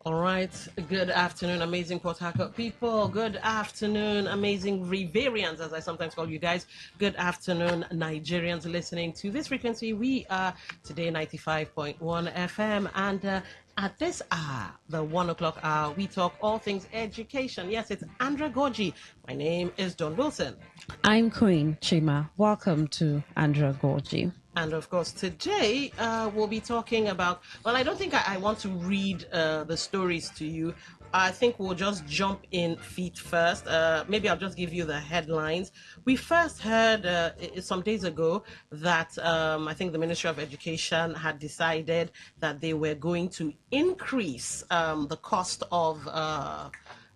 All right. Good afternoon, amazing Port Harcourt people. Good afternoon, amazing Riverians, as I sometimes call you guys. Good afternoon, Nigerians listening to this frequency. We are today 95.1 FM, and at this hour, the 1 o'clock hour, we talk all things education. Yes, it's Andra Gorgi. My name is Don Wilson. I'm Queen Chima. Welcome to Andra Gorgi. And of course, today we'll be talking about, well, I don't think I want to read the stories to you. I think we'll just jump in feet first. Maybe I'll just give you the headlines. We first heard some days ago that I think the Ministry of Education had decided that they were going to increase the cost of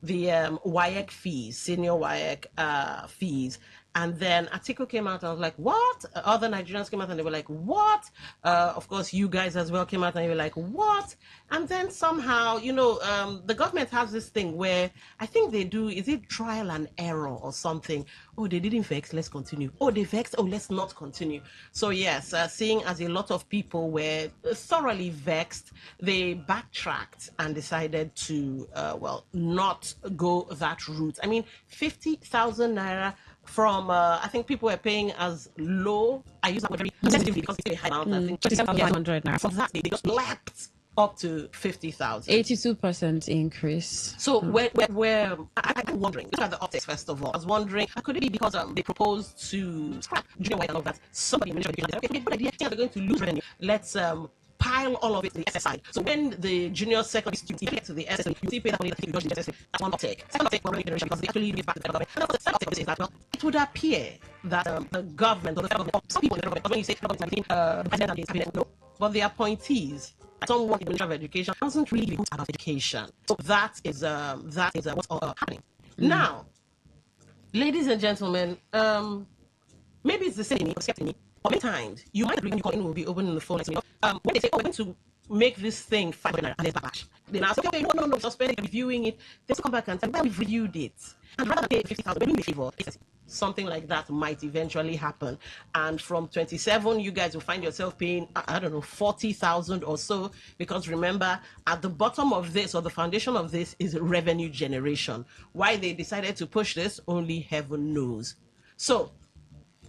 the WAEC fees, senior WAEC fees. And then Atiku came out and was like, what? Other Nigerians came out and they were like, what? Of course, you guys as well came out and you were like, what? And then somehow, the government has this thing where I think they do, is it trial and error or something? Oh, they didn't vex, let's continue. Oh, they vexed, oh, let's not continue. So yes, seeing as a lot of people were thoroughly vexed, they backtracked and decided to, not go that route. I mean, 50,000 naira from I think people were paying as low. I use that word very sensitively because it's a high amount. I think 2,500 naira. From that, they just leapt up to 50,000. 82% increase. So I'm wondering, look at the optics first of all. I was wondering, could it be because they proposed to scrap junior white and all that? Somebody mentioned okay, good idea, they're going to lose revenue. Let's pile all of it to the SS side. So when the junior secondary students get to the SS, you see pay that money that you got to the SS. That's one uptake. Second uptake for revenue generation because they actually give it back to the government. And the second uptake is that, well, it would appear that the government or the federal government, some people in the government, because when you say federal government, the president and the cabinet, no, but the appointees, someone in the Ministry of Education doesn't really think about education. So that is what's happening. Now, ladies and gentlemen, maybe it's the same in me, or me. Or many times, you might agree when you call in, we'll be opening the phone. When they say, oh, we're going to make this thing 500 naira, and there's backlash. Then I'll say, okay, no, suspend it, reviewing it. They still come back and say, well, we've reviewed it. And rather than pay 50,000, we're doing a favor. Something like that might eventually happen. And from 27, you guys will find yourself paying, 40,000 or so. Because remember, at the bottom of this, or the foundation of this, is revenue generation. Why they decided to push this, only heaven knows. So,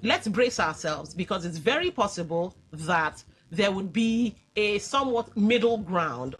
let's brace ourselves because it's very possible that there would be a somewhat middle ground.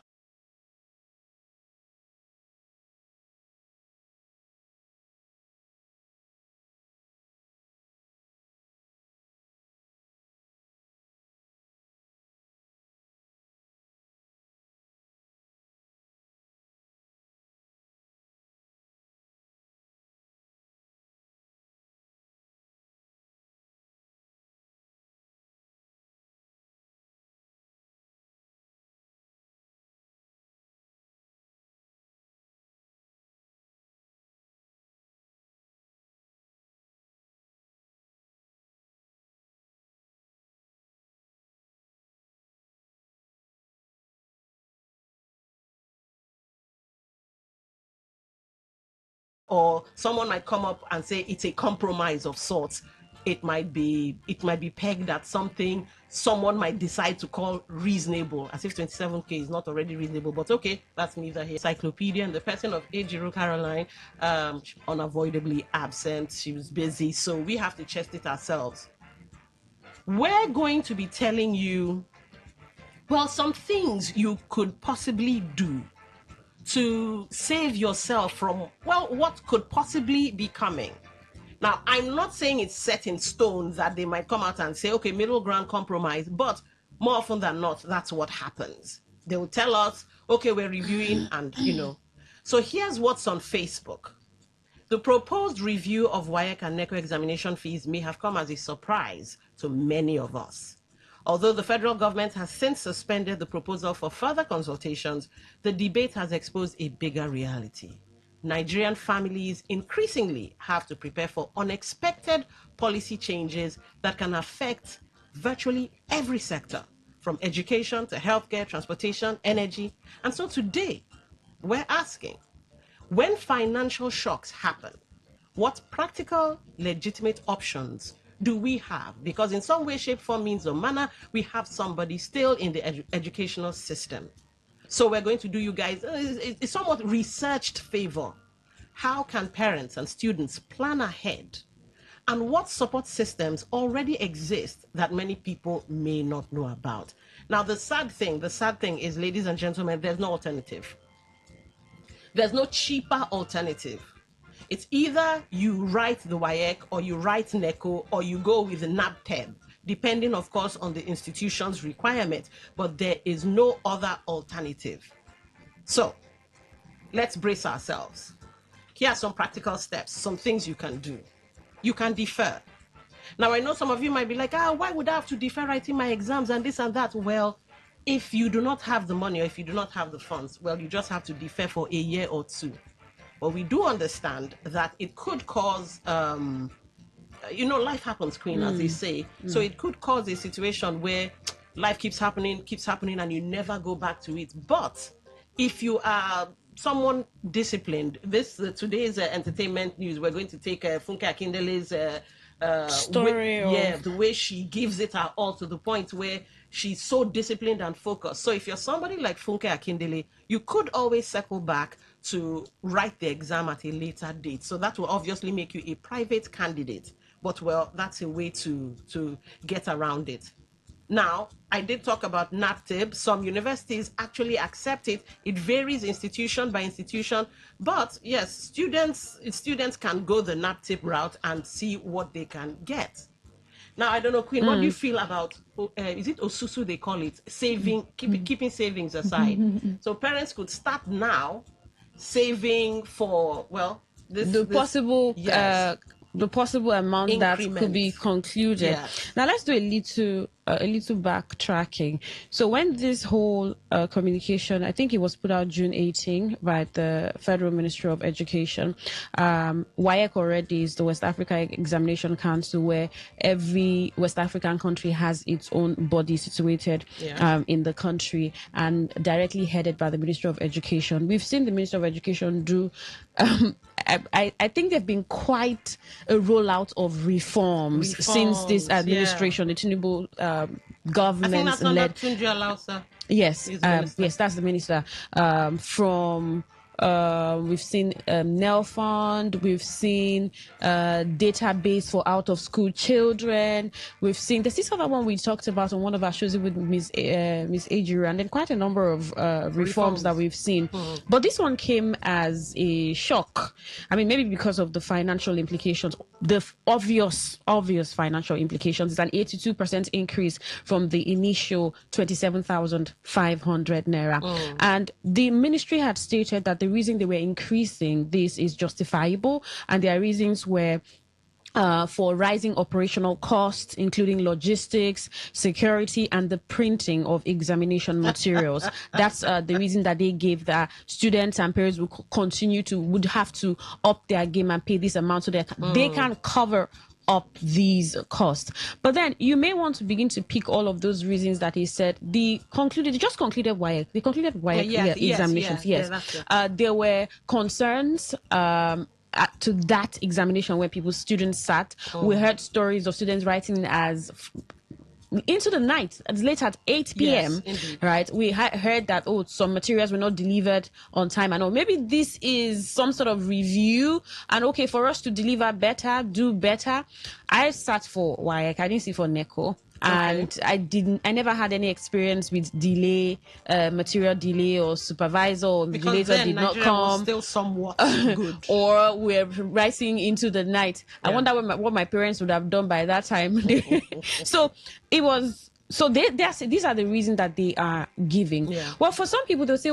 Or someone might come up and say it's a compromise of sorts. It might be pegged at something someone might decide to call reasonable, as if 27k is not already reasonable. But okay, that's neither here. Encyclopedia and the person of Ejiro Caroline, unavoidably absent. She was busy, so we have to chest it ourselves. We're going to be telling you, well, some things you could possibly do to save yourself from, well, what could possibly be coming. Now, I'm not saying it's set in stone that they might come out and say, okay, middle ground compromise, but more often than not, that's what happens. They will tell us, okay, we're reviewing, and So here's what's on Facebook. The proposed review of WAEC and NECO examination fees may have come as a surprise to many of us. Although the federal government has since suspended the proposal for further consultations, the debate has exposed a bigger reality. Nigerian families increasingly have to prepare for unexpected policy changes that can affect virtually every sector, from education to healthcare, transportation, energy. And so today, we're asking, when financial shocks happen, what practical, legitimate options do we have? Because in some way, shape, form, means, or manner, we have somebody still in the educational system. So we're going to do you guys it's somewhat researched favor. How can parents and students plan ahead? And what support systems already exist that many people may not know about? Now, the sad thing is, ladies and gentlemen, there's no alternative. There's no cheaper alternative. It's either you write the WAEC or you write NECO or you go with the NABTEB, depending, of course, on the institution's requirement. But there is no other alternative. So let's brace ourselves. Here are some practical steps, some things you can do. You can defer. Now, I know some of you might be like, why would I have to defer writing my exams and this and that? Well, if you do not have the money or if you do not have the funds, well, you just have to defer for a year or two. But we do understand that it could cause, life happens, Queen, as they say. So it could cause a situation where life keeps happening, and you never go back to it. But if you are someone disciplined, today's entertainment news, we're going to take Funke Akindele's story. The way she gives it her all, to the point where she's so disciplined and focused. So if you're somebody like Funke Akindele, you could always circle back to write the exam at a later date. So that will obviously make you a private candidate. But, well, that's a way to get around it. Now, I did talk about NAPTIB. Some universities actually accept it. It varies institution by institution. But, yes, students can go the NAPTIB route and see what they can get. Now, I don't know, Queen, what do you feel about, is it Osusu they call it, keeping savings aside? So parents could start now saving for, well, the possible amount increment that could be concluded. Yes. Now let's do a little backtracking. So when this whole communication, I think it was put out June 18 by the Federal Ministry of Education. WAEC already is the West Africa Examination Council, where every West African country has its own body situated in the country and directly headed by the Ministry of Education. We've seen the Ministry of Education do I think there've been quite a rollout of reforms since this administration, the Tinubu government I think that's led. Tunji Alausa. Yes, yes, that's the minister. We've seen NEL Fund, we've seen database for out of school children, we've seen there's this other one we talked about on one of our shows with Miss Ajuru, and then quite a number of reforms that we've seen. But this one came as a shock. I mean, maybe because of the financial implications, the obvious financial implications. Is an 82% increase from the initial 27,500 naira. And the ministry had stated that the reason they were increasing this is justifiable, and there are reasons where for rising operational costs, including logistics, security, and the printing of examination materials. That's the reason that they gave, that students and parents would have to up their game and pay this amount so that they can cover up these costs. But then you may want to begin to pick all of those reasons that he said. They just concluded WAEC. They concluded WAEC examinations. Yes. There were concerns to that examination where students sat. We heard stories of students writing as into the night, as late at 8 p.m. Yes, right? We heard that some materials were not delivered on time, and maybe this is some sort of review, and okay, for us to deliver better, do better. I sat for WAEC, I didn't sit for NECO. And I never had any experience with material delay or supervisor or because vigilator did not come. Was still somewhat good. Or we're rising into the night. I wonder what my parents would have done by that time. So it was. So these are the reasons that they are giving. Yeah. Well, for some people, they'll say,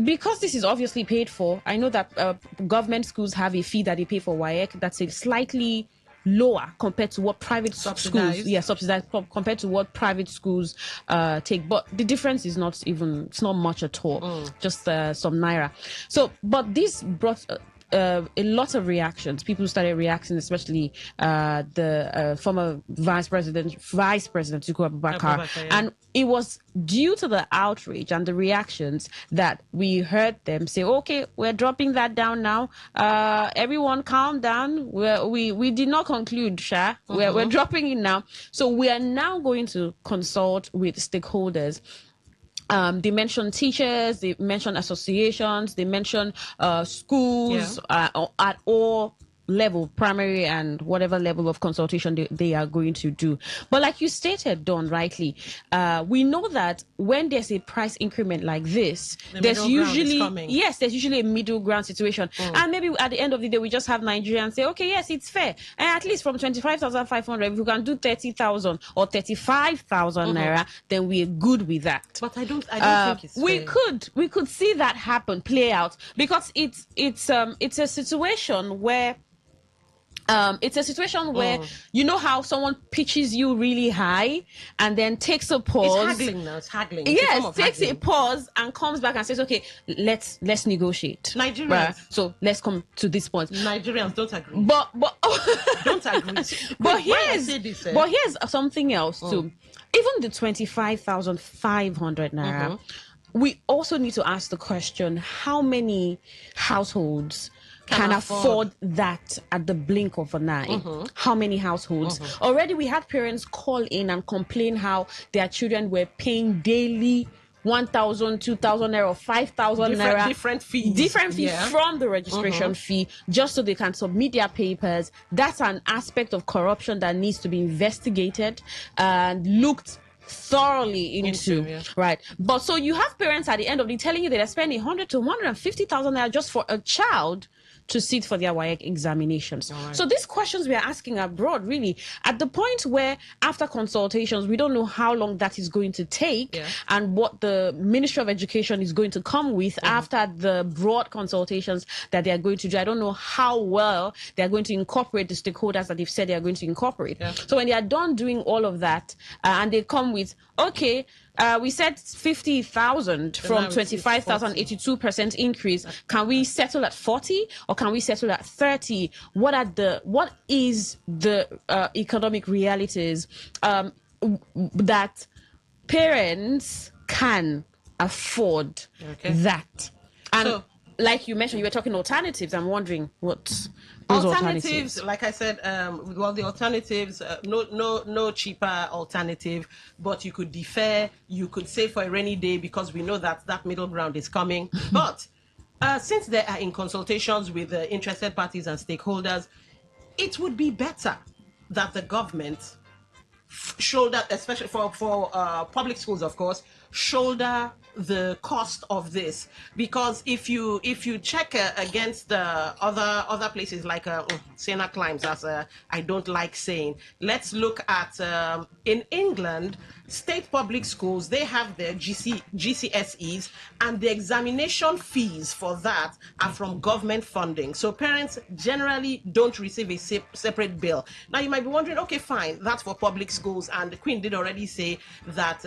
because this is obviously paid for. I know that government schools have a fee that they pay for WAEC that's a slightly lower compared to what private schools subsidized compared to what private schools take, but the difference is it's not much at all, just some naira. So but this brought a lot of reactions. People started reacting, especially the former Vice President Atiku Abubakar, and it was due to the outrage and the reactions that we heard them say, okay, we're dropping that down now. Everyone calm down. We did not conclude, Sha. We're dropping it now. So we are now going to consult with stakeholders. They mention teachers, they mention associations, they mention schools at all level, primary and whatever level of consultation they are going to do. But like you stated, Dawn, rightly, we know that when there's a price increment like this, there's usually a middle ground situation. And maybe at the end of the day, we just have Nigerians say, okay, yes, it's fair. And at least from 25,500, if you can do 30,000 or 35,000 naira, then we're good with that. But I don't think it's fair. We could see that happen, play out, because it's a situation where you know how someone pitches you really high and then takes a pause. It's haggling now. It's haggling. Yes, takes a pause and comes back and says, "Okay, let's negotiate." Nigerians. Right? So let's come to this point. Nigerians don't agree. But don't agree. But here's something else too. Even the 25,500 naira. We also need to ask the question: how many households can afford that at the blink of an eye? How many households? Already we had parents call in and complain how their children were paying daily 1,000, 2,000 naira, 5,000 naira. Different fees from the registration fee, just so they can submit their papers. That's an aspect of corruption that needs to be investigated and looked thoroughly into. Right. But so you have parents at the end of the day telling you that they're spending 100 to 150,000 naira just for a child to sit for their WAEC examinations. Right. So these questions we are asking are broad, really, at the point where after consultations, we don't know how long that is going to take and what the Ministry of Education is going to come with after the broad consultations that they are going to do. I don't know how well they are going to incorporate the stakeholders that they've said they are going to incorporate. So when they are done doing all of that and they come with, okay, we said 50,000 from 25,000, 82% increase. Can we settle at 40 or can we settle at 30? What is the economic realities that parents can afford that? And so, like you mentioned, you were talking alternatives. I'm wondering what alternatives. Like I said, the alternatives, no cheaper alternative, but you could defer, you could save for a rainy day because we know that middle ground is coming. But since they are in consultations with the interested parties and stakeholders, it would be better that the government shoulder, especially for public schools, of course, shoulder the cost of this, because if you check against the other places like Siena Climbs, as I don't like saying, let's look at in England, state public schools, they have their GCSEs, and the examination fees for that are from government funding. So parents generally don't receive a separate bill. Now you might be wondering, okay, fine, that's for public schools, and the Queen did already say that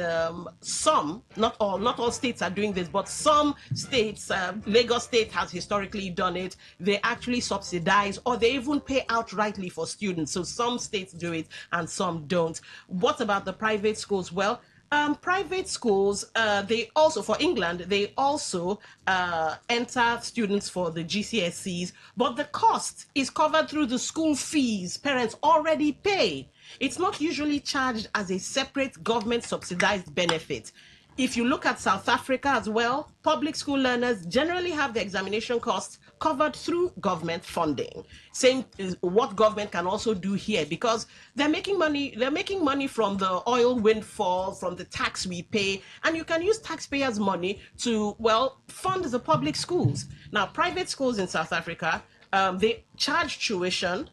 some, not all states are doing this, but some states, Lagos State has historically done it. They actually subsidize, or they even pay outrightly for students. So some states do it and some don't. What about the private schools? Well, private schools, they also, for England, they also enter students for the GCSEs, but the cost is covered through the school fees parents already pay. It's not usually charged as a separate government subsidized benefit. If you look at South Africa as well, public school learners generally have the examination costs covered through government funding. Same is what government can also do here, because they're making money. They're making money from the oil windfall, from the tax we pay, and you can use taxpayers' money to, well, fund the public schools. Now, private schools in South Africa, they charge tuition.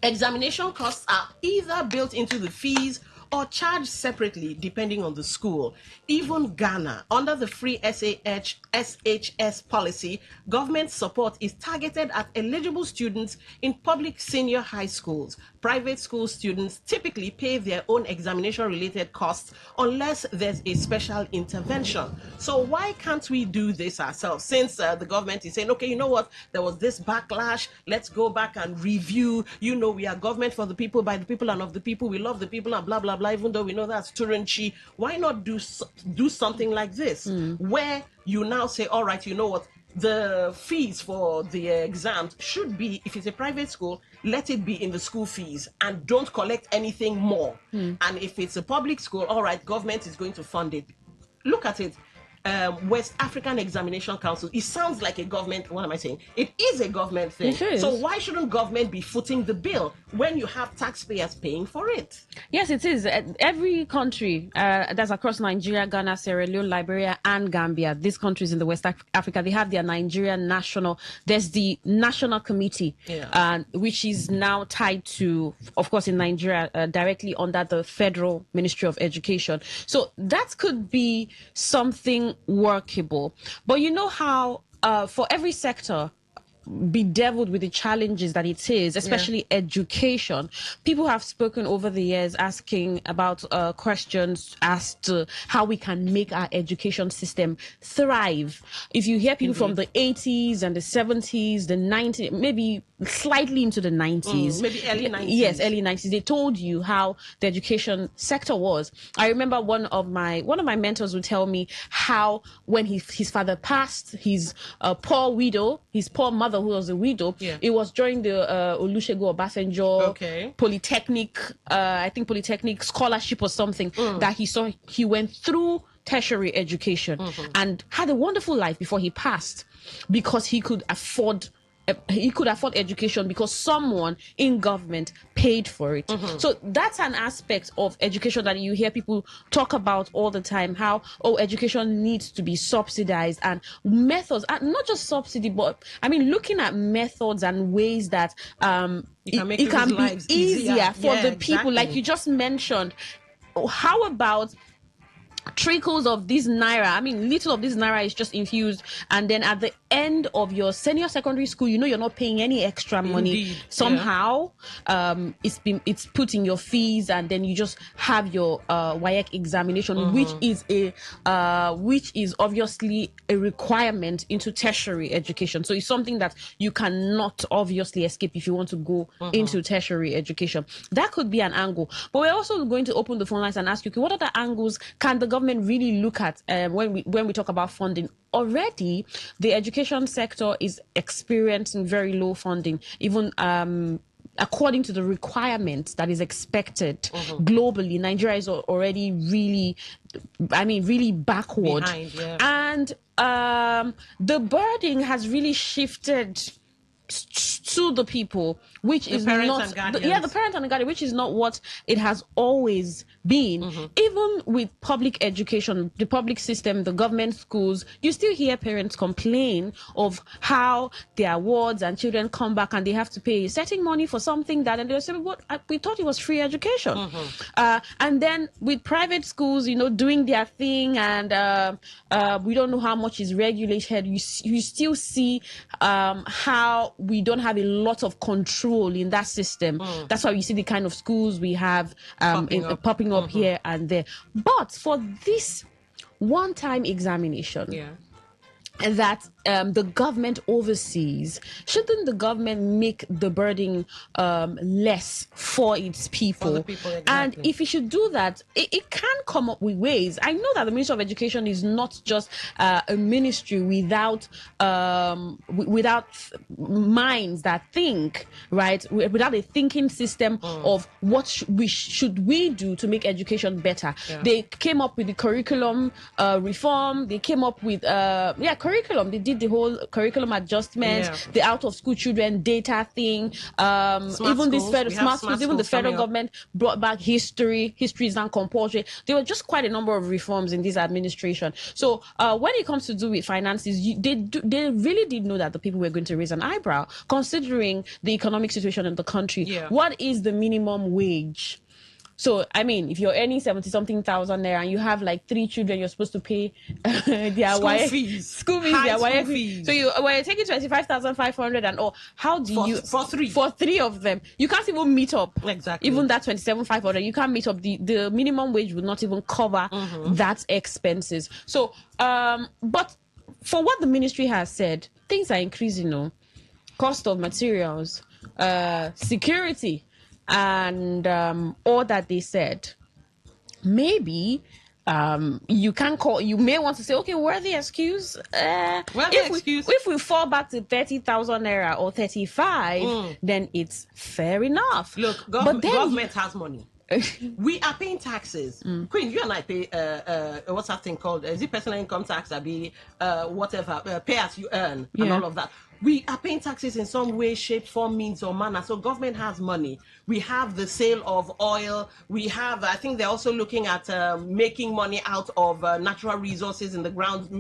Examination costs are either built into the fees or charged separately depending on the school. Even Ghana, under the free SHS policy, government support is targeted at eligible students in public senior high schools. Private school students typically pay their own examination-related costs unless there's a special intervention. So why can't we do this ourselves? Since the government is saying, okay, you know what, there was this backlash, let's go back and review. You know, we are government for the people, by the people, and of the people. We love the people, and blah, blah, blah, even though we know that's Turanchi. Why not do something like this, where you now say, all right, you know what, the fees for the exams should be, if it's a private school, let it be in the school fees and don't collect anything more. And if it's a public school, all right, government is going to fund it. look at it. West African Examination Council. It sounds like a government. What am I saying? It is a government thing. It is. So why shouldn't government be footing the bill when you have taxpayers paying for it? Yes, it is. Every country that's across Nigeria, Ghana, Sierra Leone, Liberia, and Gambia, these countries in the West Africa, they have their Nigerian national. There's the National Committee, which is now tied to, of course, in Nigeria, directly under the Federal Ministry of Education. So that could be something workable. But you know how for every sector bedeviled with the challenges that it is, especially education. People have spoken over the years asking about questions as to how we can make our education system thrive. If you hear people from the 80s and the 70s, the 90s, maybe slightly into the 90s, maybe early 90s. Yes, early 90s. They told you how the education sector was. I remember one of my mentors would tell me how when his father passed, his poor mother who was a widow, it was during the Olusegun Obasanjo Polytechnic, I think Polytechnic scholarship or something, that he went through tertiary education and had a wonderful life before he passed, because he could afford education because someone in government paid for it. So that's an aspect of education that you hear people talk about all the time, how education needs to be subsidized, and methods, and not just subsidy, but I mean looking at methods and ways that it can be easier for the people, like you just mentioned. How about trickles of this naira? I mean, little of this naira is just infused, and then at the end of your senior secondary school, you're not paying any extra money. Somehow it's put in your fees, and then you just have your WAEC examination, which is obviously a requirement into tertiary education. So it's something that you cannot obviously escape if you want to go into tertiary education. That could be an angle. But we're also going to open the phone lines and ask you, okay, what other angles can the government really look at when we talk about funding? Already, the education sector is experiencing very low funding, even according to the requirements that is expected globally. Nigeria is already really backward. Behind, and the burden has really shifted to the people, which is not the parent and the guardian, which is not what it has always been. Even with public education, the public system, the government schools, you still hear parents complain of how their wards and children come back and they have to pay certain money for something that, and they'll say, "What? We thought it was free education." And then with private schools, doing their thing, and we don't know how much is regulated. You still see how we don't have a lot of control in that system. That's why you see the kind of schools we have popping up here and there. But for this one-time examination that the government oversees, shouldn't the government make the burden less for its people? For the people, exactly. And if it should do that, it can come up with ways. I know that the Ministry of Education is not just a ministry without minds that think, right? Without a thinking system of what should we do to make education better. They came up with the curriculum reform. They came up with curriculum. They did the whole curriculum adjustment, the out of school children data thing, even this smart schools, even the federal government brought back history is now compulsory. There were just quite a number of reforms in this administration. So when it comes to do with finances, they really did know that the people were going to raise an eyebrow, considering the economic situation in the country. What is the minimum wage? So, I mean, if you're earning 70-something thousand naira and you have like 3 children, you're supposed to pay their school fees, their fees. So you're taking 25,500 and how do you for three of them? You can't even meet up. Exactly. Even that 27,500, you can't meet up. The minimum wage would not even cover that expenses. So, but for what the ministry has said, things are increasing. Cost of materials, security, and all that they said. Maybe you may want to say, okay, worthy excuse. If we fall back to 30,000 naira or 35, then it's fair enough. Look, government has money. We are paying taxes. Queen, you and I pay what's that thing called? Is it personal income tax? Or be whatever, pay as you earn and all of that. We are paying taxes in some way, shape, form, means, or manner. So government has money. We have the sale of oil. We have, I think they're also looking at making money out of natural resources in the ground,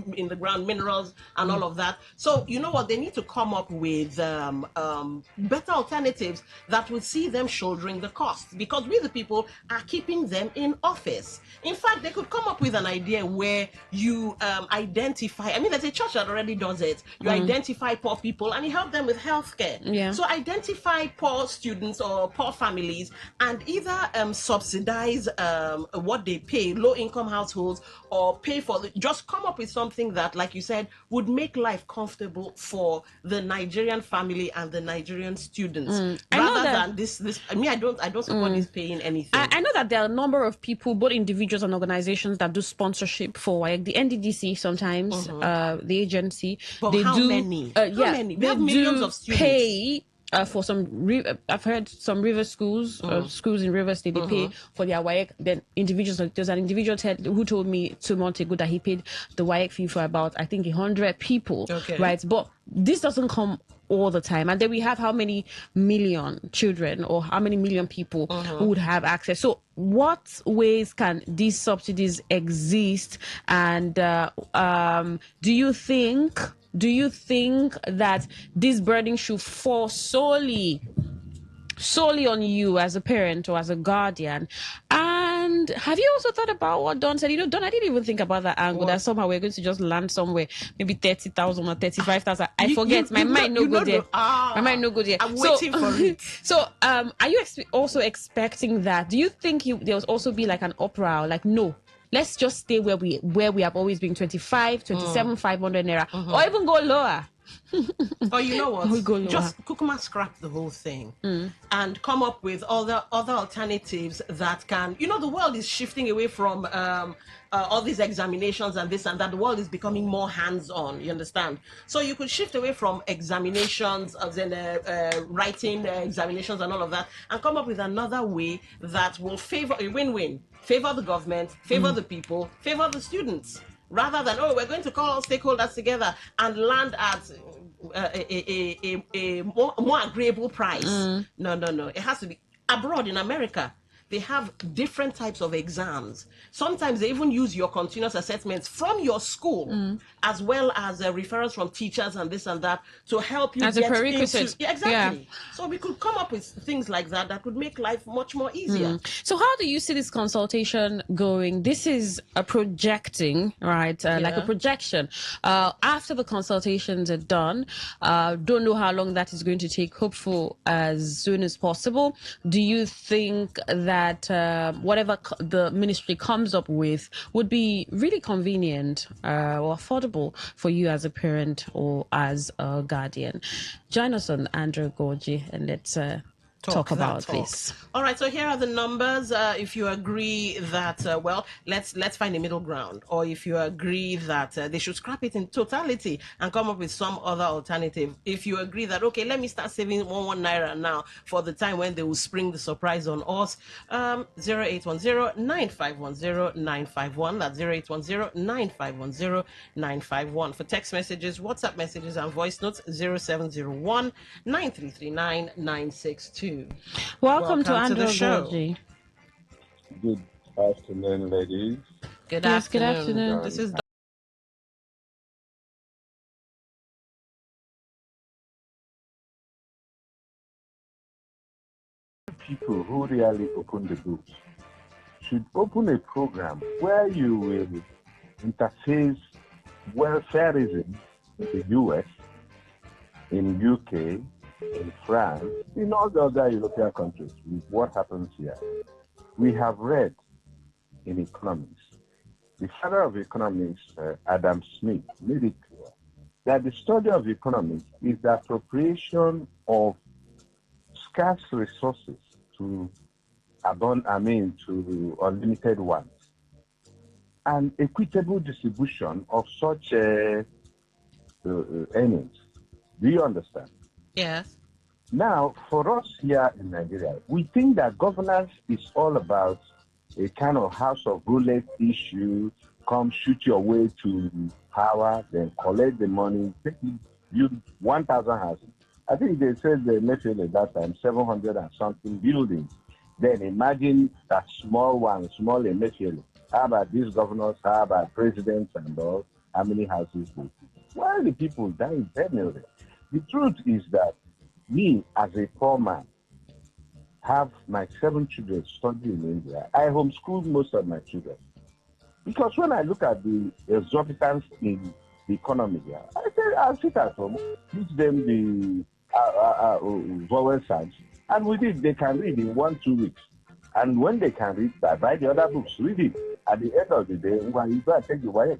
minerals and all of that. So you know what? They need to come up with better alternatives that would see them shouldering the costs, because we the people are keeping them in office. In fact, they could come up with an idea where you identify. I mean, there's a church that already does it. You identify poor people and you help them with healthcare. Yeah. So identify poor students or poor families and either subsidize what they pay, low income households, or pay for just come up with something that, like you said, would make life comfortable for the Nigerian family and the Nigerian students, rather than this. I mean, I don't support this paying anything. I know that there are a number of people, both individuals and organizations, that do sponsorship for like the NDDC sometimes, the agency. But they how do, many? Yeah, How many? We they have millions do of students. pay for some. I've heard some river schools, schools in River State, they pay for their WAEC. Then individuals, there's an individual who told me 2 months ago that he paid the WAEC fee for about, I think, 100 people. Okay. Right, but this doesn't come all the time, and then we have how many million children or how many million people who would have access. So what ways can these subsidies exist, and do you think that this burden should fall solely on you as a parent or as a guardian? And have you also thought about what Don said? You know, Don, I didn't even think about that angle, that somehow we're going to just land somewhere, maybe 30,000 or 35,000. I forget. My mind no go there. My mind no go there. I'm waiting for it. So, are you also expecting that? Do you think there'll also be like an uproar? Like, no, let's just stay where we have always been, 25, 27, 500 naira, or even go lower. Or you know what? We go lower. Just Kukuma scrap the whole thing and come up with other alternatives that can. You know, the world is shifting away from all these examinations and this and that. The world is becoming more hands-on. You understand? So you could shift away from examinations, then writing examinations and all of that, and come up with another way that will favor a win-win. Favor the government, favor the people, favor the students. Rather than, we're going to call all stakeholders together and land at a more agreeable price. No. It has to be abroad in America. They have different types of exams. Sometimes they even use your continuous assessments from your school, as well as referrals from teachers and this and that, to help you as a prerequisite. Exactly. Yeah. So we could come up with things like that could make life much more easier. So how do you see this consultation going? This is a projecting, right? Like a projection. After the consultations are done, don't know how long that is going to take. Hopeful as soon as possible. Do you think that whatever the ministry comes up with would be really convenient or affordable for you as a parent or as a guardian? Join us on Andrew Gorgie and let's talk about this. All right, so here are the numbers. If you agree that let's find a middle ground, or if you agree that they should scrap it in totality and come up with some other alternative. If you agree that let me start saving one naira now for the time when they will spring the surprise on us, 0810-9510-951. That's 0810-9510-951. For text messages, WhatsApp messages, and voice notes, 0701-9339-962. Welcome to the Andrew show. Gorgie. Good afternoon, ladies. Good Good afternoon. afternoon. This is people who really open the books should open a program where you will interface welfareism in the US, in UK, in France, in all the other European countries with what happens here. We have read in economics, the father of economics, Adam Smith, made it clear that the study of economics is the appropriation of scarce resources to unlimited ones, and equitable distribution of such earnings. Do you understand? yes. Now, for us here in Nigeria, we think that governance is all about a kind of house of roulette issue. Come shoot your way to power, then collect the money, take you build 1,000 houses. I think they said the Mayfield at that time 700 and something buildings. Then imagine that small one, small in Mayfield. How about these governors? How about presidents and all? How many houses they build? Why are the people dying eternally? The truth is that me, as a poor man, have my 7 children studying in India. I homeschool most of my children. Because when I look at the exorbitance in the economy here, I say I'll sit at home, teach them the vowel sounds, and with it they can read in 1-2 weeks. And when they can read, I buy the other books, read it. At the end of the day, when you go and take the wire,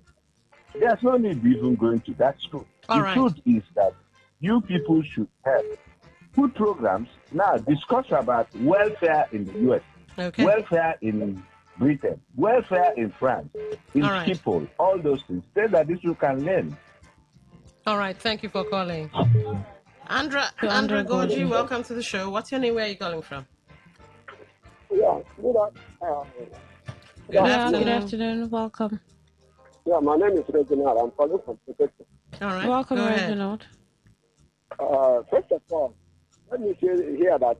there's no need even going to that school. All the right. truth is that you people should help. Put programs now, discuss about welfare in the US, Okay. welfare in Britain, welfare in France, in All right. Schiphol, all those things. Say that this you can learn. All right. Thank you for calling. Andra Andra Goji, Goji. welcome to the show. What's your name? Where are you calling from? Yeah, Good Yeah, afternoon. good afternoon. Welcome. Yeah, my name is Reginald. I'm calling from Protector. All right. Welcome, Go ahead. Reginald. First of all, let me say here that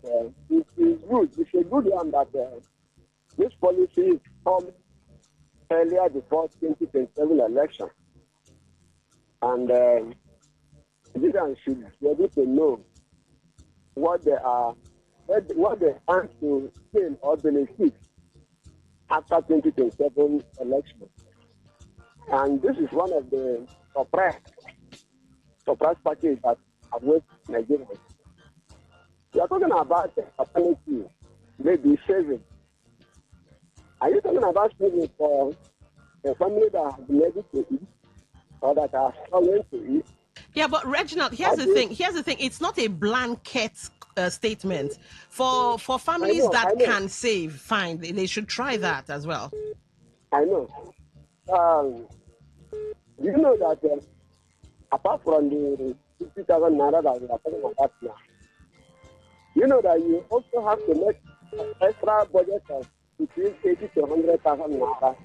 it is good. It's a good one that this policy come earlier before 2027 election. And citizens should be able to know what they are, what they want to gain or benefit after 2027 election. And this is one of the surprise package that awaits Nigerians. We are talking about paternity, maybe saving. Are you talking about saving for a family that has been able to eat or that are struggling to eat? Yeah, but Reginald, here's the thing. It's not a blanket statement. For families that can save, fine. They should try that as well. I know. Do you know that apart from the 50,000 naira that we are talking about now, you know that you also have to make an extra budget of between 80 to 100,000 naira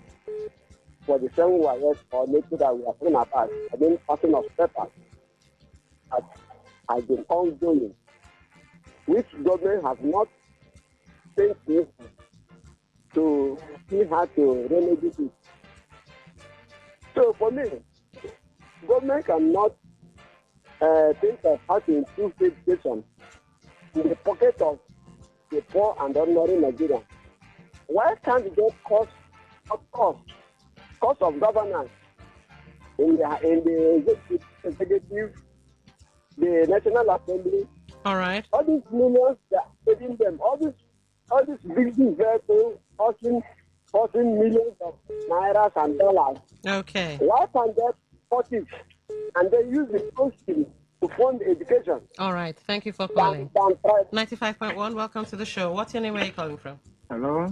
for the same wires or nature that we are talking about. I mean, passing of papers that has been ongoing, which government has not spent to see how to remedy it. So for me, government cannot think of how to improve education in the pocket of the poor and ordinary Nigerians. Why can't we get cost of governance in the executive, the National Assembly? All right. All these millions that are saving them, all these business vehicles costing millions of nairas and dollars. Okay. Why can't they put it and they use the proceeds to fund education? All right. Thank you for calling. 95.1, welcome to the show. What's your name? Where are you calling from? Hello.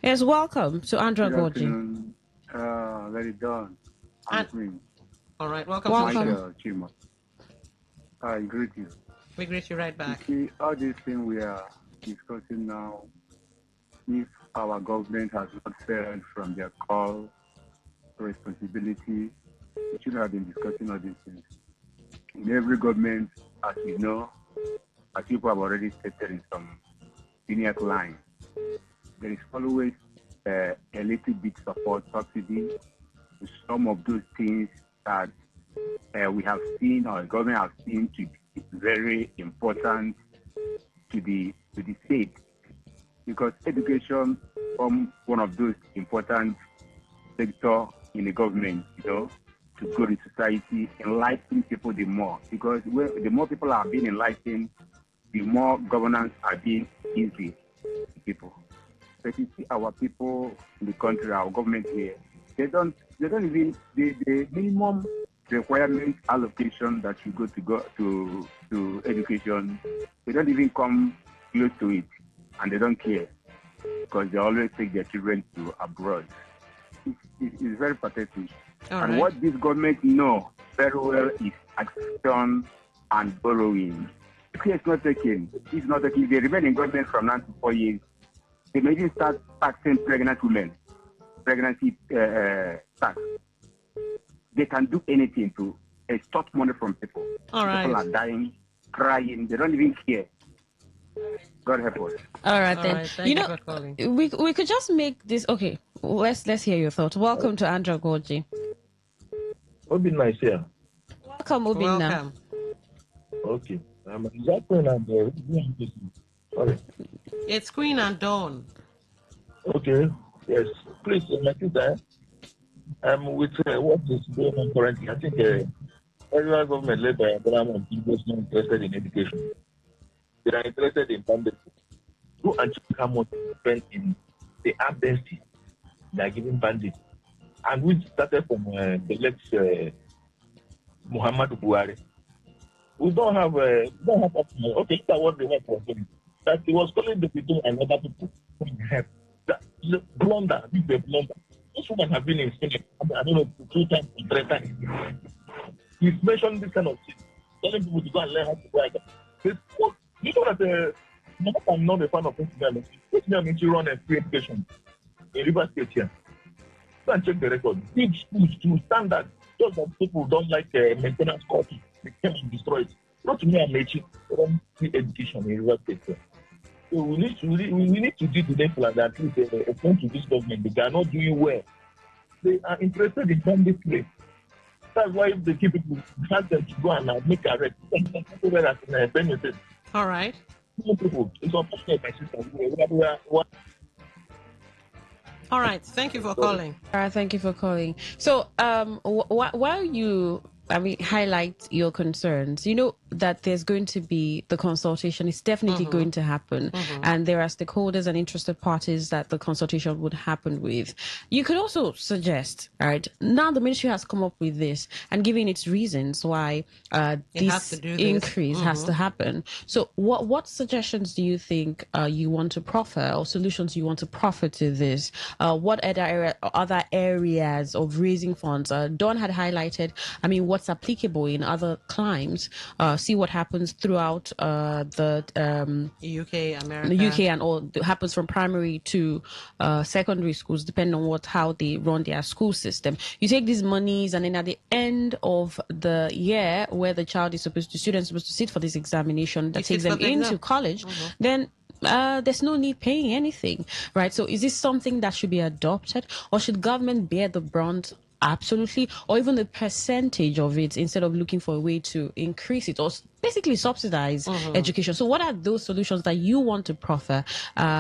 Yes, welcome to Andra Good Goji. afternoon. Very done. I'm Queen. All right. Welcome. Michael Chima. I greet you. We greet you right back. You see, all these things we are discussing now, if our government has not failed from their call responsibility, we should have been discussing all these things. In every government, as you know, as people have already stated in some senior line, there is always a little bit support subsidy to some of those things that we have seen or the government has seen to be very important to the state, because education from one of those important sector in the government, to grow the society, enlighten people the more, because the more people are being enlightened, the more governance are being easy to people. But you see our people in the country, our government here, they don't even the minimum requirement allocation that you go to education, they don't even come close to it, and they don't care, because they always take their children to abroad. It's very pathetic. And what this government know very well is action and borrowing. If he is not taking, if not taking, they remain in government from now to 4 years. They may even start taxing pregnant women, pregnancy tax. They can do anything to extort money from people. All right. People are dying, crying. They don't even care. God help us. All right, then. Right, thank you for calling. We could just make this okay. Let's hear your thoughts. Welcome to Andrew Gorgi. Obi nice here. Welcome, Obinna. Welcome. Okay. Exactly. Sorry. It's Queen and Dawn. Okay. Yes. Please, my sister. With what is going on currently, I think federal government led by Abraham is not interested in education. They are interested in bandits. Go and check how much they spend in the amnesty they are giving bandits. And which started from the late Muhammad Buhari. We don't have okay, look at what they have for him. That he was calling the people and other people from help. That is a blunder, this is a blunder. This woman has been in Senate, I don't know, 2 times or 3 times. He's mentioned this kind of thing, telling people to go and learn how to write. You know that I'm not a fan of President. President means you run a free education in River State here. Go and check the record. Big schools to standard. Just that people don't like maintenance costs. They came and destroy it. Not to me, I'm making free education in River State here. So we need to do the next plan that at least explain to this government they are not doing well. They are interested in funding place. That's why they keep people have them to go and make arrest. All right. People, it's unfortunate, my sister. All right. Thank you for calling. All right, thank you for calling. So, while you, highlight your concerns, you know that there's going to be the consultation. It's definitely going to happen. And there are stakeholders and interested parties that the consultation would happen with. You could also suggest, all right, now the ministry has come up with this and given its reasons why this increase has to happen. So what suggestions do you think you want to proffer, or solutions you want to proffer to this? What other areas of raising funds? Dawn had highlighted, what's applicable in other climes. See what happens throughout the UK, America. The UK and all happens from primary to secondary schools, depending on how they run their school system. You take these monies, and then at the end of the year, where the student is supposed to sit for this examination that takes them into college, then there's no need paying anything, right? So is this something that should be adopted, or should government bear the brunt? Absolutely, or even the percentage of it, instead of looking for a way to increase it or basically subsidize education. So what are those solutions that you want to proffer?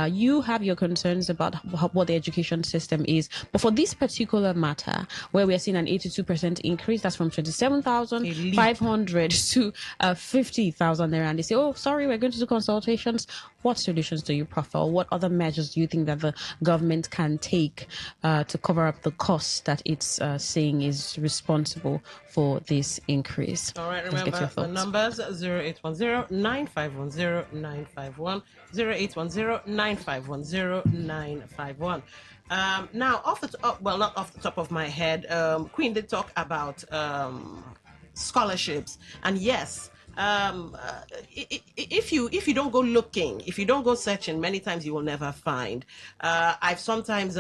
You have your concerns about what the education system is, but for this particular matter, where we are seeing an 82% increase, that's from 27,500 to 50,000 naira, and they say, oh, sorry, we're going to do consultations. What solutions do you proffer? What other measures do you think that the government can take to cover up the costs that it's saying is responsible for this increase? All right, remember the numbers: 0810-9510-951, 0810-9510-951. Now, not off the top of my head, Queen did talk about scholarships, and yes. If you don't go looking, if you don't go searching, many times you will never find. I've sometimes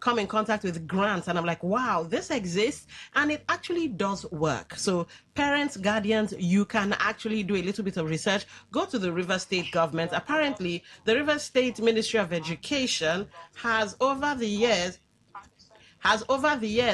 come in contact with grants, and I'm like, wow, this exists, and it actually does work. So parents, guardians, you can actually do a little bit of research. Go to the River State government. Apparently, the River State Ministry of Education has over the years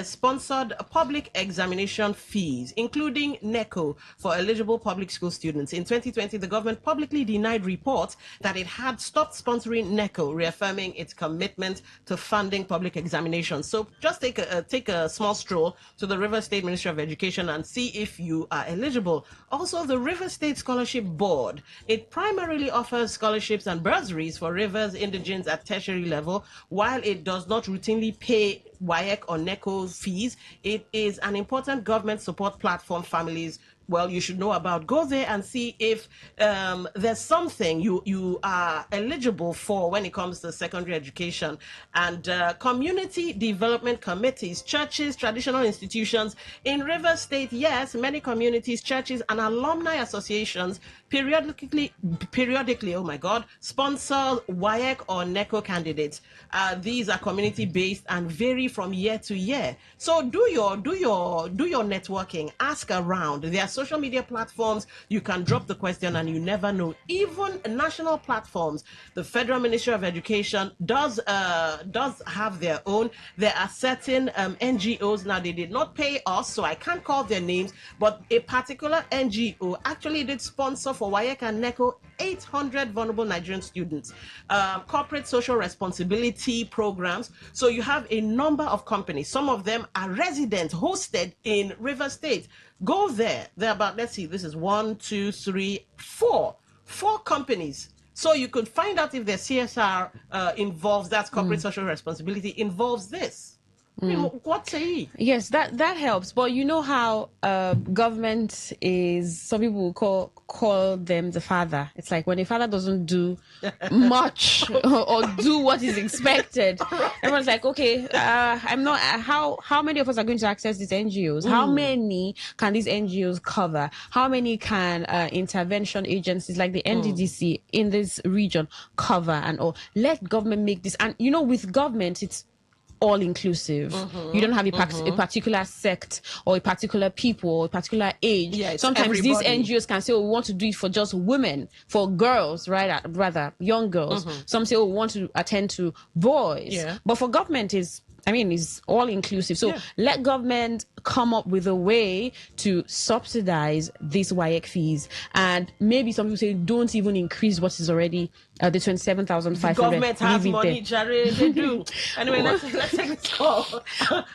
sponsored public examination fees, including NECO, for eligible public school students. In 2020, the government publicly denied reports that it had stopped sponsoring NECO, reaffirming its commitment to funding public examinations. So just take a small stroll to the River State Ministry of Education and see if you are eligible. Also, the River State Scholarship Board, it primarily offers scholarships and bursaries for Rivers indigents at tertiary level. While it does not routinely pay WAEC or NECO fees, it is an important government support platform families well, you should know about. Go there and see if there's something you are eligible for when it comes to secondary education. And community development committees, churches, traditional institutions in River State, yes, many communities, churches, and alumni associations periodically, oh my God, sponsor WAEC or NECO candidates. These are community based and vary from year to year. So do your networking. Ask around. There are social media platforms. You can drop the question, and you never know. Even national platforms. The Federal Ministry of Education does have their own. There are certain NGOs. Now, they did not pay us, so I can't call their names, but a particular NGO actually did sponsor for WAEC and NECO 800 vulnerable Nigerian students. Corporate social responsibility programs. So you have a number of companies. Some of them are resident, hosted in River State. Go there. They're about, let's see, this is 1, 2, 3, 4. 4 companies. So you could find out if their CSR involves, that's corporate social responsibility, involves this. I mean, what say ye? Yes, that helps. But you know how government is, some people will call them the father. It's like when a father doesn't do much or do what is expected, everyone's like, okay, I'm not, how many of us are going to access these NGOs? How many can these NGOs cover? How many can intervention agencies like the NDDC in this region cover? And all, let government make this. And you know, with government, it's all inclusive. You don't have a particular sect or a particular people or a particular age. Yeah, sometimes everybody. These NGOs can say, oh, we want to do it for just women, for girls, right? Rather young girls. Some say, oh, we want to attend to boys. Yeah. But for government is all inclusive. So let government come up with a way to subsidize these WAEC fees. And maybe some people say don't even increase what is already the 27,500. Government has money, Jared. They do. Anyway, let's take this call.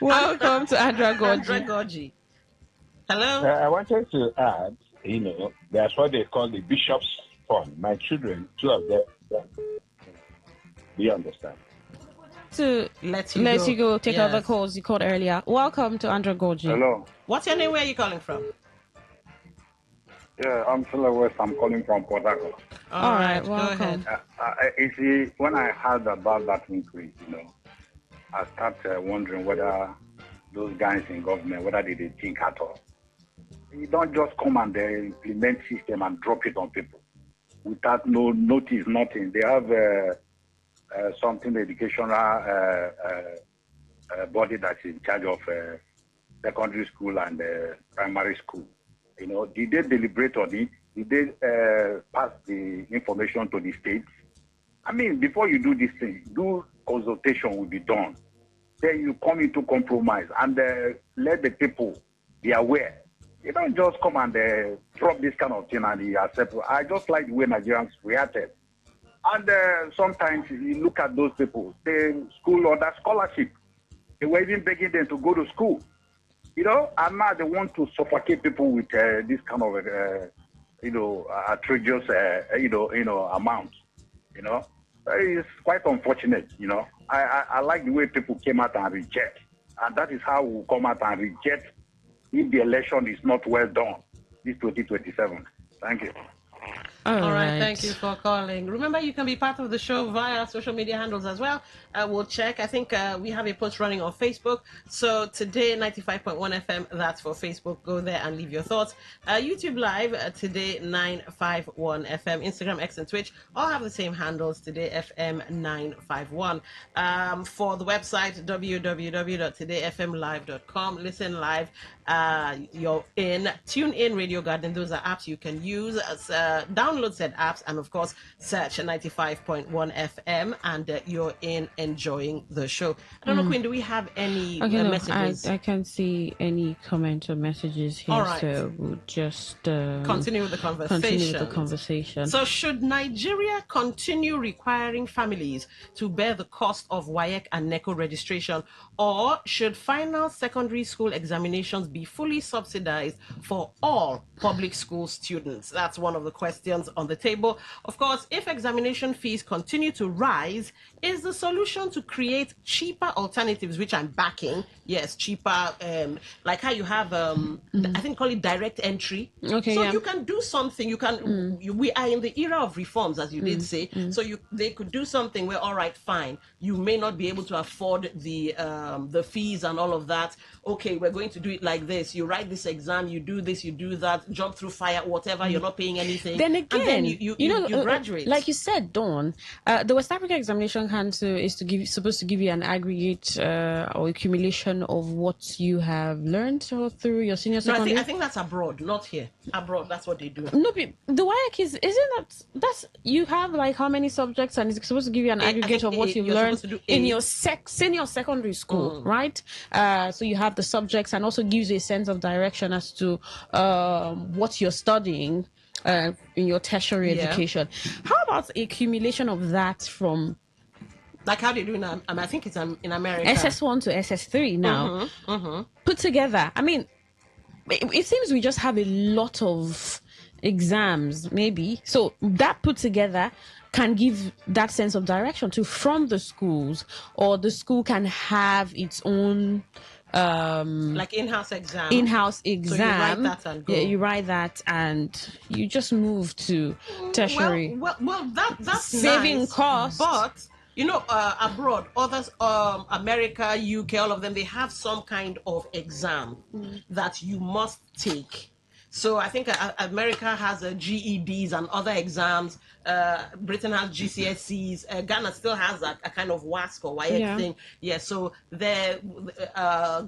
Welcome to Andra Gorgie. Hello. I wanted to add, that's what they call the Bishop's Fund. My children, 2 of them, do you understand? To let you go take other calls you called earlier. Welcome to Andra Gorgie. Hello. What's your name? Where are you calling from? Yeah, I'm Philip West. I'm calling from Port Harcourt. All right, welcome. Go ahead. You see, when I heard about that increase, I started wondering whether those guys in government, whether they think at all. You don't just come and implement system and drop it on people without no notice, nothing. They have something educational body that's in charge of secondary school and primary school. Did they deliberate on it? Did they pass the information to the states? I mean, before you do this thing, do consultation will be done. Then you come into compromise and let the people be aware. You don't just come and drop this kind of thing and you accept. I just like the way Nigerians reacted. And sometimes you look at those people, they school or that scholarship. They were even begging them to go to school. And now they want to suffocate people with this kind of, outrageous, amount. It's quite unfortunate. I like the way people came out and reject, and that is how we'll come out and reject if the election is not well done this 2027. Thank you. All right, thank you for calling. Remember, you can be part of the show via social media handles as well. We'll check. I think we have a post running on Facebook. So today, 95.1 FM, that's for Facebook. Go there and leave your thoughts. YouTube Live, Today 951 FM. Instagram, X, and Twitch all have the same handles, Today FM 951. For the website, www.todayfmlive.com. Listen live. You're in Tune In, Radio Garden. Those are apps you can use. Download said apps and of course search 95.1 FM and you're in enjoying the show. I don't know, Queen, do we have any messages? I can't see any comment or messages here. All right. So we'll just continue with the conversation. So should Nigeria continue requiring families to bear the cost of WAEC and NECO registration, or should final secondary school examinations be fully subsidized for all public school students? That's one of the questions options on the table. Of course, if examination fees continue to rise, is the solution to create cheaper alternatives, which I'm backing. Yes, cheaper, like how you have, I think call it direct entry. Okay, so yeah. you can do something. You can. We are in the era of reforms, as you did say. So they could do something where, all right, fine, you may not be able to afford the fees and all of that. Okay, we're going to do it like this. You write this exam, you do this, you do that, jump through fire, whatever. You're not paying anything. Then again, and then you graduate. Like you said, Dawn, the West Africa Examination Council is supposed to give you an aggregate or accumulation of what you have learned through your senior No, secondary. I think that's abroad, not here. Abroad, that's what they do. No, but the WAEC isn't that's you have like how many subjects, and it's supposed to give you an aggregate of what you've learned in your senior secondary school, right? So you have the subjects, and also gives you a sense of direction as to what you're studying in your tertiary education. How about accumulation of that from like how they do in I think it's in America, SS1 to SS3 now put together? I mean, it seems we just have a lot of exams, maybe. So that put together can give that sense of direction from the schools, or the school can have its own like in-house exam. So you write that and go. Yeah, you write that and you just move to tertiary. Well, that's saving nice, costs. But abroad, others, America, UK, all of them, they have some kind of exam that you must take. So I think America has GEDs and other exams. Britain has GCSEs. Ghana still has a kind of WASC or WAEC thing. Yeah. So there,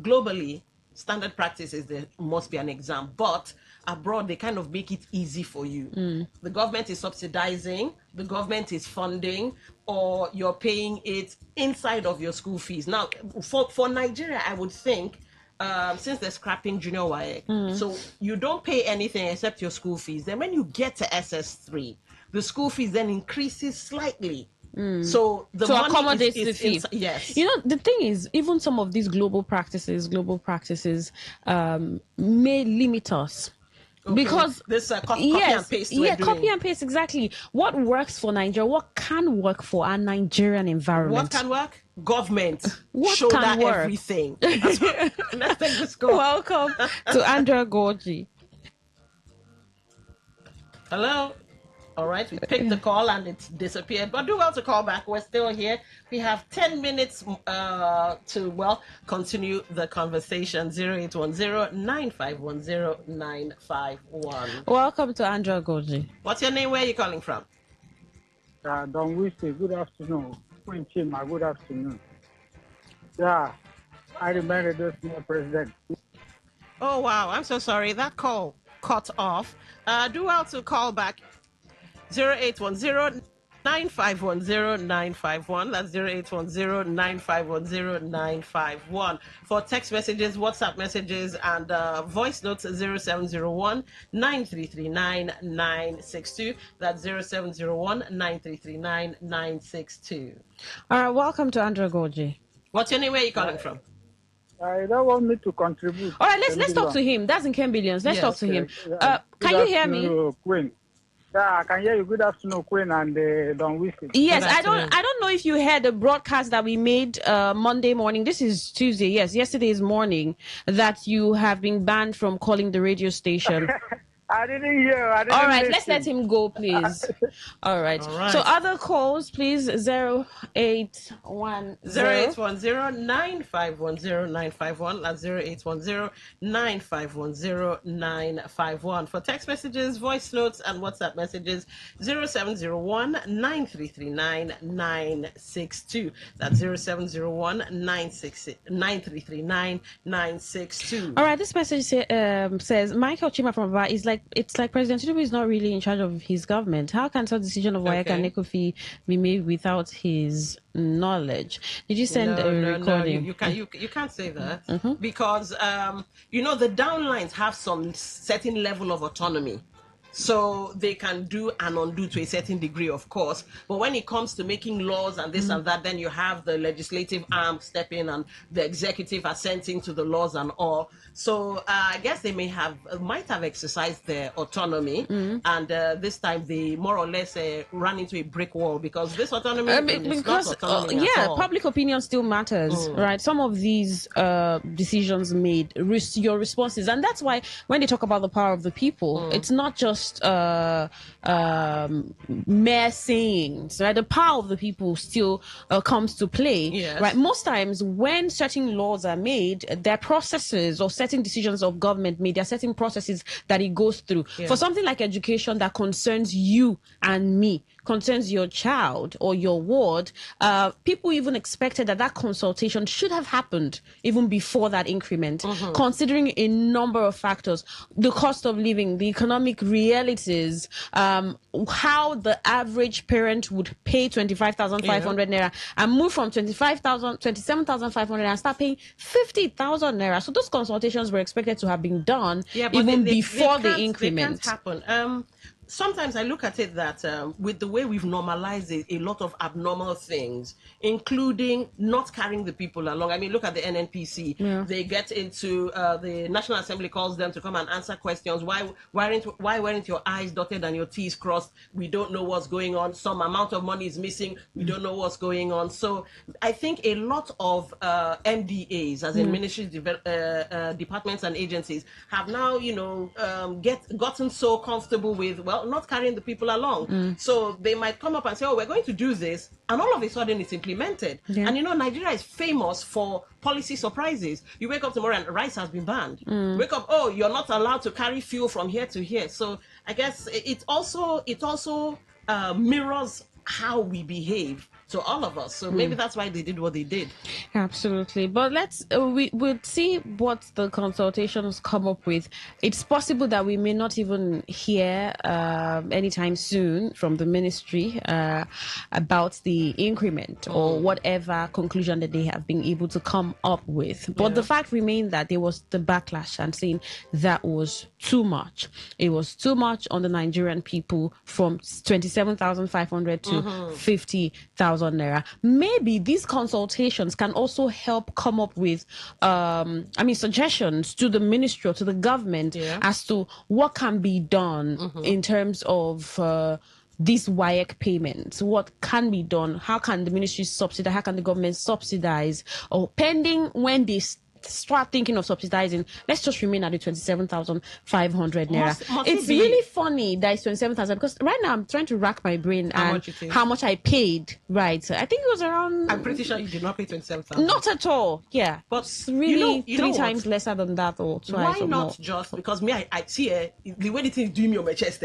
globally, standard practice is there must be an exam, but abroad they kind of make it easy for you. The government is subsidizing, the government is funding, or you're paying it inside of your school fees. Now, for Nigeria, I would think, since they're scrapping junior WAEC, so you don't pay anything except your school fees. Then when you get to SS3, the school fees then increases slightly. So the money accommodates the fee. Yes. The thing is, even some of these global practices may limit us. Okay. Because this copy and paste. Copy and paste, exactly. What works for Nigeria? What can work for our Nigerian environment? What can work? Government. What show can that work? Everything. Let's take this call. Welcome to Andrea Gorgie. Hello. All right, we picked the call and it disappeared, but do well to call back. We're still here. We have 10 minutes to continue the conversation. 0810-9510-951. Welcome to Andrea Gorgie. What's your name? Where are you calling from? Don Wisty, good afternoon. Queen Chima, good afternoon. Yeah, I remember this new president. Oh, wow. I'm so sorry. That call cut off. Do well to call back. 0810-9510-951. That's 0810-9510-951. For text messages, WhatsApp messages, and voice notes, 0701-9339-962. That's 0701-9339-962. All right, welcome to Andrea Gorgie. What's your name? Where are you calling from? I don't want me to contribute. All right, let's talk to him. That's in Ken Billions. Let's talk to him. Can you hear me? Queen. Yeah, I can hear you. Good afternoon, Queen and Don Wisty. Yes, I don't know if you heard the broadcast that we made Monday morning. This is Tuesday. Yes, yesterday's morning, that you have been banned from calling the radio station. I didn't hear. All right, let's let him go, please. All right. So other calls, please. 0810 0810-9510-951. That's 0810-9510-951. For text messages, voice notes, and WhatsApp messages, 0701-9339-962. That's 0701-9339-962. All right, this message says Michael Chima from Aba is like, it's like President Tinubu is not really in charge of his government. How can such decision of WAEC and NECOFI be made without his knowledge? Did you send a recording? No, you can't say that because the downlines have some certain level of autonomy. So they can do and undo to a certain degree, of course. But when it comes to making laws and this and that, then you have the legislative arm step in and the executive assenting to the laws and all. So I guess they might have exercised their autonomy, and this time they more or less ran into a brick wall, because this autonomy is not autonomy at all. Public opinion still matters, right? Some of these decisions made, your responses, and that's why when they talk about the power of the people, it's not just mere sayings, right? The power of the people still comes to play, yes. right? Most times when certain laws are made, there are processes, or certain decisions of government made, there are certain processes that it goes through. Yeah. For something like education that concerns you and me, concerns your child or your ward, people even expected that consultation should have happened even before that increment, considering a number of factors: the cost of living, the economic realities, how the average parent would pay 25,500 naira and move from 27,500 and start paying 50,000 naira. So those consultations were expected to have been done even before the increment. They can't happen. Sometimes I look at it that with the way we've normalized a lot of abnormal things, including not carrying the people along. I mean, look at the NNPC. Yeah. They get into the National Assembly calls them to come and answer questions. Why weren't your I's dotted and your T's crossed? We don't know what's going on. Some amount of money is missing. We don't know what's going on. So I think a lot of MDAs, as in ministries, departments and agencies, have now, gotten so comfortable with, not carrying the people along. So they might come up and say, we're going to do this, and all of a sudden it's implemented. Yeah. And Nigeria is famous for policy surprises. You wake up tomorrow and rice has been banned. Wake up, you're not allowed to carry fuel from here to here. So I guess it also mirrors how we behave to all of us. So maybe that's why they did what they did. Absolutely. But we'll see what the consultations come up with. It's possible that we may not even hear anytime soon from the ministry about the increment or whatever conclusion that they have been able to come up with. But the fact remained that there was the backlash and saying that was too much. It was too much on the Nigerian people, from 27,500 to 50,000 naira. Maybe these consultations can also help come up with suggestions to the ministry or to the government as to what can be done in terms of these WAEC payments. What can be done? How can the ministry subsidize? How can the government subsidize? Or pending when they start thinking of subsidizing, let's just remain at the 27,500 naira. Must it's really funny that it's 27,000, because right now I'm trying to rack my brain how much I paid. Right, so I think it was around. I'm pretty sure you did not pay 27,000. Not at all. Yeah, but it's really you know three times lesser than that, or twice. Why or not more. just because me? I see the way the thing is doing me on my chest.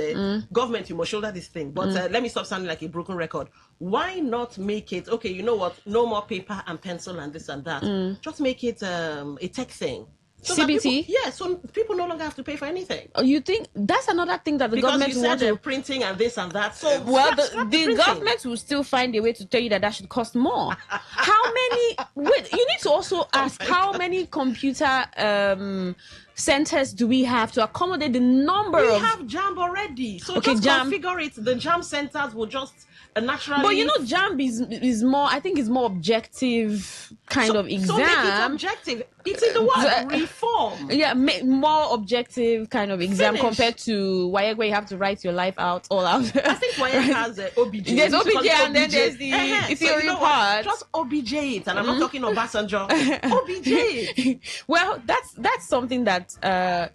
Government, you must shoulder this thing. But let me stop sounding like a broken record. Why not make it okay? You know what? No more paper and pencil and this and that. Just make it a tech thing. So CBT? So people no longer have to pay for anything. You think that's another thing that the Because government you said wants they're to printing and this and that. So the government will still find a way to tell you that should cost more. How many? Wait, you need to also ask how many computer centers do we have to accommodate the number we of? We have JAMB already. So okay, just JAMB. configure it. The JAMB centers will just naturally. But JAMB is more. I think it's more objective kind of exam. So make it objective. It's in the word reform. Yeah, more objective kind of exam compared to WAEC, where you have to write your life out all out. I think WAEC has OBJ. There's OBJ and then there's the theory part. Just OBJ it, and I'm not talking Obasanjo. OBJ. Well, that's something that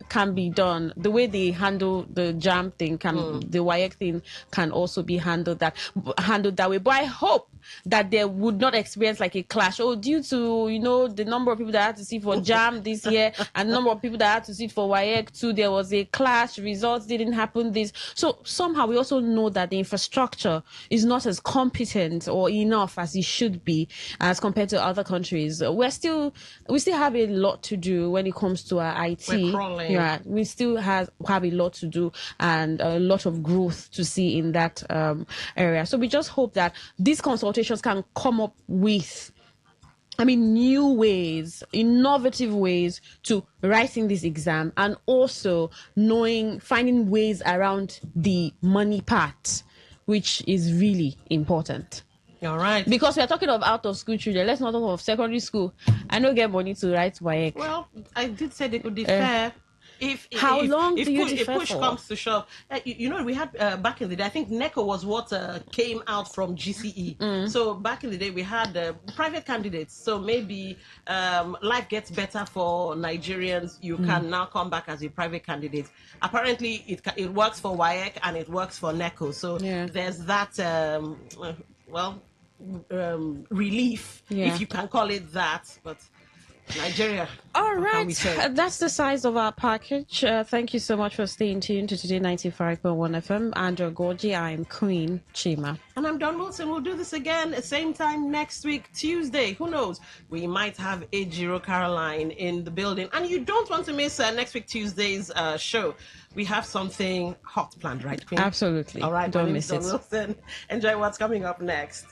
can be done. The way they handle the JAMB thing the WAEC thing can also be handled that way. But I hope that they would not experience like a clash. Due to the number of people that had to sit for JAMB this year and the number of people that had to sit for WAEC too, there was a clash. Results didn't happen. So somehow we also know that the infrastructure is not as competent or enough as it should be as compared to other countries. We still have a lot to do when it comes to our IT. We're crawling. Yeah, we still have a lot to do and a lot of growth to see in that area. So we just hope that these consultations can come up with new ways, innovative ways to writing this exam, and also finding ways around the money part, which is really important. All right. Because we are talking of out of school children. Let's not talk of secondary school. I don't get money to write WAEC. Well, I did say they could defer. How long do you defer if push for? comes to shove, we had back in the day, I think NECO was what came out from GCE. So back in the day, we had private candidates. So maybe life gets better for Nigerians. You can now come back as a private candidate. Apparently, it works for WAEC and it works for NECO. So there's that, relief, if you can call it that. But Nigeria. All right, that's the size of our package. Thank you so much for staying tuned to Today 95.1 FM. Andrew Gorgie, I'm Queen Chima. And I'm Don Wilson. We'll do this again at same time next week, Tuesday. Who knows? We might have Ejiro Caroline in the building. And you don't want to miss next week, Tuesday's show. We have something hot planned, right, Queen? Absolutely. All right, don't miss Don it. Wilson. Enjoy what's coming up next.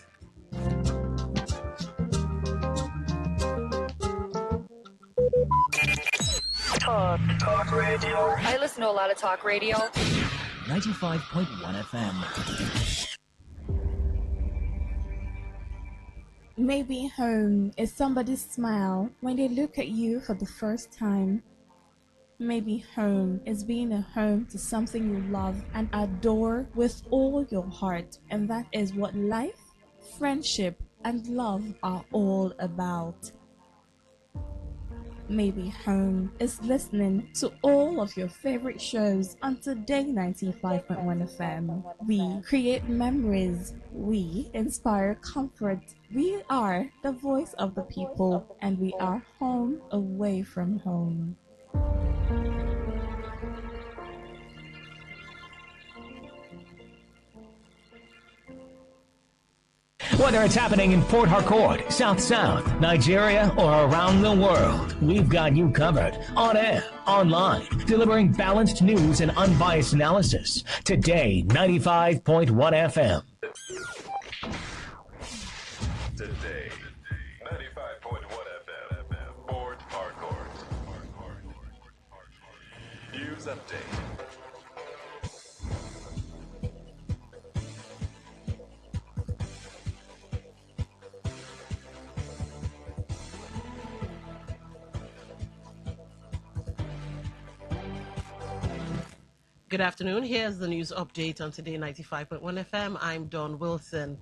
Talk radio. I listen to a lot of talk radio. 95.1 FM. Maybe home is somebody's smile when they look at you for the first time. Maybe home is being a home to something you love and adore with all your heart. And that is what life, friendship, and love are all about. Maybe home is listening to all of your favorite shows on Today 95.1 FM. We create memories. We inspire comfort. We are the voice of the people, and we are home away from home. Whether it's happening in Port Harcourt, South, Nigeria, or around the world, we've got you covered. On air, online, delivering balanced news and unbiased analysis. Today, 95.1 FM. Today, 95.1 FM, Port Harcourt. News update. Good afternoon. Here's the news update on Today 95.1 FM. I'm Dawn Wilson.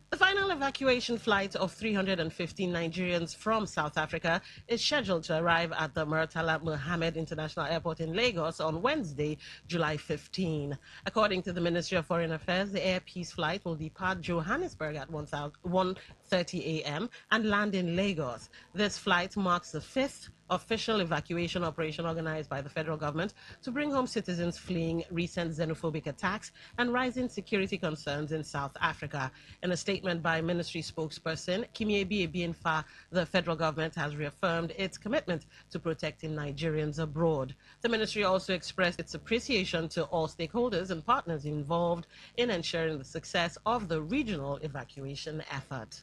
The final evacuation flight of 315 Nigerians from South Africa is scheduled to arrive at the Murtala Mohammed International Airport in Lagos on Wednesday, July 15. According to the Ministry of Foreign Affairs, the Air Peace flight will depart Johannesburg at 1:30 a.m. and land in Lagos. This flight marks the fifth official evacuation operation organized by the federal government to bring home citizens fleeing recent xenophobic attacks and rising security concerns in South Africa. In a statement by ministry spokesperson Kimiebi Ebienfa, the federal government has reaffirmed its commitment to protecting Nigerians abroad. The ministry also expressed its appreciation to all stakeholders and partners involved in ensuring the success of the regional evacuation effort.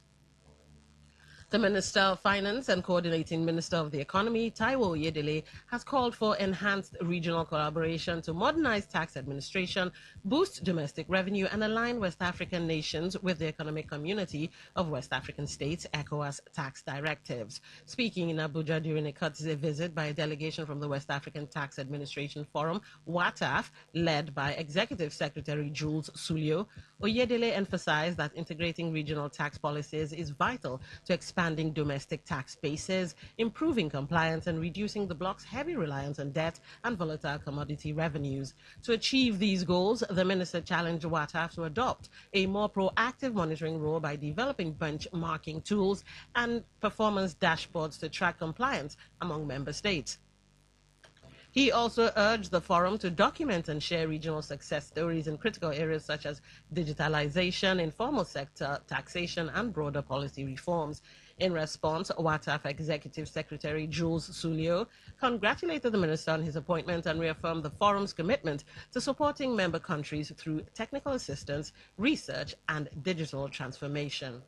The Minister of Finance and Coordinating Minister of the Economy, Taiwo Oyedele, has called for enhanced regional collaboration to modernize tax administration, boost domestic revenue, and align West African nations with the Economic Community of West African States, ECOWAS tax directives. Speaking in Abuja during a courtesy visit by a delegation from the West African Tax Administration Forum, WATAF, led by Executive Secretary Jules Sulio, Oyedele emphasized that integrating regional tax policies is vital to expanding domestic tax bases, improving compliance, and reducing the bloc's heavy reliance on debt and volatile commodity revenues. To achieve these goals, the minister challenged WATAF to adopt a more proactive monitoring role by developing benchmarking tools and performance dashboards to track compliance among member states. He also urged the forum to document and share regional success stories in critical areas such as digitalization, informal sector taxation, and broader policy reforms. In response, WATAF Executive Secretary Jules Sulio congratulated the minister on his appointment and reaffirmed the forum's commitment to supporting member countries through technical assistance, research, and digital transformation.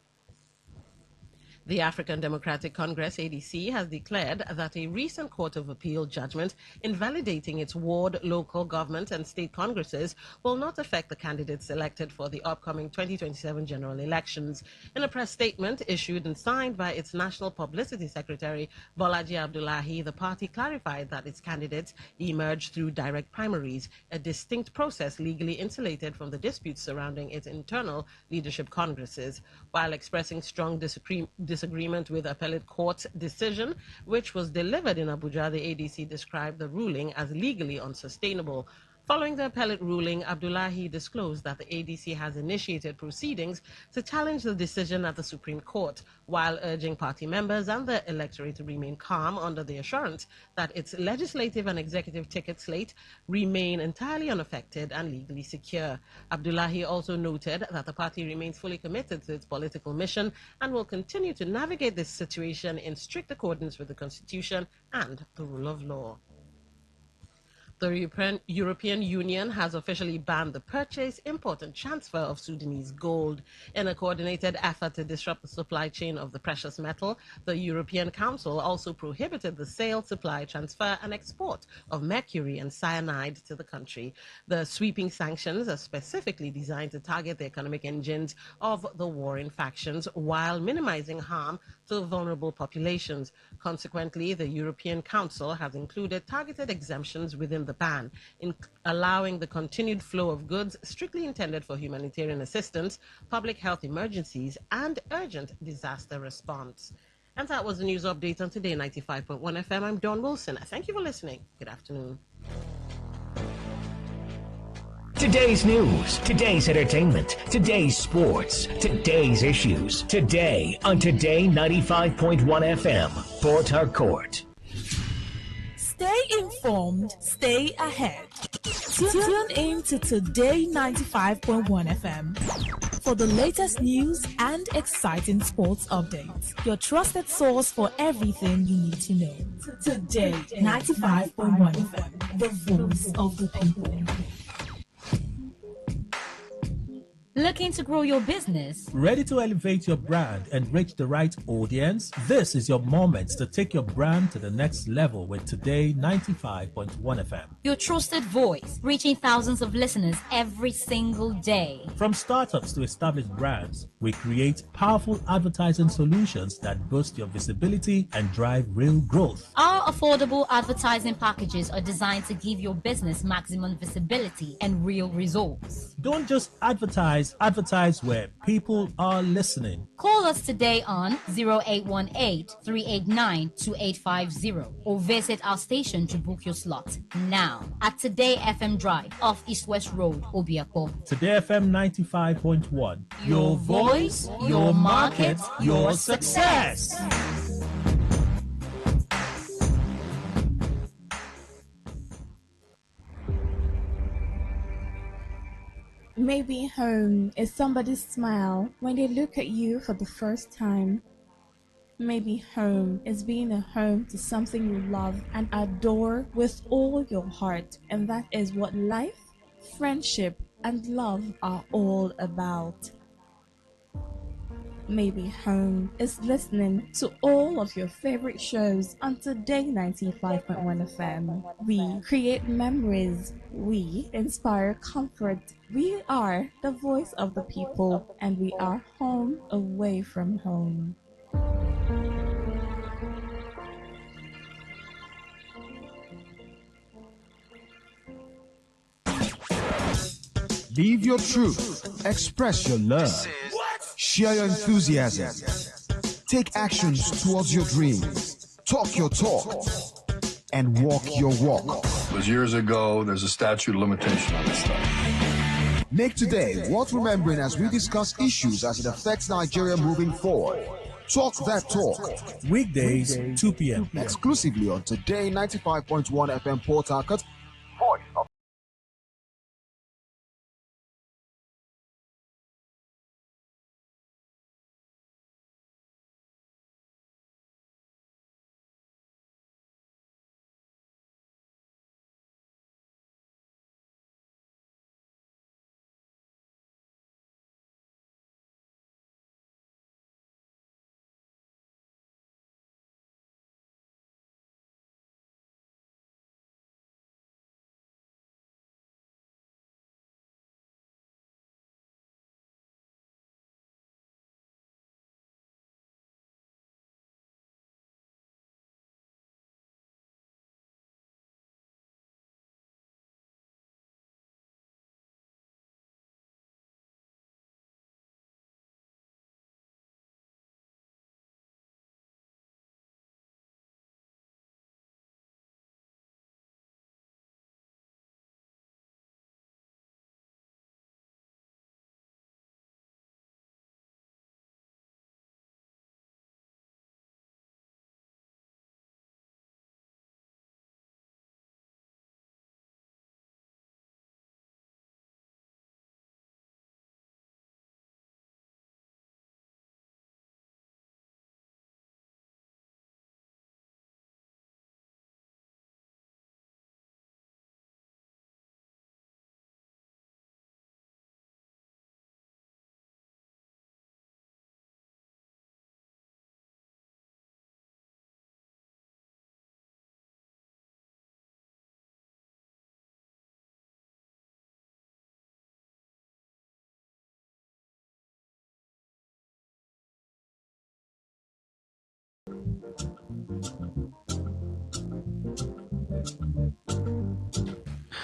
The African Democratic Congress, ADC, has declared that a recent Court of Appeal judgment invalidating its ward, local government and state congresses will not affect the candidates selected for the upcoming 2027 general elections. In a press statement issued and signed by its National Publicity Secretary, Bolaji Abdullahi, the party clarified that its candidates emerged through direct primaries, a distinct process legally insulated from the disputes surrounding its internal leadership congresses. While expressing strong disagreement with appellate court's decision, which was delivered in Abuja, the ADC described the ruling as legally unsustainable. Following the appellate ruling, Abdullahi disclosed that the ADC has initiated proceedings to challenge the decision at the Supreme Court, while urging party members and the electorate to remain calm under the assurance that its legislative and executive ticket slate remain entirely unaffected and legally secure. Abdullahi also noted that the party remains fully committed to its political mission and will continue to navigate this situation in strict accordance with the Constitution and the rule of law. The European Union has officially banned the purchase, import and transfer of Sudanese gold. In a coordinated effort to disrupt the supply chain of the precious metal, the European Council also prohibited the sale, supply, transfer and export of mercury and cyanide to the country. The sweeping sanctions are specifically designed to target the economic engines of the warring factions while minimizing harm to vulnerable populations. Consequently, the European Council has included targeted exemptions within the ban, in allowing the continued flow of goods strictly intended for humanitarian assistance, public health emergencies, and urgent disaster response. And that was the news update on Today 95.1 FM. I'm Dawn Wilson. Thank you for listening. Good afternoon. Today's news, today's entertainment, today's sports, today's issues. Today on Today 95.1 FM, Port Harcourt. Stay informed, stay ahead. Tune in to Today 95.1 FM for the latest news and exciting sports updates. Your trusted source for everything you need to know. Today 95.1 FM, the voice of the people. Looking to grow your business? Ready to elevate your brand and reach the right audience? This is your moment to take your brand to the next level with Today 95.1 FM. Your trusted voice, reaching thousands of listeners every single day. From startups to established brands, we create powerful advertising solutions that boost your visibility and drive real growth. Our affordable advertising packages are designed to give your business maximum visibility and real results. Don't just advertise where people are listening. Call us today on 0818-389-2850 or visit our station to book your slot now at Today FM Drive off East West Road, Obiako. Today FM 95.1. Your voice, your market, your success. Maybe home is somebody's smile when they look at you for the first time. Maybe home is being a home to something you love and adore with all your heart, and that is what life, friendship, and love are all about. Maybe home is listening to all of your favorite shows on Today 95.1 FM. We create memories. We inspire comfort. We are the voice of the people, and we are home away from home. Live your truth. Express your love. Share your enthusiasm. Take actions towards your dreams. Talk your talk. And walk your walk. It was years ago. There's a statute of limitation on this stuff. Make today worth remembering as we discuss issues as it affects Nigeria moving forward. Talk that talk. Weekdays, 2 p.m. Exclusively on Today 95.1 FM Port Harcourt. Voice of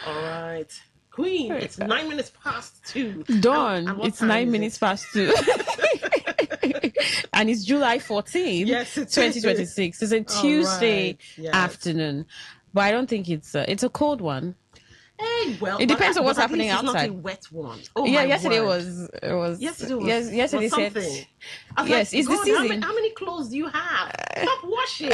All right. Queen, it's 9 minutes past 2. Dawn, And what it's time 9 is minutes it? past 2. And it's July 14th, Yes, it is. 2026. It's a All Tuesday right, yes. afternoon. But I don't think it's a cold one. Hey, well, It depends on what's but at happening least it's outside. not a wet one. Oh, Yeah, my yesterday word. was yesterday was said something. I was yes, like, it's the God, season. how many clothes do you have? Stop washing.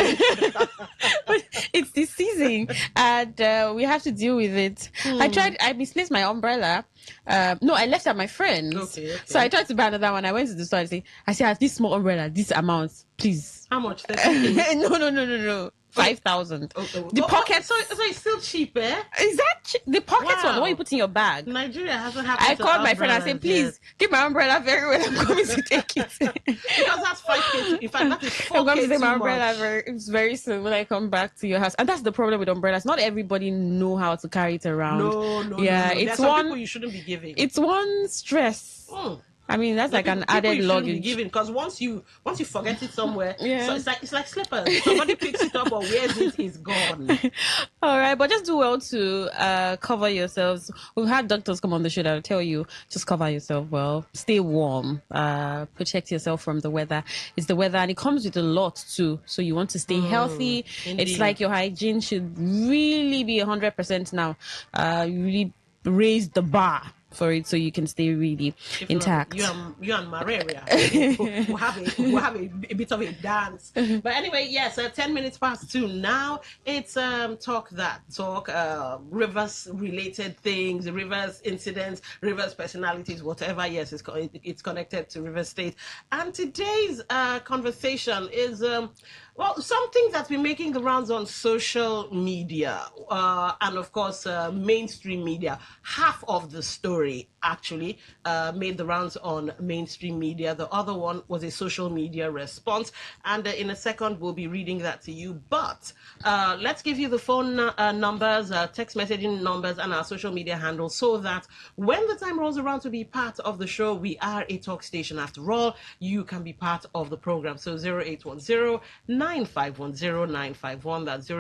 It's the season, and we have to deal with it. I misplaced my umbrella. No, I left at my friend's. Okay. So I tried to buy another one. I went to the store and I said, this small umbrella, this amount, please. How much? 30K? No. 5,000. The pockets. So it's still cheap, eh? Is that the pockets one? The one you put in your bag? Nigeria hasn't I happened. called my friend and said, please keep my umbrella very well. I'm coming to take it. Because that's 5K. In fact, that is 4K. I'm going to take my umbrella much. it's very soon when I come back to your house. And that's the problem with umbrellas. Not everybody know how to carry it around. No. It's There's some people you shouldn't be giving. It's one stress. I mean, that's like an added luggage. Because once you forget it somewhere, so it's like slippers. Somebody picks it up or wears it, it's gone. All right, but just do well to cover yourselves. We've had doctors come on the show that will tell you just cover yourself well, stay warm, protect yourself from the weather. It's the weather, and it comes with a lot too. So you want to stay healthy. Indeed. It's like your hygiene should really be 100% now. You really raise the bar for it so you can stay really intact. You and malaria we'll have a bit of a dance. But anyway, yes, 10 minutes past 2 now. It's talk rivers related things, rivers incidents, rivers personalities, whatever. Yes, it's connected to River State. And today's conversation is something that's been making the rounds on social media and of course mainstream media. Half of the story actually made the rounds on mainstream media. The other one was a social media response, and in a second we'll be reading that to you. But let's give you the phone numbers, text messaging numbers, and our social media handles, so that when the time rolls around to be part of the show, we are a talk station after all. You can be part of the program. So 0810-9510-951. That's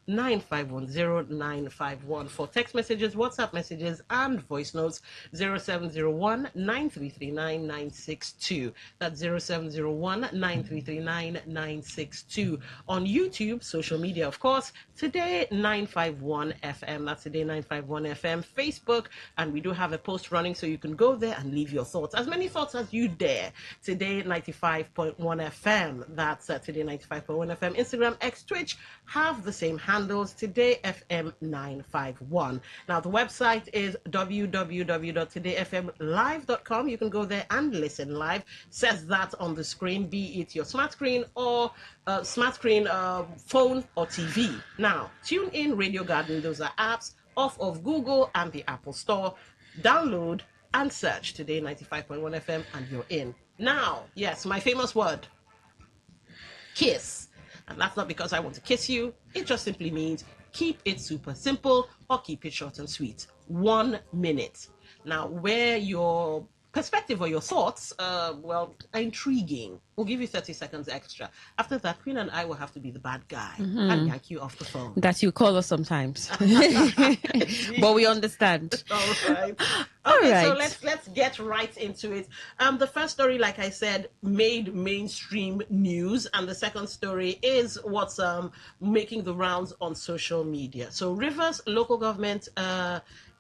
0810-9510-951 for text messages, WhatsApp messages, and voice notes. 0701-9339-962. That's 0701-9339-962. On YouTube, social media, of course, Today951 FM. That's Today951 FM. Facebook, and we do have a post running, so you can go there and leave your thoughts, as many thoughts as you dare. Today95.1 FM. That's Today95.1 FM. Instagram, X, Twitch have the same handles. Today FM 951. Now the website is www.todayfmlive.com. You can go there and listen live. Says that on the screen, be it your smart screen or phone or TV. Now tune in, Radio Garden. Those are apps off of Google and the Apple Store. Download and search Today 95.1 FM and you're in. Now, yes, my famous word, kiss. And that's not because I want to kiss you. It just simply means keep it super simple or keep it short and sweet. 1 minute. Now, where your perspective or your thoughts, are intriguing, we'll give you 30 seconds extra. After that, Queen and I will have to be the bad guy and yank you off the phone. That you call us sometimes. But we understand. All right. All Okay, right. so let's get right into it. The first story, like I said, made mainstream news, and the second story is what's making the rounds on social media. So Rivers local government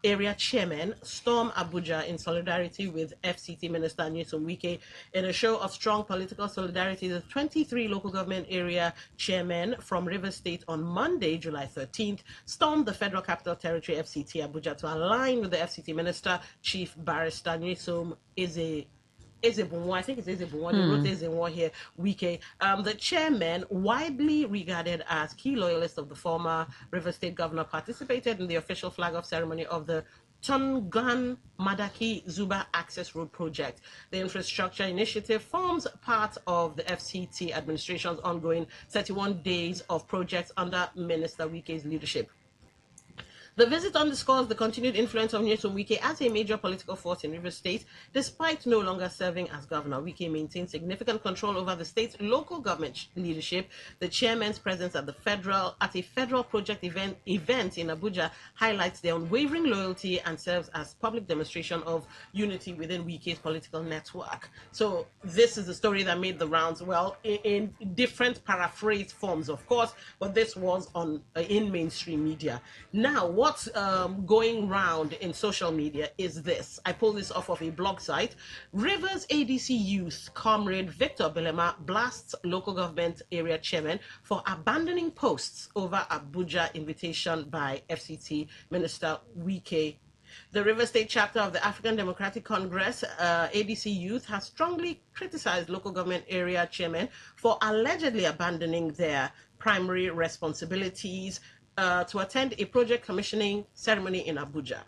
area chairman storm Abuja in solidarity with FCT Minister Nyesom Wike. In a show of strong political solidarity, the 23 local government area chairmen from Rivers State on Monday, July 13th, stormed the Federal Capital Territory FCT Abuja to align with the FCT Minister, Chief Barrister Nyesom Ezebunwa, I think it's Ezebunwa, they wrote Ezebunwa here, Wike. The chairman, widely regarded as key loyalist of the former River State governor, participated in the official flag-off ceremony of the Tongan Madaki Zuba Access Road Project. The infrastructure initiative forms part of the FCT administration's ongoing 31 days of projects under Minister Wike's leadership. The visit underscores the continued influence of Nyesom Wike as a major political force in Rivers State. Despite no longer serving as governor, Wike maintains significant control over the state's local government leadership. The chairman's presence at a federal project event in Abuja highlights their unwavering loyalty and serves as public demonstration of unity within Wike's political network. So this is the story that made the rounds, well, in different paraphrased forms, of course, but this was in mainstream media. Now, what's going round in social media is this. I pulled this off of a blog site. Rivers ADC youth comrade Victor Belema blasts local government area chairman for abandoning posts over Abuja invitation by FCT Minister Wike. The River State chapter of the African Democratic Congress, ADC Youth, has strongly criticized local government area chairmen for allegedly abandoning their primary responsibilities to attend a project commissioning ceremony in Abuja.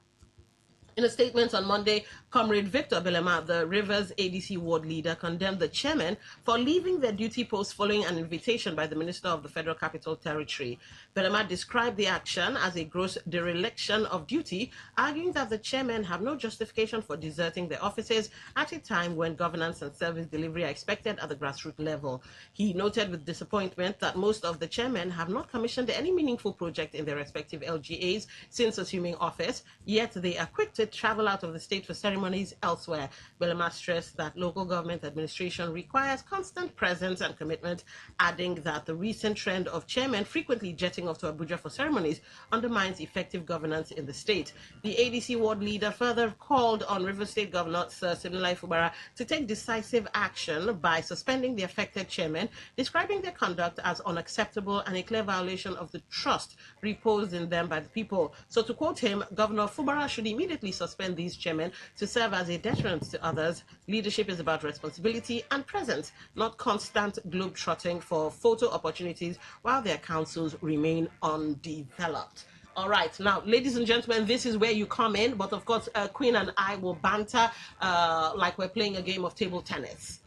In a statement on Monday, Comrade Victor Belema, the Rivers ADC ward leader, condemned the chairman for leaving their duty post following an invitation by the Minister of the Federal Capital Territory. Belema described the action as a gross dereliction of duty, arguing that the chairmen have no justification for deserting their offices at a time when governance and service delivery are expected at the grassroots level. He noted with disappointment that most of the chairmen have not commissioned any meaningful project in their respective LGAs since assuming office, yet they are quick to travel out of the state for ceremonies elsewhere. Belema stressed that local government administration requires constant presence and commitment, adding that the recent trend of chairmen frequently jetting off to Abuja for ceremonies undermines effective governance in the state. The ADC ward leader further called on River State Governor Sir Siminalayi Fubara to take decisive action by suspending the affected chairmen, describing their conduct as unacceptable and a clear violation of the trust reposed in them by the people. So to quote him, Governor Fubara should immediately suspend these chairmen to serve as a deterrent to others. Leadership is about responsibility and presence, not constant globe-trotting for photo opportunities while their councils remain undeveloped. All right, now, ladies and gentlemen, this is where you come in, but of course, Queen and I will banter like we're playing a game of table tennis.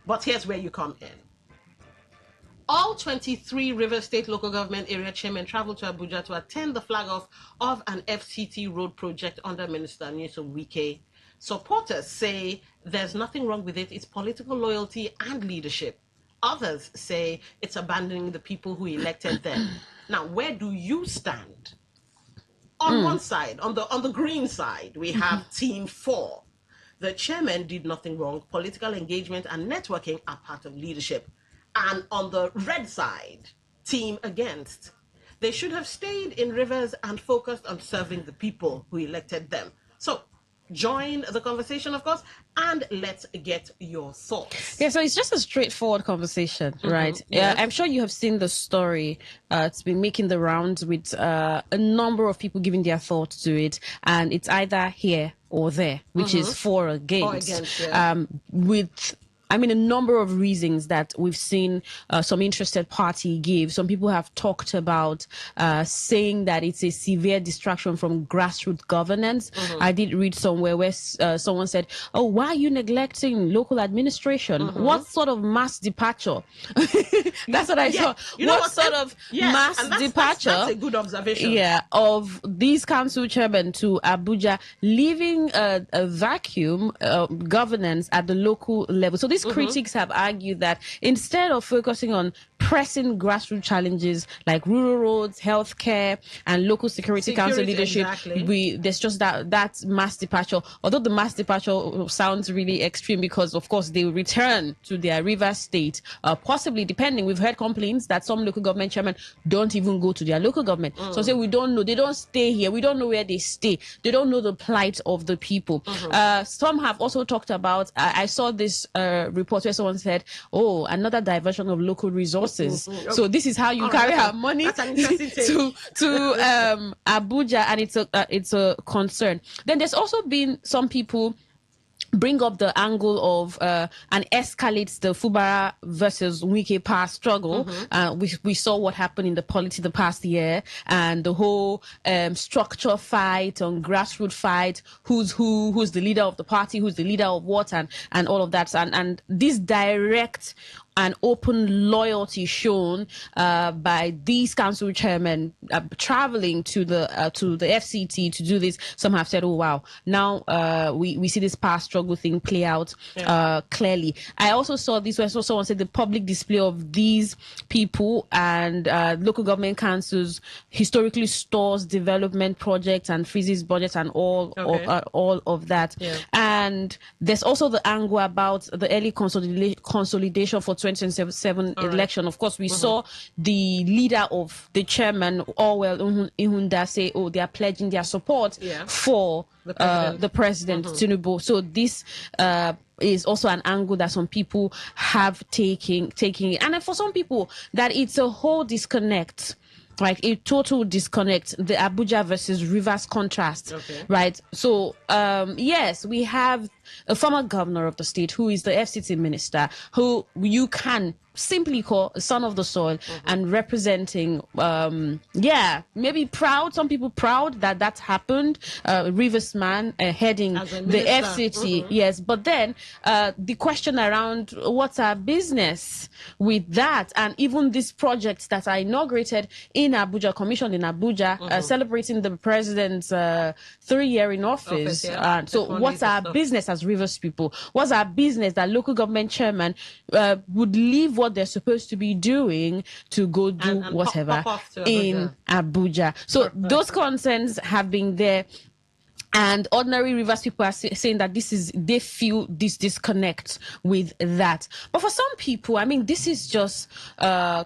But here's where you come in. All 23 River State local government area chairmen traveled to Abuja to attend the flag-off of an FCT road project under Minister Nyesom Wike. Supporters say there's nothing wrong with it. It's political loyalty and leadership. Others say it's abandoning the people who elected them. Now, where do you stand? On one side, on the green side, we have Team 4. The chairman did nothing wrong. Political engagement and networking are part of leadership. And on the red side, Team Against. They should have stayed in Rivers and focused on serving the people who elected them. So, join the conversation, of course, and let's get your thoughts. Yeah, so it's just a straightforward conversation, right? Yes. I'm sure you have seen the story. It's been making the rounds with a number of people giving their thoughts to it, and it's either here or there, which is for or against. With a number of reasons that we've seen some interested party give. Some people have talked about saying that it's a severe distraction from grassroots governance. I did read somewhere where someone said, "Oh, why are you neglecting local administration? What sort of mass departure?" That's what I saw. What sort of mass departure? That's a good observation. Yeah, of these council chairmen to Abuja, leaving a vacuum governance at the local level. So these critics have argued that instead of focusing on pressing grassroots challenges like rural roads, healthcare, and local security council leadership, there's just that mass departure. Although the mass departure sounds really extreme because, of course, they return to their river state, possibly depending. We've heard complaints that some local government chairmen don't even go to their local government. So say we don't know, they don't stay here. We don't know where they stay. They don't know the plight of the people. Some have also talked about, I saw this report where someone said, "Oh, another diversion of local resources." So this is how you carry our money to Abuja, and it's a concern. Then there's also been some people bring up the angle of and escalates the Fubara versus Wike power struggle. We saw what happened in the polity the past year, and the whole structure fight on grassroots fight, who's the leader of the party, who's the leader of what, and all of that. And this direct and open loyalty shown by these council chairmen traveling to the FCT to do this. Some have said, "Oh wow, now we see this power struggle thing play out clearly." I also saw this where someone said the public display of these people and local government councils historically stores development projects and freezes budgets and all of that. And there's also the angle about the early consolidation for 2027 election. Of course, we saw the leader of the chairman, Orwell Ihunda, say, "Oh, they are pledging their support for the president Tinubu." So this is also an angle that some people have taking it. And then for some people, that it's a whole disconnect, like a total disconnect, the Abuja versus Rivers contrast, right? So, yes, we have a former governor of the state who is the FCT minister, who you can simply call a son of the soil and representing, maybe proud, some people proud that that happened, Rivers man heading the FCT, yes. But then the question around what's our business with that, and even these projects that are inaugurated in Abuja, commissioned in Abuja, celebrating the president's 3-year in office. So what's our business as Rivers people? What's our business that local government chairman would leave what they're supposed to be doing to go do whatever in Abuja? So those concerns have been there. And ordinary Rivers people are saying that they feel this disconnect with that. But for some people, I mean, this is just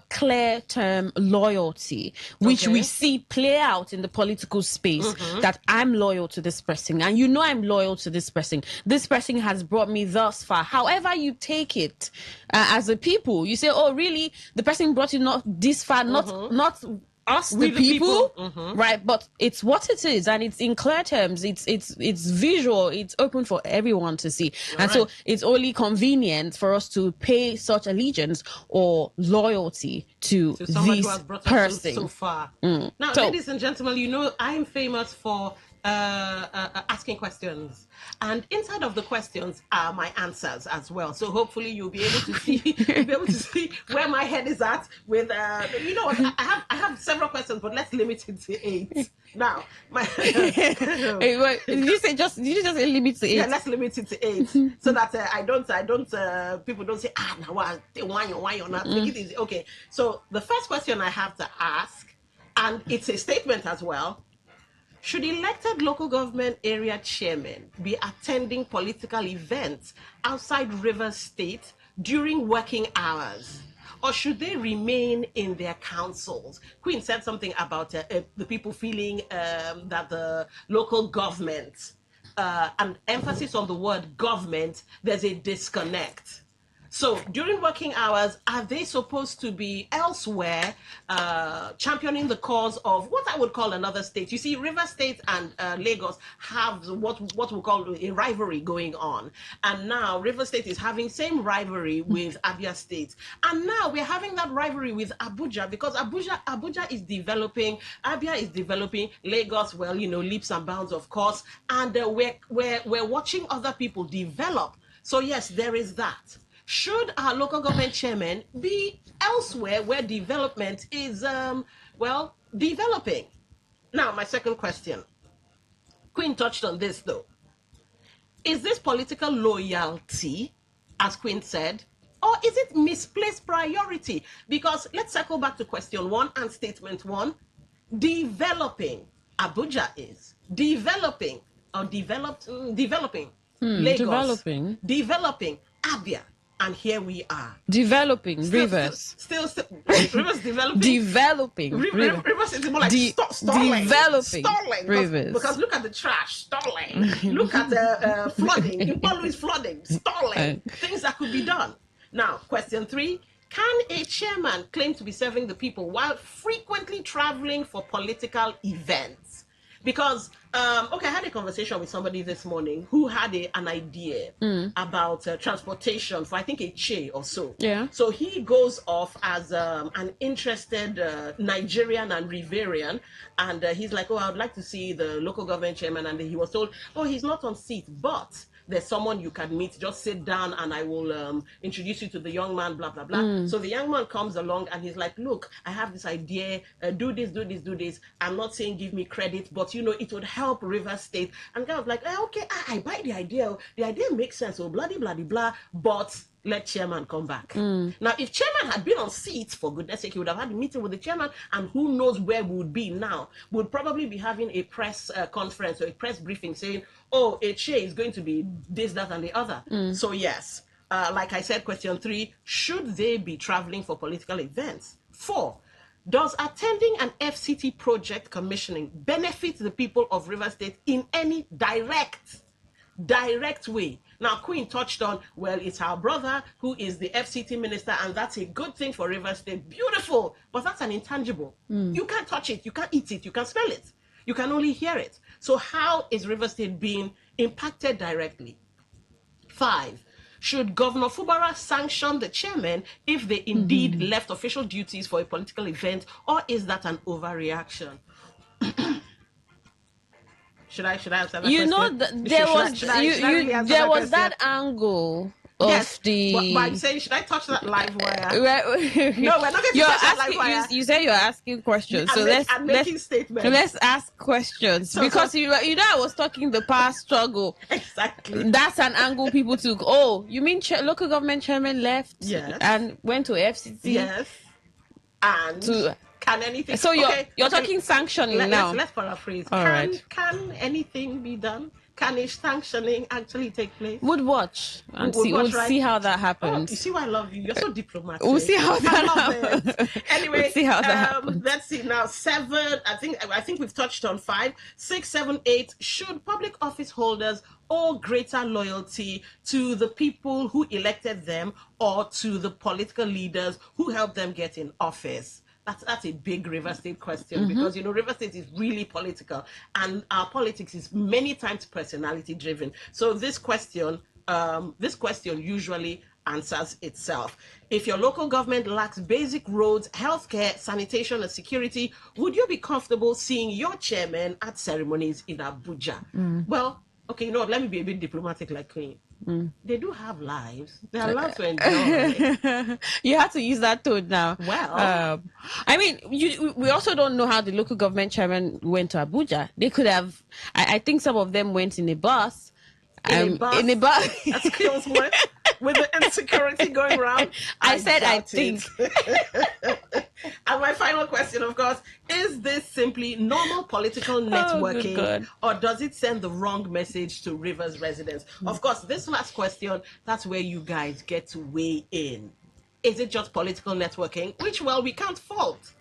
clear term loyalty, which we see play out in the political space, that I'm loyal to this person. And you know I'm loyal to this person. This person has brought me thus far. However you take it as a people, you say, oh, really? The person brought you not this far, not us, the people, right? But it's what it is, and it's in clear terms. It's visual. It's open for everyone to see, and so it's only convenient for us to pay such allegiance or loyalty to this person. So far. Now, ladies and gentlemen, you know I'm famous for asking questions, and inside of the questions are my answers as well. So hopefully you'll be able to see where my head is at with you know what, I have several questions, but let's limit it to 8 now. Did you just limit to 8? Yeah, let's limit it to 8 so that I don't people don't say now why you're not. Make it easy. Okay, so the first question I have to ask, and it's a statement as well: should elected local government area chairmen be attending political events outside Rivers State during working hours, or should they remain in their councils? Queen said something about the people feeling that the local government, and emphasis on the word government, there's a disconnect. So during working hours, are they supposed to be elsewhere championing the cause of what I would call another state? You see, River State and Lagos have what we call a rivalry going on. And now River State is having same rivalry with Abia State. And now we're having that rivalry with Abuja, because Abuja is developing, Abia is developing, Lagos, well, you know, leaps and bounds, of course. And we're watching other people develop. So yes, there is that. Should our local government chairman be elsewhere where development is, developing? Now, my second question. Queen touched on this, though. Is this political loyalty, as Queen said, or is it misplaced priority? Because let's circle back to question 1 and statement 1. Developing. Abuja is. Developing. Or developing. Lagos. Developing. Abia. And here we are. Developing Rivers. Still Rivers developing. Rivers is more like stalling. Stalling. Rivers. Because look at the trash, stalling. Look at the flooding. Impalu is flooding, stalling. Things that could be done. Now, question 3. Can a chairman claim to be serving the people while frequently traveling for political events? Because, I had a conversation with somebody this morning who had an idea about transportation for, I think, a Che or so. Yeah. So he goes off as an interested Nigerian and Riverian, and he's like, I would like to see the local government chairman. And he was told, he's not on seat, but there's someone you can meet. Just sit down and I will introduce you to the young man, blah, blah, blah. So the young man comes along and he's like, look, I have this idea, do this, do this, do this. I'm not saying give me credit, but it would help River State. And kind of like, okay, I buy the idea. The idea makes sense, so blah, blah, blah, blah, but let chairman come back. Now, if chairman had been on seat, for goodness sake, he would have had a meeting with the chairman, and who knows where we would be now. We'd probably be having a press conference or a press briefing saying, oh, a chair is going to be this, that, and the other. So yes, like I said, question 3, should they be traveling for political events? 4, does attending an FCT project commissioning benefit the people of River State in any direct way? Now, Queen touched on, well, it's our brother who is the FCT minister, and that's a good thing for River State. Beautiful, but that's an intangible. You can't touch it, you can't eat it, you can't smell it. You can only hear it. So how is River State being impacted directly? 5, should Governor Fubara sanction the chairman if they indeed left official duties for a political event, or is that an overreaction? Should I answer that question? There was that angle of the. But I'm saying, should I touch that live wire? No, we're not going to touch that live wire. You say you're asking questions, so I'm making statements. Let's ask questions because you know I was talking the past struggle. Exactly. That's an angle people took. Oh, you mean local government chairman left? Yes. And went to FCT? Yes. And can anything? So you're talking sanctioning now. Let's paraphrase. Can anything be done? Can a sanctioning actually take place? Would watch and see how that happens. You see why I love you? You're so diplomatic. We'll see how that happens. Anyway, we'll see how that happens. Let's see now. 7. I think we've touched on 5, 6, 7, 8. Should public office holders owe greater loyalty to the people who elected them or to the political leaders who helped them get in office? That's a big River State question because River State is really political, and our politics is many times personality driven. So this question usually answers itself. If your local government lacks basic roads, healthcare, sanitation, and security, would you be comfortable seeing your chairman at ceremonies in Abuja? Well, okay, let me be a bit diplomatic like Queen. They do have lives. They are allowed to enjoy. You have to use that tone now. Well, I mean, we also don't know how the local government chairman went to Abuja. They could have. I think some of them went in a bus. In a bus. That's close one. With the insecurity going around. I think. And my final question, of course, is this simply normal political networking, or does it send the wrong message to Rivers residents? Of course, this last question, that's where you guys get to weigh in. Is it just political networking, which, well, we can't fault?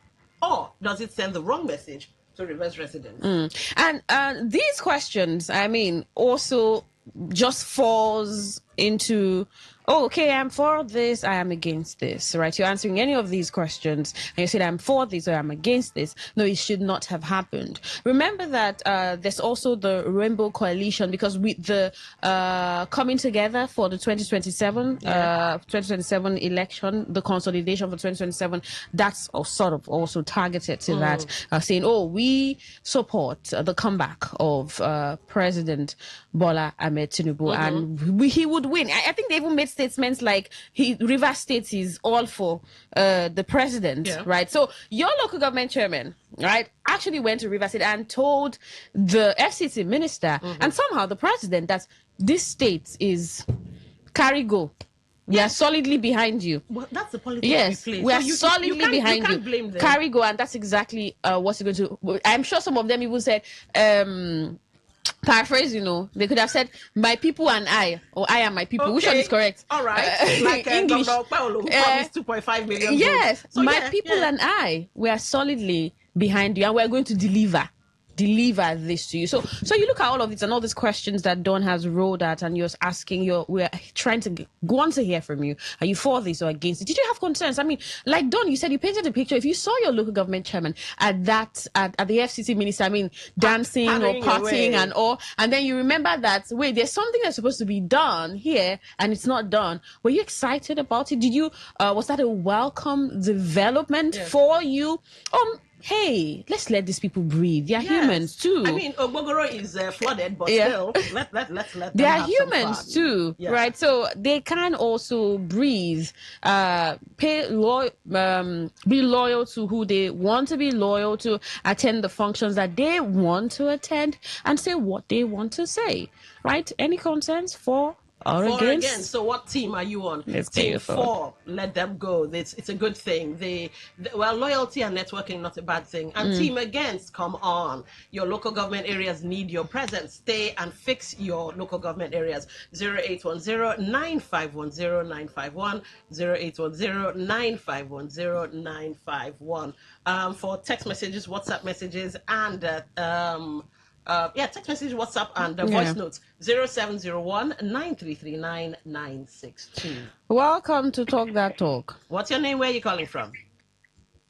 Or does it send the wrong message to Rivers residents? And these questions, I mean, also just falls into, okay, I'm for this, I am against this, right? You're answering any of these questions and you said I'm for this or I'm against this. No, it should not have happened. Remember that there's also the Rainbow Coalition, because with the coming together for the 2027 election, the consolidation for 2027, that's sort of also targeted to that, saying, we support the comeback of President Bola Ahmed Tinubu, and he would win. I think they even made statements like River State is all for the president, right? So your local government chairman, right, actually went to River State and told the FCT minister and somehow the president that this state is carry go. We are solidly behind you. Well, that's the politics we play. We are solidly behind you. Blame them. Carry go, and that's exactly what you're going to. I'm sure some of them even said, paraphrase, they could have said my people and I, or I and my people. Okay. Which one is correct? All right. Like English. Paulo, who promised 2.5 million. Yes, so my people and I, we are solidly behind you, and we're going to deliver this to you. So you look at all of this and all these questions that Don has rolled at, and you're asking, we're trying to want to hear from you. Are you for this or against it? Did you have concerns? I mean, like Don, you said you painted a picture. If you saw your local government chairman at the FCC minister, I mean, dancing or partying and all, and then you remember that, wait, there's something that's supposed to be done here and it's not done. Were you excited about it? Did you, was that a welcome development for you? hey, let's let these people breathe. They are humans too. I mean, Ogbogoro is flooded, but still, let's let they them are have humans some fun. too, right? So they can also breathe, be loyal to who they want to be loyal to, attend the functions that they want to attend, and say what they want to say, right? Any concerns for or against? So what team are you on? Let's get Team your thought. 4, let them go. It's a good thing. Well, loyalty and networking, not a bad thing. And team against, come on. Your local government areas need your presence. Stay and fix your local government areas. 0810-9510-951, 0810-9510-951. For text messages, WhatsApp messages, and text message, WhatsApp, and voice notes 0701-9339-962. Welcome to Talk That Talk. What's your name? Where are you calling from?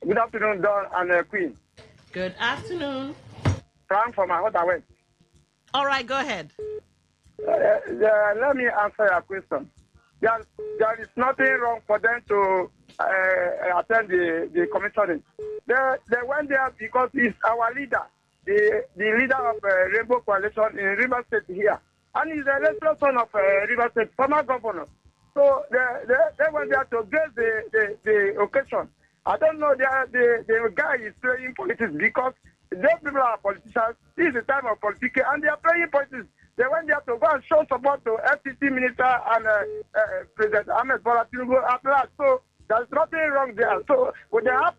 Good afternoon, Don and Queen. Good afternoon. Frank from West. All right, go ahead. Let me answer your question. There is nothing wrong for them to attend the commissioning. They went there because he's our leader. The leader of Rainbow Coalition in River State here. And he's the electoral son of River State, former governor. So they went there to grace the occasion. I don't know, the guy is playing politics because those people are politicians. This is the time of politics and they are playing politics. They went there to go and show support to FCC minister and President Ahmed Bola Tinubu at last. So there's nothing wrong there. So when they have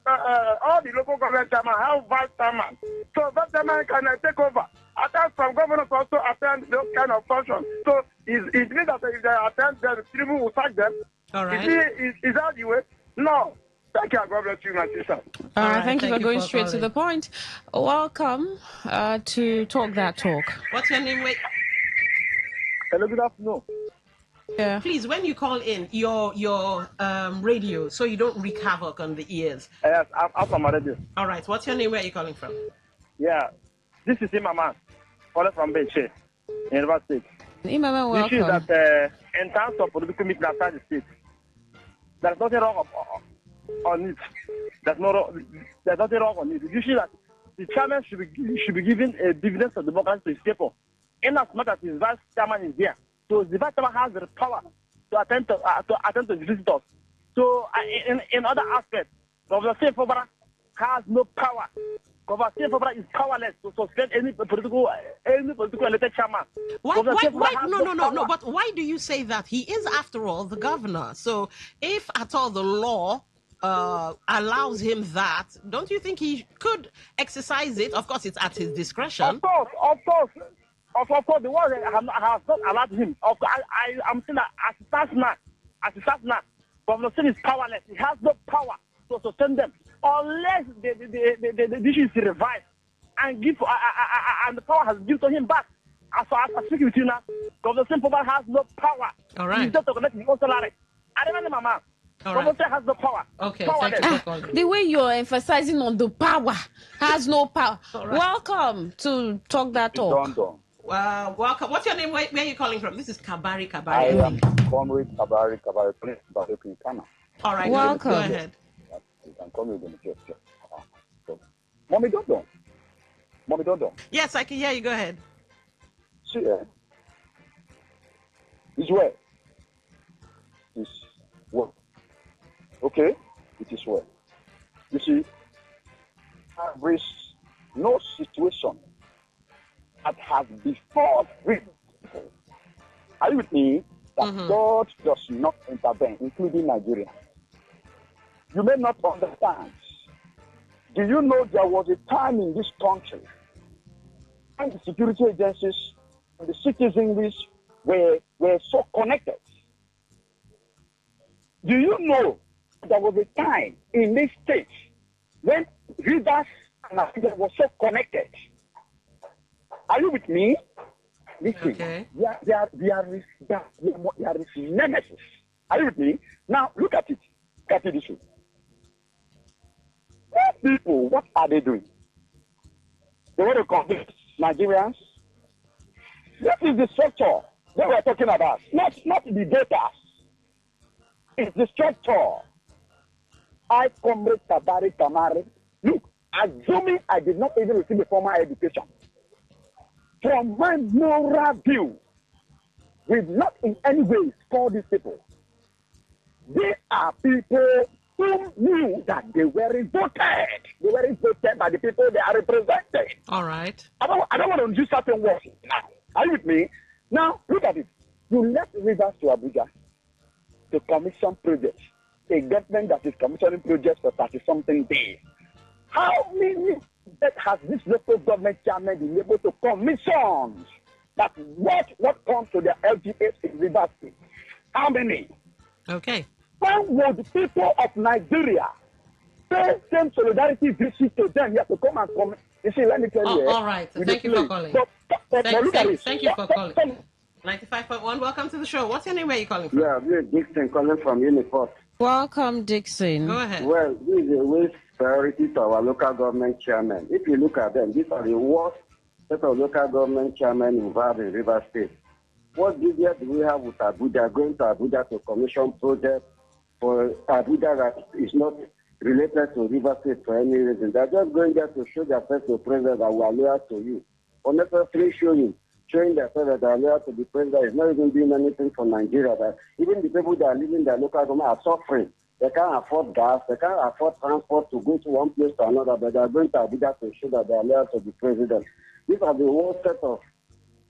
all the local government chairman have vice chairman, so vice chairman can take over. At times, some governors also attend those kind of functions. So it means that if they attend, then Tinubu will sack them. All right. Is that the way? No. Thank you. God bless you, my sister. All right. Thank you for going straight to the point. Welcome to Talk That Talk. What's your name? Wait. Hello. Good afternoon. Yeah. Please, when you call in, your radio, so you don't wreak havoc on the ears. Yes, I'm from radio. All right. What's your name? Where are you calling from? Yeah. This is Imama, calling from Benche, University. Imama, welcome. The issue is that in terms of political meeting outside the state, there's nothing wrong on it. There's nothing wrong on it. The issue is that the chairman should be given a dividend of democracy to his people, in as much as his vice chairman is there. So the vice chairman has the power to attend to the visitors. So in other aspects, Governor Sefobara has no power. Governor Sefobara is powerless to suspend any political elected chairman. Why? No. But why do you say that? He is, after all, the governor. So if at all the law allows him that, don't you think he could exercise it? Of course, it's at his discretion. Of course, the law has not allowed him. I'm saying that as it stands now, Governor Sen is powerless. He has no power to sustain them unless the issue is revised and and the power has given to him back. As far as I speak with you now, Governor Sen has no power. All right. He's just to collect his own salary. I don't know, Mama. Governor Sen has no power. Okay. The way you're emphasizing on the power has no power. Right. Welcome to Talk That Talk. Welcome. What's your name? Where are you calling from? This is Kabari. I am Comrade Kabari, Prince Badoku Kana. All right, welcome. Go ahead. You can call me with the Mommy Dondo. Yes, I can hear you. Go ahead. See, this way. This way. Okay? It is well. You see, there is no situation that has before written. Are you with me? That God does not intervene, including Nigeria. You may not understand. Do you know there was a time in this country when the security agencies and the citizens were so connected? Do you know there was a time in this state when rivers and Africa were so connected? Are you with me? Listen, okay. There is nemesis. Are you with me? Now, look at it. Look at it this way. These people, what are they doing? They want to convince Nigerians. This is the structure that we're talking about. Not the data. It's the structure. I, Comrade Tabari Kamari. Look, assuming I did not even receive a formal education. From my moral view, we not in any way score these people. They are people who knew that they were voted. They were voted by the people they are representing. All right. I don't want to use certain words now. Are you with me? Now, look at it. You left Rivers to Abuja to commission projects. A government that is commissioning projects for 30-something days. How many that has this local government chairman been able to commission that what comes to the LGAs in Rivers State? How many? Okay. When would people of Nigeria pay same solidarity visit to them here to come and come? You see, let me tell you. All right. Thank you for calling. But look at it. Thank you for calling. 95.1, welcome to the show. What's your name? Where are you calling from? Yeah, this is Dixon calling from Uniport. Welcome, Dixon. Go ahead. Well, this is a waste priority to our local government chairman. If you look at them, these are the worst set of local government chairmen involved in River State. What business do we have with Abuja, going to Abuja to commission projects for Abuja that is not related to River State for any reason? They're just going there to show themselves to the president that we are loyal to you. Unnecessarily showing themselves that they are loyal to the president is not even doing anything for Nigeria. That even the people that are living in their local government are suffering. They can't afford gas, they can't afford transport to go to one place to another, but they are going to Abuja to show that they are loyal to the president. These are the worst set of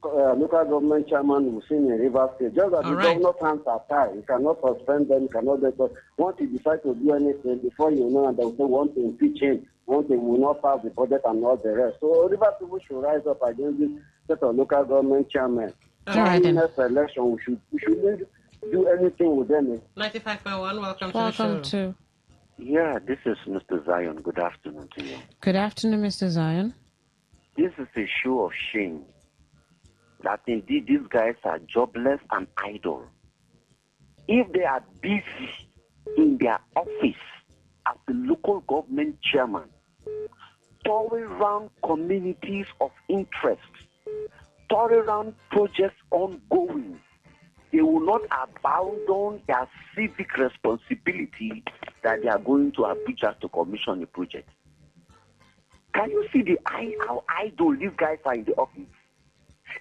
local government chairman we've seen in River State. Just that the governor's hands are tied. You cannot suspend them, you cannot do it. Once you decide to do anything, before you know, and they will say, want to impeach him, one thing will not pass the budget and all the rest. So River people should rise up against this set of local government chairman. In next election, we shouldn't do anything with them. 95.1, welcome to the show. Yeah, this is Mr. Zion. Good afternoon to you. Good afternoon, Mr. Zion. This is a show of shame that indeed these guys are jobless and idle. If they are busy in their office as the local government chairman, touring around communities of interest, touring around projects ongoing, they will not abandon their civic responsibility that they are going to Abuja to commission a project. Can you see how idle these guys are in the office?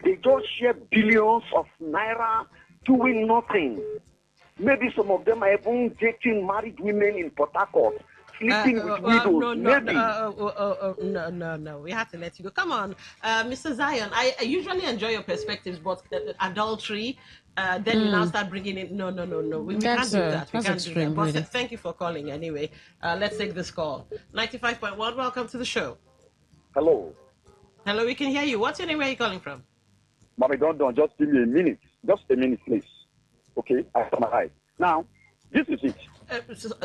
They just share billions of naira doing nothing. Maybe some of them are even dating married women in Port Harcourt, sleeping with widows. No. We have to let you go. Come on, Mr. Zion. I usually enjoy your perspectives, but adultery, then you now start bringing in. No. We can't do that. We can't do that. But really. thank you for calling anyway. Let's take this call. 95.1, welcome to the show. Hello. Hello, we can hear you. What's your name? Where are you calling from? Mommy, don't, just give me a minute. Just a minute, please. Okay, I summarize. Now, this is it.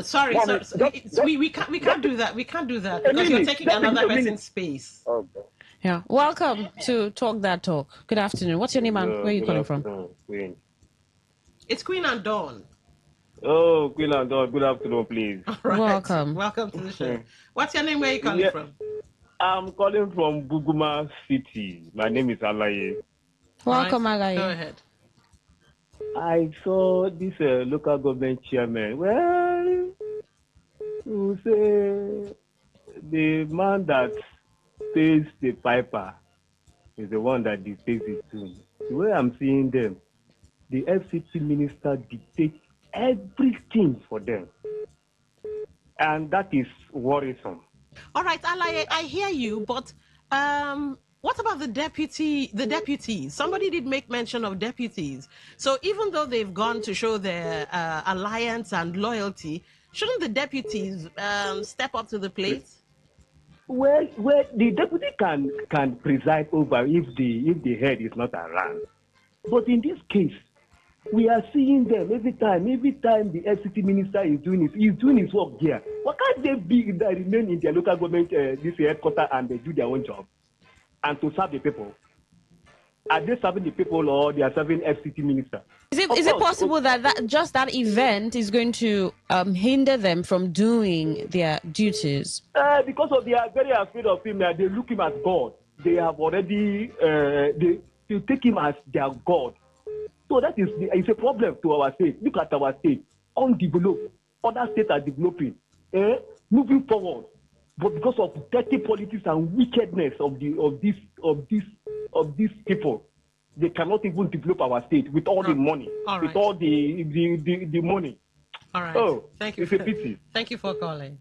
Sorry, Mommy, we can't do that. We can't do that because you're taking another person's space. Okay. Yeah. Welcome to Talk That Talk. Good afternoon. What's your name and where are you calling from? Queen. It's Queen and Dawn. Oh, Queen and Dawn. Good afternoon, please. All right. Welcome to the show. What's your name? Where are you calling from? I'm calling from Buguma City. My name is Alaye. Welcome, Alaye. Go ahead. I saw this local government chairman. Well, you say the man that pays the piper is the one that dictates the tune. The way I'm seeing them, the FCT minister dictates everything for them. And that is worrisome. All right, Alaye, I hear you, but what about the deputies? Somebody did make mention of deputies. So even though they've gone to show their alliance and loyalty, shouldn't the deputies step up to the plate? Well, the deputy can preside over if the head is not around. But in this case, we are seeing them every time the FCT minister is doing his work here. Why can't they remain in their local government, this headquarters, and they do their own job? And to serve the people. Are they serving the people or they are serving FCT minister? Is it possible that just that event is going to hinder them from doing their duties? Because they are very afraid of him. They look him as God. They have already they take him as their God. So that is it's a problem to our state. Look at our state, undeveloped. Other states are developing, moving forward. but because of dirty politics and wickedness of these people, they cannot even develop our state with all the money, with all the money. All right. Oh, thank you. It's a pity. Thank you for calling.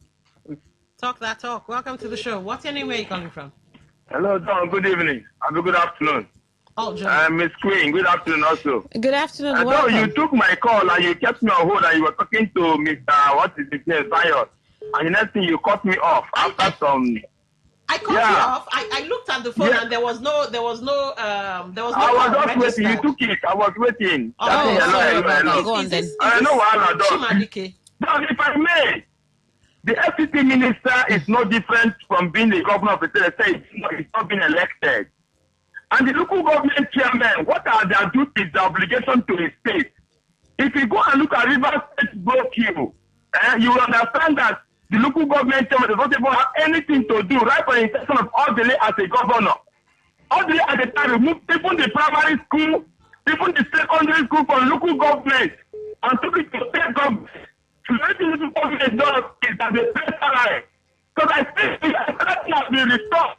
Talk that talk. Welcome to the show. What's your name? Where are you calling from? Hello, Don. Good evening. Good afternoon. Oh, John. Miss Queen. Good afternoon also. Good afternoon. Don, you took my call and you kept me on hold and you were talking to Mr. What is his name, Zion. And the next thing you cut me off after some. I cut you off. I looked at the phone and there was no. I was just waiting. You took it. I was waiting. Go on then. I know what Chimadike. Don, if I may, the FCT minister is no different from being the governor of the state. He's not been elected. And the local government chairman, what are their duties, the obligation to his state? If you go and look at Rivers State block you will understand that the local government chairman does not even have anything to do right from the inception of all the way as a governor. All the way at the time, remove even the primary school, even the secondary school from local government and took it to state government. So what the local government does is that they pay salary. Because I think that has been restored.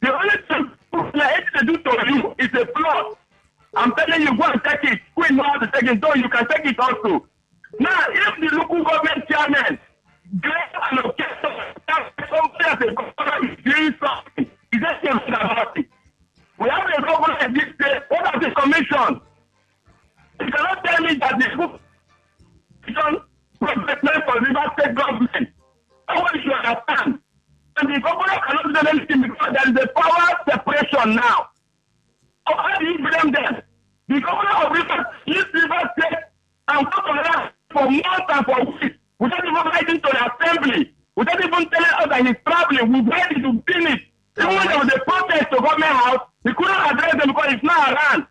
The only thing they do to you is a plot. I'm telling you, go and take it. Queen know how to take it, so you can take it also. Now, if the local government chairman get an occasion, somebody as a governor is doing something, is that something about it? We have a governor in this state. What are the commission? You cannot tell me that the commission professional for River State government. Nobody should understand. And the governor cannot do anything because there is a power separation now. So how do you blame them? The governor of River State and go to that for months and for weeks without even writing to the assembly, without even telling us that he's traveling. We've ready to finish. Even when there was a protest to government house, we couldn't address them because it's not around.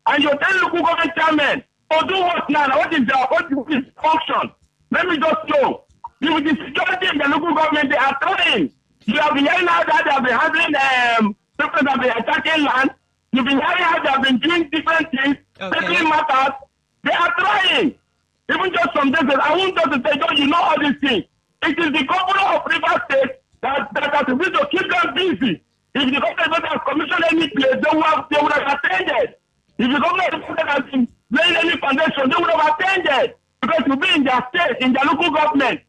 And you're telling local government chairman, oh, do what now? What is his function? Let me just know. With the security in the local government, they are trying. You have been hearing how that they have been handling people that have been attacking land. You've been hearing how they have been doing different things, taking matters. They are trying. Even just some days, I want us to say, John, you know all these things. It is the governor of River State that has to keep them busy. If the government has commissioned any place, they would have attended. If the government has been laying any foundation, they would have attended. Because you'll be in their state, in their local government.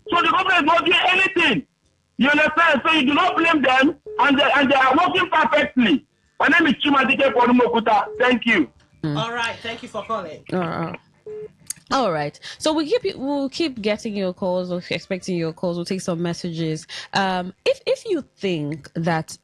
So the government is not doing anything. You understand? So you do not blame them, and they are working perfectly. My name is Chimadike Porumokuta. Thank you. All right. Thank you for calling. All right. So we'll keep getting your calls or expecting your calls. We'll take some messages. If you think that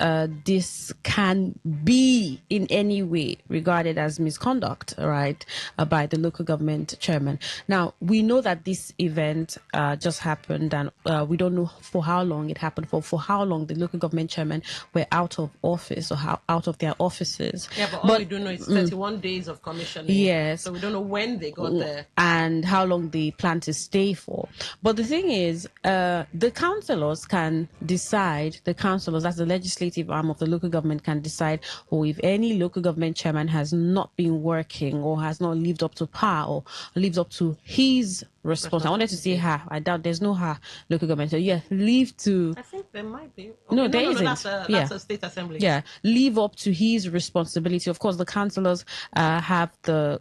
this can be in any way regarded as misconduct, right, by the local government chairman. Now, we know that this event just happened, and we don't know for how long it happened, for how long the local government chairman were out of office or out of their offices. Yeah, but all we do know is 31 days of commissioning. Yes. So we don't know when they got there. And how long they plan to stay for. But the thing is, the councillors can decide, that's the legislative arm of the local government, can decide, or if any local government chairman has not been working or has not lived up to par or lived up to his response. I wanted to say her. I doubt there's no her local government. So yeah, leave to. I think there might be. Okay, there isn't. That's a state assembly. Yeah, leave up to his responsibility. Of course, the councillors have the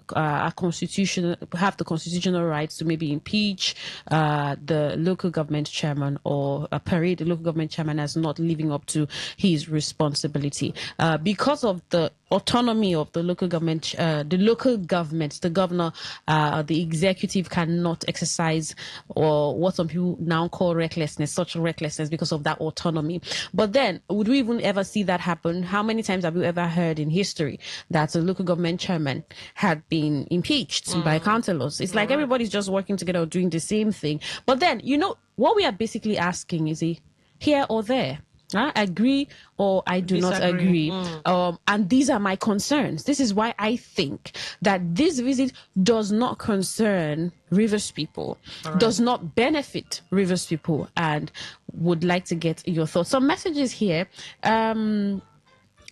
constitutional rights to maybe impeach the local government chairman or parade the local government chairman as not living up to his responsibility because of the autonomy of the local government. The governor, the executive cannot exercise or what some people now call such recklessness because of that autonomy. But then, would we even ever see that happen? How many times have you ever heard in history that a local government chairman had been impeached by councillors? It's like everybody's just working together doing the same thing. But then, what we are basically asking is here or there. I agree or I do not agree. And these are my concerns. This is why I think that this visit does not concern Rivers people, does not benefit Rivers people, and would like to get your thoughts. Some messages here. Hi,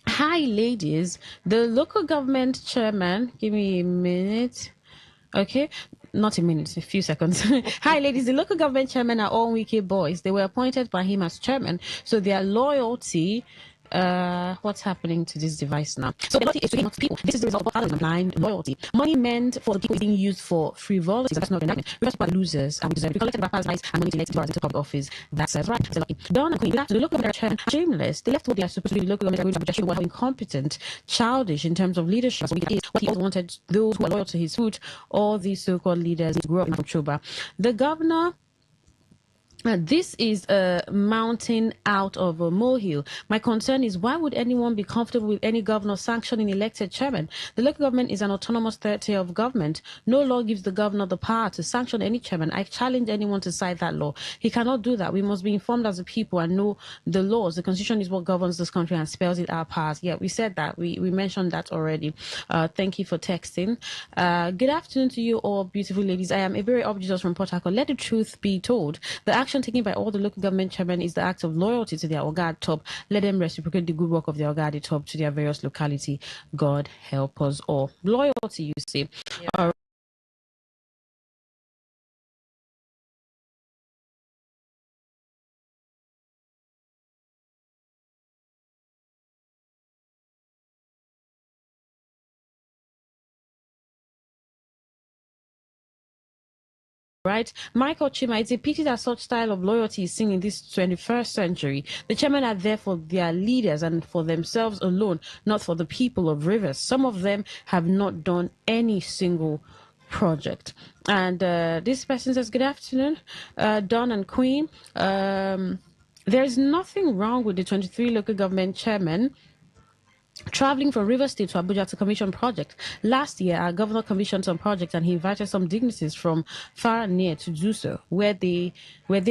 ladies. The local government chairman, give me a minute. Okay. not a minute, a few seconds. Hi, ladies. The local government chairmen are all Wiki boys. They were appointed by him as chairman, so their loyalty. What's happening to this device now? So the loyalty is to him, not to people. This is the result of populism and blind loyalty. Money meant for the people is being used for frivolities. That's not enactment. Rivers people are losers, and we deserve. We collected rappers' lives and money to elect into public office. That's right. So lucky. Don and Queen, the local government chairman, shameless. They left what they are supposed to be. The local government are going to show how incompetent, childish in terms of leadership. So what he also wanted those who are loyal to his foot, all these so-called leaders, to grow up in October. The governor. This is a mountain out of a molehill. My concern is, why would anyone be comfortable with any governor sanctioning elected chairman? The local government is an autonomous third tier of government. No law gives the governor the power to sanction any chairman. I challenge anyone to cite that law. He cannot do that. We must be informed as a people and know the laws. The constitution is what governs this country and spells it our powers. Yeah, we said that. We mentioned that already. Thank you for texting. Good afternoon to you all, beautiful ladies. I am a very Jesus from Port Harcourt. Let the truth be told. The action taken by all the local government chairmen is the act of loyalty to their Oga at top. Let them reciprocate the good work of their Oga at the top to their various locality. God help us all. Loyalty, you see. Yeah. Right, Michael Chima, it's a pity that such style of loyalty is seen in this 21st century. The chairmen are there for their leaders and for themselves alone, not for the people of Rivers. Some of them have not done any single project. And this person says, good afternoon, Don and Queen. There's nothing wrong with the 23 local government chairmen traveling from River State to Abuja to commission project. Last year, our governor commissioned some projects and he invited some dignitaries from far and near to do so. Were they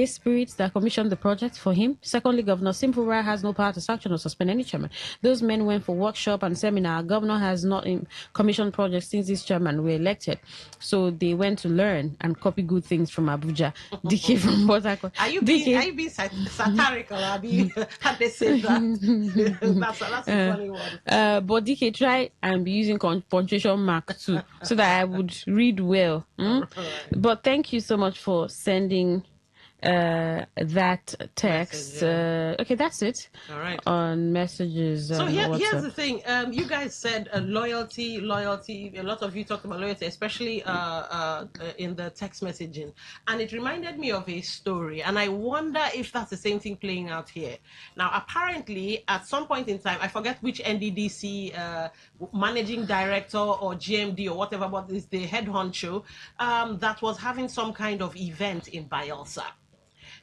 spirits that commissioned the project for him? Secondly, Governor Simple has no power to sanction or suspend any chairman. Those men went for workshop and seminar. Our governor has not commissioned projects since this chairman were elected. So they went to learn and copy good things from Abuja. DK from Port Harcourt. Are you being satirical? Have they said that? that's a funny one. But DK, try and be using punctuation mark too, so that I would read well. Right. But thank you so much for sending that text. Okay, that's it. All right. On messages. So here's the thing. You guys said loyalty. A lot of you talked about loyalty, especially in the text messaging, and it reminded me of a story. And I wonder if that's the same thing playing out here. Now, apparently, at some point in time, I forget which NDDC managing director or GMD or whatever, but it's the head honcho that was having some kind of event in Bayelsa.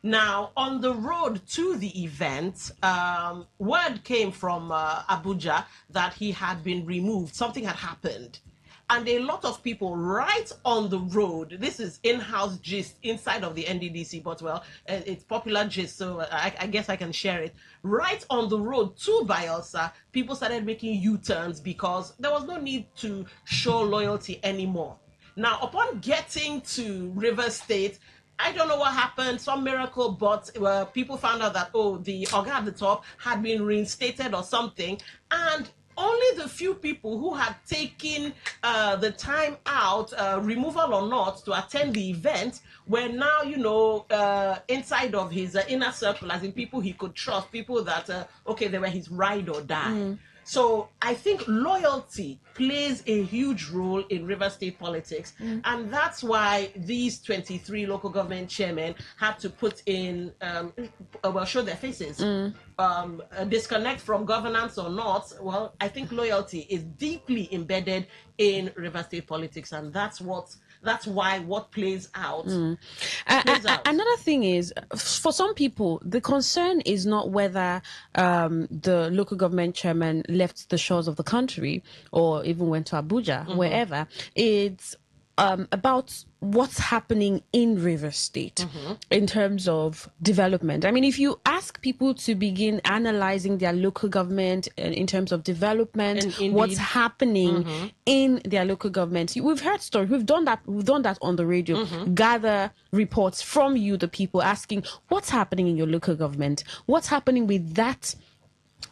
Now, on the road to the event, word came from Abuja that he had been removed. Something had happened. And a lot of people right on the road, this is in-house gist inside of the NDDC, but well, it's popular gist, so I guess I can share it. Right on the road to Bayelsa, people started making U-turns because there was no need to show loyalty anymore. Now, upon getting to River State, I don't know what happened, some miracle, but people found out that, the Oga at the top had been reinstated or something, and only the few people who had taken the time out, removal or not, to attend the event were now, inside of his inner circle, as in people he could trust, people that, they were his ride or die. So I think loyalty plays a huge role in River State politics. And that's why these 23 local government chairmen had to put in, show their faces. A disconnect from governance or not, well, I think loyalty is deeply embedded in River State politics. And that's why what plays out. Another thing is, for some people, the concern is not whether the local government chairman left the shores of the country or even went to Abuja, wherever. It's about what's happening in River State in terms of development. I mean, if you ask people to begin analyzing their local government in terms of development, what's happening in their local government, we've heard stories. We've done that on the radio. Gather reports from you, the people, asking what's happening in your local government, what's happening with that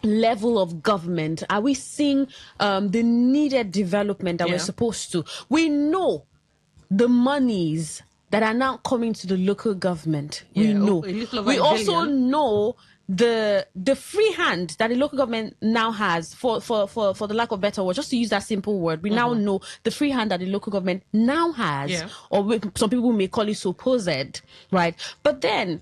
level of government. Are we seeing the needed development that we're supposed to? We know the monies that are now coming to the local government. We know. a little over We a also billion. know the free hand that the local government now has, for the lack of better word, just to use that simple word, we now know the free hand that the local government now has, or some people may call it supposed, right? But then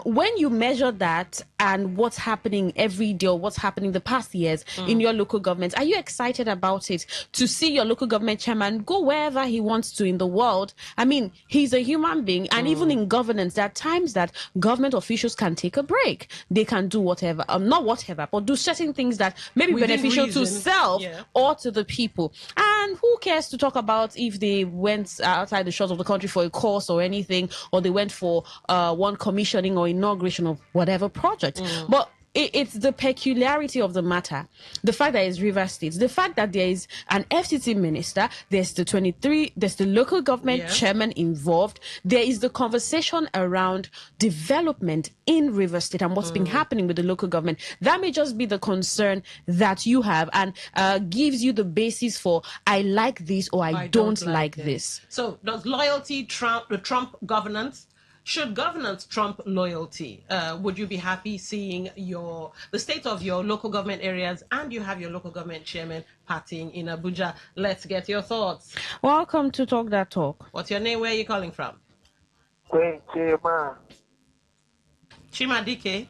when you measure that and what's happening every day or what's happening the past years in your local government, are you excited about it to see your local government chairman go wherever he wants to in the world? I mean, he's a human being, and even in governance, there are times that government officials can take a break. They can do whatever, not whatever, but do certain things that may be Within beneficial to reason. self or to the people. And who cares to talk about if they went outside the shores of the country for a course or anything, or they went for one commissioning or inauguration of whatever project. But it's the peculiarity of the matter, the fact that it's River State, the fact that there is an FCT minister, there's the local government chairman involved, there is the conversation around development in River State and what's been happening with the local government. That may just be the concern that you have, and gives you the basis for I like this or I don't like this. So does loyalty trump the Trump governance? Should governance trump loyalty? Would you be happy seeing the state of your local government areas, and you have your local government chairman partying in Abuja? Let's get your thoughts. Welcome to Talk That Talk. What's your name? Where are you calling from? Chima. Chima DK.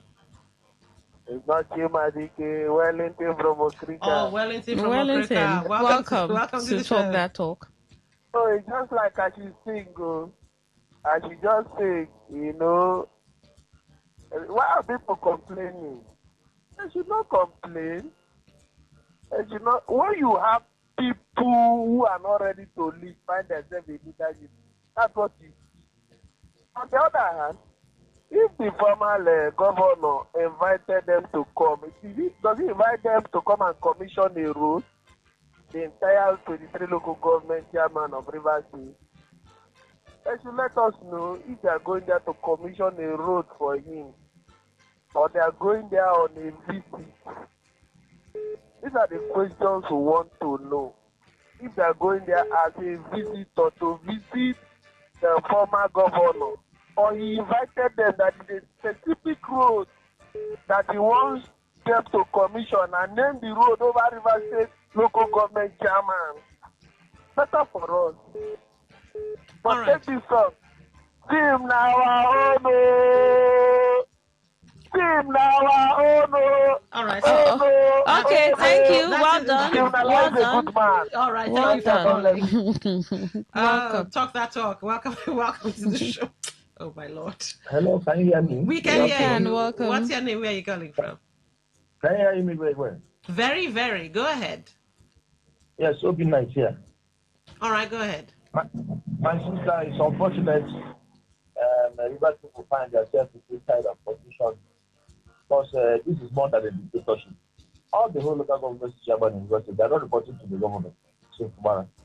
It's not Chima DK. Wellington from Okrika. Oh, Wellington from Okrika. Welcome to the Talk show. That Talk. So it's just like I should sing, I should just say, why are people complaining? They should not complain. They should not. When you have people who are not ready to lead, find themselves in leadership, that's what it is. On the other hand, if the former governor invited them to come, does he invite them to come and commission a road? The entire 23 local government chairman of Rivers State. They should let us know if they are going there to commission a road for him, or they are going there on a visit. These are the questions we want to know. If they are going there as a visitor to visit the former governor, or he invited them that is a specific road that he wants them to commission and name the road over River State local government chairman. Better for us. But take this up. Team now, Team now, All right. Okay, thank you. Well done. Well done. All right. Well done. Welcome. Talk That Talk. Welcome to the show. Oh my Lord. Hello, can you hear me? We can hear you. Welcome. What's your name? Where are you calling from? Can you hear me very well? Very, very. Go ahead. Yes, Open Night here. All right, go ahead. My sister, it's unfortunate Rivers people find themselves in this kind of position, because this is more than a dictatorship. All the whole local government chairman in Rivers, they are not reporting to the government,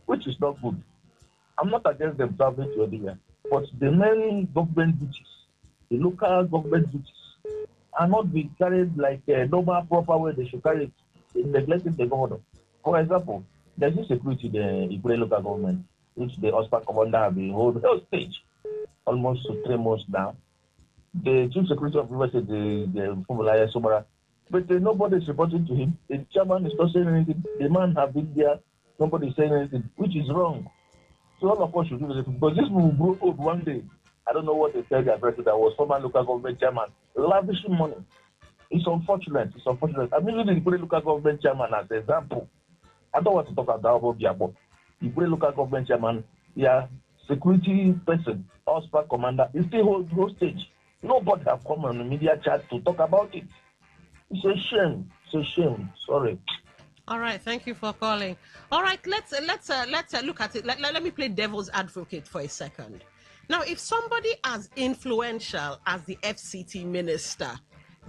which is not good. I'm not against them traveling to Odia, but the main government duties, the local government duties, are not being carried like a normal, proper way they should carry it, in neglecting the governor. For example, there's this security in the Igwe local government, which the Oscar commander have been holding stage almost 3 months now. The chief secretary of River State, the Fumulaya Somara, but nobody is reporting to him. The chairman is not saying anything. The man have been there, nobody is saying anything, which is wrong. So all of us should do this, because this will grow old one day. I don't know what they tell their president that was former local government chairman, lavishing money. It's unfortunate. I'm using the Igwe local government chairman as an example. I don't want to talk about Biabo. Igwe local government chairman, security person, Oscar commander, is still hostage. Nobody have come on the media chat to talk about it. It's a shame. Sorry. All right, thank you for calling. All right, let's look at it. Let me play devil's advocate for a second. Now, if somebody as influential as the FCT minister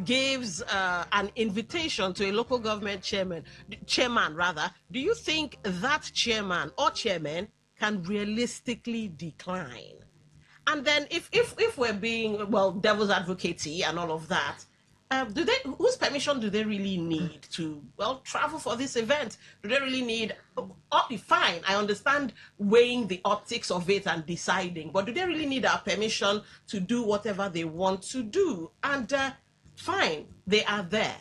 gives an invitation to a local government chairman, do you think that chairman or chairman can realistically decline? And then if we're being, devil's advocate and all of that, whose permission do they really need to travel for this event? Do they really need fine, I understand weighing the optics of it and deciding, but do they really need our permission to do whatever they want to do? And fine, they are there.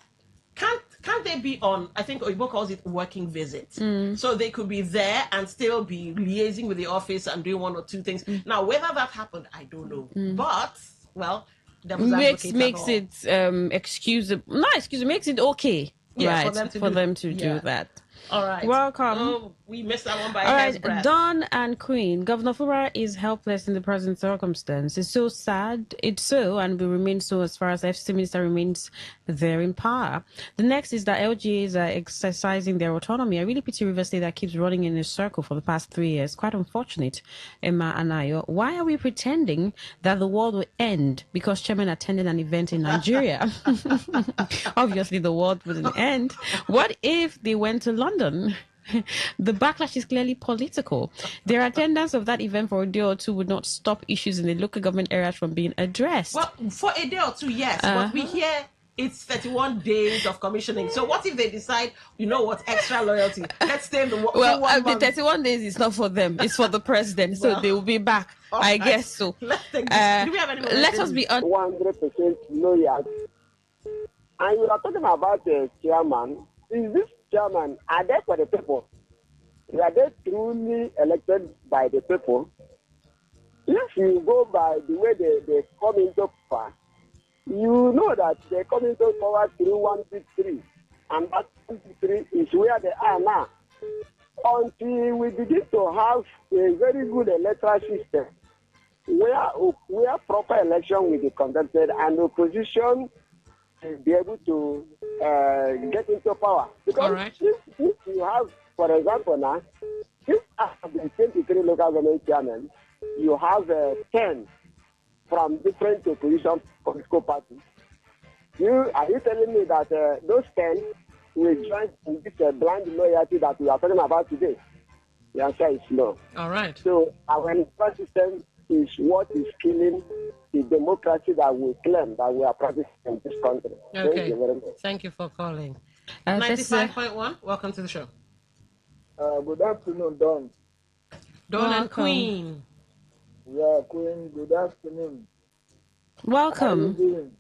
Can't they be on, I think Oibo calls it working visits. So they could be there and still be liaising with the office and doing one or two things. Now, whether that happened, I don't know. But, makes it excusable. Not excusable, makes it okay. Yeah, right, for them to do that. All right. Welcome. Oh, we missed that one by All a hair's right, breadth. Don and Queen. Governor Fubara is helpless in the present circumstance. It's so sad. It's so and will remain so as far as the FCC minister remains there in power. The next is that LGAs are exercising their autonomy. I really pity River State that keeps running in a circle for the past 3 years. Quite unfortunate, Emma Anayo. Why are we pretending that the world will end because chairman attended an event in Nigeria? Obviously, the world wouldn't end. What if they went to London? The backlash is clearly political. Their attendance of that event for a day or two would not stop issues in the local government areas from being addressed. Well, for a day or two, yes, but we hear it's 31 days of commissioning. So what if they decide, you know what, extra loyalty? Let's stay in the the 31 days is not for them. It's for the president. So they will be back. I guess so. Let's take this. Do we have any more? Let us be 100% loyal. And you are talking about the chairman. Is this chairman, are they for the people? Are they truly elected by the people? If you go by the way they come into power, you know that they come into power through 153. And that 153 is where they are now. Until we begin to have a very good electoral system, where proper election will be conducted and opposition will be able to get into power. Because if you have, for example now, if after the 23 local government chairmen, you have 10 from different opposition political parties, are you telling me that those 10 will join in this blind loyalty that we are talking about today? The answer is no. All right. So our electoral system is what is killing the democracy that we claim that we are practicing in this country. Okay. Thank you very much. Thank you for calling. 95.1, welcome to the show. Good afternoon, Don. Don and Queen. Yeah, Queen, good afternoon. Welcome. How are you doing?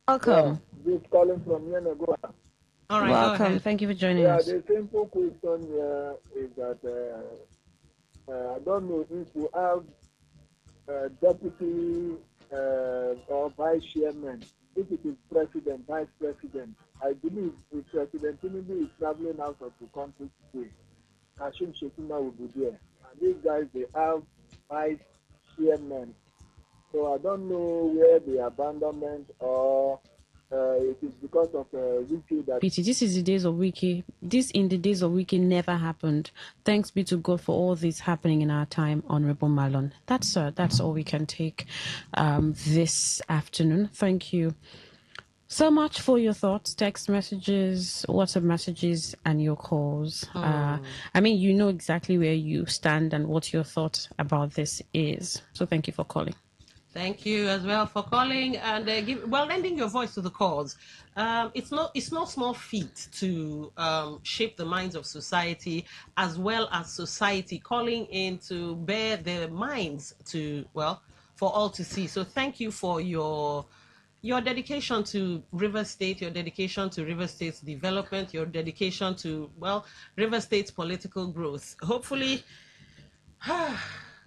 Welcome. Yeah, just calling from Yenagoa. All right, welcome. Thank you for joining us. The simple question here is that I don't know if you have deputy or vice chairman. If it is president, vice president, I believe if President Tinubu is traveling out of the country today, Kashim Shettima will be there. And these guys, they have vice chairman. So I don't know where the abandonment or it is because of Wiki that... Pity, this is the days of Wiki. This in the days of Wiki never happened. Thanks be to God for all this happening in our time, Honorable Malon. That's all we can take this afternoon. Thank you so much for your thoughts, text messages, WhatsApp messages, and your calls. I mean, you know exactly where you stand and what your thought about this is. So thank you for calling. Thank you as well for calling and lending your voice to the cause. It's no small feat to shape the minds of society as well as society calling in to bear their minds for all to see. So thank you for your dedication to River State, your dedication to River State's development, your dedication to River State's political growth. Hopefully,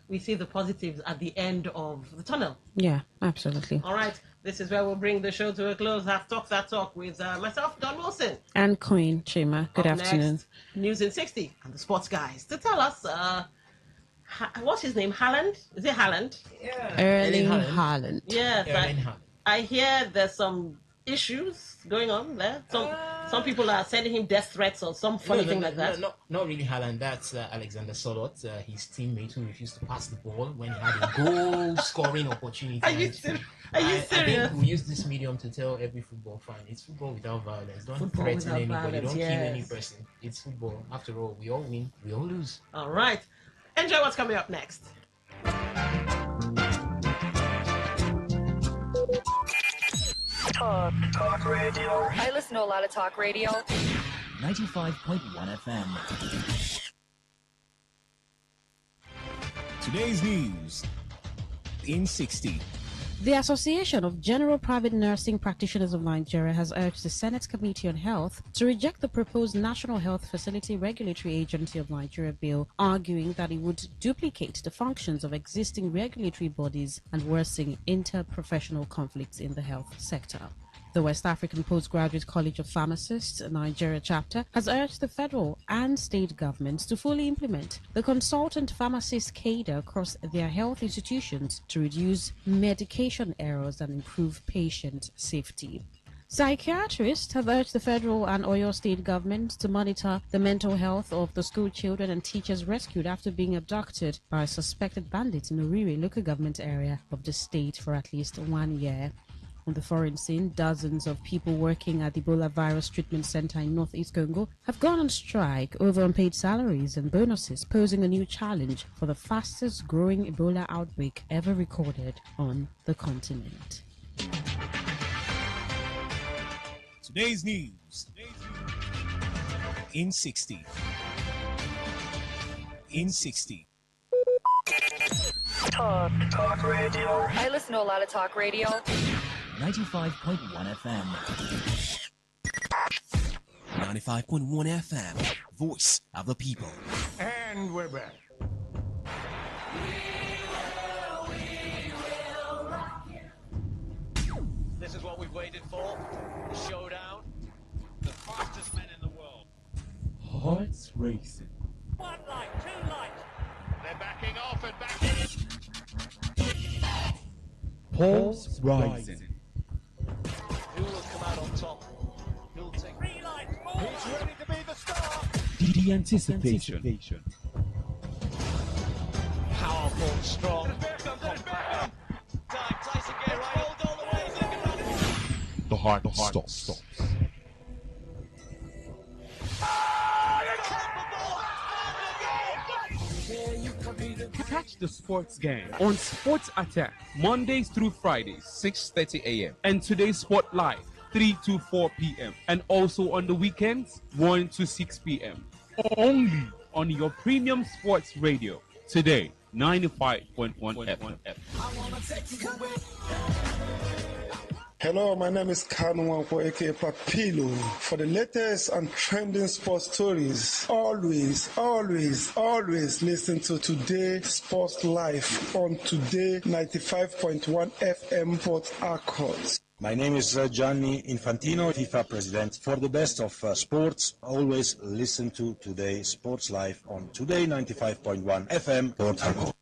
we see the positives at the end of the tunnel. Yeah, absolutely. All right. This is where we'll bring the show to a close. Have Talk That Talk with myself, Don Wilson. And Queen Chima. Good afternoon. Next, News in 60 and the sports guys to tell us, what's his name? Haaland? Is it Haaland? Yeah. Erling Haaland. Yes. I hear there's some issues going on there. Some people are sending him death threats or some funny thing like that. Not really Haaland. That's Alexander Sørloth, his teammate who refused to pass the ball when he had a goal-scoring opportunity. Are you serious? I think we use this medium to tell every football fan, it's football without violence. Don't threaten anybody. Don't kill any person. It's football. After all, we all win, we all lose. All right. Enjoy what's coming up next. Talk radio. I listen to a lot of talk radio. 95.1 FM. Today's news in 60. The Association of General Private Nursing Practitioners of Nigeria has urged the Senate Committee on Health to reject the proposed National Health Facility Regulatory Agency of Nigeria bill, arguing that it would duplicate the functions of existing regulatory bodies and worsen interprofessional conflicts in the health sector. The West African Postgraduate College of Pharmacists, Nigeria chapter, has urged the federal and state governments to fully implement the consultant pharmacist cadre across their health institutions to reduce medication errors and improve patient safety. Psychiatrists have urged the federal and Oyo state governments to monitor the mental health of the school children and teachers rescued after being abducted by suspected bandits in Orire local government area of the state for at least 1 year. On the foreign scene, dozens of people working at the Ebola virus treatment center in northeast Congo have gone on strike over unpaid salaries and bonuses, posing a new challenge for the fastest growing Ebola outbreak ever recorded on the continent. Today's news in 60. In 60. Talk radio. I listen to a lot of talk radio. 95.1 FM. 95.1 FM. Voice of the people. And we're back. This is what we've waited for. The showdown. The fastest men in the world. Hearts racing. One light, two lights. They're backing off and backing. Pulse rising. Who will come out on top? Who'll take 3 lights? Who's ready to be the star? The anticipation. Powerful, strong, compact. Time, Tyson get right. Hold all the way. The heart stops. Catch the sports game on Sports Attack Mondays through Fridays 6:30 a.m. and Today's Sport Live 3 to 4 p.m. and also on the weekends 1 to 6 p.m. Only on your premium sports radio. Today 95.1 FM. Hello, my name is Kanu Wanko, aka Papilo. For the latest and trending sports stories, always listen to Today Sports Live on Today 95.1 FM Port Harcourt. My name is Gianni Infantino, FIFA president. For the best of sports, always listen to Today Sports Live on Today 95.1 FM Port Harcourt.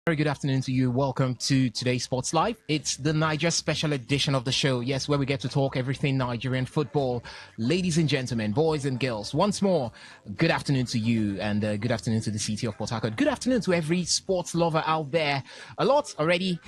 Very good afternoon to you. Welcome to today's Sports Live. It's the Niger special edition of the show. Yes, where we get to talk everything Nigerian football. Ladies and gentlemen, boys and girls, once more, good afternoon to you and good afternoon to the city of Port Harcourt. Good afternoon to every sports lover out there. A lot already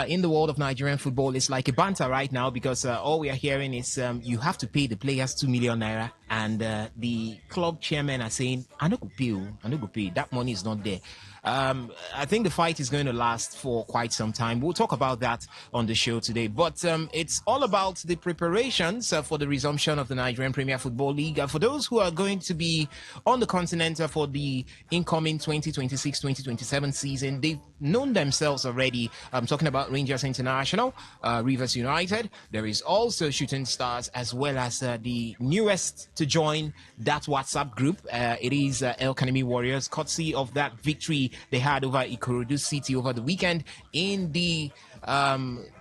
in the world of Nigerian football. It's like a banter right now because all we are hearing is you have to pay the players 2 million naira and the club chairman are saying, I no go pay. That money is not there. I think the fight is going to last for quite some time. We'll talk about that on the show today. But it's all about the preparations for the resumption of the Nigerian Premier Football League. For those who are going to be on the continent for the incoming 2026-2027 season, they've known themselves already. I'm talking about Rangers International, Rivers United. There is also Shooting Stars, as well as the newest to join that WhatsApp group. It is El Kanemi Warriors, courtesy of that victory they had over Ikorodu City over the weekend in the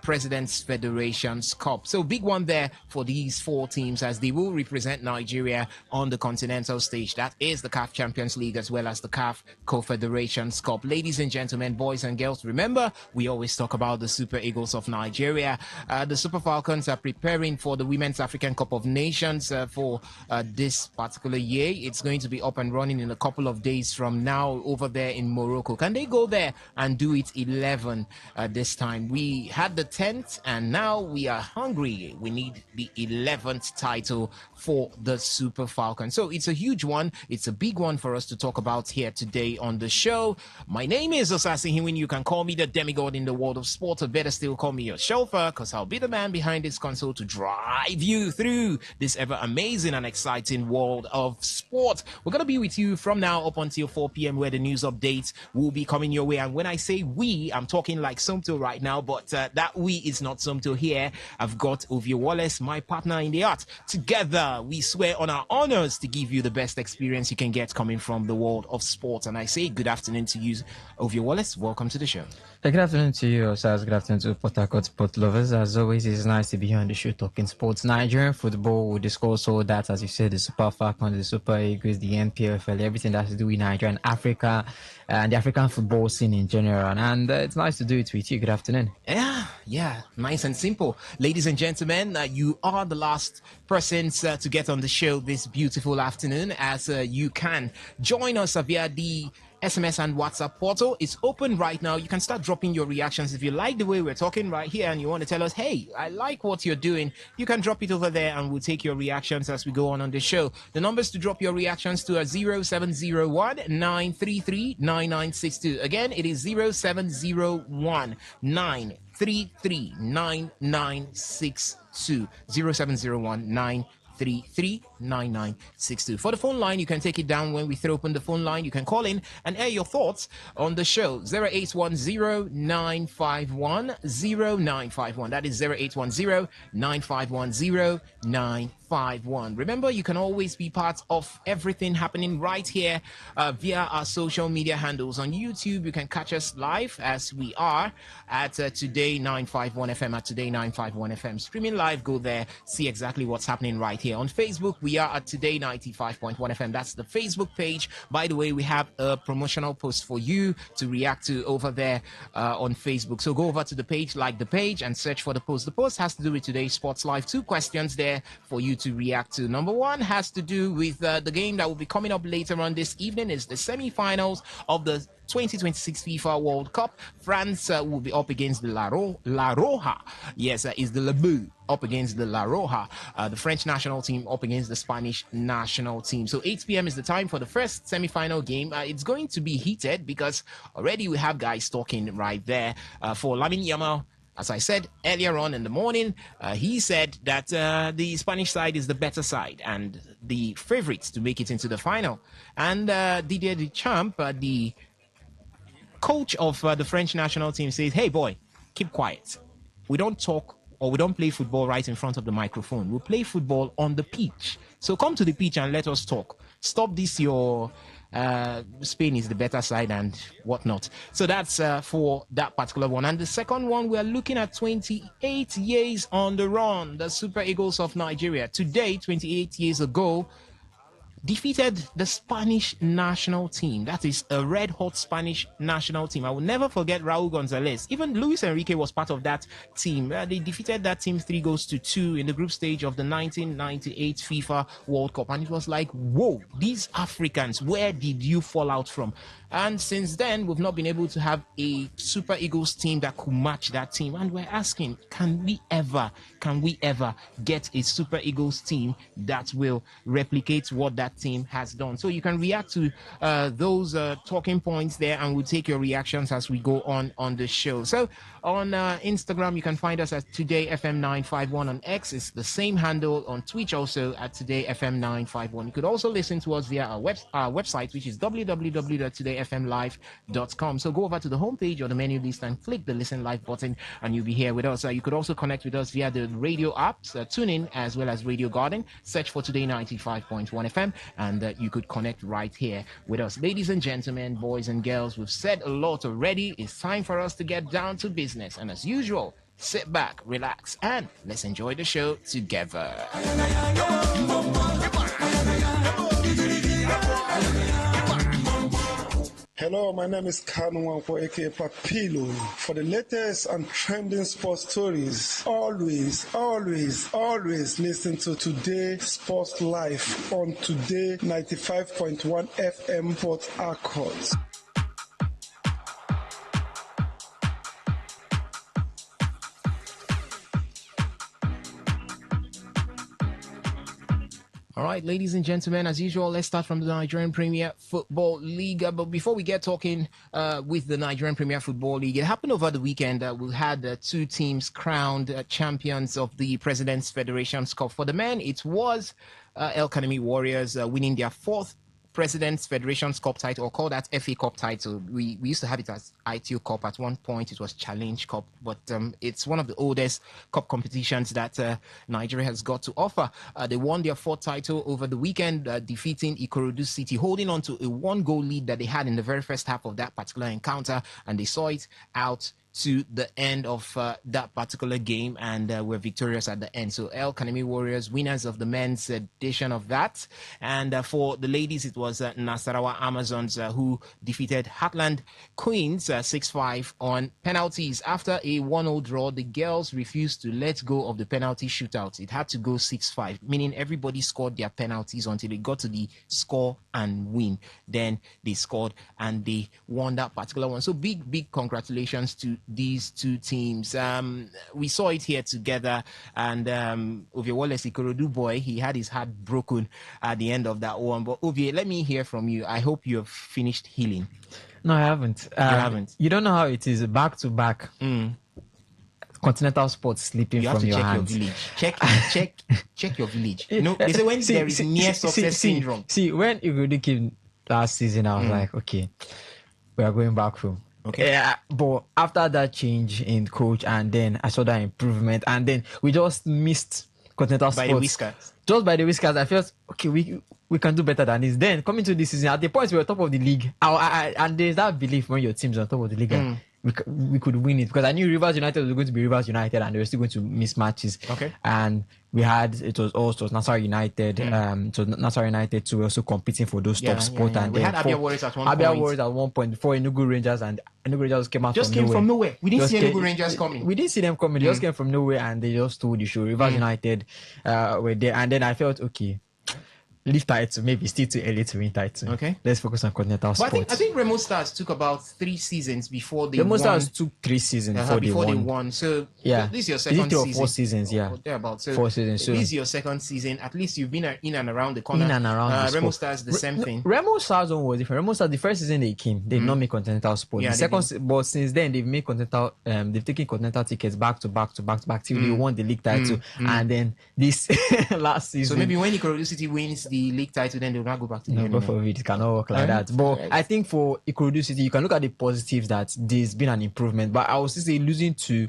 President's Federations Cup. So big one there for these four teams, as they will represent Nigeria on the continental stage. That is the CAF Champions League as well as the CAF Confederations Cup. Ladies and gentlemen, boys and girls, remember, we always talk about the Super Eagles of Nigeria. The Super Falcons are preparing for the Women's African Cup of Nations for this particular year. It's going to be up and running in a couple of days from now over there in Morocco. Can they go there and do it 11 this time? We had the 10th and now we are hungry. We need the 11th title for the Super Falcons. So it's a huge one. It's a big one for us to talk about here today on the show. My name is Osasi Hiwin. You can call me the demigod in the world of sport, or better still, call me your chauffeur, because I'll be the man behind this console to drive you through this ever amazing and exciting world of sport. We're going to be with you from now up until 4 p.m. where the news updates will be coming your way. And when I say we, I'm talking like Somto right now, but that we is not Somto here. I've got Ovie Wallace, my partner in the art. Together, we swear on our honors to give you the best experience you can get coming from the world of sport. And I say good afternoon to you, Ovie Wallace. Welcome to the show. Good afternoon to you, Osas. Good afternoon to Port Harcourt sport lovers. As always, it's nice to be here on the show talking sports. Nigerian football, we discuss all that, as you said, the Super Falcons, the Super Eagles, the NPFL, everything that has to do with Nigeria and Africa, and the African football scene in general. And it's nice to do it with you. Good afternoon. Yeah, nice and simple. Ladies and gentlemen, you are the last persons to get on the show this beautiful afternoon, as you can join us via the SMS and WhatsApp portal. It's open right now. You can start dropping your reactions. If you like the way we're talking right here and you want to tell us, hey, I like what you're doing, you can drop it over there and we'll take your reactions as we go on the show. The numbers to drop your reactions to are 0701 933 9962. Again, it is 0701 933 9962. 0701 933-9962. For the phone line, you can take it down when we throw open the phone line. You can call in and air your thoughts on the show. 0810-951-0951. That is 0810-951-0951. Remember, you can always be part of everything happening right here via our social media handles. On YouTube, you can catch us live as we are at Today951FM, at Today951FM. Streaming live, go there, see exactly what's happening right here. On Facebook, we are at Today95.1FM. That's the Facebook page. By the way, we have a promotional post for you to react to over there on Facebook. So go over to the page, like the page, and search for the post. The post has to do with today's Sports Live. 2 questions there for you to react to. Number one has to do with the game that will be coming up later on this evening. Is the semi-finals of the 2026 FIFA World Cup. France will be up against the La Roja. Yes, is the Le Bleu up against the La Roja. The French national team up against the Spanish national team. So 8 p.m. is the time for the first semi-final game. It's going to be heated because already we have guys talking right there. For Lamine Yamal, as I said earlier on in the morning, he said that the Spanish side is the better side and the favorites to make it into the final. And Didier Deschamps, the coach of the French national team, says, hey boy, keep quiet. We don't talk or we don't play football right in front of the microphone. We play football on the pitch. So come to the pitch and let us talk. Stop this your Spain is the better side and whatnot. So that's for that particular one. And the second one, we're looking at 28 years on the run. The Super Eagles of Nigeria. Today, 28 years ago, defeated the Spanish national team. That is a red-hot Spanish national team. I will never forget Raul Gonzalez. Even Luis Enrique was part of that team. They defeated that team 3-2 in the group stage of the 1998 FIFA World Cup. And it was like, whoa, these Africans, where did you fall out from? And since then, we've not been able to have a Super Eagles team that could match that team. And we're asking, can we ever get a Super Eagles team that will replicate what that team has done? So you can react to those talking points there, and we'll take your reactions as we go on the show. So on Instagram, you can find us at TodayFM951. On X, it's the same handle. On Twitch also at TodayFM951. You could also listen to us via our website, which is www.todayfmlive.com. So go over to the homepage or the menu list and click the listen live button, and you'll be here with us. You could also connect with us via the radio apps, TuneIn as well as Radio Garden. Search for Today 95.1 FM, and you could connect right here with us. Ladies and gentlemen, boys and girls, we've said a lot already. It's time for us to get down to business. And as usual, sit back, relax, and let's enjoy the show together. Hello, my name is Kanwanko, aka Papilo. For the latest and trending sports stories, always listen to Today Sports Live on Today 95.1 FM Port Harcourt. All right, ladies and gentlemen, as usual, let's start from the Nigerian Premier Football League. But before we get talking with the Nigerian Premier Football League, it happened over the weekend. We had two teams crowned champions of the President's Federation's Cup. For the men, it was El Kanemi Warriors winning their fourth President's Federation's Cup title, or call that FA Cup title. We used to have it as ITO Cup at one point. It was Challenge Cup, but it's one of the oldest cup competitions that Nigeria has got to offer. They won their fourth title over the weekend, defeating Ikorodu City, holding on to a 1-goal lead that they had in the very first half of that particular encounter, and they saw it out to the end of that particular game, and were victorious at the end. So El Kanemi Warriors, winners of the men's edition of that. And for the ladies, it was Nasarawa Amazons who defeated Heartland Queens 6-5 on penalties. After a 1-0 draw, the girls refused to let go of the penalty shootout. It had to go 6-5, meaning everybody scored their penalties until they got to the score and win. Then they scored and they won that particular one. So big congratulations to these two teams. We saw it here together, and Ovie Wallace, Ikorodu boy, he had his heart broken at the end of that one. But Ovie, let me hear from you. I hope you have finished healing. No, I haven't. You haven't? You don't know how it is back to back. Continental sports slipping from your hands. You have to check your village. You know, they say when there is near success syndrome. See, when Ikorodu came last season, I was like, okay, we are going back home. Okay. Yeah, but after that change in coach, and then I saw that improvement, and then we just missed Continental by sports. The whiskers. Just by the whiskers, I felt okay. We can do better than this. Then coming to this season, at the point we were top of the league, and there's that belief when your team's on top of the league. We could win it, because I knew Rivers United was going to be Rivers United, and they were still going to miss matches. Okay. And it was Nassau United. So Nassau United too, were also competing for those top spots. And we had Abia Warriors at one point. Abia Warriors at one point before Enugu Rangers, and Enugu Rangers came out from nowhere. We didn't see Enugu Rangers coming. We didn't see them coming. They just came from nowhere, and they just stole the show. Rivers United were there, and then I felt okay. Leave title, maybe still too early to win title. Okay, let's focus on continental sports. I think Remo Stars took about 3 seasons before they won. Remo Stars took 3 seasons before they won. So yeah, this is your second season. 4 seasons, yeah. So 4 seasons. So this is your second season. At least you've been in and around the corner. In and around the Remo Stars, the same thing. Remo Stars one was different. Remo Stars, the first season they came, they did not make continental sports. Yeah, the second, but since then they've made continental. They've taken continental tickets back to back till they won the league title, and then this last season. So maybe when Ikorodu City wins the league title, then they'll not go back to the God forbid, it cannot work like that. But I think for Ikorodu City, you can look at the positives that there's been an improvement. But I would still say losing to,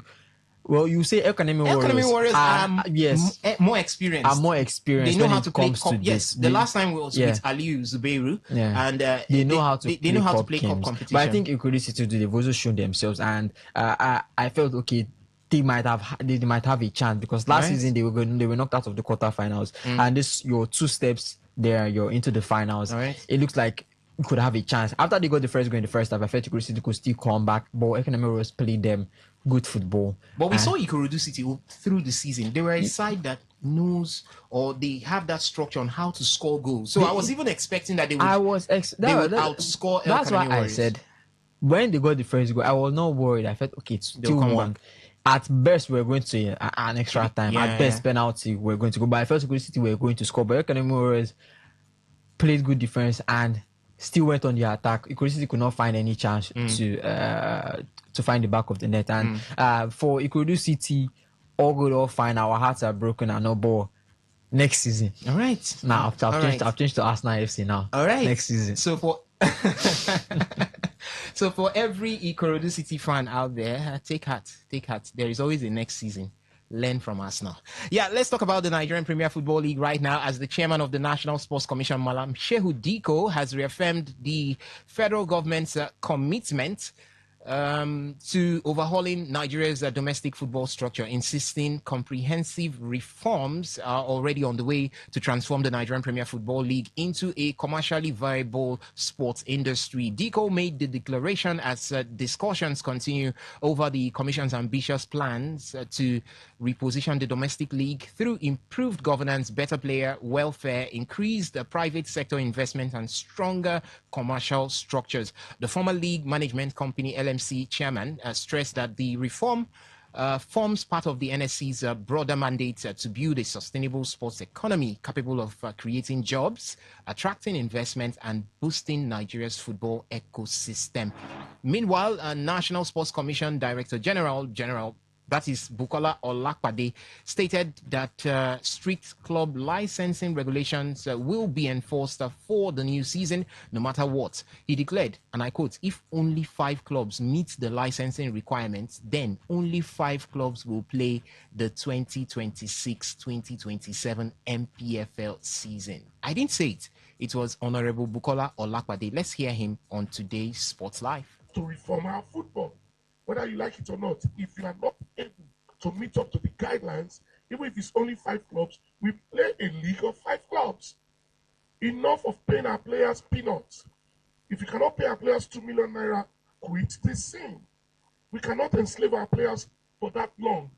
well, you say El Kanemi Warriors are yes, more experienced. They know how to play cup. Yes, the last time was with Aliu Zubeiru, and they know how to play cup competition. But I think Ikorodu City, they've also shown themselves, and I felt okay. They might have a chance, because last season they were knocked out of the quarterfinals, and this your 2 steps there, you're into the finals. It looks like you could have a chance. After they got the first goal in the first half, I felt Ikorodu City could still come back, but Economic Warriors played them good football. But we And saw Ikorodu City through the season. They were a side that knows, or they have that structure on how to score goals. So I was even expecting that they would outscore El that's why Kanami I Warriors. said when they got the first goal, I was not worried. I felt okay, it's They'll still come one. back. At best, we're going to an extra time. Yeah, At best, penalty, we're going to go. But I felt Ikorodu City were going to score. But El Kanami Warriors played good defense and still went on the attack. Ikorodu City could not find any chance to find the back of the net. And for Ikorodu City, all good, all fine. Our hearts are broken and no ball. Next season. All right. Now I've changed to Arsenal FC now. All right. Next season. So for so for every Ikorodu City fan out there, take heart. There is always a next season. Learn from us now. Yeah, let's talk about the Nigerian Premier Football League right now, as the chairman of the National Sports Commission, Malam Shehu Diko, has reaffirmed the federal government's commitment to overhauling Nigeria's domestic football structure, insisting comprehensive reforms are already on the way to transform the Nigerian Premier Football League into a commercially viable sports industry. Diko made the declaration as discussions continue over the Commission's ambitious plans to reposition the domestic league through improved governance, better player welfare, increased private sector investment, and stronger commercial structures. The former league management company LMC chairman stressed that the reform forms part of the NSC's broader mandate to build a sustainable sports economy capable of creating jobs, attracting investment, and boosting Nigeria's football ecosystem. Meanwhile, National Sports Commission Director General that is Bukola Olakpade, stated that strict club licensing regulations will be enforced for the new season, no matter what. He declared, and I quote, "If only 5 clubs meet the licensing requirements, then only 5 clubs will play the 2026-2027 MPFL season." I didn't say it. It was Honorable Bukola Olakpade. Let's hear him on today's Sports Live. To reform our football, whether you like it or not, if you are not able to meet up to the guidelines, even if it's only 5 clubs, we play a league of 5 clubs. Enough of paying our players peanuts. If you cannot pay our players 2 million naira, quit the scene. We cannot enslave our players for that long.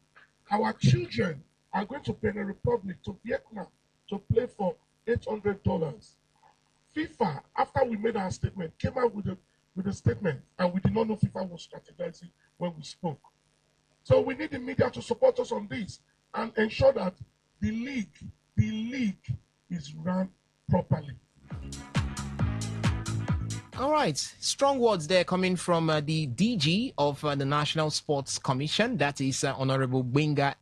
Our children are going to Benin Republic, to Vietnam, to play for $800. FIFA, after we made our statement, came out with a statement, and we did not know FIFA was strategizing when we spoke. So we need the media to support us on this and ensure that the league is run properly. All right, strong words there coming from the DG of the National Sports Commission, that is Honorable Benga.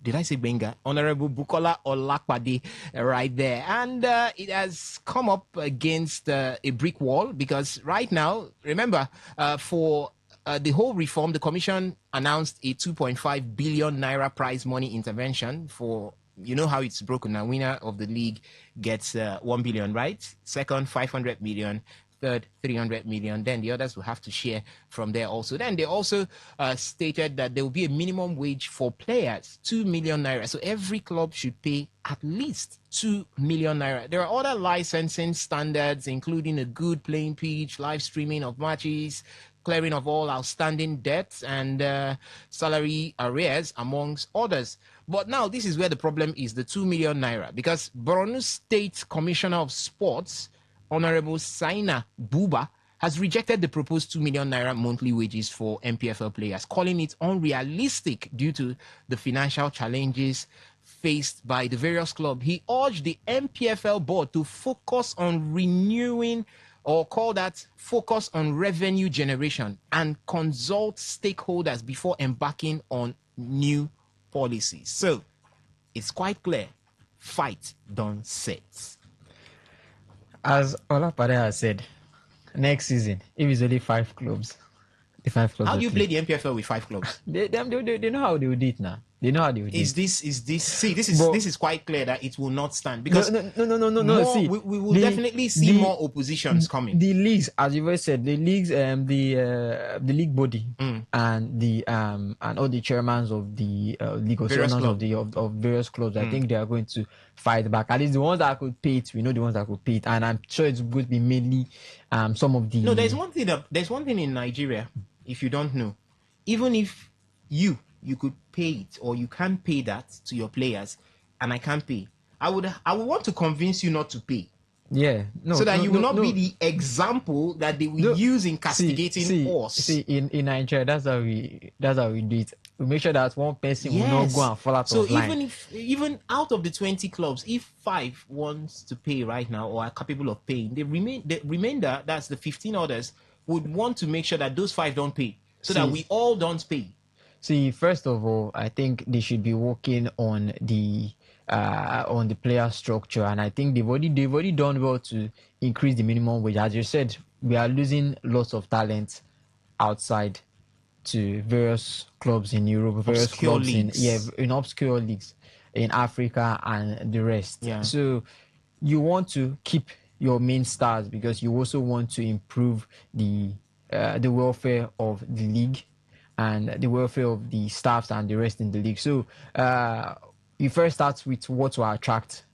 Did I say Benga? Honorable Bukola Olakpade right there. And it has come up against a brick wall, because right now, remember, for the whole reform, the Commission announced a 2.5 billion naira prize money intervention for, you know how it's broken now. Winner of the league gets 1 billion, right? Second, 500 million. Third, 300 million. Then the others will have to share from there also. Then they also stated that there will be a minimum wage for players, 2 million naira. So every club should pay at least 2 million naira. There are other licensing standards, including a good playing pitch, live streaming of matches, clearing of all outstanding debts, and salary arrears, amongst others. But now this is where the problem is, the 2 million naira, because Borno State Commissioner of Sports, Honorable Saina Buba, has rejected the proposed 2 million naira monthly wages for MPFL players, calling it unrealistic due to the financial challenges faced by the various clubs. He urged the MPFL board to focus on renewing, or call that focus on revenue generation, and consult stakeholders before embarking on new policies. So it's quite clear, fight done set. As Olapade has said, next season, if it's only 5 clubs, the 5 clubs. How do you play the MPFL with 5 clubs? They know how they would do it now. They know how they would do it. This is quite clear that it will not stand, because no. See, we will definitely see more oppositions coming. The leagues, as you've already said, the leagues, the league body and the and all the chairmans of the league of various clubs, I think they are going to fight back. At least the ones that could pay it, we know the ones that could pay it, and I'm sure it's going to be mainly some of the. No, there's one thing in Nigeria, if you don't know, even if you could pay it, or you can pay that to your players, and I can't pay, I would want to convince you not to pay. Yeah, no, So that no, you will no, not no. be the example that they will No, use in castigating us. See, in Nigeria, that's how we do it. We make sure that one person will not go Yes. and fall out So of line. even out of the 20 clubs, if 5 wants to pay right now or are capable of paying, the remainder, that's the 15 others, would want to make sure that those 5 don't pay, so that we all don't pay. See, first of all, I think they should be working on the player structure, and I think they've already done well to increase the minimum wage. As you said, we are losing lots of talent outside to various clubs in Europe, various Obscure clubs leagues. in obscure leagues in Africa and the rest. Yeah. So you want to keep your main stars because you also want to improve the welfare of the league and the welfare of the staffs and the rest in the league. So you first start with what will attract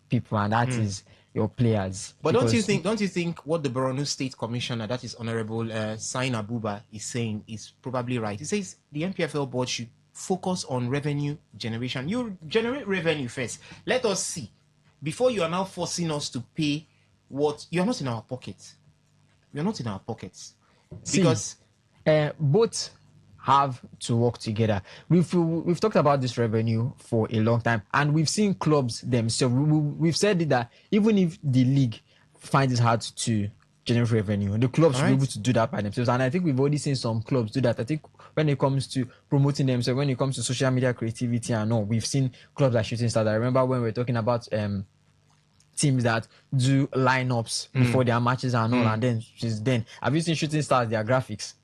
people, and that is your players. But don't you think what the Borno State Commissioner, that is Honorable Sain Abuba, is saying is probably right? He says the NPFL board should focus on revenue generation. You generate revenue first. Let us see. Before you are now forcing us to pay what you are not in our pockets. You're not in our pockets. Because both have to work together. We've talked about this revenue for a long time, and we've seen clubs themselves. We've said that even if the league finds it hard to generate revenue, the clubs should be able to do that by themselves. And I think we've already seen some clubs do that. I think when it comes to promoting themselves, when it comes to social media creativity and all, we've seen clubs like Shooting Stars. I remember when we were talking about teams that do lineups before their matches and all, and then have you seen Shooting Stars, their graphics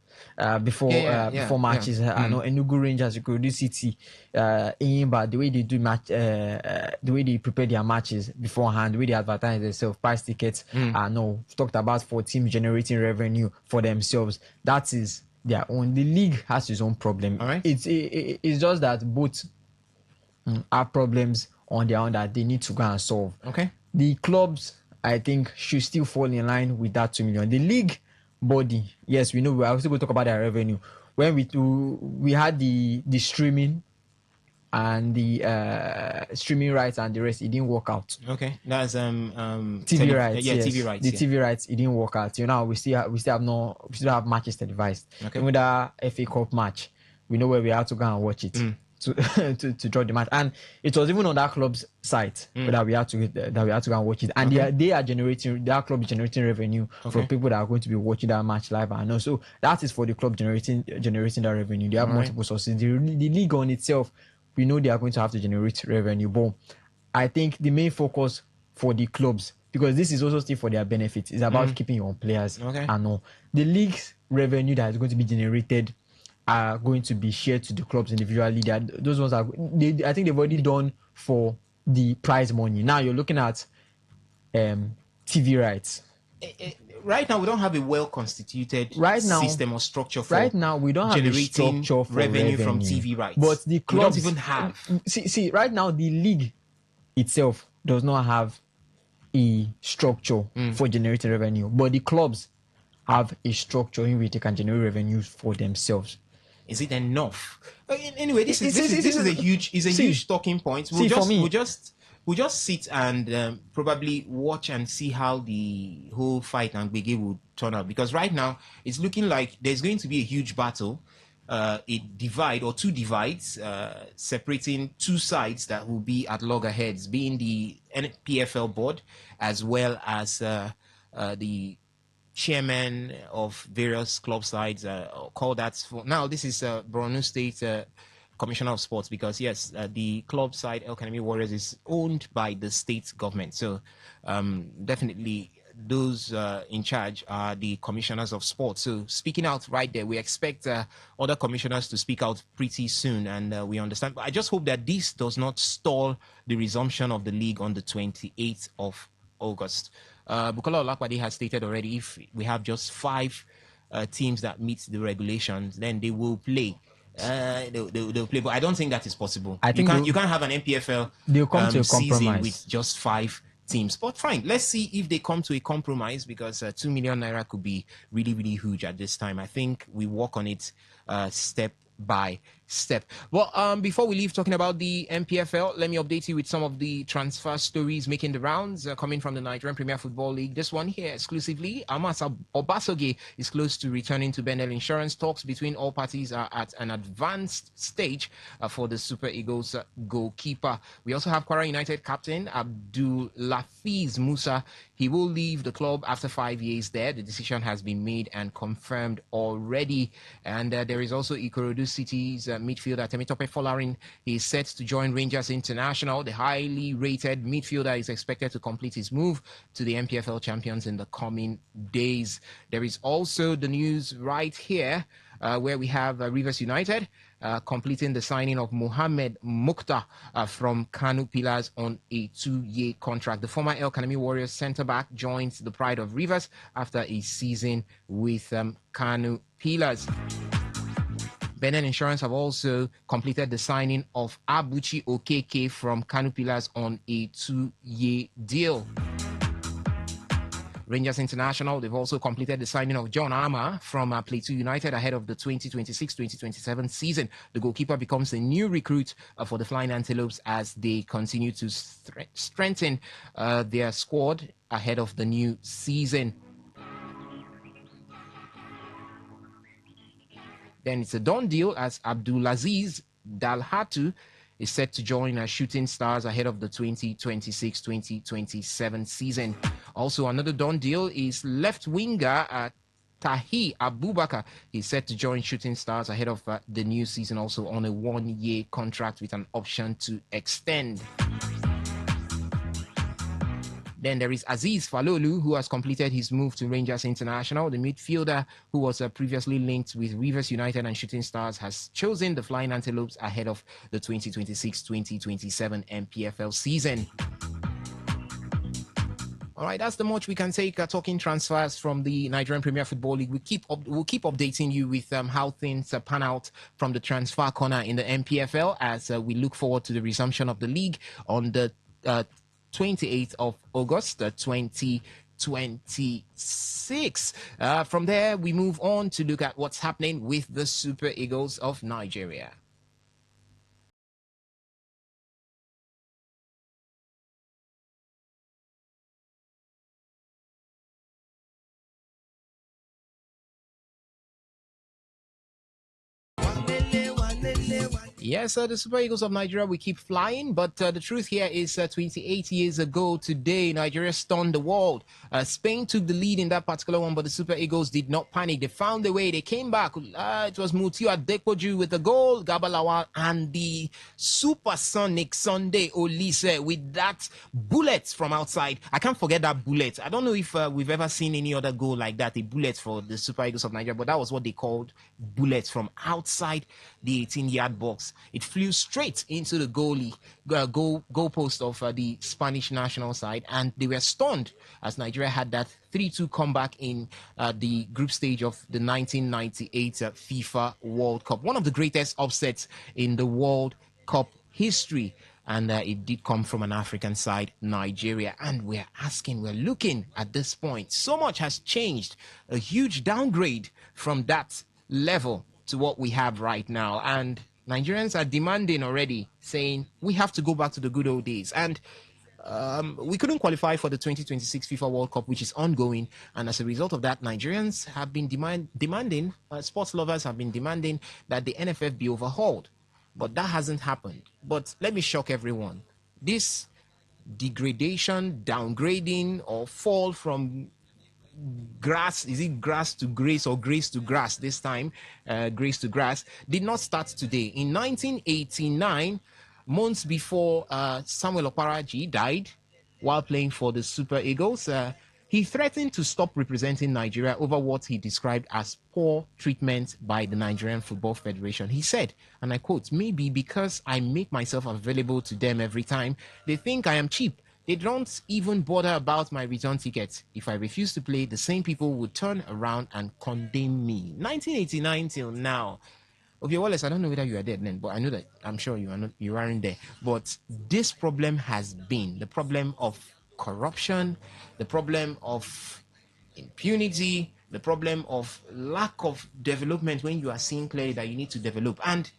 before matches? I know Enugu Rangers, Ikorodu City, Enyimba, the way they do match, the way they prepare their matches beforehand, the way they advertise themselves, price tickets. I know talked about for teams generating revenue for themselves. That is their own. The league has its own problem. It's just that both have problems on their own that they need to go and solve. Okay. The clubs, I think, should still fall in line with that 2 million. The league body, yes, we know. We are also going to talk about their revenue. When we had the streaming and the streaming rights and the rest, it didn't work out. Okay, that's TV rights. Yeah, yes. TV rights. The TV rights, it didn't work out. You know, we still have matches televised. Okay. With that FA Cup match, we know where we have to go and watch it. To draw the match, and it was even on that club's site that we had to go and watch it, and that club is generating revenue from people that are going to be watching that match live. And also that is for the club generating that revenue. They have multiple sources. The league on itself, we know they are going to have to generate revenue, but I think the main focus for the clubs, because this is also still for their benefit, is about keeping your own players. And all the league's revenue that is going to be generated are going to be shared to the clubs individually. Those ones I think they've already done for the prize money. Now you're looking at TV rights. Right now, we don't have a well-constituted system or structure for right now we don't have a structure for revenue from TV rights. But the clubs we don't even have. See, right now the league itself does not have a structure for generating revenue, but the clubs have a structure in which they can generate revenues for themselves. Is it enough? Anyway, this is a huge talking point. We'll just sit and probably watch and see how the whole fight and Bege will turn out. Because right now it's looking like there's going to be a huge battle, two divides, separating two sides that will be at loggerheads, being the NPFL board as well as the chairman of various club sides, call that for now. This is Borno State Commissioner of Sports, because yes, the club side El Kanemi Warriors is owned by the state government. So definitely those in charge are the commissioners of sports. So speaking out right there, we expect other commissioners to speak out pretty soon, and we understand. But I just hope that this does not stall the resumption of the league on the 28th of August. Bukola Olakwade has stated already, if we have just 5 teams that meet the regulations, then they will play. They'll play, but I don't think that is possible. I think you can't have an NPFL season with just 5 teams. But fine, let's see if they come to a compromise, because 2 million naira could be really, really huge at this time. I think we work on it step by step. Well, before we leave talking about the MPFL, let me update you with some of the transfer stories making the rounds coming from the Nigerian Premier Football League. This one here exclusively, Amasa Obasoge is close to returning to Benel Insurance. Talks between all parties are at an advanced stage for the Super Eagles goalkeeper. We also have Kwara United captain Abdul Lafiz Musa. He will leave the club after 5 years there. The decision has been made and confirmed already. And there is also Ikorodu City's midfielder Temitope Folarin. He is set to join Rangers International. The highly rated midfielder is expected to complete his move to the MPFL champions in the coming days. There is also the news right here where we have Rivers United completing the signing of Mohamed Mukhtar from Kanu Pillars on a 2-year contract. The former El Kanemi Warriors centre-back joins the Pride of Rivers after a season with Kanu Pillars. Benin Insurance have also completed the signing of Abuchi Okeke from Kanu Pillars on a 2-year deal. Rangers International, they've also completed the signing of John Armour from Plateau United ahead of the 2026-2027 season. The goalkeeper becomes a new recruit for the Flying Antelopes as they continue to strengthen their squad ahead of the new season. Then it's a done deal as Abdulaziz Dalhatu is set to join Shooting Stars ahead of the 2026-2027 season. Also, another done deal is left winger Tahi Abubakar is set to join Shooting Stars ahead of the new season, also on a 1-year contract with an option to extend. Then there is Aziz Falolu, who has completed his move to Rangers International. The midfielder, who was previously linked with Rivers United and Shooting Stars, has chosen the Flying Antelopes ahead of the 2026-2027 MPFL season. All right, that's the much we can take talking transfers from the Nigerian Premier Football League. We'll keep updating you with how things pan out from the transfer corner in the MPFL as we look forward to the resumption of the league on the 28th of August 2026. From there, we move on to look at what's happening with the Super Eagles of Nigeria. Yes, the Super Eagles of Nigeria, we keep flying, but the truth here is 28 years ago today, Nigeria stunned the world. Spain took the lead in that particular one, but the Super Eagles did not panic. They found a way. They came back. It was Mutiu Adepoju with the goal, Gabalawa, and the supersonic Sunday Olise with that bullet from outside. I can't forget that bullet. I don't know if we've ever seen any other goal like that, a bullet for the Super Eagles of Nigeria, but that was what they called bullets from outside the 18-yard box. It flew straight into the goal post of the Spanish national side, and they were stunned as Nigeria had that 3-2 comeback in the group stage of the 1998 FIFA World Cup. One of the greatest upsets in the World Cup history. And it did come from an African side, Nigeria. And we're looking at this point. So much has changed. A huge downgrade from that level to what we have right now. And Nigerians are demanding already, saying we have to go back to the good old days. And we couldn't qualify for the 2026 FIFA World Cup, which is ongoing. And as a result of that, Nigerians have been demanding, sports lovers have been demanding that the NFF be overhauled. But that hasn't happened. But let me shock everyone. This degradation, downgrading, or fall from grass, is it grass to grace or grace to grass this time, grace to grass, did not start today. In 1989, months before Samuel Okparaji died while playing for the Super Eagles, he threatened to stop representing Nigeria over what he described as poor treatment by the Nigerian Football Federation. He said, and I quote, "Maybe because I make myself available to them every time, they think I am cheap. They don't even bother about my return ticket. If I refuse to play, the same people would turn around and condemn me." 1989 till now. Okay, Wallace, I don't know whether you are dead then, but I know that I'm sure you aren't there. But this problem has been the problem of corruption, the problem of impunity, the problem of lack of development when you are seeing clearly that you need to develop. And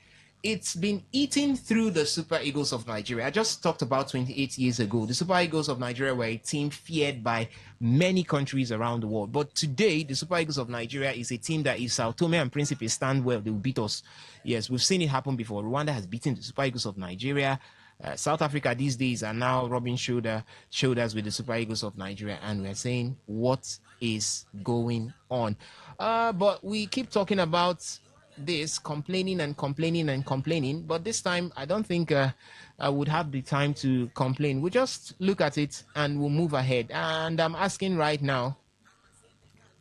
it's been eaten through the Super Eagles of Nigeria. I just talked about 28 years ago. The Super Eagles of Nigeria were a team feared by many countries around the world. But today, the Super Eagles of Nigeria is a team that if Sao Tome and Principe stand well, they will beat us. Yes, we've seen it happen before. Rwanda has beaten the Super Eagles of Nigeria. South Africa these days are now rubbing shoulders with the Super Eagles of Nigeria, and we're saying, what is going on? But we keep talking about this, complaining and complaining and complaining, but this time I don't think I would have the time to complain. We'll just look at it and we'll move ahead. And I'm asking right now,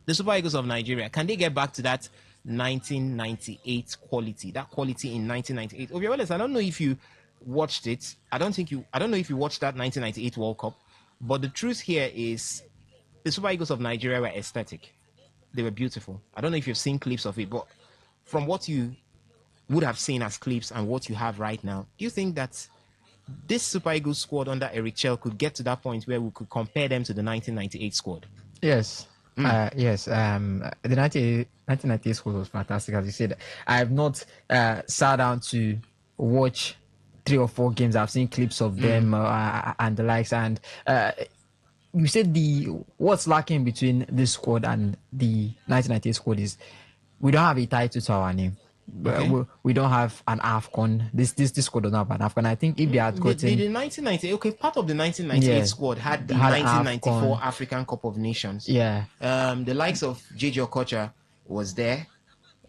the Super Eagles of Nigeria, can they get back to that 1998 quality, that quality in 1998? Obviously, I don't know if you watched it. I don't know if you watched that 1998 World Cup, but the truth here is the Super Eagles of Nigeria were aesthetic. They were beautiful. I don't know if you've seen clips of it, but from what you would have seen as clips and what you have right now, do you think that this Super Eagles squad under Eric Chell could get to that point where we could compare them to the 1998 squad? Yes. Yes. The 1998 squad was fantastic, as you said. I have not sat down to watch 3 or 4 games. I've seen clips of them and the likes. And you said what's lacking between this squad and the 1998 squad is we don't have a title to our name. Okay. We don't have an AFCON. This squad doesn't have an AFCON. I think if they had gotten the 1998, okay, part of the 1998 squad had the 1994 AFCON. African Cup of Nations. Yeah. The likes of JJ Okocha was there,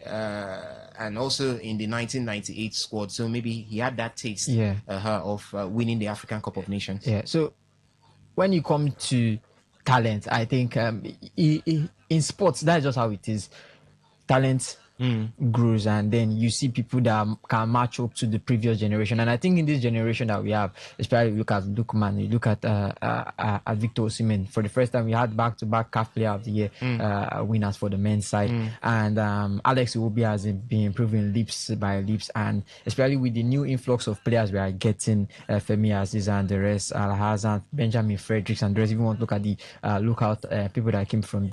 and also in the 1998 squad. So maybe he had that taste of winning the African Cup of Nations. Yeah. So when you come to talent, I think in sports, that's just how it is. Talent grows, and then you see people that can match up to the previous generation. And I think in this generation that we have, especially look at Lukman, you look at Victor Osimhen. For the first time, we had back-to-back CAF Player of the Year winners for the men's side, and Alex Iwobi has been improving leaps by leaps, and especially with the new influx of players we are getting, Femi Aziz and the rest, Alhazan, Benjamin Fredericks, and the rest. If you want to look at the lookout people that came from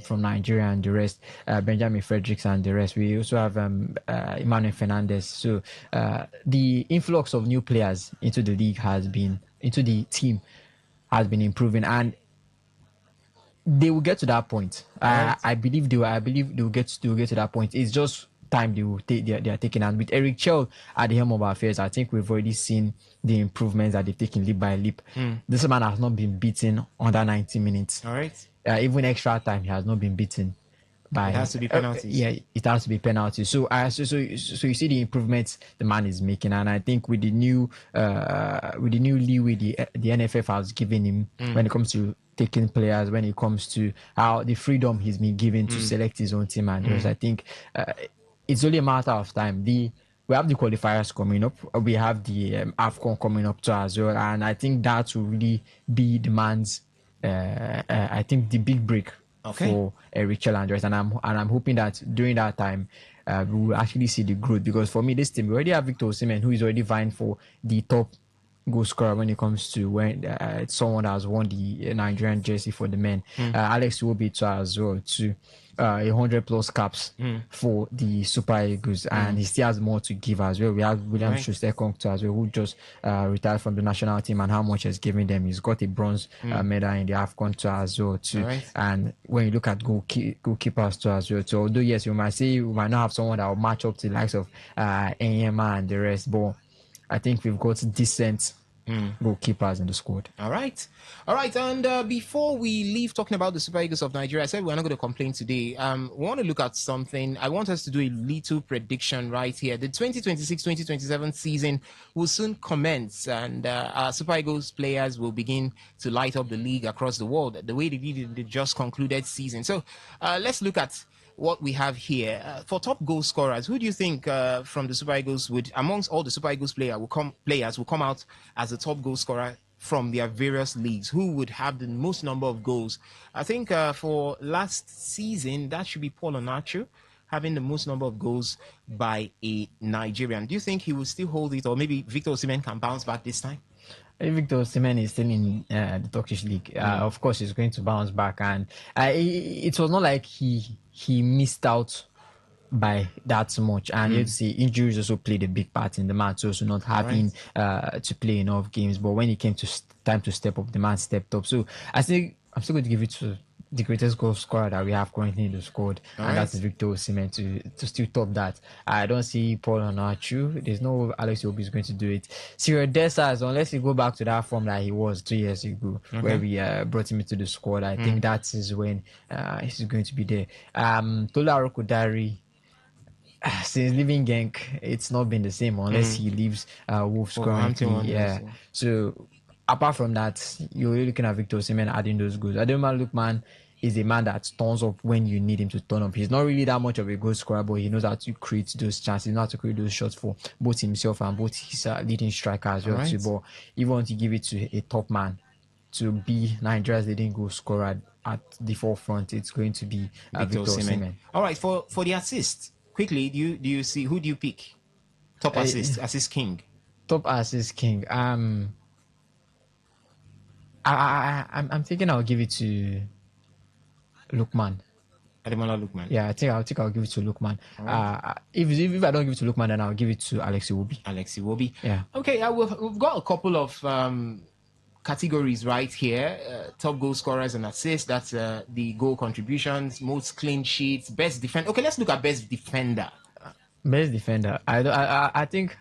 from Nigeria and the rest, Benjamin Fredericks and the rest. We also have Emmanuel Fernandez. So the influx of new players into the league into the team has been improving, and they will get to that point. Right. I believe they will get to that point. It's just time they are taking. And with Eric Chell at the helm of affairs, I think we've already seen the improvements that they've taken leap by leap. This man has not been beaten under 90 minutes. All right. Even extra time, he has not been beaten. It has to be penalties. It has to be penalties. So you see the improvements the man is making, and I think with the new leeway the NFF has given him when it comes to taking players, when it comes to how the freedom he's been given to select his own team, and I think it's only a matter of time. We have the qualifiers coming up. We have the AFCON coming up too as well, and I think that will really be the man's. I think the big break for Eric Chell and I'm hoping that during that time we will actually see the growth, because for me this team we already have Victor Osimhen, who is already vying for the top goal scorer when it comes to when it's someone that has won the Nigerian jersey for the men. Alex Iwobi too as well too. 100+ caps for the Super Eagles, and he still has more to give as well. We have William Schuster-Kong too as well, who just retired from the national team, and how much has given them. He's got a bronze medal in the AFCON too as well too. And when you look at goalkeepers too as well too, although yes, we might not have someone that will match up to the likes of Enyema and the rest, but I think we've got decent goalkeepers in the squad. All right. And before we leave talking about the Super Eagles of Nigeria, I said we're not going to complain today. We want to look at something. I want us to do a little prediction right here. The 2026-2027 season will soon commence, and our Super Eagles players will begin to light up the league across the world the way they did in the just concluded season. So let's look at what we have here. For top goal scorers, who do you think from the Super Eagles amongst all the Super Eagles players will come out as the top goal scorer from their various leagues? Who would have the most number of goals? I think for last season, that should be Paul Onachu, having the most number of goals by a Nigerian. Do you think he will still hold it, or maybe Victor Osimhen can bounce back this time? Victor Osimhen is still in the Turkish league. Of course, he's going to bounce back, and it was not like he missed out by that much. And you have to see injuries also played a big part in the man, so also not having to play enough games. But when it came to time to step up, the man stepped up. So I think I'm still going to give it to the greatest goal scorer that we have currently in the squad, and that is Victor Osimhen to still top that. I don't see Paul Onachu. There's no Alex Iwobi is going to do it. Cyril Dessers, unless he go back to that form that he was 2 years ago, where we brought him into the squad, I think that is when he's going to be there. Tola Rokodari, since leaving Genk, it's not been the same unless he leaves Wolves currently. Yeah. So apart from that, you're really looking at Victor Osimhen adding those goals. Ademola Lookman is a man that turns up when you need him to turn up. He's not really that much of a goal scorer, but he knows how to create those chances, he knows how to create those shots for both himself and both his leading striker as well too. But if you want to give it to a top man to be Nigeria's leading goal scorer at the forefront, it's going to be Victor Osimhen. All right, for the assist, quickly, do you see, who do you pick? Top assist king. Top assist king. I'm thinking I'll give it to Lookman. Ademola Lookman. Yeah, I think I'll give it to Lookman. Right. If I don't give it to Lookman, then I'll give it to Alex Iwobi. Yeah. Okay, we've got a couple of categories right here. Top goal scorers and assists. That's the goal contributions, most clean sheets, best defender. Okay, let's look at best defender. Best defender. I think.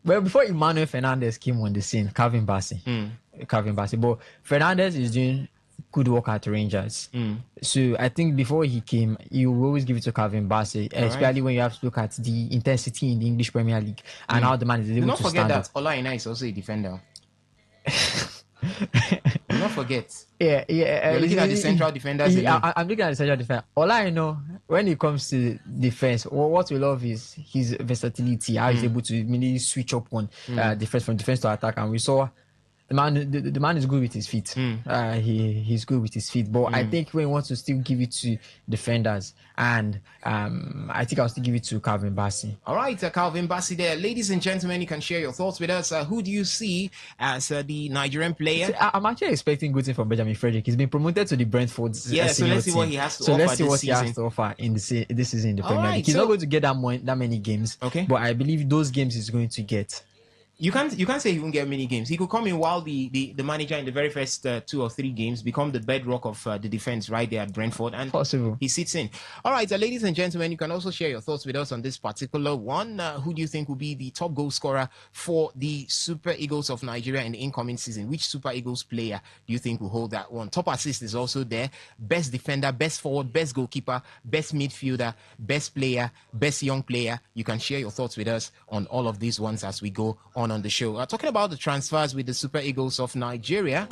Well, before Emmanuel Fernandez came on the scene, Calvin Bassey. But Fernandez is doing good work at Rangers. So I think before he came, you will always give it to Calvin Bassey, especially when you have to look at the intensity in the English Premier League and how the man is able to stand. Do not forget that Ola Aina is also a defender. Do not forget. Yeah. You're looking at the central defenders. I'm looking at the central defender. All I know, when it comes to defense, what we love is his versatility, how he's able to really switch up on defense, from defense to attack. And we saw the man is good with his feet. He's good with his feet. But I think when he wants to still give it to defenders, and I think I'll still give it to Calvin Bassey. All right, Calvin Bassey there. Ladies and gentlemen, you can share your thoughts with us. Who do you see as the Nigerian player? See, I'm actually expecting good thing from Benjamin Frederick. He's been promoted to the Brentford. So let's see what he has to offer. Let's see what he has to offer in this season in the Premier League. He's not going to get that many games. Okay. But I believe those games he's going to get. You can't say he won't get many games. He could come in while the manager in the very first 2 or 3 games become the bedrock of the defense right there at Brentford, and possible he sits in. All right, ladies and gentlemen, you can also share your thoughts with us on this particular one. Who do you think will be the top goal scorer for the Super Eagles of Nigeria in the incoming season? Which Super Eagles player do you think will hold that one? Top assist is also there. Best defender, best forward, best goalkeeper, best midfielder, best player, best young player. You can share your thoughts with us on all of these ones as we go on the show. Talking about the transfers with the Super Eagles of Nigeria,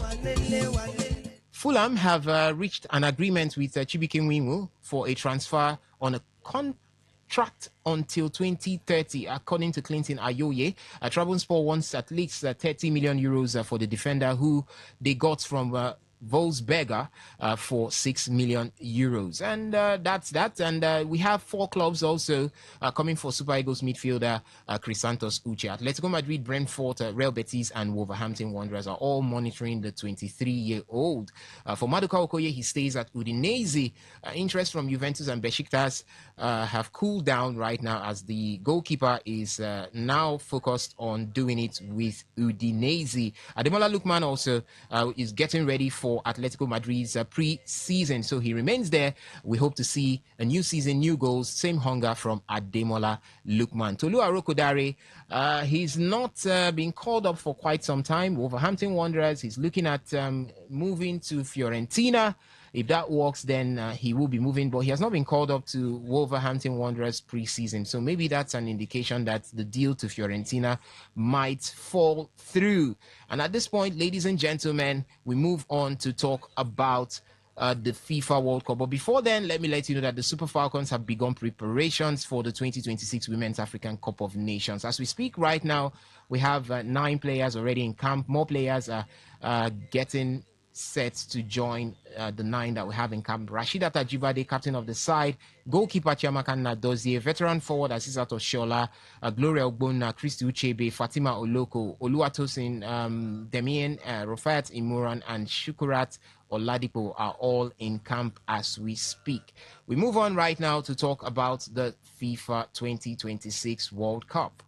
Fulham have reached an agreement with Chibike Nwinwu for a transfer on a contract until 2030, according to Clinton Ayoye. Trabzonspor wants at least 30 million euros for the defender, who they got from Wolfsberger for 6 million euros. And that's that. And we have 4 clubs also coming for Super Eagles midfielder Chrysanthos Uche. Atletico Madrid, Brentford, Real Betis, and Wolverhampton Wanderers are all monitoring the 23-year-old. For Maduka Okoye, he stays at Udinese. Interest from Juventus and Besiktas have cooled down right now, as the goalkeeper is now focused on doing it with Udinese. Ademola Lookman also is getting ready for Atletico Madrid's pre-season, so he remains there. We hope to see a new season, new goals, same hunger from Ademola Lookman. Tolu Arokodare, he's not been called up for quite some time. Wolverhampton Wanderers, he's looking at moving to Fiorentina. If that works, then he will be moving, but he has not been called up to Wolverhampton Wanderers pre-season. So maybe that's an indication that the deal to Fiorentina might fall through. And at this point, ladies and gentlemen, we move on to talk about the FIFA World Cup. But before then, let me let you know that the Super Falcons have begun preparations for the 2026 Women's African Cup of Nations. As we speak right now, we have 9 players already in camp. More players are getting set to join the 9 that we have in camp. Rashida Tajibade, captain of the side. Goalkeeper Chiamaka Nadozie. Veteran forward Asisat Oshola. Gloria Ogbonna, Christy Uchebe, Fatima Oloko, Oluwatosin, Demien, Rofat Imuran, and Shukurat Oladipo are all in camp as we speak. We move on right now to talk about the FIFA 2026 World Cup.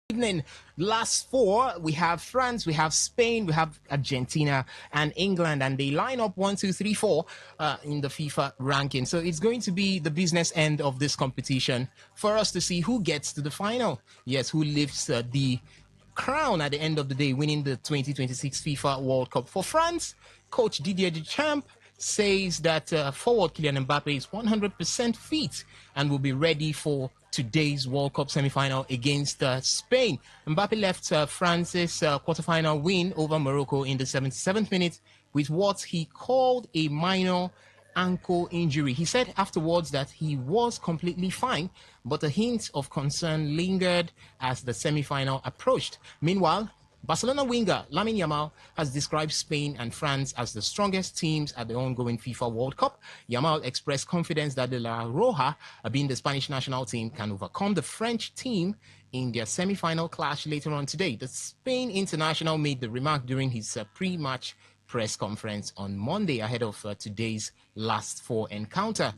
Evening. Last 4, we have France, we have Spain, we have Argentina and England, and they line up 1, 2, 3, 4 in the FIFA ranking. So it's going to be the business end of this competition for us to see who gets to the final. Yes, who lifts the crown at the end of the day, winning the 2026 FIFA World Cup. For France, coach Didier Deschamps says that forward Kylian Mbappe is 100% fit and will be ready for today's World Cup semi-final against Spain. Mbappe left France's quarterfinal win over Morocco in the 77th minute with what he called a minor ankle injury. He said afterwards that he was completely fine, but a hint of concern lingered as the semi-final approached. Meanwhile, Barcelona winger Lamine Yamal has described Spain and France as the strongest teams at the ongoing FIFA World Cup. Yamal expressed confidence that the La Roja, being the Spanish national team, can overcome the French team in their semi-final clash later on today. The Spain international made the remark during his pre-match press conference on Monday ahead of today's last 4 encounter.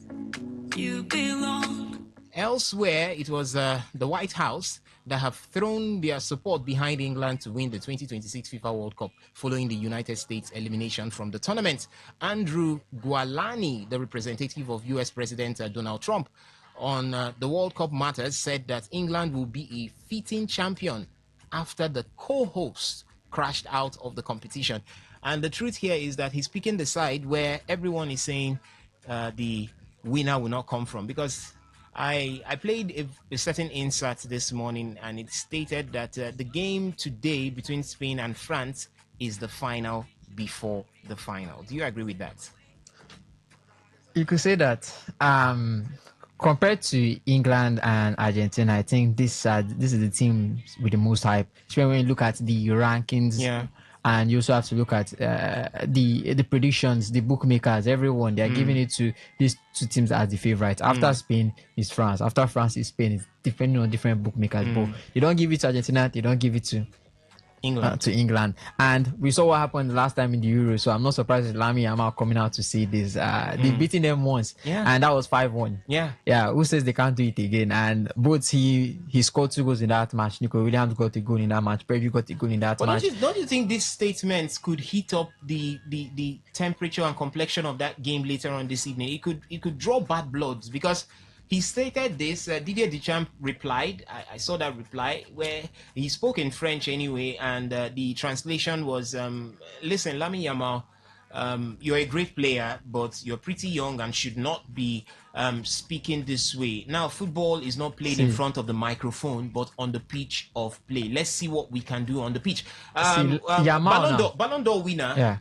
You belong. Elsewhere, it was the White House that have thrown their support behind England to win the 2026 FIFA World Cup following the United States elimination from the tournament. Andrew Gualani, the representative of US President Donald Trump, on the World Cup matters, said that England will be a fitting champion after the co-host crashed out of the competition. And the truth here is that he's picking the side where everyone is saying the winner will not come from, because I played a certain insert this morning and it stated that the game today between Spain and France is the final before the final. Do you agree with that? You could say that. Compared to England and Argentina, I think this is the team with the most hype. Especially when you look at the rankings, yeah, and you also have to look at the predictions, the bookmakers, everyone. They are giving it to these two teams as the favorite. After Spain is France. After France is Spain. It's depending on different bookmakers. But they don't give it to Argentina. They don't give it to England. And we saw what happened last time in the Euro, so I'm not surprised with Lami Yamal coming out to say this. They beating them once, and that was 5-1. Who says they can't do it again? And both he scored 2 goals in that match. Nico Williams got a goal in that match. Preview got a goal in that match. Don't you think these statements could heat up the temperature and complexion of that game later on this evening? It could draw bad bloods, because he stated this. Didier Deschamps replied. I saw that reply where he spoke in French anyway, and the translation was, "Listen, Lamine Yamal, you're a great player, but you're pretty young and should not be speaking this way. Now, football is not played in front of the microphone, but on the pitch of play. Let's see what we can do on the pitch." Ballon d'Or winner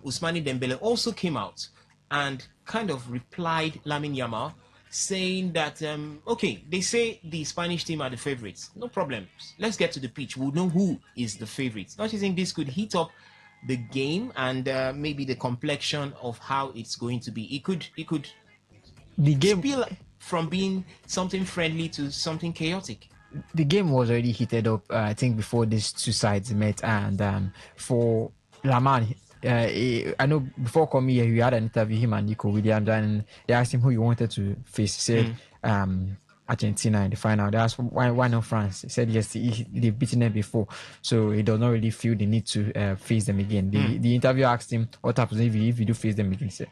Ousmane Dembele also came out and kind of replied Lamine Yamal, saying that, okay, they say the Spanish team are the favorites. No problem. Let's get to the pitch. We'll know who is the favorite. Don't you think this could heat up the game and maybe the complexion of how it's going to be? It could the game spill from being something friendly to something chaotic. The game was already heated up, I think, before these two sides met. And for Laman, I know before coming here, we had an interview, him and Nico Williams, and they asked him who he wanted to face. He said Argentina in the final. They asked why not France. He said yes, they've beaten them before, so he does not really feel the need to face them again. The interview asked him what happens if you do face them again. He said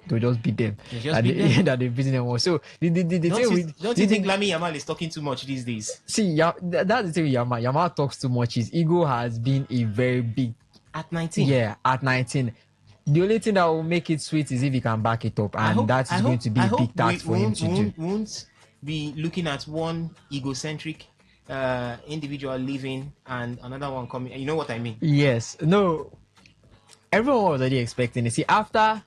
they'll just beat them. That they've beaten them all. So don't you think Lamine Yamal is talking too much these days? See, that's the thing with Yamal. Yamal talks too much. His ego has been a very big. At 19? Yeah, at 19. The only thing that will make it sweet is if he can back it up, and that is going to be a big task for him to do. Won't be looking at one egocentric individual leaving and another one coming. You know what I mean? Yes. No. Everyone was already expecting it. See, after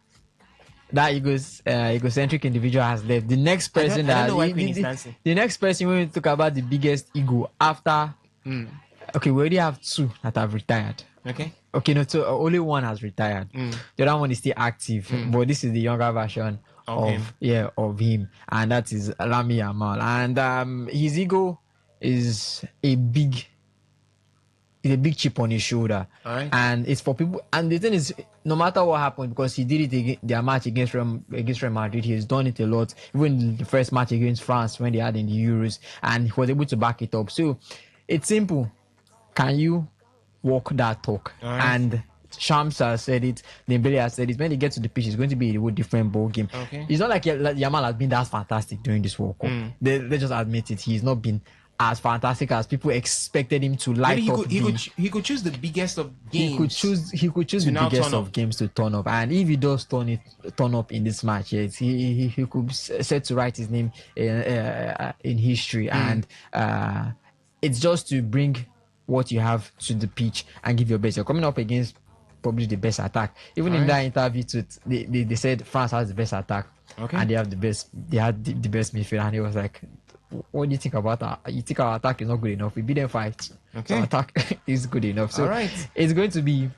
that egocentric individual has left, the next person the next person when we talk about the biggest ego after. Okay, we already have 2 that have retired. Okay, no, so only one has retired. The other one is still active, but this is the younger version of him, and that is Lamine Yamal. And his ego is a big chip on his shoulder, and it's for people. And the thing is, no matter what happened, because he did it their match against Real Madrid, he has done it a lot. Even the first match against France when they had in the Euros, and he was able to back it up. So it's simple. Can you walk that talk? And Shams has said it, Dembele has said it. When they get to the pitch, it's going to be a whole different ball game. It's not like Yamal has been that fantastic during this World Cup. They just admit it. He's not been as fantastic as people expected him to light up. He could choose the biggest of games. He could choose the biggest of games to turn up. And if he does turn up in this match, yes, he could set to write his name in history. And it's just to bring what you have to the pitch and give your best. You're coming up against probably the best attack. Even in that interview, they said France has the best attack, and they have the best. They had the best midfield, and he was like, "What do you think about that? You think our attack is not good enough? We beat them 5. So our attack is good enough. So it's going to be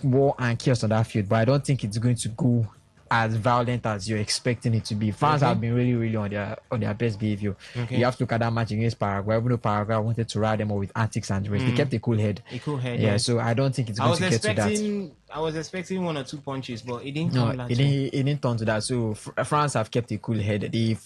war and chaos on that field, but I don't think it's going to go as violent as you're expecting it to be. France have been really, really on their best behavior. You have to look at that match against Paraguay. Even though Paraguay wanted to ride them all with antics and the rest, they kept a cool head. Yeah, so I don't think it's going to get to that. I was expecting 1 or 2 punches, but it didn't. It didn't turn to that. So France have kept a cool head. They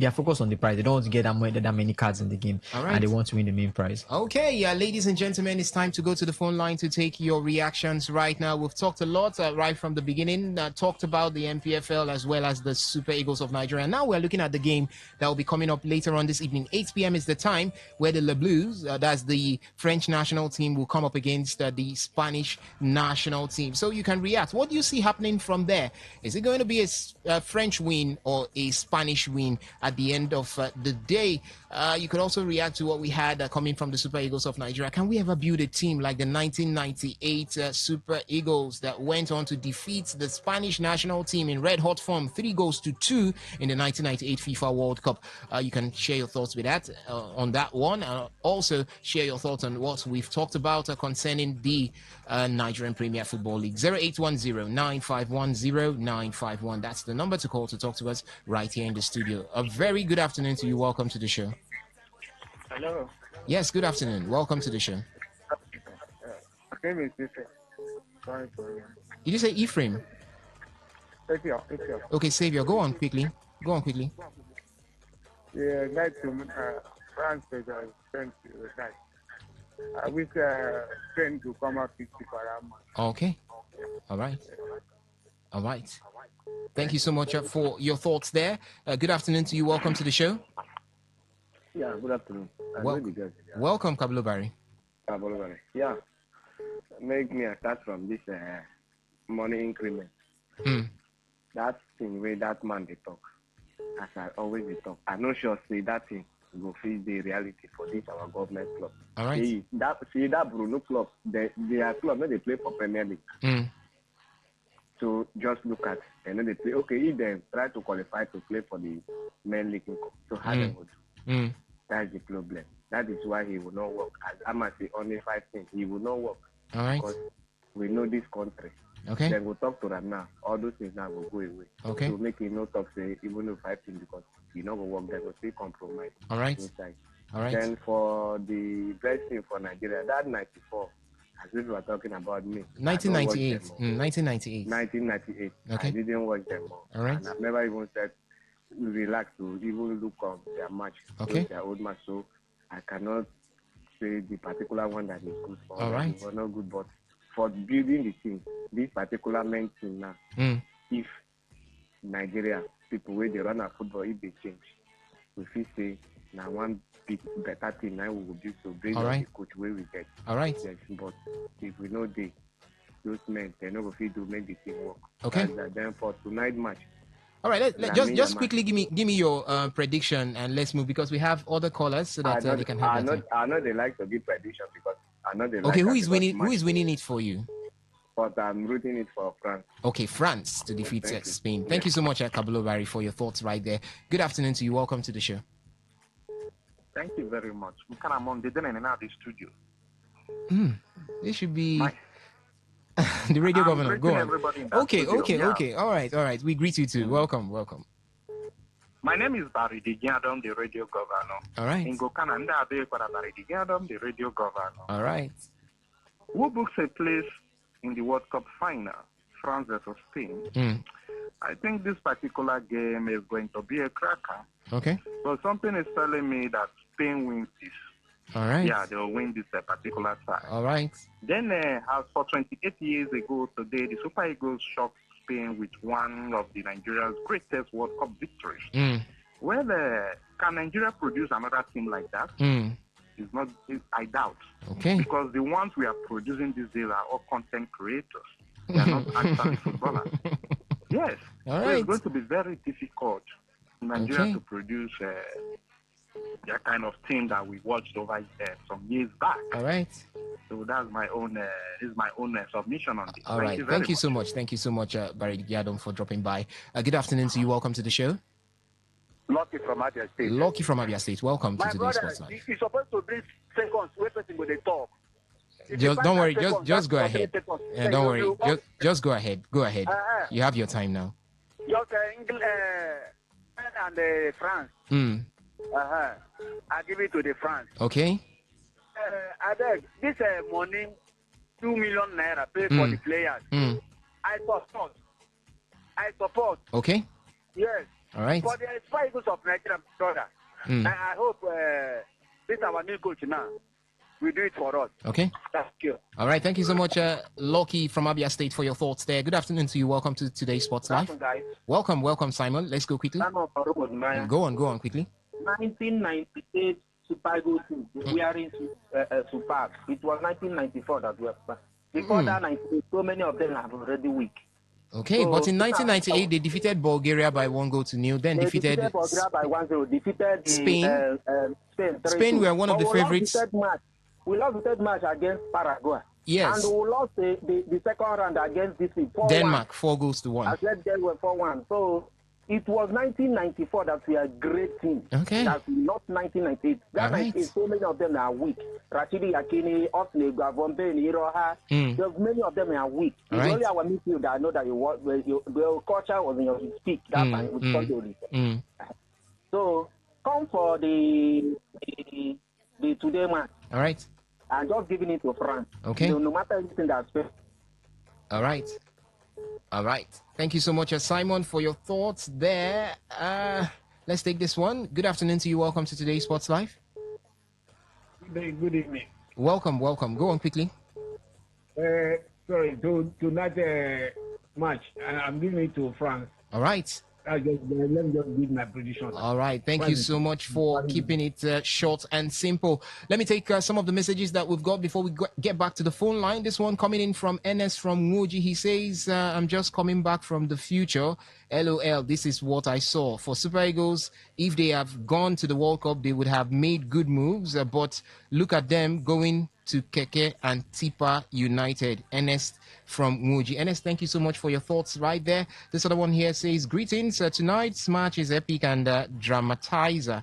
are focused on the prize. They don't want to get that many cards in the game, and they want to win the main prize. Okay, ladies and gentlemen, it's time to go to the phone line to take your reactions right now. We've talked a lot right from the beginning. Talked about the MPFL as well as the Super Eagles of Nigeria. And now we're looking at the game that will be coming up later on this evening. 8 p.m. is the time where the Le Blues, that's the French national team, will come up against the Spanish national team. So you can react. What do you see happening from there? Is it going to be a French win or a Spanish win at the end of the day? You could also react to what we had coming from the Super Eagles of Nigeria. Can we ever build a team like the 1998 Super Eagles that went on to defeat the Spanish national team in red hot form 3-2 in the 1998 FIFA World Cup? You can share your thoughts with that on that one. Also share your thoughts on what we've talked about concerning the Nigerian Premier Football League. 0810-951-0951. That's the number to call to talk to us right here in the studio. A very good afternoon to you. Welcome to the show. Hello. Yes, good afternoon. Welcome to the show. name is Ephraim. Sorry for you. Did you say Ephraim? Ephraim. Okay, Savior, go on quickly. Yeah, like to France is sent to the night. I wish train to come up 50 per hour. Okay. All right. Thank you so much for your thoughts there. Good afternoon to you. Welcome to the show. Yeah, good afternoon. Welcome, Kablo Barry. Yeah. Make me start from this money increment. That thing where that man they talk, as I always they talk. I'm not sure say that thing will feel the reality for this our government club. All right. See that Bruno club, they are club when they play for Premier League. So just look at and then they play. Okay, if they try to qualify to play for the main league, so how they would do? That's the problem. That is why he will not work. As I must say, only 5 things. He will not work. All right. Because we know this country. Okay. Then we'll talk to them now. All those things now will go away. Okay. So make him not talk, say, even though 5 things, because he not will work, then we'll still compromise. All right. Inside. All right. Then for the best thing for Nigeria, that 94, as if you were talking about me. 1998. 1998. 1998. Okay. I didn't watch them all. All right. And I've never even said relax to even look on their match. Okay. Their old match. So I cannot say the particular one that is good for all right. or not good, but for building the team, this particular main team now, if Nigeria people where they run a football, if they change, we feel say now one big better team now we will build so based on the coach where we get. All right. Yes, but if we know those men, they know if we do make the team work. Okay. Then for tonight match. All right, just quickly give me your prediction and let's move because we have other callers so that they can have that. I know they like to give prediction because I know they like. Okay, who is winning? Who is winning it for you? But I'm rooting it for France. Okay, France to defeat Spain. Thank you so much, Kablo Barry, for your thoughts right there. Good afternoon to you. Welcome to the show. Thank you very much. I'm on the studio. This should be. The radio governor, go on. Okay. All right. We greet you too. Welcome. My name is Barry Digiadom, the radio governor. All right. In Gokananda, Barry Digiadom, the radio governor. All right. Who books a place in the World Cup final, France versus Spain? I think this particular game is going to be a cracker. Okay. But something is telling me that Spain wins this. All right. Yeah, they'll win this particular side. All right. Then, as for 28 years ago today, the Super Eagles shocked Spain with one of the Nigeria's greatest World Cup victories. Well, can Nigeria produce another team like that? It's not. I doubt. Okay. Because the ones we are producing these days are all content creators. They are not actually footballers. Yes. All so right. it's going to be very difficult in Nigeria to produce the kind of team that we watched over some years back. All right. So that's my own submission on this. All right. Thank you so much. Thank you so much, Barry Digiadom, for dropping by. Good afternoon to you. Welcome to the show. Lucky from Abia State. Lucky from Abia State. Welcome to today's Sports Live. You're supposed to bring seconds where person will they talk. Don't worry. Just go ahead. Yeah, don't worry. Just go ahead. Go ahead. You have your time now. Just England and France. I give it to the France. Okay. I beg this money, 2 million naira paid for the players. I support. Okay. Yes. All right. For the Super Eagles of Nigeria, brother. I hope this our new coach now will do it for us. Okay. Thank you. All right. Thank you so much, Lucky from Abia State, for your thoughts there. Good afternoon to you. Welcome to today's Sports Live. Guys. Welcome, Simon. Let's go quickly. Go on quickly. 1998 Super Eagles team. We are in Super. It was 1994 that we were. Before that, 98, so many of them have already weak. Okay, so, but in 1998 they defeated Bulgaria by 1-0. Then defeated Bulgaria by 1-0. Defeated Spain. Spain were one of the favorites. We lost the third match against Paraguay. Yes. And we lost the second round against this team. Denmark, 4-1. I said they were 4-1. So it was 1994 that we are a great team. Okay. That we lost 1998. That right. So many of them are weak. Rashidi Yakini, Osne, Gavombe, Iroha. There's many of them are weak. It's only our midfield that I know that your culture was in your speak that time with Condori. So come for the today match. All right. and just giving it to France. Okay. No matter anything that's All right. All right. Thank you so much, Simon, for your thoughts there. Let's take this one. Good afternoon to you. Welcome to today's Sports Live. Good evening. Welcome. Go on quickly. Sorry, tonight match, I'm giving it to France. All right. Let me just give my prediction. All right. Thank you so much for keeping it short and simple. Let me take some of the messages that we've got before we get back to the phone line. This one coming in from NS from Woji. He says, I'm just coming back from the future. LOL, this is what I saw. For Super Eagles, if they have gone to the World Cup, they would have made good moves. But look at them going to Keke and Tipa United. Ernest from Muji. Ernest, thank you so much for your thoughts right there. This other one here says, greetings. Tonight's match is epic and dramatizer.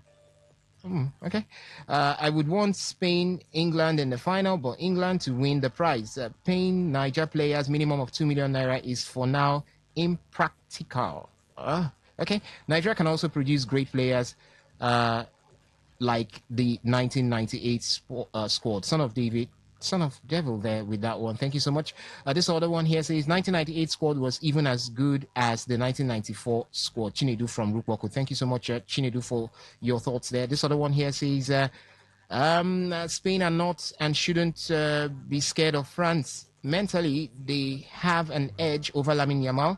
Okay. I would want Spain, England in the final, but England to win the prize. Paying Niger players minimum of 2 million naira is for now impractical. Okay. Nigeria can also produce great players like the 1998 squad. Son of Devil there with that one. Thank you so much. This other one here says 1998 squad was even as good as the 1994 squad. Chinedu from Rukwaku. Thank you so much, Chinedu, for your thoughts there. This other one here says Spain are not and shouldn't be scared of France. Mentally, they have an edge over Lamine Yamal.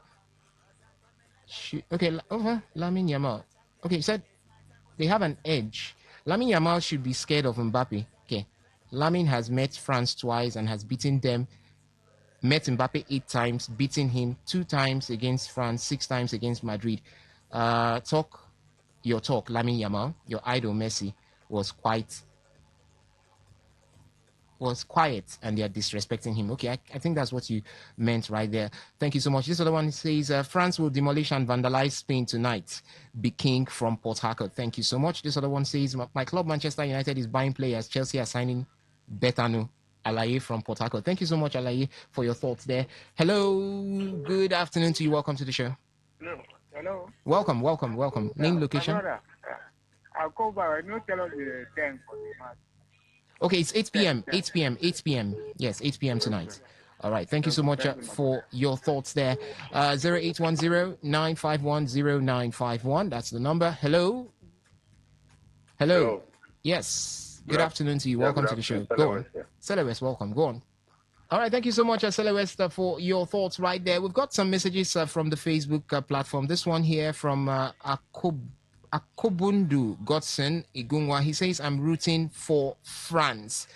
Over Lamine Yamal. Okay, you said they have an edge. Lamine Yamal should be scared of Mbappe. Okay. Lamine has met France twice and has beaten them. Met Mbappe 8 times, beaten him 2 times against France, 6 times against Madrid. Talk your talk, Lamine Yamal. Your idol Messi was quiet and they're disrespecting him. Okay, I think that's what you meant right there. Thank you so much. This other one says France will demolish and vandalize Spain tonight. Be King from Port Harcourt. Thank you so much. This other one says my club Manchester United is buying players. Chelsea are signing Betano. Alaye from Port Harcourt. Thank you so much, Alaye, for your thoughts there. Hello, good afternoon to you. Welcome to the show. Hello. Welcome. Name, location. Brother, I'll call back. I know tell us the time for the match. Okay, it's 8 p.m. 8 p.m. Yes, 8 p.m. tonight. All right. Thank you so much for your thoughts there. 0810-951-0951. That's the number. Hello. Yes. Good afternoon to you. Welcome to the show. Go on. Celeste, welcome. Go on. All right. Thank you so much, Celeste, for your thoughts right there. We've got some messages from the Facebook platform. This one here from Akobundu Godson Igungwa. He says, I'm rooting for France.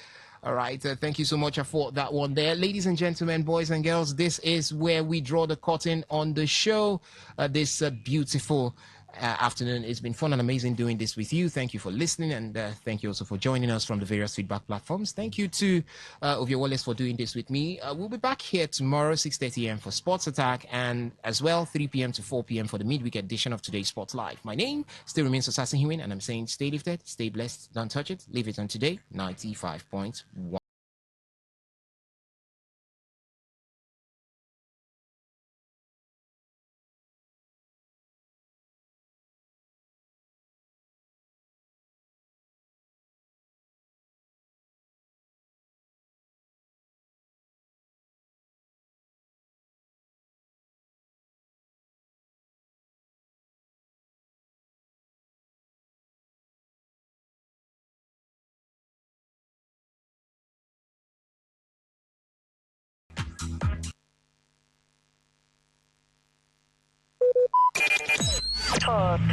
All right. Thank you so much for that one there. Ladies and gentlemen, boys and girls, this is where we draw the curtain on the show this beautiful afternoon. It's been fun and amazing doing this with you. Thank you for listening, and thank you also for joining us from the various feedback platforms. Thank you to Ovia Wallace for doing this with me. We'll be back here tomorrow, 6:30 a.m. for Sports Attack, and as well 3 p.m. to 4 p.m. for the midweek edition of Today's Sports Live. My name still remains Assassin Hewen, and I'm saying stay lifted, stay blessed, don't touch it, leave it on Today 95.1.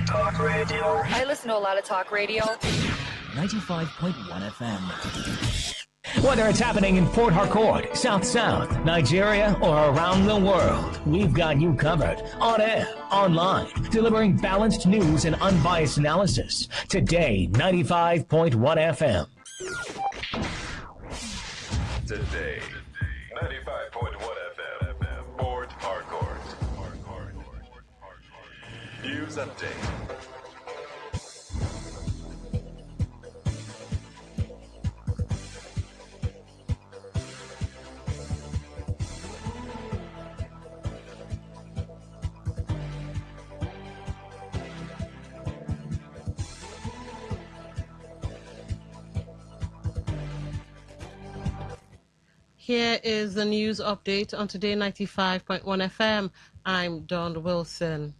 Talk radio. I listen to a lot of talk radio. 95.1 FM. Whether it's happening in Port Harcourt, South South, Nigeria, or around the world, we've got you covered. On air, online, delivering balanced news and unbiased analysis. Today, 95.1 FM. Today, 95.1 FM, Port Harcourt. News update. Here is the news update on Today 95.1 FM. I'm Dawn Wilson.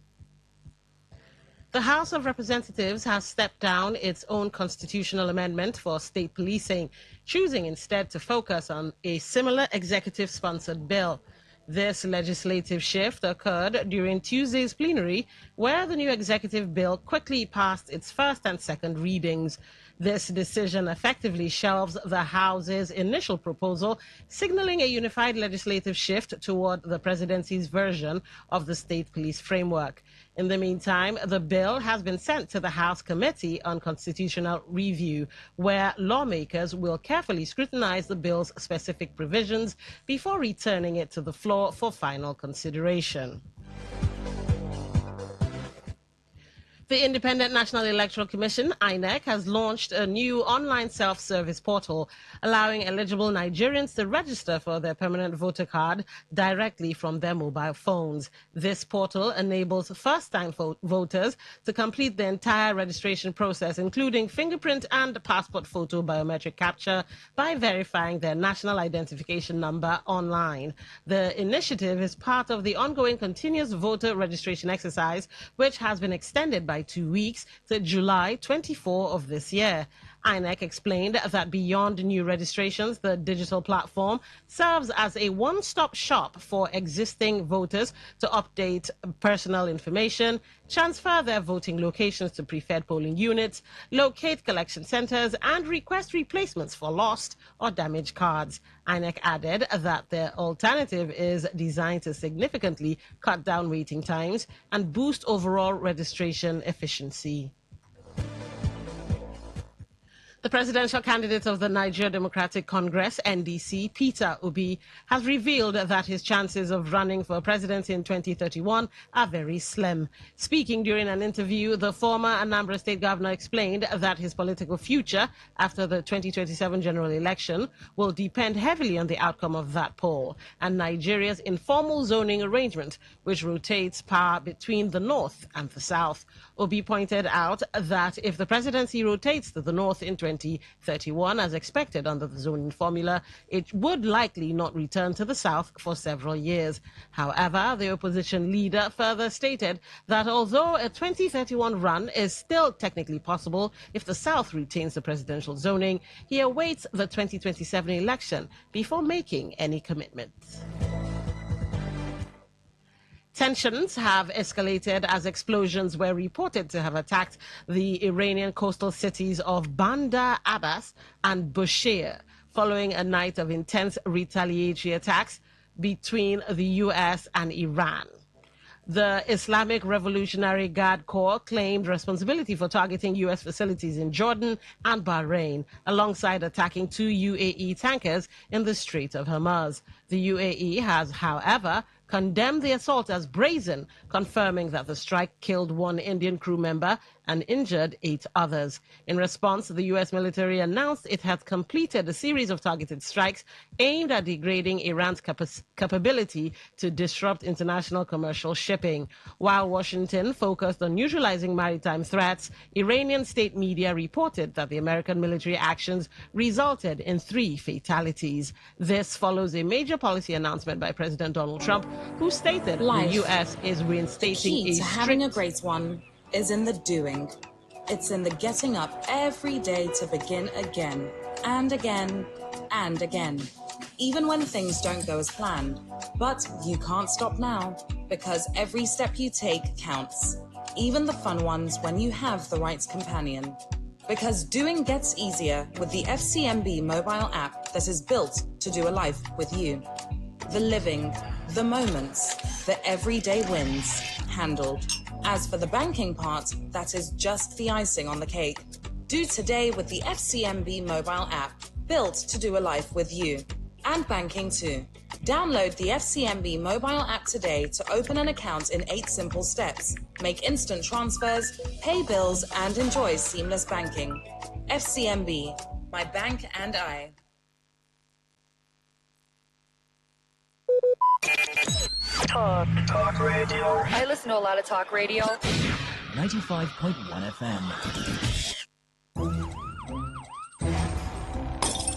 The House of Representatives has stepped down its own constitutional amendment for state policing, choosing instead to focus on a similar executive-sponsored bill. This legislative shift occurred during Tuesday's plenary, where the new executive bill quickly passed its first and second readings. This decision effectively shelves the House's initial proposal, signaling a unified legislative shift toward the presidency's version of the state police framework. In the meantime, the bill has been sent to the House Committee on Constitutional Review, where lawmakers will carefully scrutinize the bill's specific provisions before returning it to the floor for final consideration. The Independent National Electoral Commission, INEC, has launched a new online self-service portal, allowing eligible Nigerians to register for their permanent voter card directly from their mobile phones. This portal enables first-time voters to complete the entire registration process, including fingerprint and passport photo biometric capture, by verifying their national identification number online. The initiative is part of the ongoing continuous voter registration exercise, which has been extended by 2 weeks to July 24 of this year. INEC explained that beyond new registrations, the digital platform serves as a one-stop shop for existing voters to update personal information, transfer their voting locations to preferred polling units, locate collection centers, and request replacements for lost or damaged cards. INEC added that the alternative is designed to significantly cut down waiting times and boost overall registration efficiency. The presidential candidate of the Nigeria Democratic Congress, NDC, Peter Obi, has revealed that his chances of running for president in 2031 are very slim. Speaking during an interview, the former Anambra State governor explained that his political future after the 2027 general election will depend heavily on the outcome of that poll and Nigeria's informal zoning arrangement, which rotates power between the North and the South. Obi pointed out that if the presidency rotates to the North in 2031, as expected under the zoning formula, it would likely not return to the South for several years. However, the opposition leader further stated that although a 2031 run is still technically possible if the South retains the presidential zoning, he awaits the 2027 election before making any commitments. Tensions have escalated as explosions were reported to have attacked the Iranian coastal cities of Bandar Abbas and Bushehr, following a night of intense retaliatory attacks between the U.S. and Iran. The Islamic Revolutionary Guard Corps claimed responsibility for targeting U.S. facilities in Jordan and Bahrain, alongside attacking 2 UAE tankers in the Strait of Hormuz. The UAE has, however, condemned the assault as brazen, confirming that the strike killed 1 Indian crew member and injured 8 others. In response, the U.S. military announced it had completed a series of targeted strikes aimed at degrading Iran's capability to disrupt international commercial shipping. While Washington focused on neutralizing maritime threats, Iranian state media reported that the American military actions resulted in 3 fatalities. This follows a major policy announcement by President Donald Trump, who stated the U.S. is reinstating the key to having a great one is in the doing. It's in the getting up every day to begin again and again and again, even when things don't go as planned. But you can't stop now, because every step you take counts, even the fun ones when you have the right companion. Because doing gets easier with the FCMB mobile app that is built to do a life with you. The living, the moments, the everyday wins, handled. As for the banking part, that is just the icing on the cake. Do today with the FCMB mobile app, built to do a life with you. And banking too. Download the FCMB mobile app today to open an account in 8 simple steps, make instant transfers, pay bills, and enjoy seamless banking. FCMB, my bank and I. Talk radio. I listen to a lot of talk radio. 95.1 FM.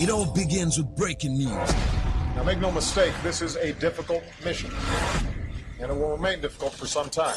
It all begins with breaking news. Now, make no mistake, this is a difficult mission, and it will remain difficult for some time.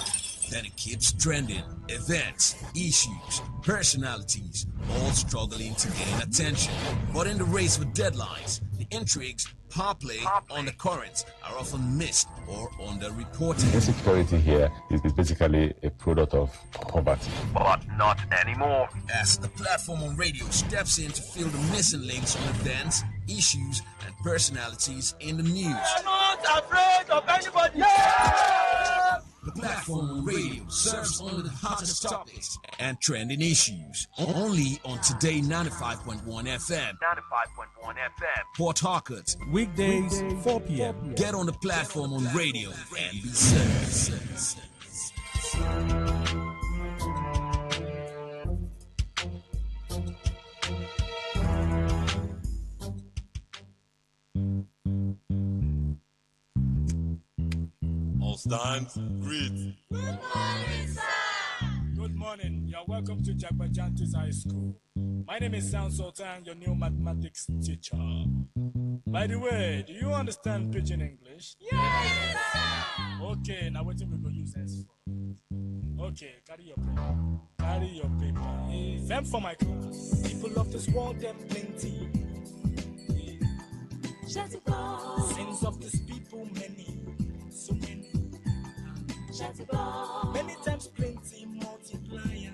Then it keeps trending. Events, issues, personalities, all struggling to gain attention. But in the race for deadlines, the intrigues, power play, undercurrents are often missed or underreported. Insecurity here is basically a product of poverty. But not anymore. As the platform on radio steps in to fill the missing links on events, issues, and personalities in the news. We're not afraid of anybody. Yeah! The platform on radio serves only the hottest topics and trending issues. Only on Today 95.1 FM. 95.1 FM. Port Harcourt. Weekdays, 4 p.m. Get on the platform on radio and be served. All stands, greet. Good morning, sir. Good morning. You're welcome to Jagbajantis High School. My name is Sound Sultan, your new mathematics teacher. By the way, do you understand pidgin English? Yes, sir. Okay, now what we go use this for? Okay, carry your paper. Carry your paper. Them for my class. People of this world, them plenty. Sins of this people, many. So many. Many times plenty, multiplier.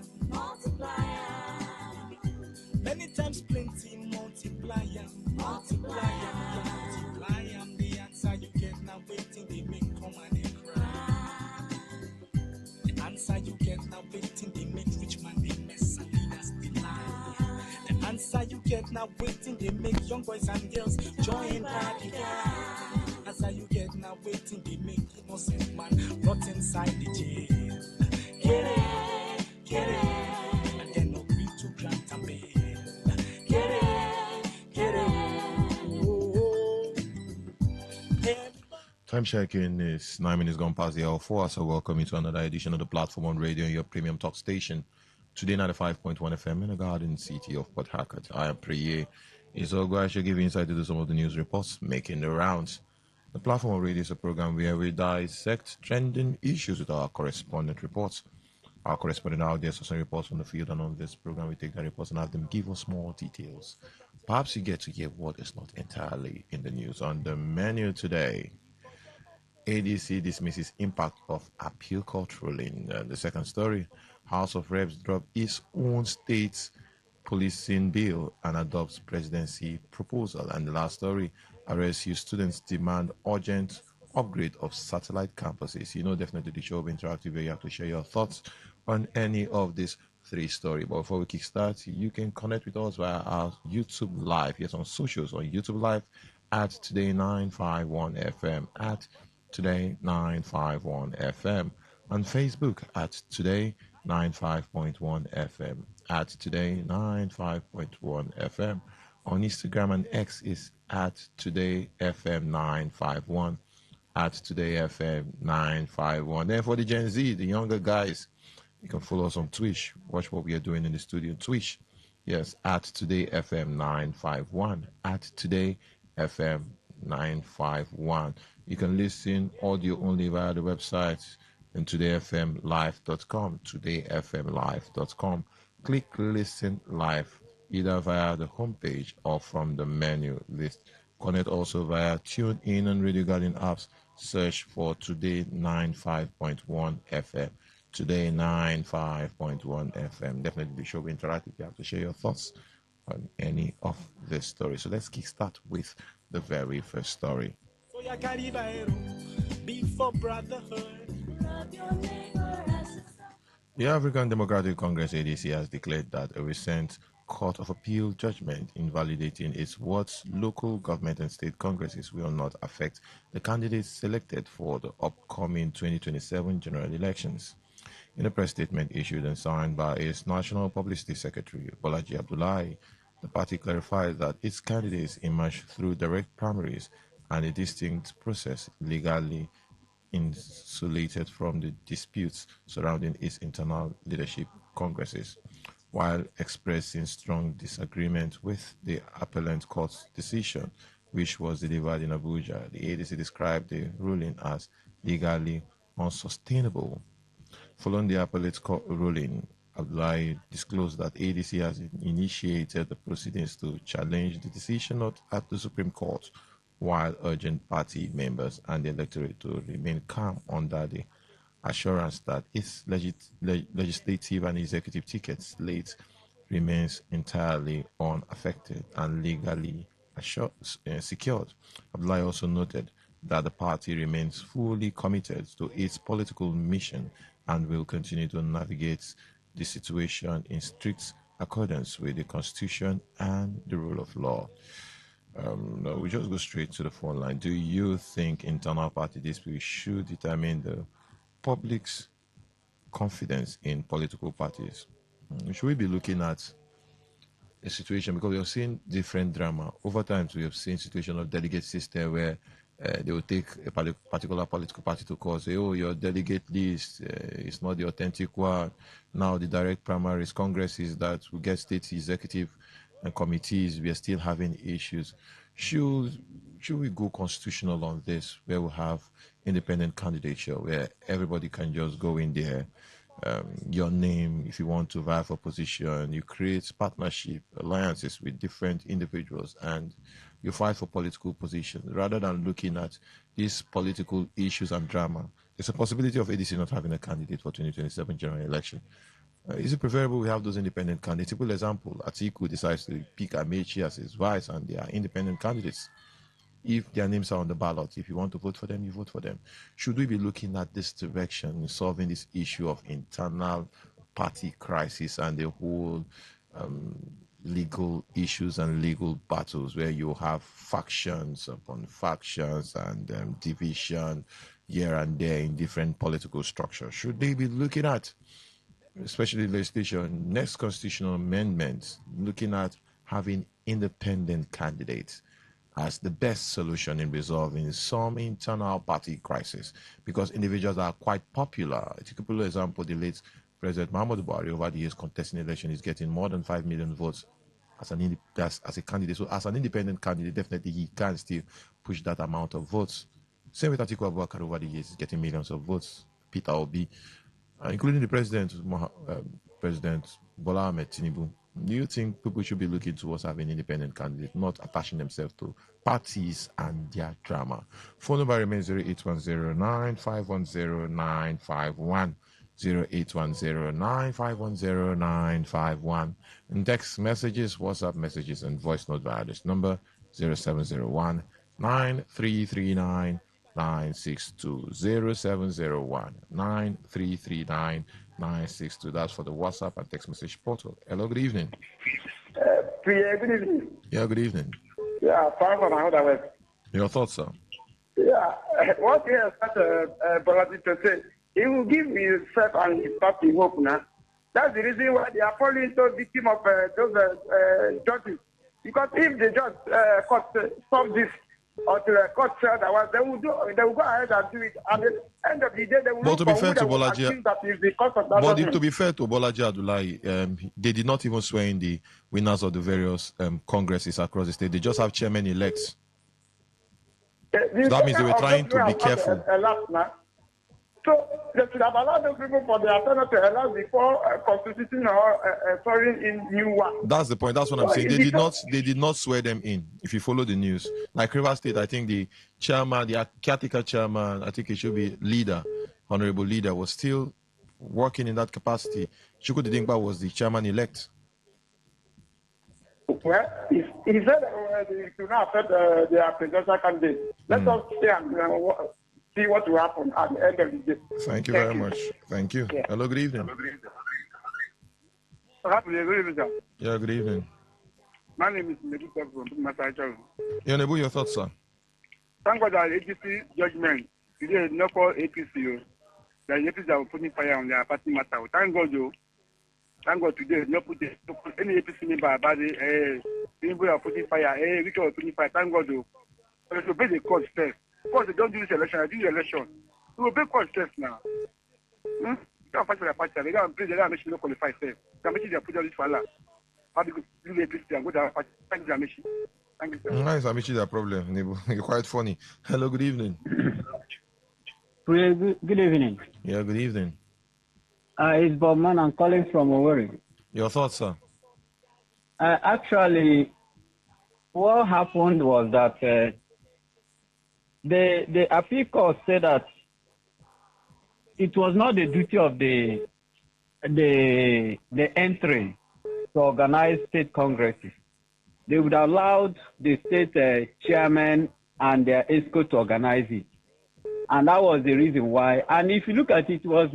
Many times plenty, multiplier. Multiplier. The answer you get now waiting, they make come and they cry. The answer you get now waiting, they make rich man they mess and leaders they lie. The answer you get now waiting, they make young boys and girls join party. Answer you get now waiting, they make innocent man rot inside the jail. Get it, and then no agree to grant and bail. Get it, oh. Time checking is 9 minutes gone past the hour 4, so welcome you to another edition of the platform on radio, your premium talk station. Today 95.1 FM in the garden city of Port Harcourt. I am Priye. It's all I should give you insight into some of the news reports making the rounds. The platform on radio is a program where we dissect trending issues with our correspondent reports. Our correspondent out there, so some reports from the field, and on this program we take the reports and have them give us more details. Perhaps you get to hear what is not entirely in the news. On the menu today, ADC dismisses impact of appeal court ruling. The second story, House of Reps drop its own state's policing bill and adopts presidency proposal. And the last story, RSU students demand urgent upgrade of satellite campuses. You know, definitely the show will be interactive where you have to share your thoughts on any of these three stories. But before we kickstart, you can connect with us via our YouTube Live. Yes, on socials, on YouTube Live at Today951FM, at Today951FM, on Facebook at Today95.1FM, at Today95.1FM. On Instagram and X is at TodayFM951, at TodayFM951. Then for the Gen Z, the younger guys, you can follow us on Twitch. Watch what we are doing in the studio. Twitch, yes, at TodayFM951, at TodayFM951. You can listen audio only via the website and todayfmlive.com, todayfmlive.com. Click listen live either via the homepage or from the menu list. Connect also via TuneIn and Radio Garden apps. Search for Today 95.1 FM. Today 95.1 FM. Definitely the show will be interactive. You have to share your thoughts on any of this story. So let's kickstart with the very first story. The African Democratic Congress ADC has declared that a recent Court of Appeal judgment invalidating its wards, local government and state congresses will not affect the candidates selected for the upcoming 2027 general elections. In a press statement issued and signed by its National Publicity Secretary, Bolaji Abdullahi, the party clarified that its candidates emerged through direct primaries and a distinct process legally insulated from the disputes surrounding its internal leadership congresses. While expressing strong disagreement with the appellant court's decision, which was delivered in Abuja. The ADC described the ruling as legally unsustainable. Following the appellate court ruling, Abdullahi disclosed that ADC has initiated the proceedings to challenge the decision at the Supreme Court, while urging party members and the electorate to remain calm under the assurance that its legislative and executive ticket slate remains entirely unaffected and legally secured. Abdullahi also noted that the party remains fully committed to its political mission and will continue to navigate the situation in strict accordance with the Constitution and the rule of law. No, we just go straight to the phone line. Do you think internal party disputes should determine the public's confidence in political parties? Should we be looking at a situation, because we have seen different drama over time? We have seen situation of delegate system where they will take a particular political party to court, say, oh, your delegate list is not the authentic one. Now the direct primaries, congresses that we get state executive and committees, we are still having issues. Should we go constitutional on this, where we have independent candidature, where everybody can just go in there, your name, if you want to vie for position, you create partnership, alliances with different individuals, and you fight for political position, rather than looking at these political issues and drama. There's a possibility of ADC not having a candidate for 2027 general election. Is it preferable we have those independent candidates? Typical example, Atiku decides to pick Amechi as his vice, and they are independent candidates. If their names are on the ballot, if you want to vote for them, you vote for them. Should we be looking at this direction in solving this issue of internal party crisis and the whole legal issues and legal battles, where you have factions upon factions and division here and there in different political structures? Should they be looking at, especially legislation, next constitutional amendments, looking at having independent candidates as the best solution in resolving some internal party crisis? Because individuals are quite popular. A typical example, the late President Muhammadu Buhari, over the years contesting election, is getting more than 5 million votes as a candidate. So as an independent candidate, definitely he can still push that amount of votes. Same with Atiku Abubakar, over the years, he's getting millions of votes. Peter Obi, including the President Bola Ahmed Tinubu. Do you think people should be looking towards having independent candidates, not attaching themselves to parties and their drama? Phone number remains 0810-9510951, 0810-9510951. And text messages, WhatsApp messages, and voice note via this number 0701 9339 962 0701 9339 962. That's for the WhatsApp and text message portal. Hello, good evening. Good evening. Yeah, good evening. Yeah, fine from how that was. Your thoughts, sir? Yeah, what he has Brother to say, he will give himself and his party hope now. That's the reason why they are falling into victim of those judges. Because if the judge stop this, or to the court said otherwise, they will go ahead and do it. And at the end of the day, they will look for who they will accuse that is the cause of that. But to be fair to Bolaji Abdullahi, they did not even swear in the winners of the various congresses across the state. They just have chairman elects. So that means they were trying to be careful. So they should have allowed those people for the alternative to elect before constituting or swearing in new one. That's the point. That's what I'm saying. They did not swear them in. If you follow the news, like Rivers State, I think the chairman, the caretaker chairman, I think it should be leader, honorable leader, was still working in that capacity. Chukwudi Dingba was the chairman elect. Well, he said it should not affect their presidential candidate. Let us see what will happen at the end of the day. Thank you very much. Thank you. Yeah. Hello, good evening. Good evening, sir. Yeah, good evening. My name is Nebu from Massachusetts. Yeah, Nebu, your thoughts, sir? Thank God that APC judgment today is not for APC. The APC are putting fire on their party matter. Thank God, Joe. Thank God today not put any APC member about it. People are putting fire. We are putting fire. Thank God, Joe. But to obey the court first. Of course, they don't do this election. I do the election. We will obey court first now. They can't fight for their party. They can't play. They can't make sure they qualify first. They can't make sure they put all this for Allah. How do you do the APC and go to our party? Thank you, Amishi. Thank you, sir. Nice, I meet you that problem. You're quite funny. Hello, good evening. Good evening. Yeah, good evening. It's Bob Man. I'm calling from Owerri. Your thoughts, sir? Actually, what happened was that the appeal court said that it was not the duty of the entry to organize state congresses. They would have allowed the state chairman and their ESCO to organize it. And that was the reason why. And if you look at it, it was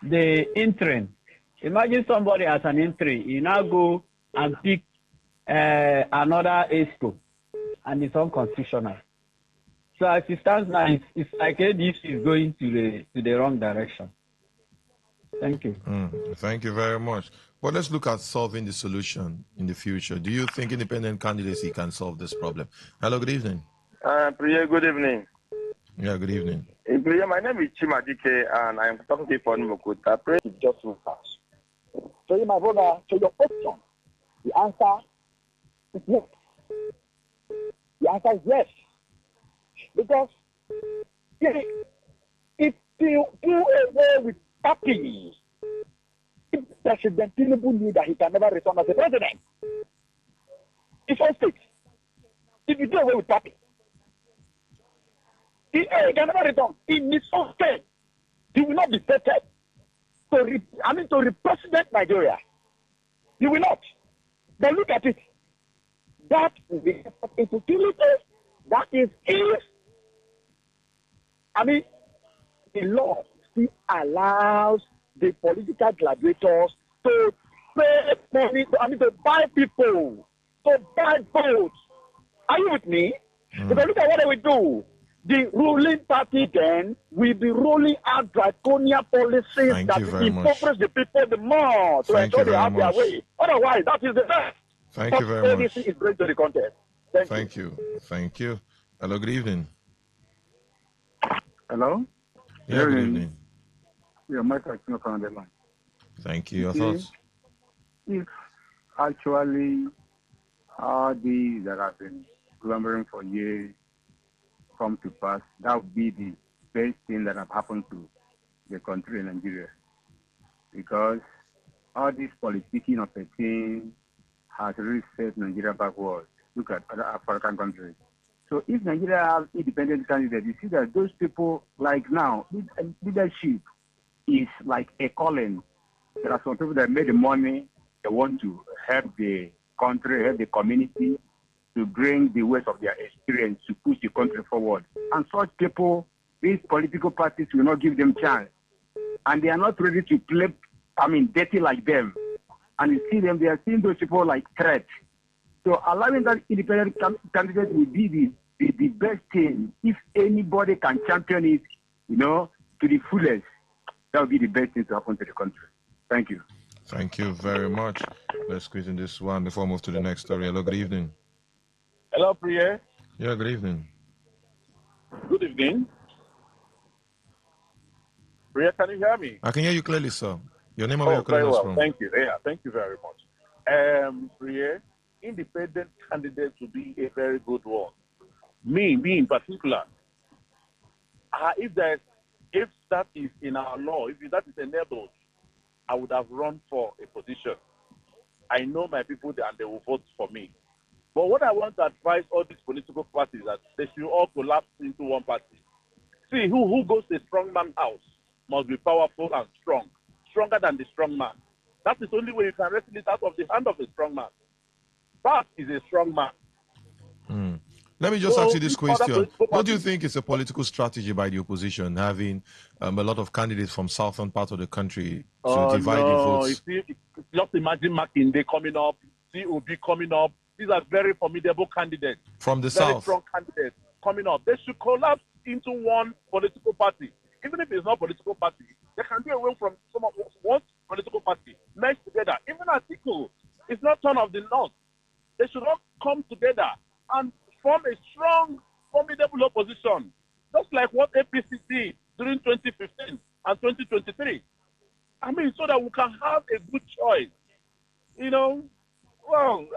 the interim. Imagine somebody as an entry, you now go and pick another ESCO, and it's unconstitutional. So as it stands now, it's like ADC is going to the wrong direction. Thank you. Thank you very much. But let's look at solving the solution in the future. Do you think independent candidacy can solve this problem? Hello, good evening. Priya, good evening. Yeah, good evening. Priya, my name is Chimadike, and I'm talking to you from Mokuta. Pray just so fast. So, my brother, to your question, the answer is yes. The answer is yes. Because if you do away with party, if President Tinubu knew that he can never return as a president, it's all state. If you do away with party, he can never return. In his own state, he will not be vetted to represent Nigeria. He will not. But look at it. That is the infertility. That is if the law still allows the political gladiators to pay money, to buy people, to buy votes. Are you with me? Because look at what they will do. The ruling party then will be rolling out draconian policies that will impoverish the people the more to ensure they have their way. Otherwise, that is the best. Thank you very much. is going to the contest. Thank you. Thank you. Hello, good evening. Hello? Yeah, good evening. Yeah, Michael Akino from the line. Thank you. Your thoughts? If actually all these that have been clamoring for years come to pass, that would be the best thing that have happened to the country in Nigeria. Because all this politicking of a thing has really set Nigeria backwards. Look at other African countries. So if Nigeria has independent candidates, you see that those people, like now, leadership is like a calling. There are some people that made the money, they want to help the country, help the community, to bring the weight of their experience to push the country forward. And such people, these political parties will not give them chance. And they are not ready to play, dirty like them. And you see them, they are seeing those people like threats. So allowing that independent candidate will be the best thing. If anybody can champion it, to the fullest, that would be the best thing to happen to the country. Thank you. Thank you very much. Let's squeeze in this one before we move to the next story. Hello, good evening. Hello, Priya. Yeah, good evening. Good evening. Priya, can you hear me? I can hear you clearly, sir. Your name and where you're calling very us well. from. Thank you. Yeah, thank you very much. Priya, independent candidate would be a very good one. Me in particular, if that is in our law, if that is enabled, I would have run for a position. I know my people and they will vote for me. But what I want to advise all these political parties is that they should all collapse into one party. See, who goes to a strong man's house must be powerful and strong, stronger than the strong man. That is the only way you can wrestle it out of the hand of a strong man. That is a strong man. Let me just ask you this question. What do you think is a political strategy by the opposition, having a lot of candidates from southern part of the country to divide the votes? Just imagine Makinde coming up, COB coming up. These are very formidable candidates. From the very south? Strong candidates coming up. They should collapse into one political party. Even if it's not a political party, they can be away from one political party, merge together. Even Atiku is not son of the North. They should all come together and form a strong, formidable opposition, just like what APC did during 2015 and 2023. So that we can have a good choice.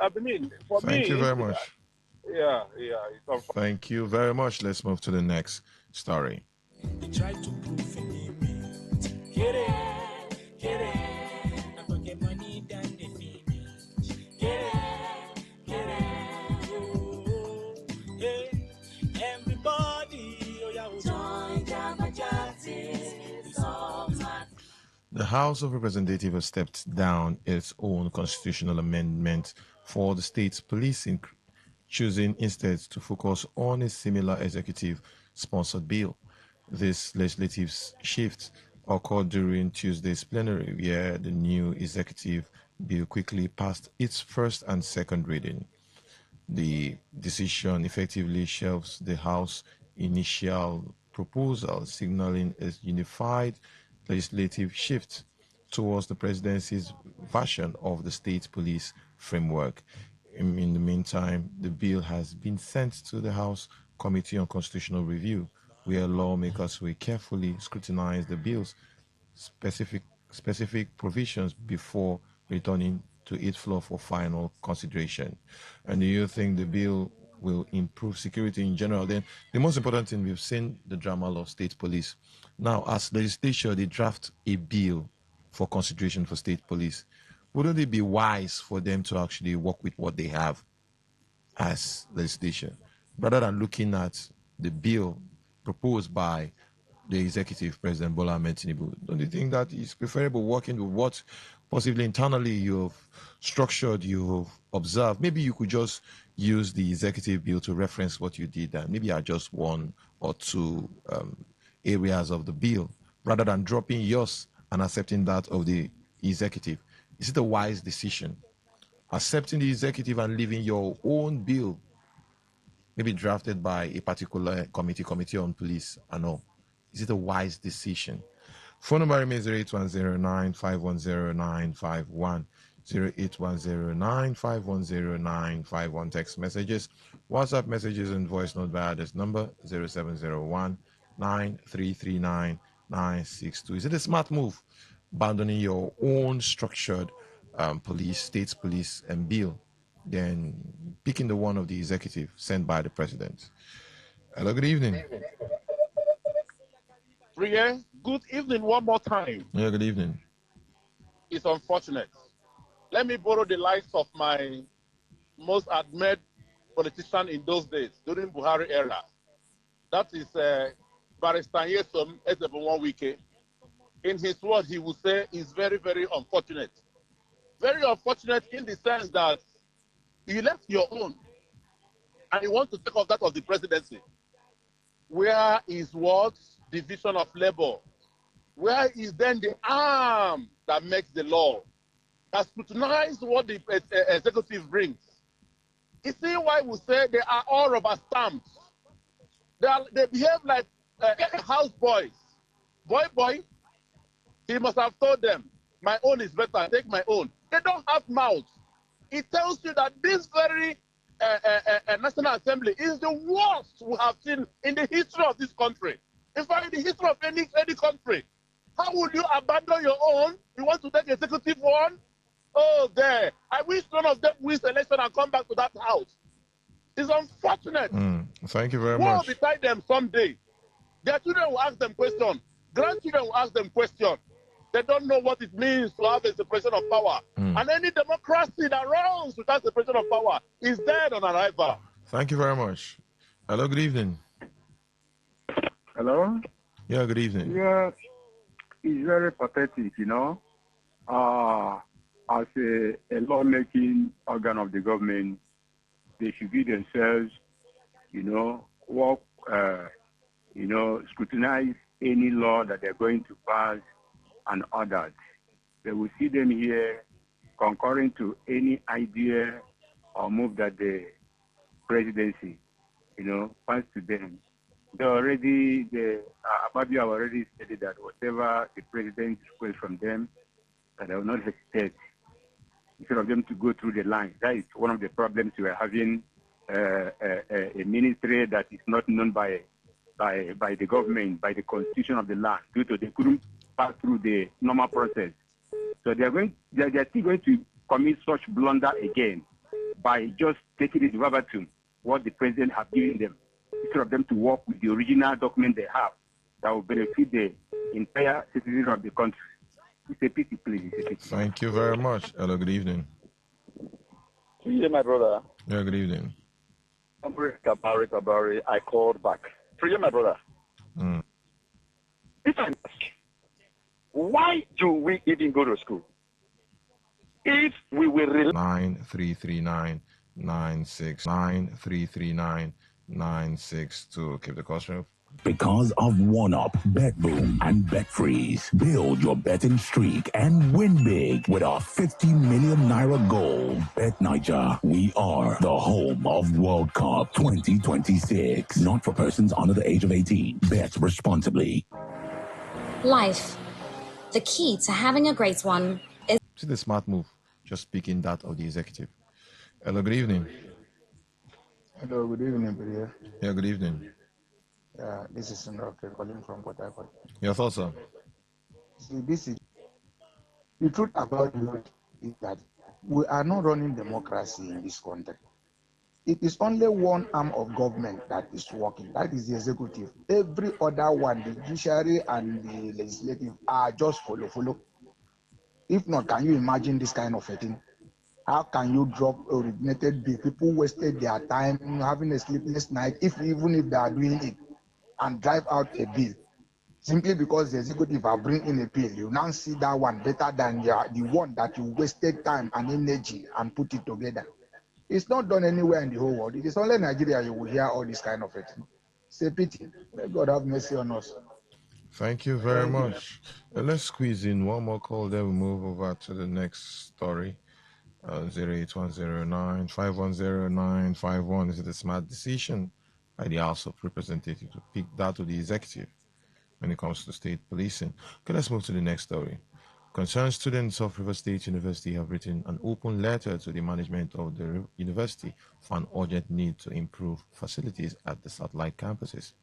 I mean, for Thank you me, very much. yeah. It's unfortunate. Thank you very much. Let's move to the next story. They try to prove me. Get it. I forget money than they finish. Get it. Oh, hey. Everybody, oh yeah, join Jama Justice. The House of Representatives has stepped down its own constitutional amendment for the state's policing, choosing instead to focus on a similar executive-sponsored bill. This legislative shift occurred during Tuesday's plenary, where the new executive bill quickly passed its first and second reading. The decision effectively shelves the House initial proposal, signaling a unified legislative shift towards the presidency's version of the state police framework. In the meantime, the bill has been sent to the House Committee on Constitutional Review, where lawmakers will carefully scrutinize the bill's specific provisions before returning to its floor for final consideration. And do you think the bill will improve security in general? Then the most important thing, we've seen the drama of state police. Now, as legislature, they draft a bill for consideration for state police. Wouldn't it be wise for them to actually work with what they have as legislation, rather than looking at the bill proposed by the executive, President Bola Ahmed Tinubu? Don't you think that it's preferable working with what possibly internally you've structured, you've observed? Maybe you could just use the executive bill to reference what you did and maybe adjust one or two areas of the bill rather than dropping yours and accepting that of the executive. Is it a wise decision? Accepting the executive and leaving your own bill, maybe drafted by a particular committee on police and all. Is it a wise decision? Phone number remains 08109510951, 08109510951. Text messages, WhatsApp messages, and voice note via this number 0701-9339-962. Is it a smart move, abandoning your own structured police, states police, and bill, then picking the one of the executive sent by the president? Hello, good evening. Priya, good evening one more time. Yeah, good evening. It's unfortunate. Let me borrow the likes of my most admired politician in those days, during Buhari era. That is Barrister Yesom Ezebonwike. In his word, he would say it's very, very unfortunate. Very unfortunate in the sense that you left your own and you want to take off that of the presidency. Where is what? Division of labor? Where is then the arm that makes the law? That scrutinize what the executive brings. You see why we say they are all rubber stamps. They behave like house boys. Boy, he must have told them, my own is better, take my own. They don't have mouths. It tells you that this very National Assembly is the worst we have seen in the history of this country. In fact, in the history of any country. How would you abandon your own? You want to take executive one? Oh, there. I wish none of them wins the election and come back to that house. It's unfortunate. Thank you very War much. will betide them someday. Their children will ask them questions. Grandchildren will ask them questions. They don't know what it means to have a separation of power. And any democracy that runs without separation of power is dead on arrival. Thank you very much. Hello, good evening. Hello? Yeah, good evening. Yeah, it's very pathetic, you know. As a lawmaking organ of the government, they should be themselves, work, scrutinize any law that they're going to pass and others. They will see them here concurring to any idea or move that the presidency, pass to them. Ababio have already stated that whatever the president requests from them, that they will not hesitate instead of them to go through the line. That is one of the problems we are having, a ministry that is not known by the government, by the constitution of the land, due to they couldn't pass through the normal process. So they are still going to commit such blunder again. by just taking it verbatim what the president have given them, instead of them to work with the original document they have that will benefit the entire citizens of the country. It's a pity, please. It's a pity. Thank you very much. Hello, good evening. Yeah, my brother. Yeah, good evening. Kabari, I called back. Priya, my brother. If I ask, why do we even go to school? If we will 933996 to keep the cost rate. Because of OneUp, BetBoom, and BetFreeze. Build your betting streak and win big with our 50 million naira goal. Bet Niger, we are the home of World Cup 2026. Not for persons under the age of 18. Bet responsibly. Life. The key to having a great one is... See the smart move, just speaking that of the executive. Hello, good evening. Hello, good evening, Priya. Yeah, good evening. This is Sunroke calling from Port Harcourt. Your thoughts, sir? See, this is the truth about it is that we are not running democracy in this country. It is only one arm of government that is working. That is the executive. Every other one, the judiciary and the legislative, are just follow. If not, can you imagine this kind of a thing? How can you drop originated bill? People wasted their time having a sleepless night, even if they are doing it, and drive out a bill simply because the executive are bringing a bill. You now see that one better than the one that you wasted time and energy and put it together. It's not done anywhere in the whole world. It is only Nigeria you will hear all this kind of thing. It's a pity. May God have mercy on us. Thank you very much. Let's squeeze in one more call, then we move over to the next story. 08109-510-951. Is it a smart decision by the House of Representatives to pick that of the executive when it comes to state policing? Okay, let's move to the next story. Concerned students of River State University have written an open letter to the management of the university for an urgent need to improve facilities at the satellite campuses.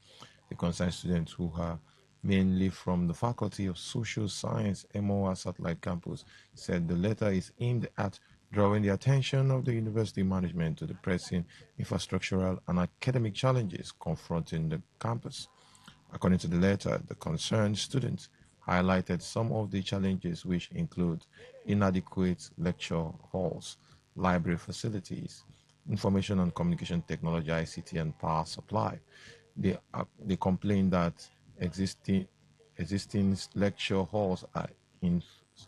The concerned students, who are mainly from the Faculty of Social Science, MOA Satellite Campus, said the letter is aimed at drawing the attention of the university management to the pressing infrastructural and academic challenges confronting the campus. According to the letter, the concerned students highlighted some of the challenges, which include inadequate lecture halls, library facilities, information and communication technology, ICT, and power supply. They complain that existing lecture halls are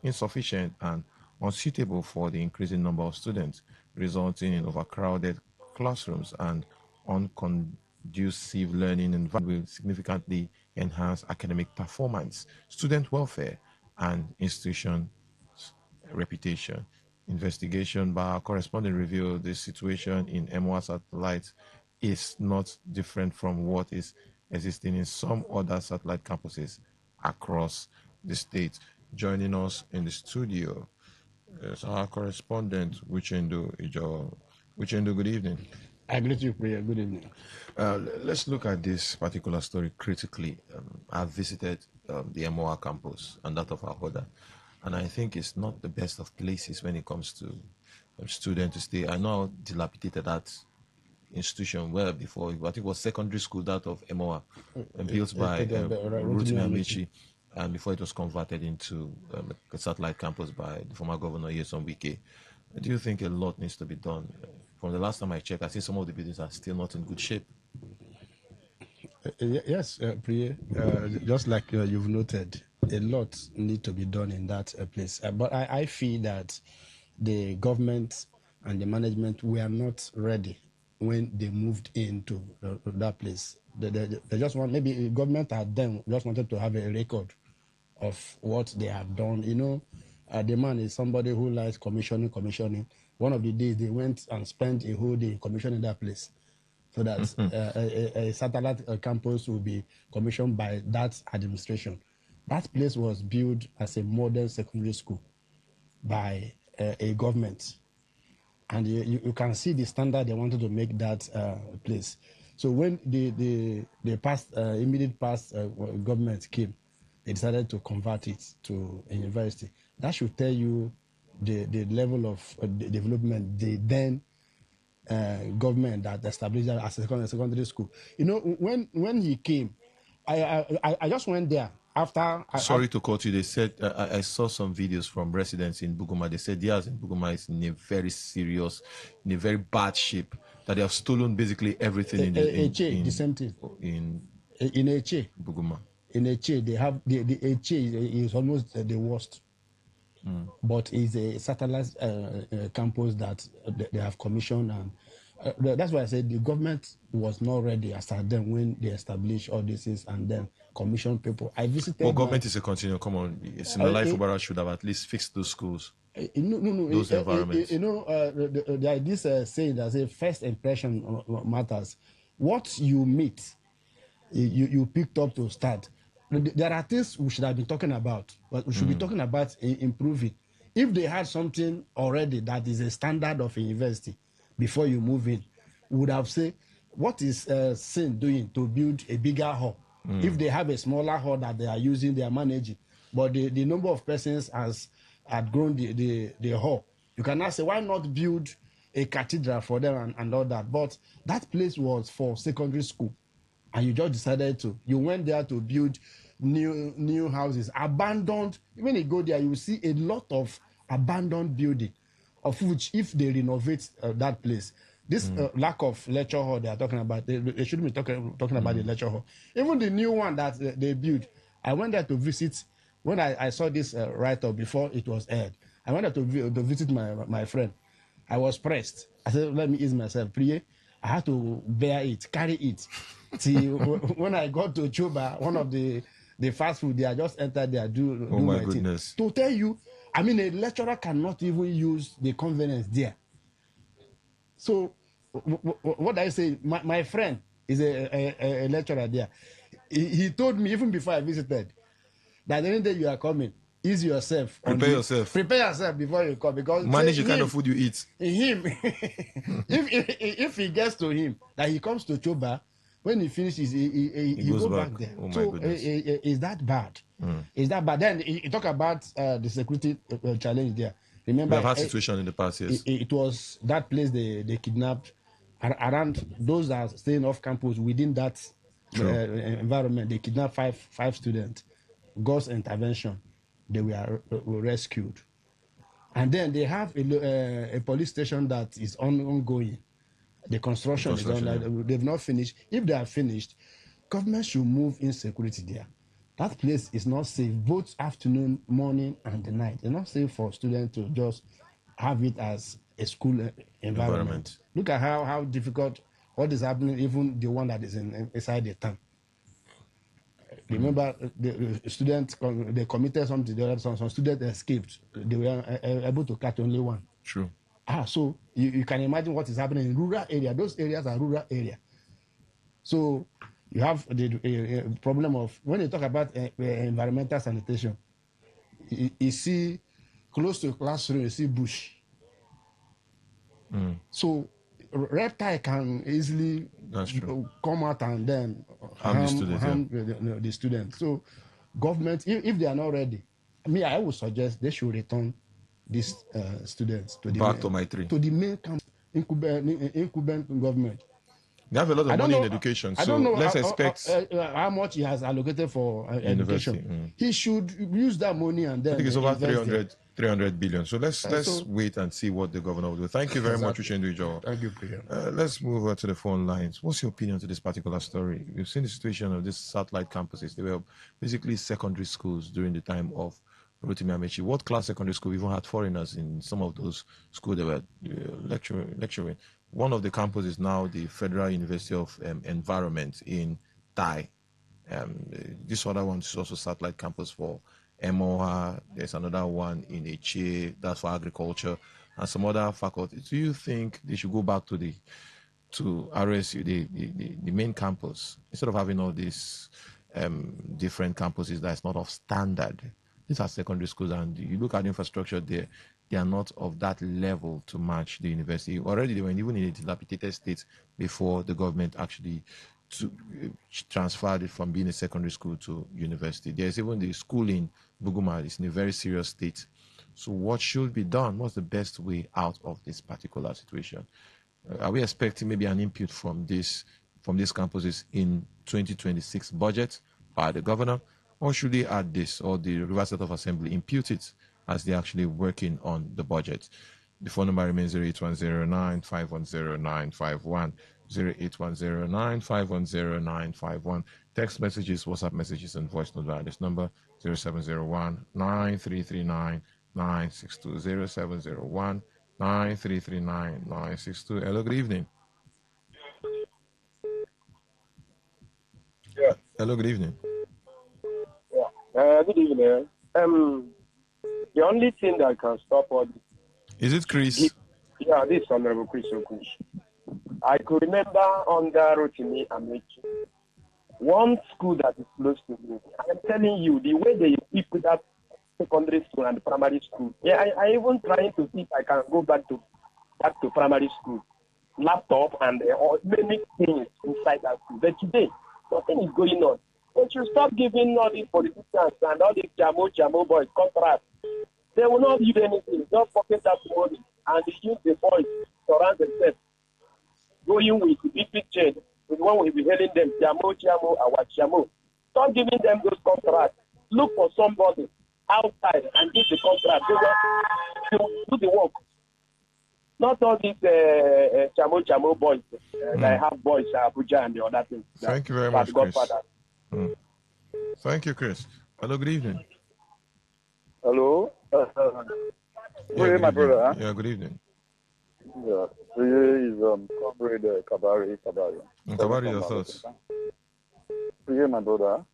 insufficient and unsuitable for the increasing number of students, resulting in overcrowded classrooms and unconducive learning environment will significantly enhance academic performance, student welfare, and institution reputation. Investigation by our correspondent revealed the situation in MOA Satellite is not different from what is existing in some other satellite campuses across the state. Joining us in the studio is our correspondent, Uchendu Ijo. Uchendu, good evening. I greet you, Priya. Good evening. Let's look at this particular story critically. I've visited the MOA campus and that of Ahoda, and I think it's not the best of places when it comes to students to stay. I know how dilapidated that institution were before. I think it was secondary school, that of MOA, built by Rotimi Amici, and before it was converted into a satellite campus by the former governor Nyesom Wike. Do you think a lot needs to be done? From the last time I checked, I see some of the buildings are still not in good shape. Yes, Priya, just like you've noted, a lot need to be done in that place. But I feel that the government and the management were not ready when they moved into that place. They just want, maybe the government had them just wanted to have a record of what they have done. You know, the man is somebody who likes commissioning. One of the days they went and spent a whole day commissioning that place, so that a satellite campus will be commissioned by that administration. That place was built as a modern secondary school by a government, and you can see the standard they wanted to make that place. So when the immediate past government came, they decided to convert it to a university. That should tell you the level of development they then government that established that as a secondary school. You know, when he came, I just went there after. Sorry to cut you. They said I saw some videos from residents in Buguma. They said theirs in Buguma is in a very serious, in a very bad shape. That they have stolen basically everything in the same thing in Eche. Buguma. In Eche, they have the Eche is almost the worst. But it's a satellite campus that they have commissioned, and that's why I said the government was not ready as at then when they established all these things and then commissioned people. I visited. Well, government is a continuum. Come on, Similar Fubara should have at least fixed those schools. No. Those environments. There is this saying that says first impression matters. What you meet, you picked up to start. There are things we should have been talking about, but we should be talking about improving. If they had something already that is a standard of a university before you move in, we would have said, what is SIN doing to build a bigger hall? If they have a smaller hall that they are using, they are managing, but the number of persons has grown the hall. You cannot say, why not build a cathedral for them and all that? But that place was for secondary school. And you just decided you went there to build new houses, abandoned. When you go there, you will see a lot of abandoned building, of which if they renovate that place, this lack of lecture hall they are talking about, they shouldn't be talking about the lecture hall. Even the new one that they built, I went there to visit. When I saw this write-up before it was aired, I went there to visit my friend. I was pressed. I said, let me ease myself. Pray. I had to bear it, carry it. See, when I got to Chuba, one of the fast food, I just entered there, do my goodness. thing. To tell you, I mean, a lecturer cannot even use the convenience there. So, what I say, my friend is a lecturer there. He told me, even before I visited, that any day you are coming, ease yourself. Prepare yourself before you come, because manage the kind of food you eat. Him, if he gets to him that he comes to Choba, when he finishes, he goes back there. Oh my so goodness. Is that bad? Is that bad? Then you talk about the security challenge there. Remember, we have had situation in the past years. It was that place they kidnapped around those that are staying off campus within that environment. They kidnapped five students. God's intervention, they were rescued. And then they have a police station that is ongoing. The construction is on. They've not finished. If they are finished, government should move in security there. That place is not safe, both afternoon, morning, and the night. It's not safe for students to just have it as a school environment. Look at how difficult what is happening, even the one that is inside the town. Remember, the students, they committed something, some students escaped. They were able to catch only one. True. So you can imagine what is happening in rural area. Those areas are rural area. So you have the problem of, when you talk about environmental sanitation, you see close to a classroom, you see bush. So reptile can easily come out and then harm the students. So government, if they are not ready, I would suggest they should return these students to the main campus, incumbent government. They have a lot of money in education, so let's expect how much he has allocated for education. He should use that money and then I think it's over 300 billion. So let's wait and see what the governor will do. Thank you very much, Uchendu. Thank you, Priya. Let's move on to the phone lines. What's your opinion to this particular story? We've seen the situation of these satellite campuses. They were basically secondary schools during the time of Rotimi Amechi. What class secondary school even had foreigners in some of those schools they were lecturing? One of the campuses is now the Federal University of Environment in Tai. This other one is also satellite campus for MOA. There's another one in Eche, that's for agriculture, and some other faculties. Do you think they should go back to RSU, the main campus, instead of having all these different campuses that's not of standard? These are secondary schools, and you look at the infrastructure there, they are not of that level to match the university. Already they were even in a dilapidated state before the government actually transferred it from being a secondary school to university. There's even the school in Buguma is in a very serious state. So what should be done? What's the best way out of this particular situation? Are we expecting maybe an input from these campuses in 2026 budget by the governor, or should they add this, or the Rivers State of Assembly impute it as they're actually working on the budget? The phone number remains 08109-510-951, 08109-510-951. Text messages, WhatsApp messages, and voice note via this number 0701-9339-962, 0701-9339-962. Hello, good evening. Yeah. Hello, good evening. Yeah. Good evening. The only thing that can stop all this. Is it Chris? Yeah, this is Honorable Chris Okush. I could remember under Rotimi Amechi, one school that is close to me. I'm telling you, the way they equip that secondary school and primary school. Yeah, I even trying to see if I can go back to primary school. Laptop and many things inside that school. But today, nothing is going on. They should stop giving all these politicians and all these jamo boys contracts. They will not give anything. Just pocket that money and use the boys to run themselves. Going with the big picture, with one will be hailing them, jamo, our jamo. Stop giving them those contracts. Look for somebody outside and give the contract. They will do the work. Not all these chamo boys. They have boys, Abuja and the other things. Thank you very much, Chris. Thank you, Chris. Hello, good evening. Hello. Good my brother. Huh? Yeah, good evening. Yeah. Here is Comrade Kabari. Kabari, your thoughts? Here, my brother.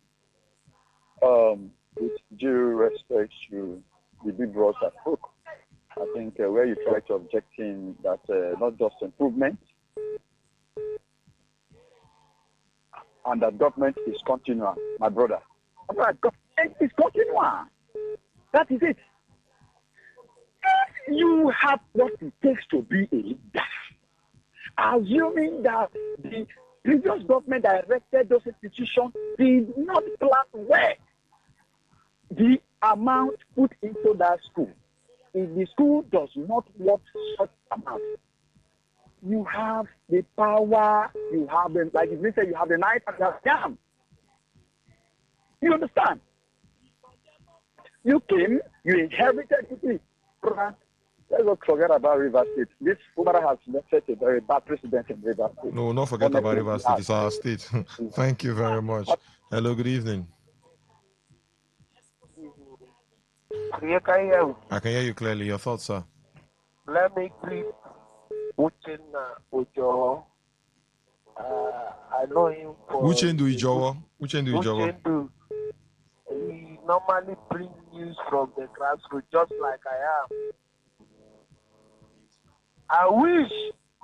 With due respect to the big bros that spoke, I think where you try to object in that not just improvement, and that government is continual, my brother. Government is continual. That is it. You have what it takes to be a leader. Assuming that the previous government directed those institutions did not plan well the amount put into that school. If the school does not work such amount, you have the power, you have the, like you said, you have the knife and the jam. You understand? You came, you inherited it. Let's not forget about River State. This woman has set a very bad precedent in River State. No, not forget about River State. It's our state. Thank you very much. Hello, good evening. Yeah, can you hear me? I can hear you clearly. Your thoughts, sir? Let me greet Uchenna Ojo. I know him for... Uchendu Ijowo. Uchendu. He normally brings news from the grassroots, just like I am. I wish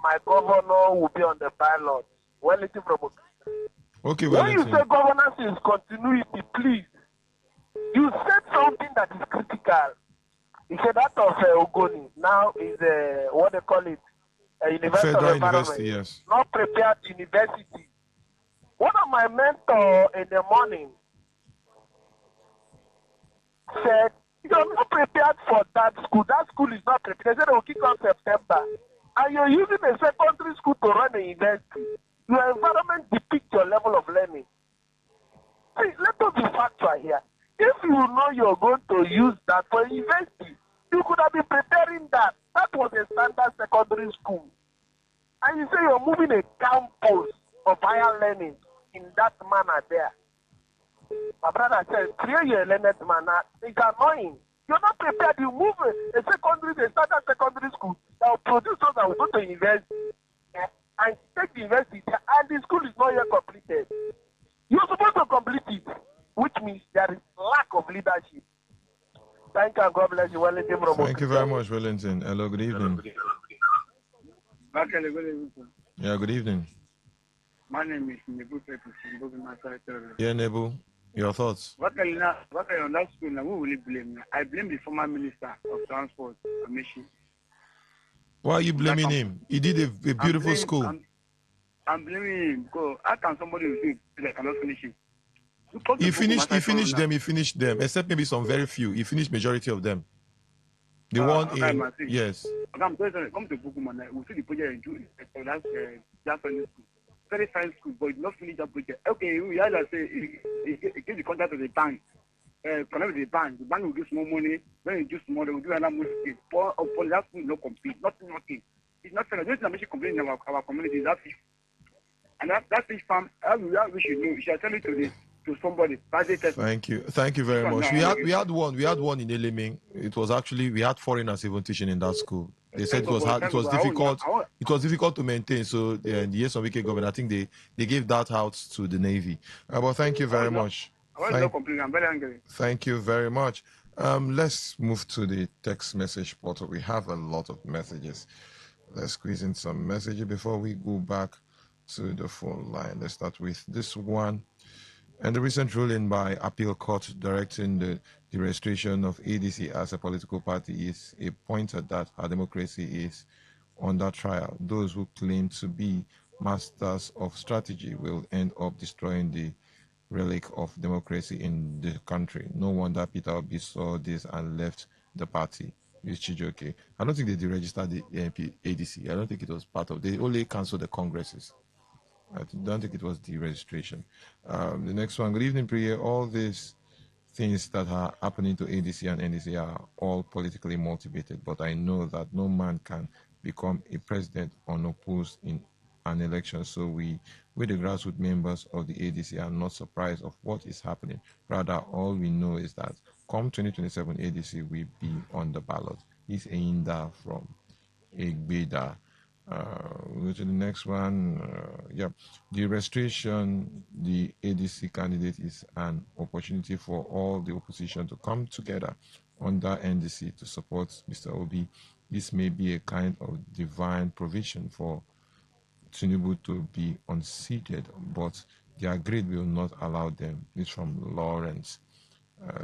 my governor would be on the ballot. Wellington from Okay, when you say governance is continuity, please. You said something that is critical. You said that of Ogoni now is what they call it, a university Federal of environment. University, yes. Not prepared university. One of my mentors in the morning said, you're not prepared for that school. That school is not prepared. They said they will kick off September. And you're using a secondary school to run a university. Your environment depicts your level of learning. See, let us be factual here. If you know you're going to use that for university, you could have been preparing that. That was a standard secondary school. And you say you're moving a campus of higher learning in that manner there. My brother said, create your learned manner. It's annoying. You're not prepared. You move a standard secondary school that will produce those that will go to university and take the university, and the school is not yet completed. You're supposed to complete it, which means there is lack of leadership. Thank you and God bless you, Wellington. Thank you very much, Wellington. Hello, good evening. Yeah, good evening. My name is Nebu Pepe. Yeah, Nebu, your thoughts? What on that school now? Who will you blame? I blame the former minister of transport, Amishi. Why are you blaming him? He did a beautiful school. I'm blaming him because how can somebody who thinks they cannot finish it? He finished them, except maybe some very few. He finished majority of them. The one okay, in Masi. yes. Okay, I'm going to come to Bukuman. We see the project in June. That's Japanese school. Very fine school, but not finish that project. Okay, we had to say, it gives the contract to the bank. Connect with the bank will give more money. When you give more, they will give another money. For that school, no compete. Nothing. It's not fair. There's no complaint in our community. That's it. And that fish farm, we should know. We should tell it to somebody. Thank you very much. We had one in Eliming. It was actually we had foreigners even teaching in that school. They said it was hard, it was difficult. It was difficult to maintain. So the years of wicked government, I think they gave that out to the Navy. But thank you very much. I'm very angry. Thank you very much. Let's move to the text message portal. We have a lot of messages. Let's squeeze in some messages before we go back to the phone line. Let's start with this one. And the recent ruling by appeal court directing the registration of ADC as a political party is a pointer that our democracy is under trial. Those who claim to be masters of strategy will end up destroying the relic of democracy in the country. No wonder Peter Obi saw this and left the party. It's Chijoke. I don't think they deregistered the ADC. I don't think it was part of. They only canceled the congresses. I don't think it was the registration. The next one. Good evening, Priya. All these things that are happening to ADC and NDC are all politically motivated, but I know that no man can become a president unopposed in an election. So we the grassroots members of the ADC, are not surprised of what is happening. Rather, all we know is that come 2027, ADC will be on the ballot. It's Ainda from Egbeda. Go to the next one. The registration, the ADC candidate is an opportunity for all the opposition to come together under NDC to support Mr. Obi. This may be a kind of divine provision for Tinubu to be unseated, but their greed will not allow them. It's from Lawrence.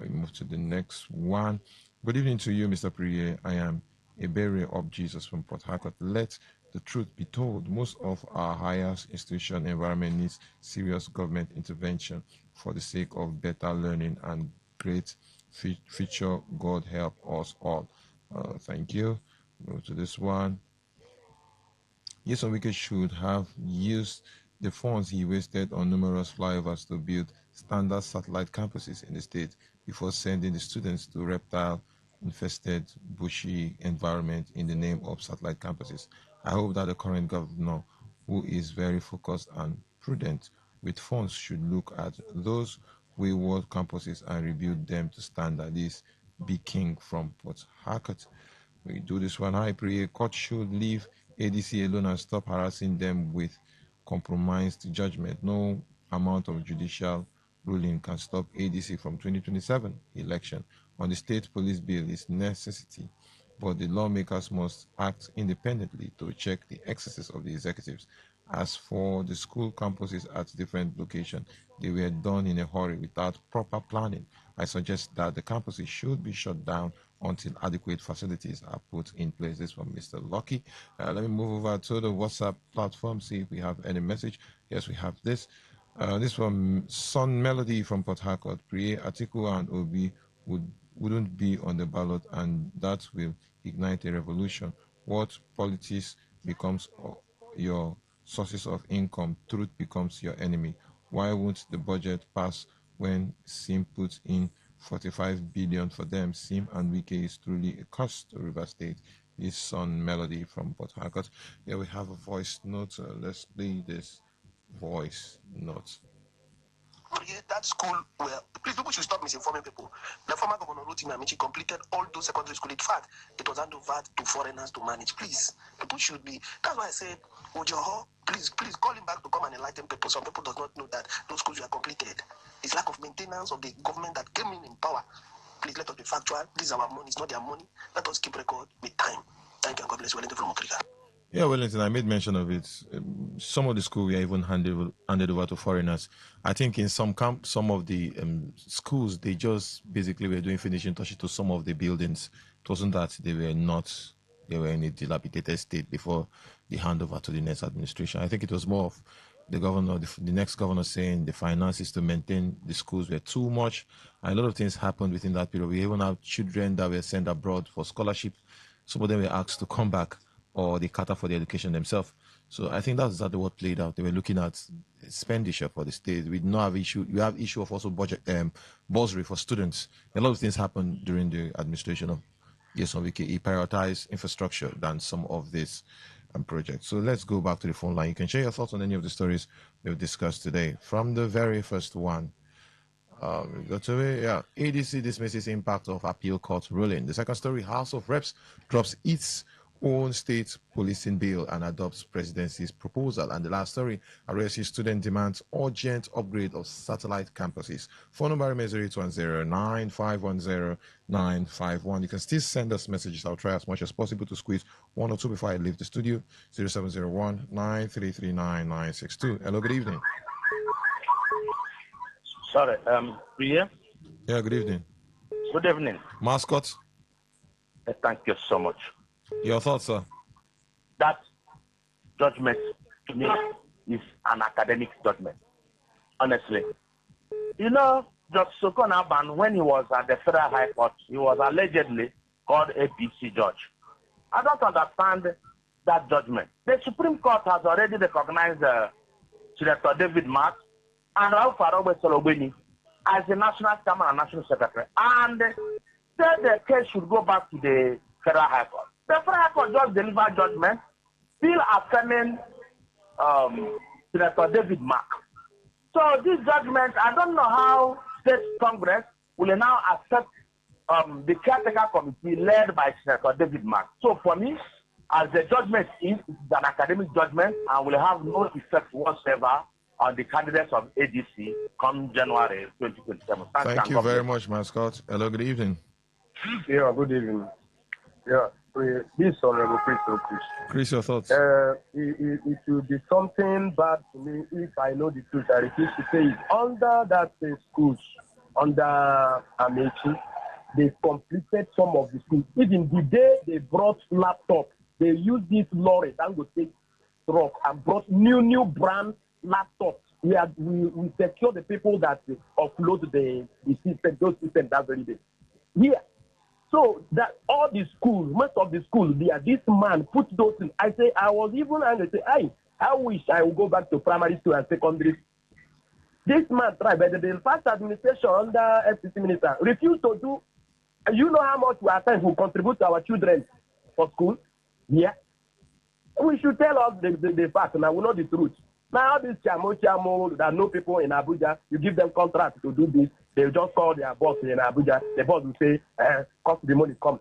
We move to the next one. Good evening to you, Mr. Priye. I am a bearer of Jesus from Port Harcourt. Let the truth be told. Most of our higher institution environment needs serious government intervention for the sake of better learning and great future. God help us all. Thank you. Go to this one. Yes, Wike should have used the funds he wasted on numerous flyovers to build standard satellite campuses in the state before sending the students to reptile-infested bushy environment in the name of satellite campuses. I hope that the current governor, who is very focused and prudent with funds, should look at those wayward campuses and rebuild them to standard. This Big King from Port Harcourt. We do this one. I pray a court should leave ADC alone and stop harassing them with compromised judgment. No amount of judicial ruling can stop ADC from 2027 election. On the state police bill is necessity, but the lawmakers must act independently to check the excesses of the executives. As for the school campuses at different locations, they were done in a hurry without proper planning. I suggest that the campuses should be shut down until adequate facilities are put in place. This from Mr. Lucky. Let me move over to the WhatsApp platform, see if we have any message. Yes, we have this. This from Sun Melody from Port Harcourt. Priye, Atiku and Obi wouldn't be on the ballot, and that will ignite a revolution. What politics becomes your sources of income, truth becomes your enemy. Why won't the budget pass when Sim puts in 45 billion for them? Sim and Wike is truly a cost to River State. This Sun Melody from Port Harcourt. Here we have a voice note. Let's play this voice note. That school, well, please, people should stop misinforming people. The former governor Rotimi Amici completed all those secondary schools. In fact, it was handed over to foreigners to manage. Please, people should be. That's why I said, Ojoho, please call him back to come and enlighten people. Some people does not know that those schools were completed. It's lack of maintenance of the government that came in power. Please let us be factual. This is our money. It's not their money. Let us keep record with time. Thank you, and God bless you. Wellington from Okrika. Yeah, Wellington, I made mention of it. Some of the schools were even handed over to foreigners. I think in some of the schools, they just basically were doing finishing touches to some of the buildings. It wasn't that they were in a dilapidated state before the handover to the next administration. I think it was more of the governor, the next governor saying the finances to maintain the schools were too much. And a lot of things happened within that period. We even have children that were sent abroad for scholarship. Some of them were asked to come back or they cater for the education themselves. So I think that's exactly what played out. They were looking at expenditure for the state. We did not have issue. We have issue of also budget bursary for students. A lot of things happened during the administration of Nyesom Wike. He prioritized infrastructure than some of these projects. So let's go back to the phone line. You can share your thoughts on any of the stories we've discussed today. From the very first one, ADC dismisses impact of appeal court ruling. The second story, House of Reps drops its own state policing bill and adopts presidency's proposal. And the last story, RSU student demands urgent upgrade of satellite campuses. Phone number is 0810-9510-951. You can still send us messages. I'll try as much as possible to squeeze one or two before I leave the studio. 0701-9339-962. Hello, good evening. Sorry, Priya? Yeah, good evening. Good evening. Mascot? Thank you so much. Your thoughts, sir? That judgment to me is an academic judgment, honestly. You know, Judge Sokona Aban, when he was at the Federal High Court, he was allegedly called APC judge. I don't understand that judgment. The Supreme Court has already recognized Senator David Mark and Ralph Farobe Solobeni as the national chairman and national secretary, and said the case should go back to the Federal High Court. The Federal High Court just delivered judgment, still affirming Senator David Mark. So this judgment, I don't know how State Congress will now accept the caretaker committee led by Senator David Mark. So for me, as the judgment is, it's an academic judgment and will have no effect whatsoever on the candidates of ADC come January 2027. Thank you very much, Mascot. Hello, good evening. Yeah, good evening. Yeah, this Honorable Chris. Chris, your thoughts? It will be something bad to me if I know the truth. I refuse to say it. Under that schools, under Amechi, they completed some of the schools. Even the day they brought laptops, they used this lorry and go take truck and brought new brand laptops. We secure the people that upload the system, those systems that very day. Here. So that all the schools, most of the schools, this man put those in. I say, I was even angry. I wish I would go back to primary school and secondary. This man tried, but the first administration under FCC minister refused to do. You know how much we are trying to contribute to our children for school? Yeah. We should tell us the fact, and I will know the truth. Now, all these chamo that know people in Abuja, you give them contract to do this, they just call their boss in Abuja. The boss will say, cost the money, come,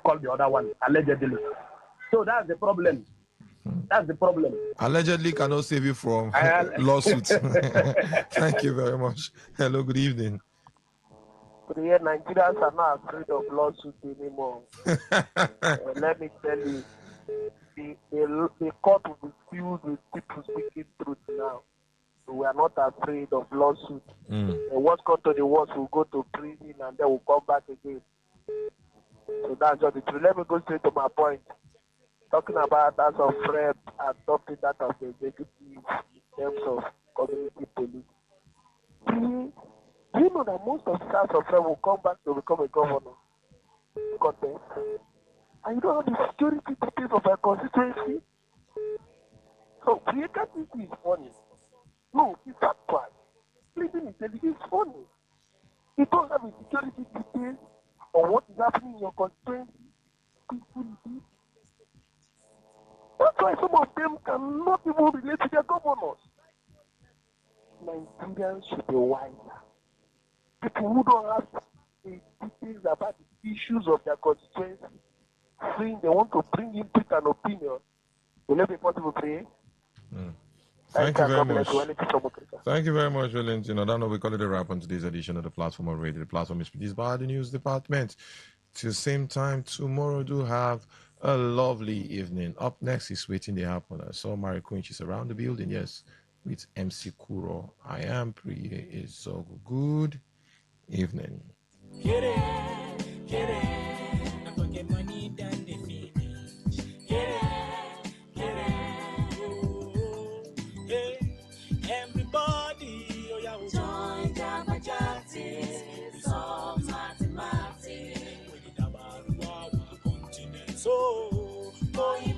call the other one, allegedly. So that's the problem. That's the problem. Allegedly cannot save you from lawsuits. Thank you very much. Hello, good evening. Today, Nigerians are not afraid of lawsuits anymore. Let me tell you, the court will be filled with people speaking truth now. So we are not afraid of lawsuits. The worst come to the worst will go to prison and then we'll come back again. So that's just the truth. Let me go straight to my point. Talking about House of Rep adopting that of the executive in terms of community police. Do you know that most of the House of Rep will come back to become a governor? Contest. And you don't have the security details of a constituency. So creativity is funny. No, it's not quite. Living intelligence is funny. You don't have the security details of what is happening in your constituency. That's why some of them cannot even relate to their governors. Nigerians should be wiser. People who don't have the details about the issues of their constituency, saying they want to bring input and opinion, will it be possible to hear? Thank you very much. Thank you very much, Valentine. I don't know, we call it a wrap on today's edition of the Platform of Radio. The platform is produced by the news department. Till the same time tomorrow, do have a lovely evening. Up next is Waiting to Happen. I saw Mary Queen. She's around the building, yes, with MC Kuro. I am Priye. It's so good evening. Get it. I forget money done the finish. Get it. Oh, hey. mathematics. So mathematics. When it about our continent. So, boy,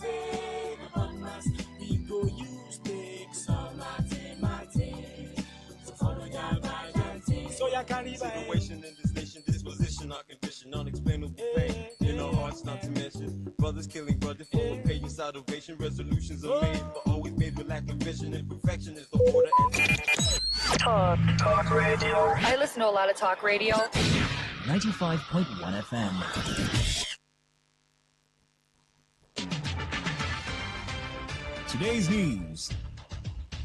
say, on mass, we go use take some mathematics. So follow your guidance. So you can Situation in this nation, disposition, our condition, unexplainable pain. In our hearts, not to mention brothers killing brothers for patience, salvation. Resolutions are made, but always made with lack of vision. Imperfection is the order. Talk radio. I listen to a lot of talk radio. 95.1 FM. Today's news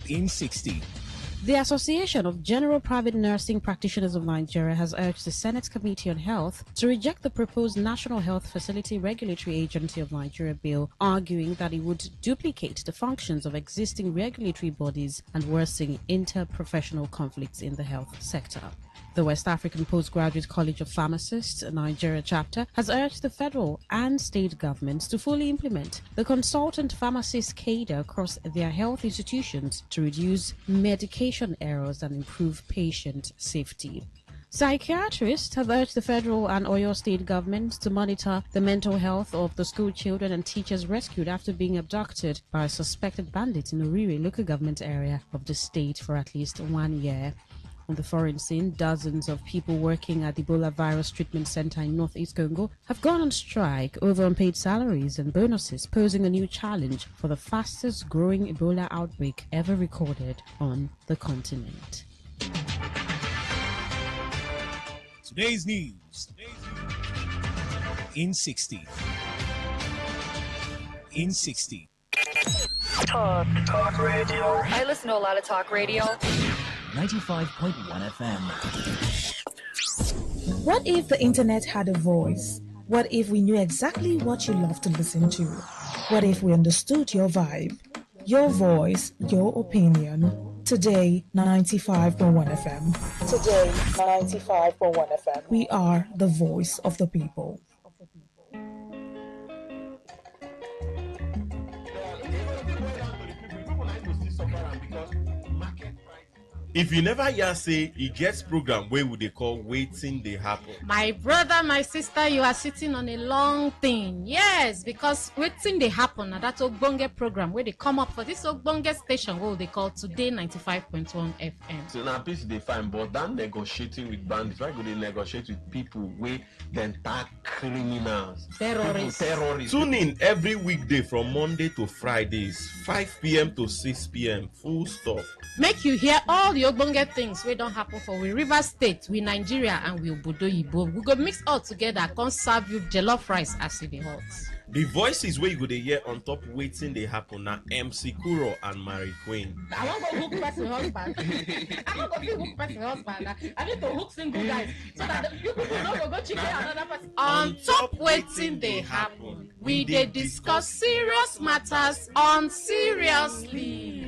in 60. The Association of General Private Nursing Practitioners of Nigeria has urged the Senate Committee on Health to reject the proposed National Health Facility Regulatory Agency of Nigeria bill, arguing that it would duplicate the functions of existing regulatory bodies and worsen interprofessional conflicts in the health sector. The West African Postgraduate College of Pharmacists, Nigeria chapter, has urged the federal and state governments to fully implement the consultant pharmacist cadre across their health institutions to reduce medication errors and improve patient safety. Psychiatrists have urged the federal and Oyo state governments to monitor the mental health of the school children and teachers rescued after being abducted by suspected bandits in Orire local government area of the state for at least 1 year. On the foreign scene, dozens of people working at the Ebola virus treatment center in northeast Congo have gone on strike over unpaid salaries and bonuses, posing a new challenge for the fastest growing Ebola outbreak ever recorded on the continent. Today's news in 60. In 60. Talk radio. I listen to a lot of talk radio. 95.1 FM. What if the internet had a voice? What if we knew exactly what you love to listen to? What if we understood your vibe, your voice, your opinion? Today, 95.1 FM. Today, 95.1 FM. We are the voice of the people. If you never hear say e get program wey we dey call wetin dey happen. My brother, my sister, you are sitting on a long thing. Yes, because wetin dey happen na that ogbonge program wey dey come up for this ogbonge station wey we dey call Today 95.1 FM. So na peace dey fine, but that negotiating with bandits, why go dey negotiate with people wey dem tag criminals, terrorists? Terrorists. Tune in every weekday from Monday to Fridays, 5 p.m. to 6 p.m. Full stop. Make you hear all the ogbonge things wey don happen for we Rivers State, we Nigeria, and we Obodo Yibo. We go mix all together, come serve you jollof rice as e dey hot. The voices wey you go dey hear on top wetin dey happen na MC Kuro and Mary Queen. I wan go hook person husband. I wan go fit hook person husband. I need to hook single guys so that you people no go chicken another person. On top wetin dey happen, we dey discuss serious matters on seriously.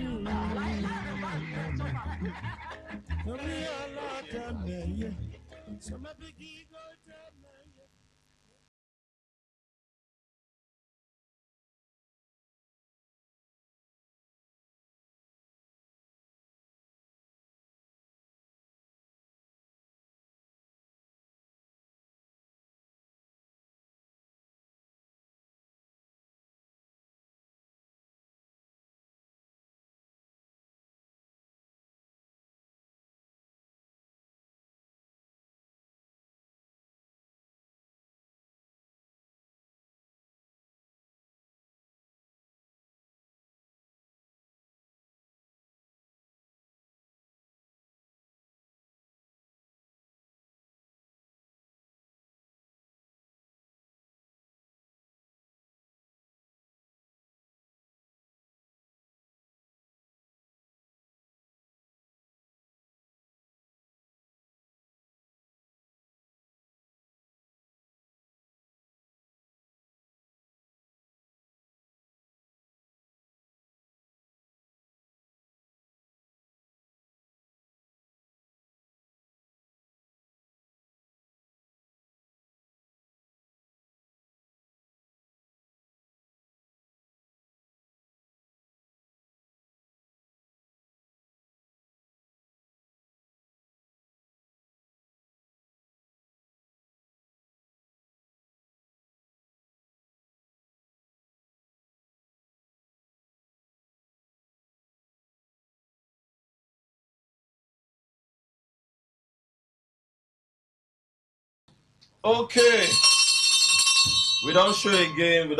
Okay. We don't show again. We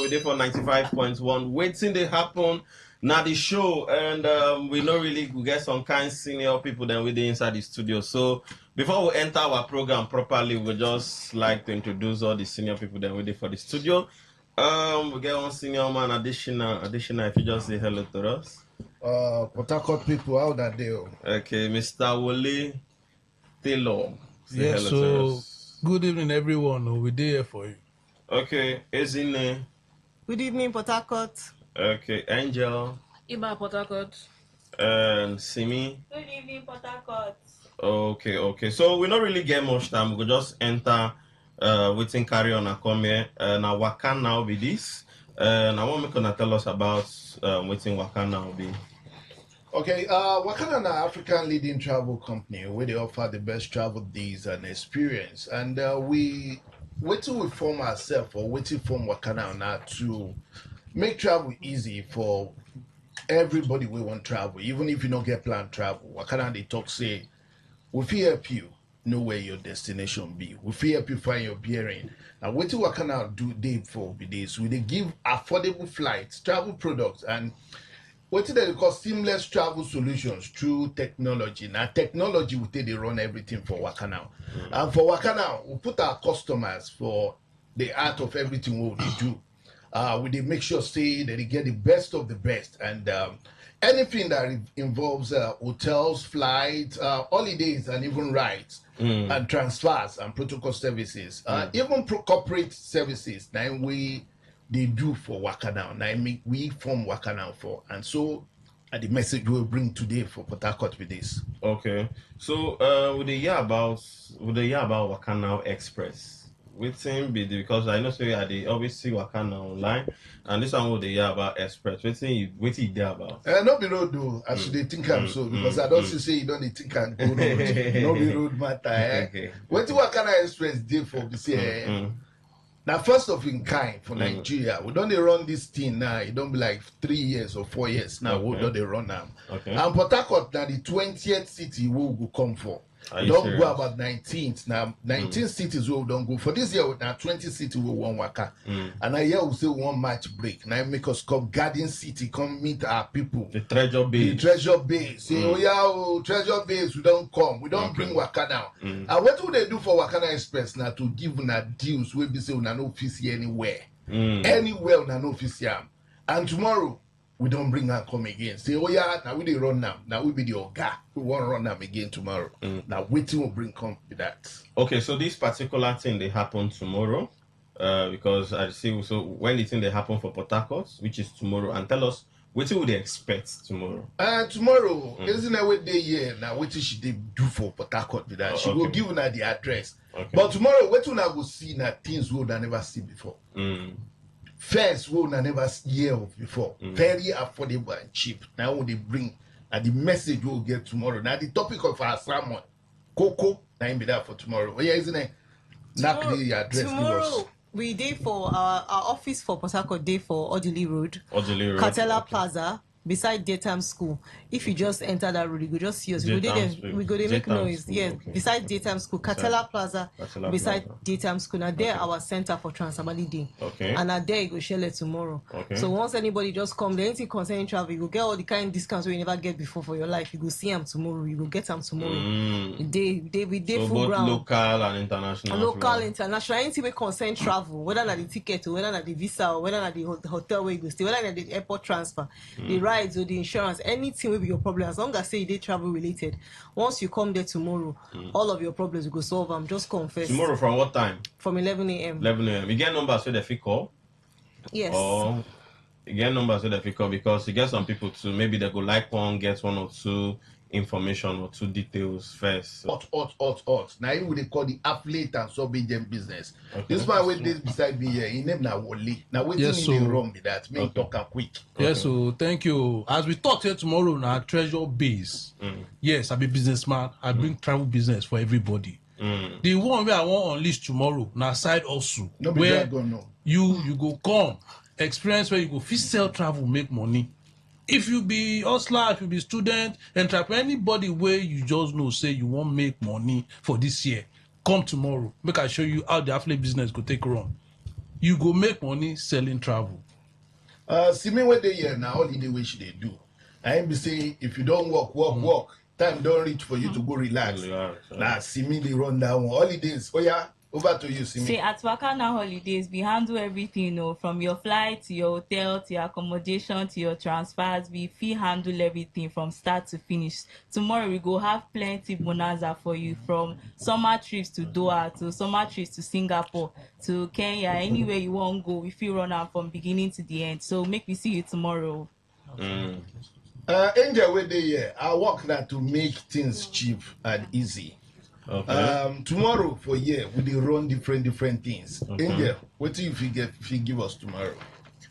did for 95.1. Waiting they happen. Now the show, and we know really we get some kind senior people then we did inside the studio. So before we enter our program properly, we just like to introduce all the senior people that we did for the studio. We get one senior man additional. If you just say hello to us. Port Harcourt people, how that they? Okay, Mr. Wole Taylor. Say Yes, hello to so us. good evening, everyone. We're there for you. Okay, Ezine. Good evening, Port Harcourt. Okay, Angel. Iba Port Harcourt. And Simi. Good evening, Port Harcourt. Okay. So we don't really get much time. We just enter waiting carry on and come here. Now what can now be this? And I want me to tell us about waiting what can now be. Okay, Wakana na African leading travel company where they offer the best travel days and experience. And we waiting we form ourselves or waiting form Wakana now to make travel easy for everybody we want travel, even if you don't get planned travel. Wakana they talk say we feel help you know where your destination be. We feel help you find your bearing. Now what do Wakana do day for this? We they give affordable flights, travel products, and what they call seamless travel solutions through technology. Now, technology will take they run everything for Wakana. And for Wakana, we put our customers for the art of everything what they do. We they make sure say that they get the best of the best, and anything that involves hotels, flights, holidays, and even rides. And transfers and protocol services, even corporate services. Now they do for Wakana. Now we form Wakana for, and so the message we'll bring today for Port Harcourt with this. Okay. So would they hear about Wakana Express? With him be because I know so they always see Wakana online, and this one would they hear about Express. What he there about? No be road though, as they think I'm so because I don't say you don't think I'm good road. No be road matter. Okay. What Wakana Express did for this year? Now, first of in kind for Nigeria, we don't run this thing now. It don't be like 3 years or 4 years now. We don't run now. Okay. And Port Harcourt now the 20th city we will come for. Are We you don't serious? go about 19th now. 19 cities we don't go for this year. Now 20 cities we want waka, and I hear we say one match break. Now make us come Garden City, come meet our people. The treasure base. The treasure base. Say treasure base. We don't come. We don't bring waka now. And what do they do for Wakana Express now to give una deals? We be say una no office anywhere, anywhere una no office am. And tomorrow we don't bring her come again. Say now we dey run now. Now we be the oga. We won't run them again tomorrow. Now waiting will bring come with that. Okay, so this particular thing they happen tomorrow, because I see. So when the thing they happen for Port Harcourt, which is tomorrow, and tell us what would they expect tomorrow? Tomorrow isn't that what day here now? What she they do for Port Harcourt with that? She will give her the address. Okay. But tomorrow, what una go see now things we would never see before. First, we would never hear of before. Very affordable and cheap. Now when they bring and the message we'll get tomorrow. Now the topic of our sermon, Coco, now be that for tomorrow. Oh yeah, isn't it? Knock the address. Tomorrow we day for our office for Port Harcourt day for Audley Road, Catella Plaza, beside daytime school. If you just enter that road, you go just see us. We go there make noise. Yes, beside daytime school, Catella Plaza, beside daytime school. Now there our center for Trans-Amali Day. Okay. And now there you go share it tomorrow. Okay. So once anybody just come, the anything concerning travel, you go get all the kind of discounts you never get before for your life. You go see them tomorrow. You go get them tomorrow. We day So full both ground. local and international. International, anything we concern travel, whether not the ticket or whether not the visa or whether not the hotel where you go stay, whether not the airport transfer, the rides or the insurance, anything will be your problem. As long as say they travel related, once you come there tomorrow, all of your problems will go solve them. Just confess. Tomorrow from what time? From 11 a.m. 11 a.m. You get numbers so they fit call? Yes. Or you get numbers so they fit call because you get some people too. Maybe they go like one, get one or two information or two details first. Hot. Now you would call the affiliate and sub-agent business. This man with this beside me here, he named now Wole. Now what's wrong with that? Make talk and quick. Yes, so thank you. As we talk here tomorrow now, treasure base. Yes, I'm a businessman. I bring travel business for everybody. The one where I want unleash tomorrow, now side also. Where you go come, experience where you go fit sell travel, make money. If you be hustler, if you be student, entrepreneur, anybody where you just know say you won't make money for this year, come tomorrow. Make I show you how the affiliate business go take run. You go make money selling travel. See me when they here now, holiday which they do. I be say if you don't work, time don't reach for you to go relax. Nah, see me they run down holidays. Oh yeah, over to you, see me. See, at Wakana Holidays, we handle everything, you know, from your flight to your hotel to your accommodation to your transfers. We handle everything from start to finish. Tomorrow we go have plenty bonanza for you, from summer trips to Doha to summer trips to Singapore to Kenya. Anywhere you want to go, we run out from beginning to the end. So make me see you tomorrow. Angel, where they here? I work that to make things cheap and easy. Okay. Tomorrow for year we dey run different things. Okay. Angel, what do you give us tomorrow?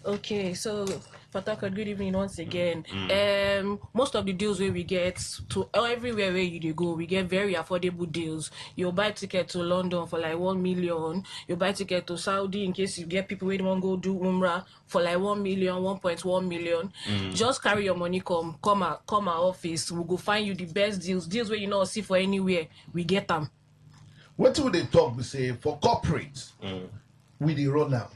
Okay, so Fataka, good evening once again. Most of the deals where we get to everywhere where you go, we get very affordable deals. You buy ticket to London for like 1 million. You buy ticket to Saudi in case you get people who want to go do Umrah for like 1 million, 1.1 million. Just carry your money, come our office. We'll go find you the best deals where you not see for anywhere. We get them. What do they talk? We say for corporate, we dey run now.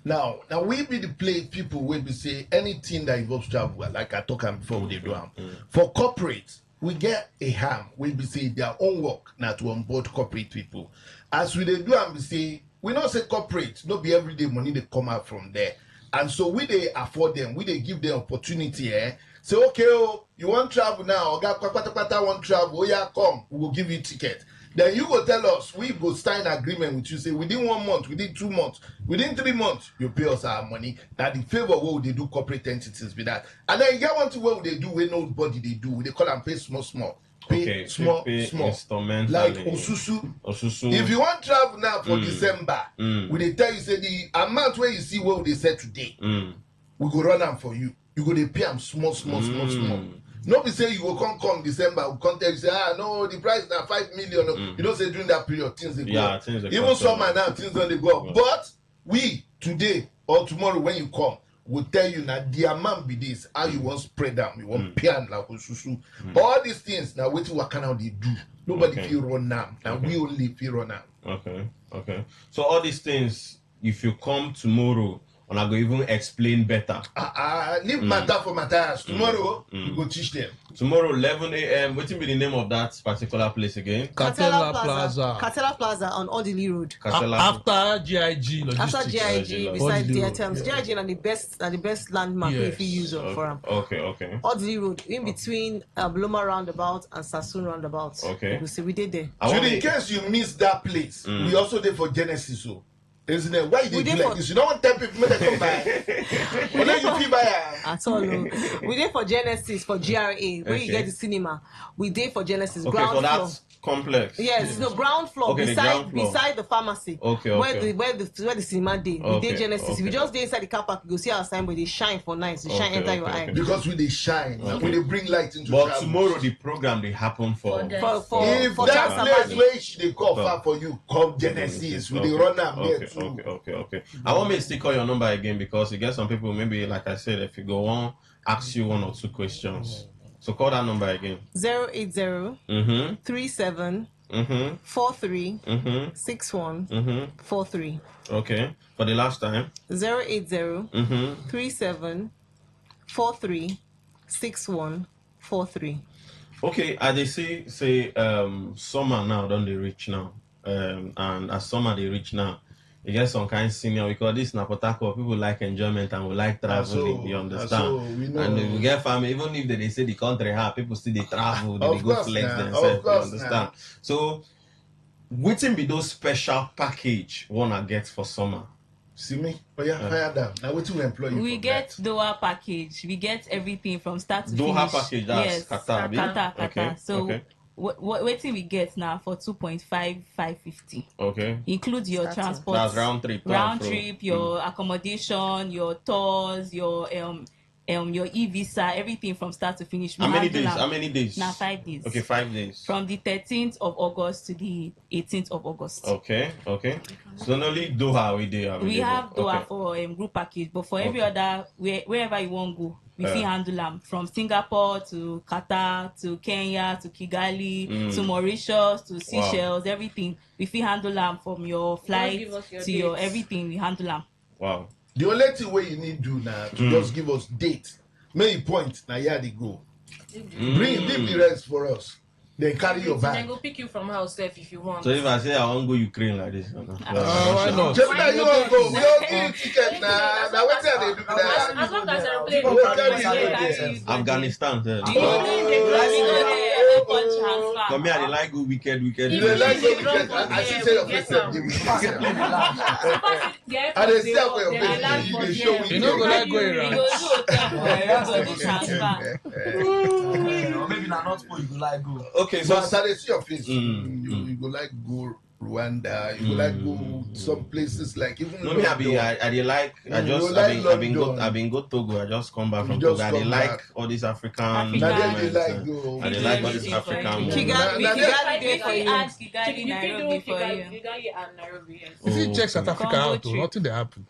Now we be the people where we say anything that involves travel, like I talk before we do them. For corporate, we get a ham. We be say their own work now to onboard corporate people. As we do and we say, we not say corporate, not be everyday money they come out from there. And so we they afford them, we they give them opportunity. Say okay, you want travel now? Oga want travel? Oh yeah, come, we will give you ticket. Then you go tell us, we go sign agreement with you, say within 1 month, within 2 months, within 3 months, you pay us our money. That the favor what they do corporate entities with that. And then you get one to what they do where nobody they do. They call and pay small. Pay small. Like Osusu. If you want travel now for December, we they tell you say the amount where you see what they said today, we go run them for you. You go they pay them small. Nobody say you will come December, we come tell you say, no, the price now 5 million. You don't say during that period things they go up. Even summer now things don't they go up. But we today or tomorrow when you come, we'll tell you now the amount be this, how you want spread them, you want pay and like Osusu. All these things now what can they do? Nobody feel run now. Now we only feel run now. Okay. So all these things, if you come tomorrow, and I go even explain better. Leave matter for matters. Tomorrow, we go teach them. Tomorrow, 11 a.m. What will be the name of that particular place again? Catella Plaza on Odili Road. After GIG Logistics. After GIG, beside the items. GIG are the best landmark if you use it for them. Okay. Odili Road, in between Bloma roundabout and Sassoon roundabout. Okay. You see, we did there. So in case you miss that place, we also did for Genesis. Isn't it? Why they do like this? You don't want 10 people to come by. But then you feel by at all. We did for Genesis for GRA where you get the cinema. We did for Genesis ground floor. That's complex. Yes, the ground floor beside the pharmacy. Where the cinema did. We did Genesis. We just did inside the car park. You go see our sign where they shine for nights. They shine enter your eye. Because when they shine, when they bring light into but tomorrow the program they happen for if that place where they call far for you, come Genesis. We they run them there too. Okay. I want me to still call your number again because you get some people maybe like I said if you go on ask you 1 or 2 questions. So call that number again. 080 37 43 61 43. Okay. For the last time. 080 37 43 61 43. Okay, I they say summer now don't they reach now. And as summer they reach now. You get some kind of senior because this na Port Harcourt, people like enjoyment and we like traveling. You understand? And we get family, even if they say the country have people still they travel, they go flex themselves. You understand? So, waiting be those special package wanna get for summer. See me? Oh yeah, fire down. Now what we employ you? We get Doha package. We get everything from start to Doha finish. Package. That's Qatar. Okay. So. What we get now for 2.550. Okay. Includes your transport. That's round trip, your accommodation, your tours, your your e-visa, everything from start to finish. How many days? Now 5 days. Okay, 5 days. From the 13th of August to the 18th of August. Okay. So only Doha we have Doha for group package, but for every other wherever you want to go, we fit handle them from Singapore to Qatar to Kenya to Kigali to Mauritius to Seychelles, everything. We fit handle them from your flight to your everything. We handle them. Wow. The only thing where you need to do now to just give us date, make point now here they go. Leave the rest for us. Then carry your bag. Then go pick you from house if you want. So if I say I want to go Ukraine like this, why not? Gemini, you want to go? We all give you ticket now. Now what are they doing that? As long as airplane. Afghanistan. Come here, they like go weekend. You like go weekend. I see say your face. And they say for your face. You show me. You know go like go around. Maybe not for you go like go. Okay, so as I see your face, you go like go Rwanda, you go like go some places like even. No, me I've been go Togo. I just come back from Togo. I like all these African. I like all these African. Kigali Nairobi for you. Kigali and Nairobi. If you check South Africa out, nothing they happen.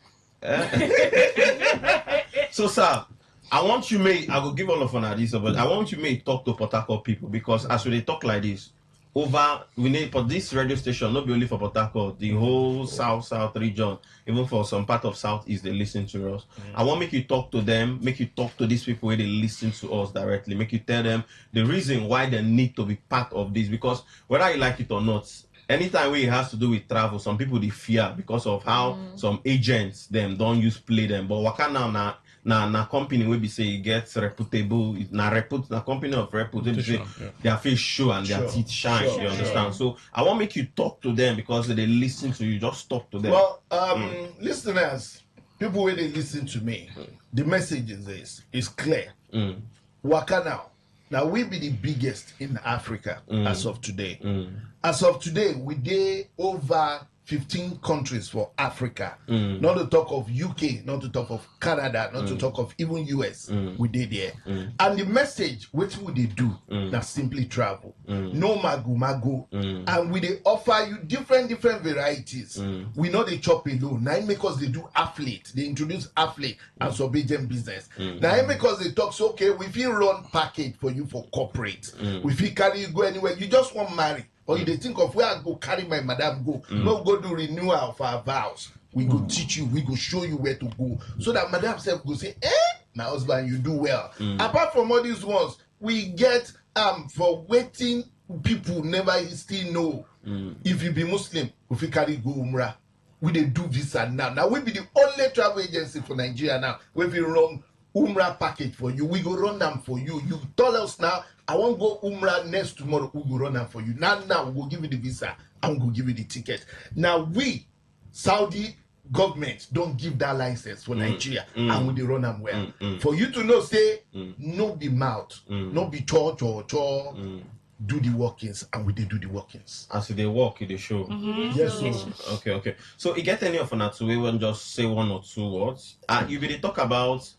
So, sir, I want you I will give all of this, but I want you talk to Port Harcourt people, because as we talk like this, we need for this radio station, not only for Port Harcourt, the whole south region, even for some part of southeast, they listen to us. I want make you talk to them, make you talk to these people where they listen to us directly, make you tell them the reason why they need to be part of this, because whether you like it or not, anytime it has to do with travel, some people they fear because of how some agents them don't use play them. But what now na company will be say it gets reputable, na company of reputation, their face show and their teeth shine. You understand? So I want to make you talk to them because they listen to you. Just talk to them. Well, listeners, people where they listen to me, the message is clear. Waka now we be the biggest in Africa as of today. As of today, we did over 15 countries for Africa. Not to talk of UK, not to talk of Canada, not to talk of even US. We did there. And the message, what would they do? Now simply travel. No magu. And we they offer you different varieties. We know they chop alone. Now because they do athlete. They introduce athlete as obedient business. Now because they talk, so okay, we feel run package for you for corporate. We feel carry you go anywhere. You just want marry. Or you they think of where I go carry my madam go. No go do renewal of our vows. We go teach you, we go show you where to go. So that madam self go say, my husband, you do well. Apart from all these ones, we get for waiting people never still know. If you be Muslim, if you carry go Umrah, we they do visa now. Now we be the only travel agency for Nigeria now. We will run Umrah package for you. We go run them for you. You tell us now, I won't go Umrah next tomorrow. We go run them for you. Now we will give you the visa. I'm going to give you the ticket. Now we, Saudi government, don't give that license for Nigeria, and we run them well. For you to know, say, no be mouth, no be chore. Do the workings, and we did do the workings. As they work, they show. Yes, sir. Okay. So, you get any of that to even just say one or two words? You really talk about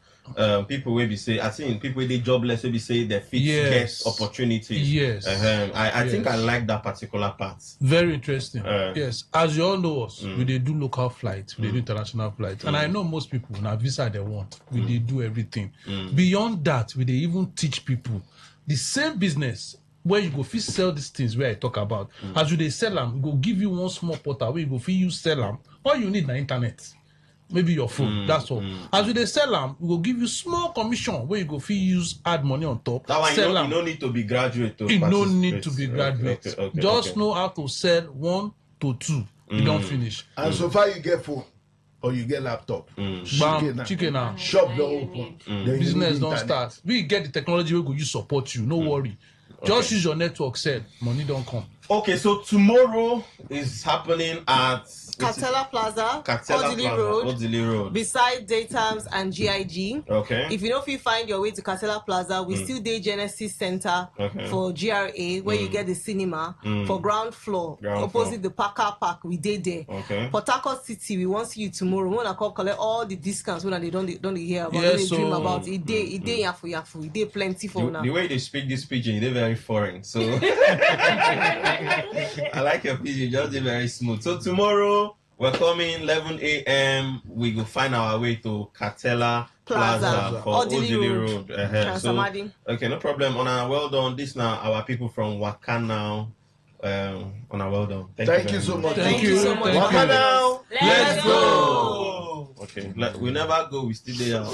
people will be say, I think people they jobless will be say they fit get opportunities. Yes. I think I like that particular part. Very interesting. Yes. As you all know us, we they do local flights, we they do international flights. And I know most people now visa they want. We they do everything. Beyond that, we they even teach people the same business where you go fit sell these things where I talk about. As you they sell them, we go give you one small portal where you go fit use sell them. All you need na internet. Maybe your phone, that's all. As they sell them, we will give you small commission where you go fee use add money on top. That one you don't need to be graduate. You don't need to be graduate. Just know how to sell 1 to 2. You don't finish. And so far you get phone or you get laptop. Chicken now. Shop don't open. Business don't start. We get the technology we go use support you. No worry. Just use your network, sell. Money don't come. Okay, so tomorrow is happening at Catella Plaza, Odili Road, beside Daytimes and GIG. Okay. If you know if you find your way to Catella Plaza, we still do Genesis Center for GRA, where you get the cinema for ground floor, opposite the Parker Park. We did there. Okay. Port Harcourt City, we want to see you tomorrow. We want to come collect all the discounts when they don't hear about, Yes, don't dream about it. It day yafu. It day plenty for now. The way they speak this pidgin, they're very foreign. So I like your pidgin, just very smooth. So tomorrow we're coming 11 a.m. We will find our way to Catella Plaza for Odili Road. So, okay, no problem. On our well done. This now our people from Wakana. On our well done. Thank you so much. Thank you so much. Wakana, let's go. Okay, we never go. We still there.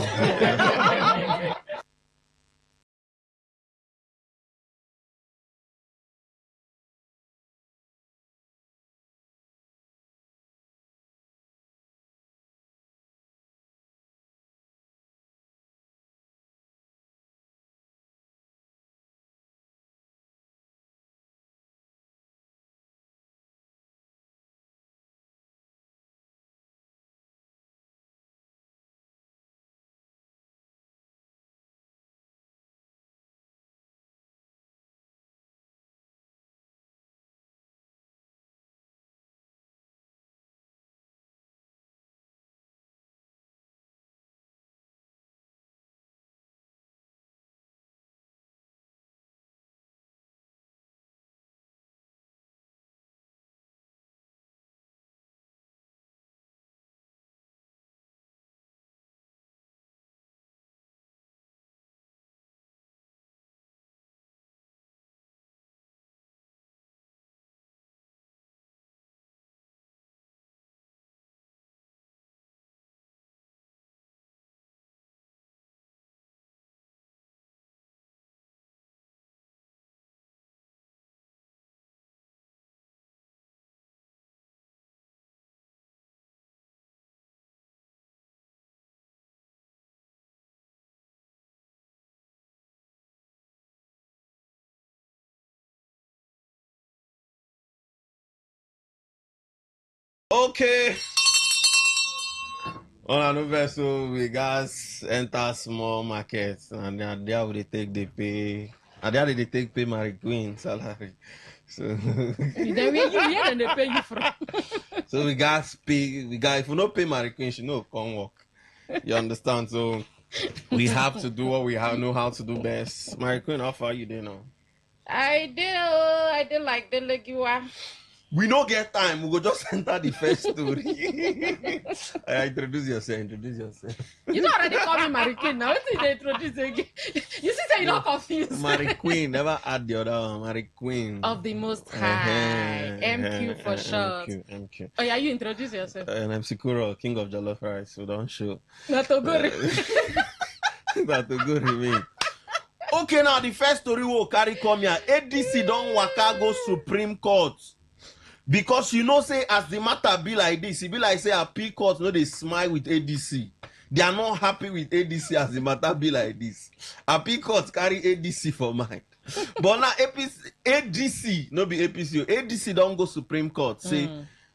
Okay. On another so we guys enter small markets and there they take the pay. And there they take pay Mary Queen salary. So Then where they pay you from? So we guys pay. If we not pay Mary Queen, she no come work. You understand? So we have to do what we know how to do best. Mary Queen, how far you there now? I did like the leg you are. We don't get time. We go just enter the first story. Introduce yourself. You don't already call me Mary Queen now. What did they introduce again? You see, you're not confused. Mary Queen. Never add the other one. Mary Queen. Of the Most High. MQ for short. MQ. Oh yeah, you introduce yourself. And I'm Sikuro, King of Jollof Rice. We don't show. Natogori. Natogori me. Okay, now the first story will carry come here. ADC don't waka go Supreme Court. Because you know, say, as the matter be like this, it be like, say, appeal court, no, they smile with ADC. They are not happy with ADC as the matter be like this. Appeal court carry ADC for mind. But now, ADC, no be APC, ADC don't go Supreme Court. Say,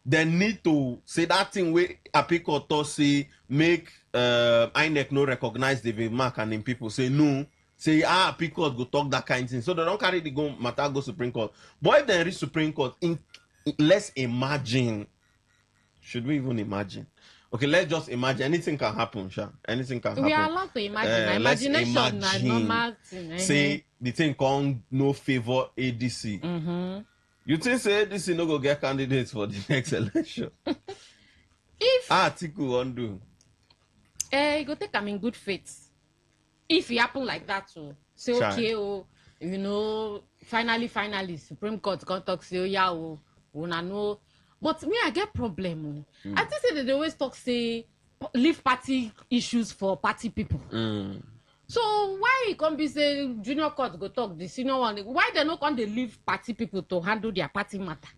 they need to say that thing where appeal court to say, make INEC no recognize the mark and then people say, no. Say, appeal court go talk that kind of thing. So they don't carry the matter go Supreme Court. But if they reach Supreme Court, let's imagine. Should we even imagine? Okay, let's just imagine. Anything can happen, Sha. Anything can happen. We are allowed to imagine. Imagination is normal thing. Say the thing can't no favor ADC. You think say ADC no go get candidates for the next election? If article undo. You go take them in good faith. If it happen like that, so say okay, you know, finally, Supreme Court can't talk say yeah, una know. But me, I get problem. I think say they always talk say leave party issues for party people. So why it can't be say junior court go talk the senior one? Why they not can't they leave party people to handle their party matter?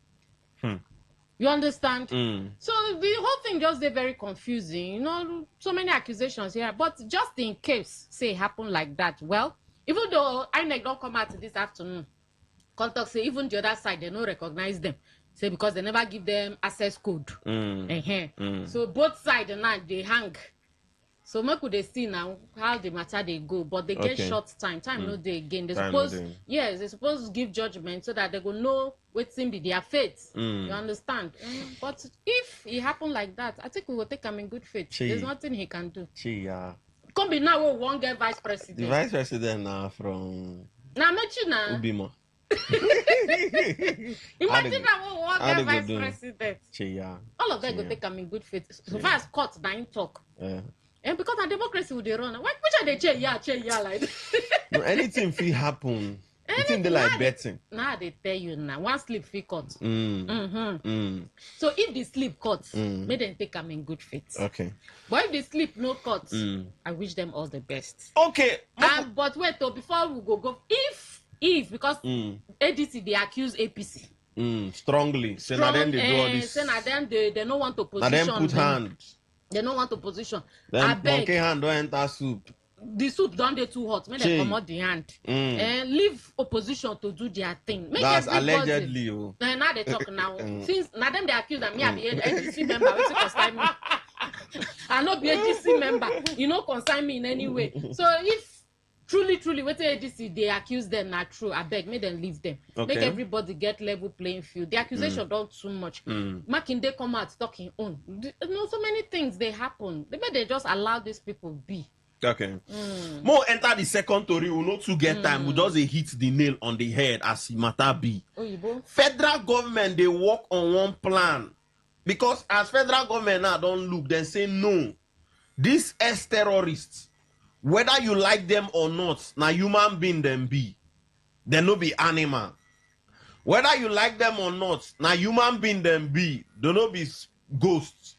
You understand? So the whole thing just very confusing. You know, so many accusations here. But just in case, say, it happen like that, well, even though INEC don't come out this afternoon, contact say even the other side, they don't recognize them. say because they never give them access code. So both sides now they hang. So make they see now how the matter they go, but they get short time. No they again. They suppose they supposed to give judgment so that they go know what's in their fate. You understand? But if it happen like that, I think we will take him in good faith. There's nothing he can do. Come be now we won't get vice president. The vice president now from Ubima. Imagine that we won't get vice president. All of them go take him in good faith. So far as court dying talk. And because our democracy would they run, which are they chair like? No, anything feel happen. Anything they like betting. Now they tell you now, one sleep fee cut. So if the sleep cuts, may them take them in good faith. Okay. But if the sleep no cut, I wish them all the best. Okay. But wait though, before we go, if because ADC they accuse APC. Strongly. Say now then they do all this. Say now then they don't want to position. Now then put hands. They don't want to position. Then monkey hand don't enter soup. The soup don't they too hot. Make them come out the hand. And leave opposition to do their thing. Make that's allegedly. Now they talk now. Since now them they accuse them, me I be ADC member. What's concern me? I not be ADC member. You know concern me in any way. So if truly what ADC they accuse them not true, I beg make them leave them. Okay. Make everybody get level playing field. The accusation don't too much. Makinde come out talking on. You know, so many things they happen. They just allow these people be. Okay. More enter the second story. We not to get time. We just hit the nail on the head as it matter be. Federal government they work on one plan because as federal government now don't look, then say no. These ex-terrorists. Whether you like them or not, now human being them be. They no be animal. Whether you like them or not, now human being them be. They no be ghosts.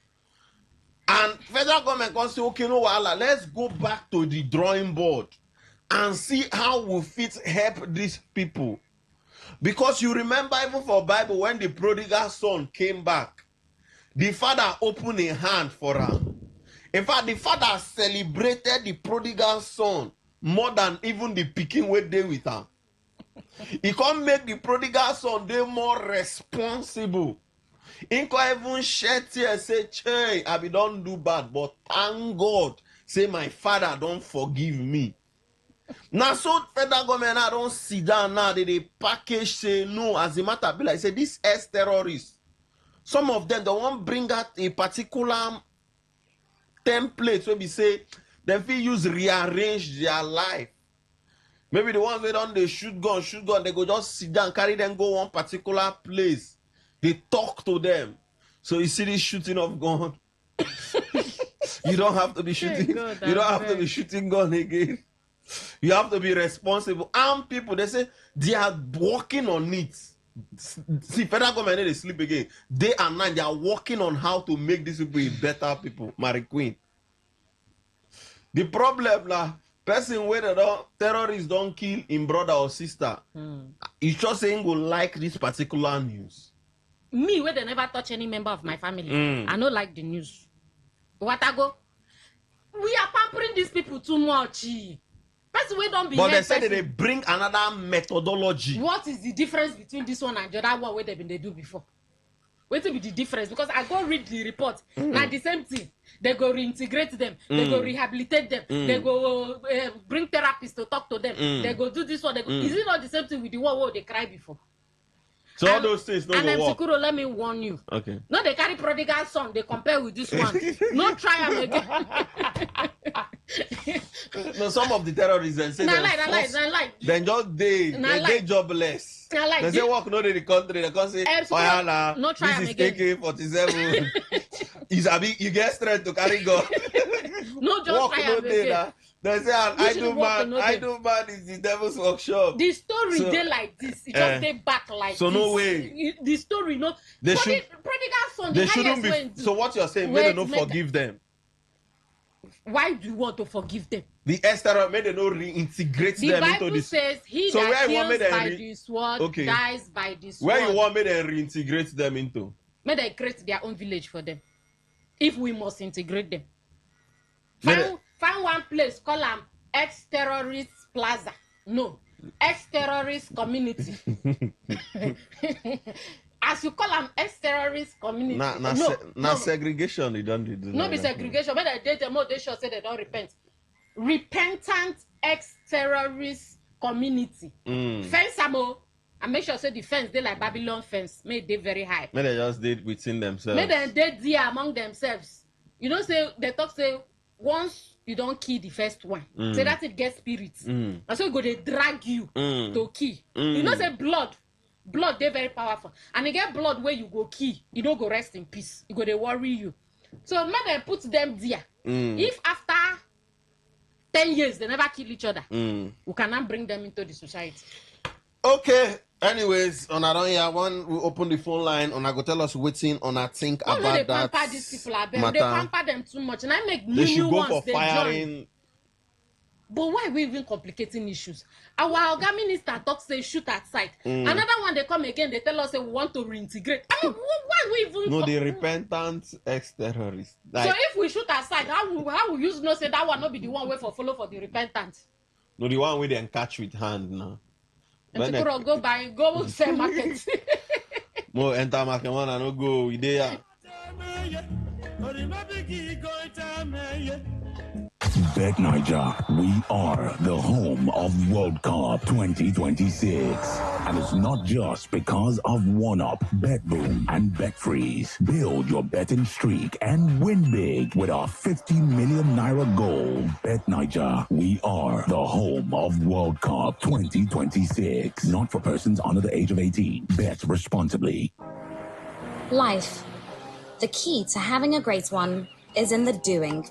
And federal government can say, okay, no, let's go back to the drawing board and see how we fit help these people. Because you remember even for Bible, when the prodigal son came back, the father opened a hand for him. In fact, the father celebrated the prodigal son more than even the picking where they with her. He can't make the prodigal son they more responsible. He can't even shed tears say, "Che, I be don't do bad, but thank God, say my father don't forgive me." Now, so federal government now don't sit down now. They package say no. As a matter of like say this ex-terrorists. Some of them don't want bring out a particular templates where we say they feel use rearrange their life. Maybe the ones who don't they shoot gun, they go just sit down, carry them, go one particular place. They talk to them. So you see this shooting of gun. You don't have to be shooting. You don't have to be shooting gun again. You have to be responsible. Armed people, they say they are working on it. See, federal government they sleep again. Day and night, they are working on how to make these people better people. Mary Queen. The problem now, person where the terrorists don't kill in brother or sister, it's just saying go like this particular news. Me, where they never touch any member of my family, I don't like the news. What I go? We are pampering these people too much. Person we don't but they said that they bring another methodology. What is the difference between this one and the other one where they do before? What will be the difference? Because I go read the report. Now the same thing. They go reintegrate them. They go rehabilitate them. They go bring therapists to talk to them. They go do this one. They go, is it not the same thing with the one where they cry before? So all those things don't go work. Sekuro, let me warn you. Okay. No, they carry prodigal son. They compare with this one. No try them again. No, some of the terrorists they say then just they jobless. They say work not in the country. They can say, oh no try this is again. AK-47. You get strength to carry gun. No, just work try no again. They say I do man is the devil's workshop. The story so, they like this. It just they back like so this. No way. The story no. They should. Prodigal son. They shouldn't be. So what you're saying? May they not forgive them. Why do you want to forgive them? The Esther may they not reintegrate them into this. The Bible says he so that kills by the sword dies by the sword. Where you want me to reintegrate them into? May they create their own village for them. If we must integrate them. Find one place, call them ex-terrorist plaza. No, ex-terrorist community. As as you call them ex-terrorist community. Now segregation, they don't do no be segregation. When they did they sure say they don't repent. Repentant ex-terrorist community. Fence amo. And make sure say the fence they like Babylon fence. May they very high. May they just did within themselves. May they did there among themselves. You know, say they talk say once you don't kill the first one, say that it gets spirits. And so you go they drag you to kill. You know, say blood they very powerful. And you get blood where you go kill, you don't go rest in peace. You go they worry you. So may they put them there. If after 10 years they never kill each other, we cannot bring them into the society. Okay. Anyways, on our own one we open the phone line and I go tell us waiting on I think about they that. Pamper these people they pamper them too much, and I make new ones. They firing. But why are we even complicating issues? Our Oga minister talks say shoot at sight. Another one they come again, they tell us we want to reintegrate. I mean, why we even? No, the repentant ex-terrorists. Like, so if we shoot at sight, how will you know say that one not be the one way for follow for the repentant? No, the one we then catch with hand now. And go sell market. More enter market one and no go we there. Bet Niger, we are the home of World Cup 2026. And it's not just because of one-up, bet boom, and bet freeze. Build your betting streak and win big with our 50 million naira goal. Bet Niger, we are the home of World Cup 2026. Not for persons under the age of 18. Bet responsibly. Life. The key to having a great one is in the doing.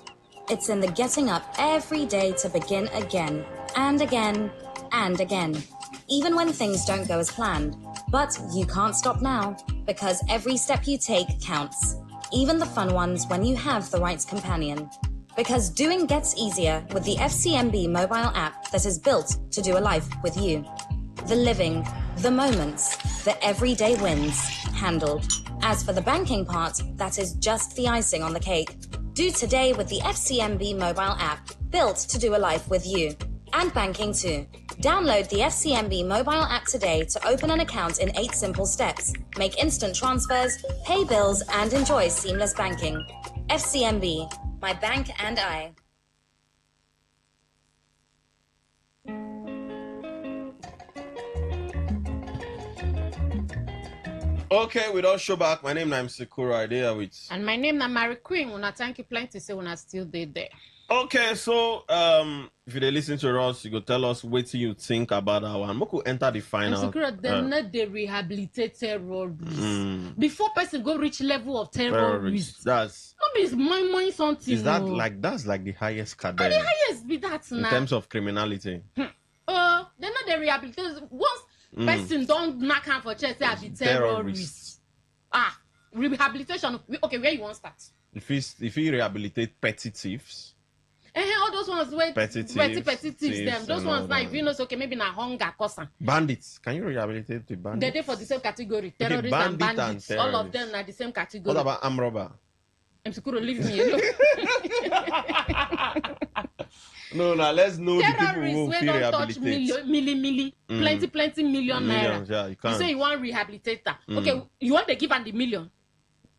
It's in the getting up every day to begin again, and again, and again. Even when things don't go as planned. But you can't stop now, because every step you take counts. Even the fun ones when you have the right companion. Because doing gets easier with the FCMB mobile app that is built to do a life with you. The living, the moments, the everyday wins, handled. As for the banking part, that is just the icing on the cake. Do today with the FCMB mobile app, built to do a life with you. And banking too. Download the FCMB mobile app today to open an account in 8 simple steps. Make instant transfers, pay bills, and enjoy seamless banking. FCMB, my bank and I. Okay, we don't show back. My name is Sekura. I there with. And my name is Mary Queen. Una thank you plenty say una still there. Okay, so if you listen to us, you go tell us what you think about that one. Moko enter the final. Sekura, them not the rehabilitate terrorists. Before person go reach level of terrorists. That's not be mind something. Is that like that's like the highest category? The highest be that in terms of criminality. They're not the rehabilitators. Once person don't knock hand for chest, they are the terrorists. Rehabilitation. Okay, where you want to start? If you rehabilitate petty thieves. All those ones where petty thieves them. Those ones now, if you know, okay, maybe na hunger cause. Bandits. Can you rehabilitate the bandits? They're there for the same category. Terrorists and bandits. All of them are the same category. What about armed robber? I'm Sekuro, leave me alone. No, let's know the people who feel don't touch plenty million naira. Yeah, you can't. You say you want rehabilitate that. Okay, you want to give them the million.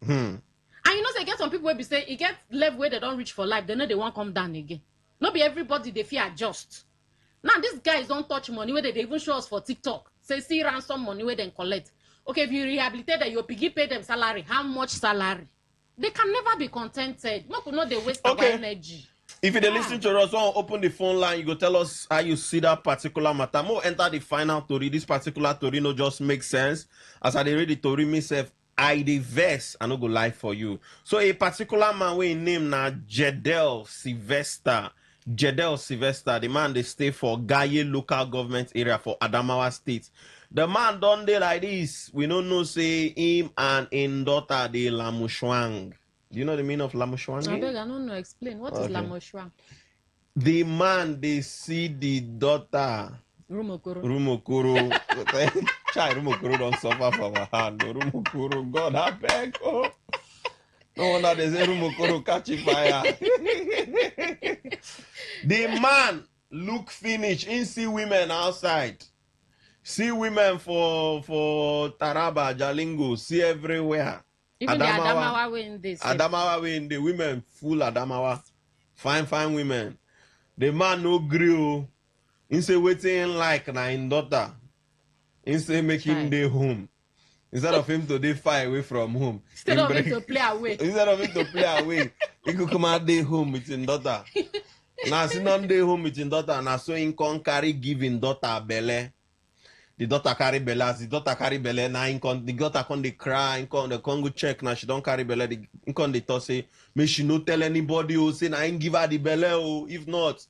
And you know, say get some people will be saying it gets level where they don't reach for life. They know they won't come down again. Not be everybody they fear adjust. Now these guys don't touch money where they even show us for TikTok. Say see ransom money where they collect. Okay, if you rehabilitate that, you pay them salary. How much salary? They can never be contented. Not they waste our energy. If you listen to us, want to open the phone line, you go tell us how you see that particular matter. More enter the final story. This particular story no just make sense. As I read the story myself, I the verse I no go lie for you. So a particular man we name na Jedel Sylvester. The man they stay for Gaye local government area for Adamawa State. The man done dey like this. We don't know say him and his daughter they Lamushwang. Do you know the meaning of Lamushwang? I don't know. Explain. What is Lamushwang? The man they see the daughter. Rumokoro. Chai Rumokoro don't suffer for our hand. Rumokoro, God I beg. Oh. No wonder they say Rumokoro catching fire. The man look finish. He see women outside. See women for Taraba, Jalingo, see everywhere. Even the Adamawa way in this. Adamawa way in the women full Adamawa. Fine women. The man no grill. He say waiting like na in daughter. He say make him day home. Instead of him to day far away from home. Instead of him to play away. Instead of him to play away. He could come out day home with his daughter. Now see non day home with his daughter. Now so him can carry giving daughter belle. The daughter carry belle. As the daughter carry belle, now the daughter can they cry. The Congo check now she don't carry belle. The can they talk say, may she no tell anybody who say I ain't give her the belle. Oh, if not,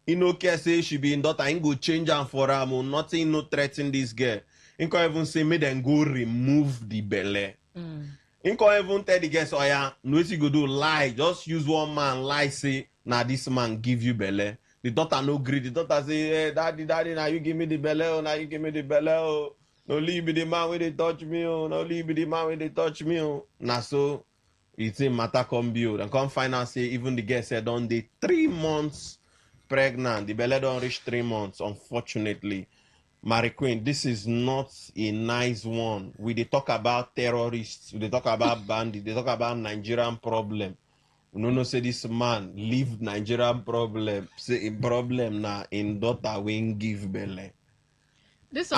he no care say she be in daughter. I ain't go change her for her. Oh, nothing no threaten this girl. He can even say me then go remove the belle. He can even tell the girls, oh yeah, no what you go do lie. Just use one man lie say, now this man give you belle. The daughter no agree. The daughter say, hey, daddy, now you give me the belle, oh, now you give me the belle, oh. No leave be the man where they touch me, oh. No leave be the man where they touch me, oh. Now so, it's a matter come build. And come find out say, even the girl said, on the 3 months pregnant. The belle don't reach 3 months, unfortunately. Mary Queen, this is not a nice one. We dey talk about terrorists, we dey talk about bandits, they talk about Nigerian problem. We no say this man leave Nigerian problem. Say a problem na in daughter when give belle. This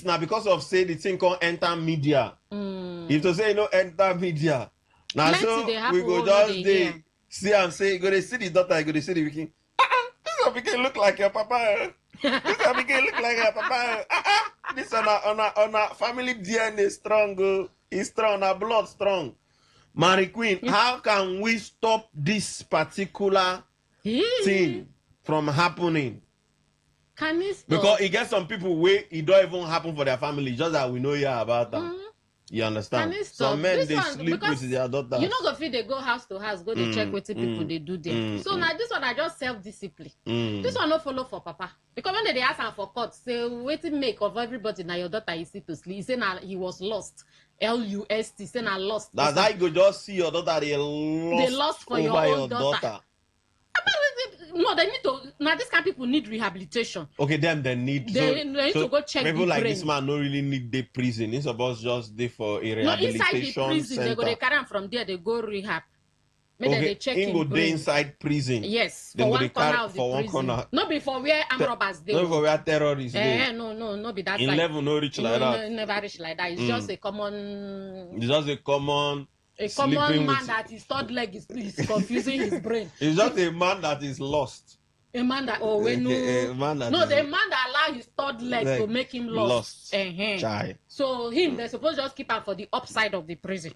now because of say the thing can't enter media. If to say no enter media, now so we go just dey see and say you go to see the daughter, you go to see the pikin. This one pikin look like your papa. This one pikin look like your papa. This on a family DNA strong. It's strong, our blood strong. Mary Queen, how can we stop this particular thing from happening? Can we stop? Because it gets some people where it don't even happen for their family, just that we know about them. You understand? Some men they sleep with their daughters. You know, go feed they go house to house, go they check what people they do there. So now this one I just self-discipline. This one no follow for papa. Because when they ask him for court, say waiting make of everybody now your daughter is to sleep. He say now he was lost. L-U-S-T, say now lost. That's how you go just see your daughter they lost for your own daughter. No, they need to. Now, this kind of people need rehabilitation. Okay, then they need. They need to go check. People like brain. this man don't really need the prison. He's supposed just there for a rehabilitation inside the prison, center. they go they carry them from there. They go rehab. Maybe they check in go there inside prison. Yes, for one corner of the prison. Not before where armed robbers they. Not for where terrorists. No, be that. In level no reach like that. Never reach like that. It's just a common. It's just a common. A common man that his third leg is confusing his brain. It's just a man that is lost. A man that the man that allow his third leg to make him lost. So they're supposed to just keep him for the upside of the prison.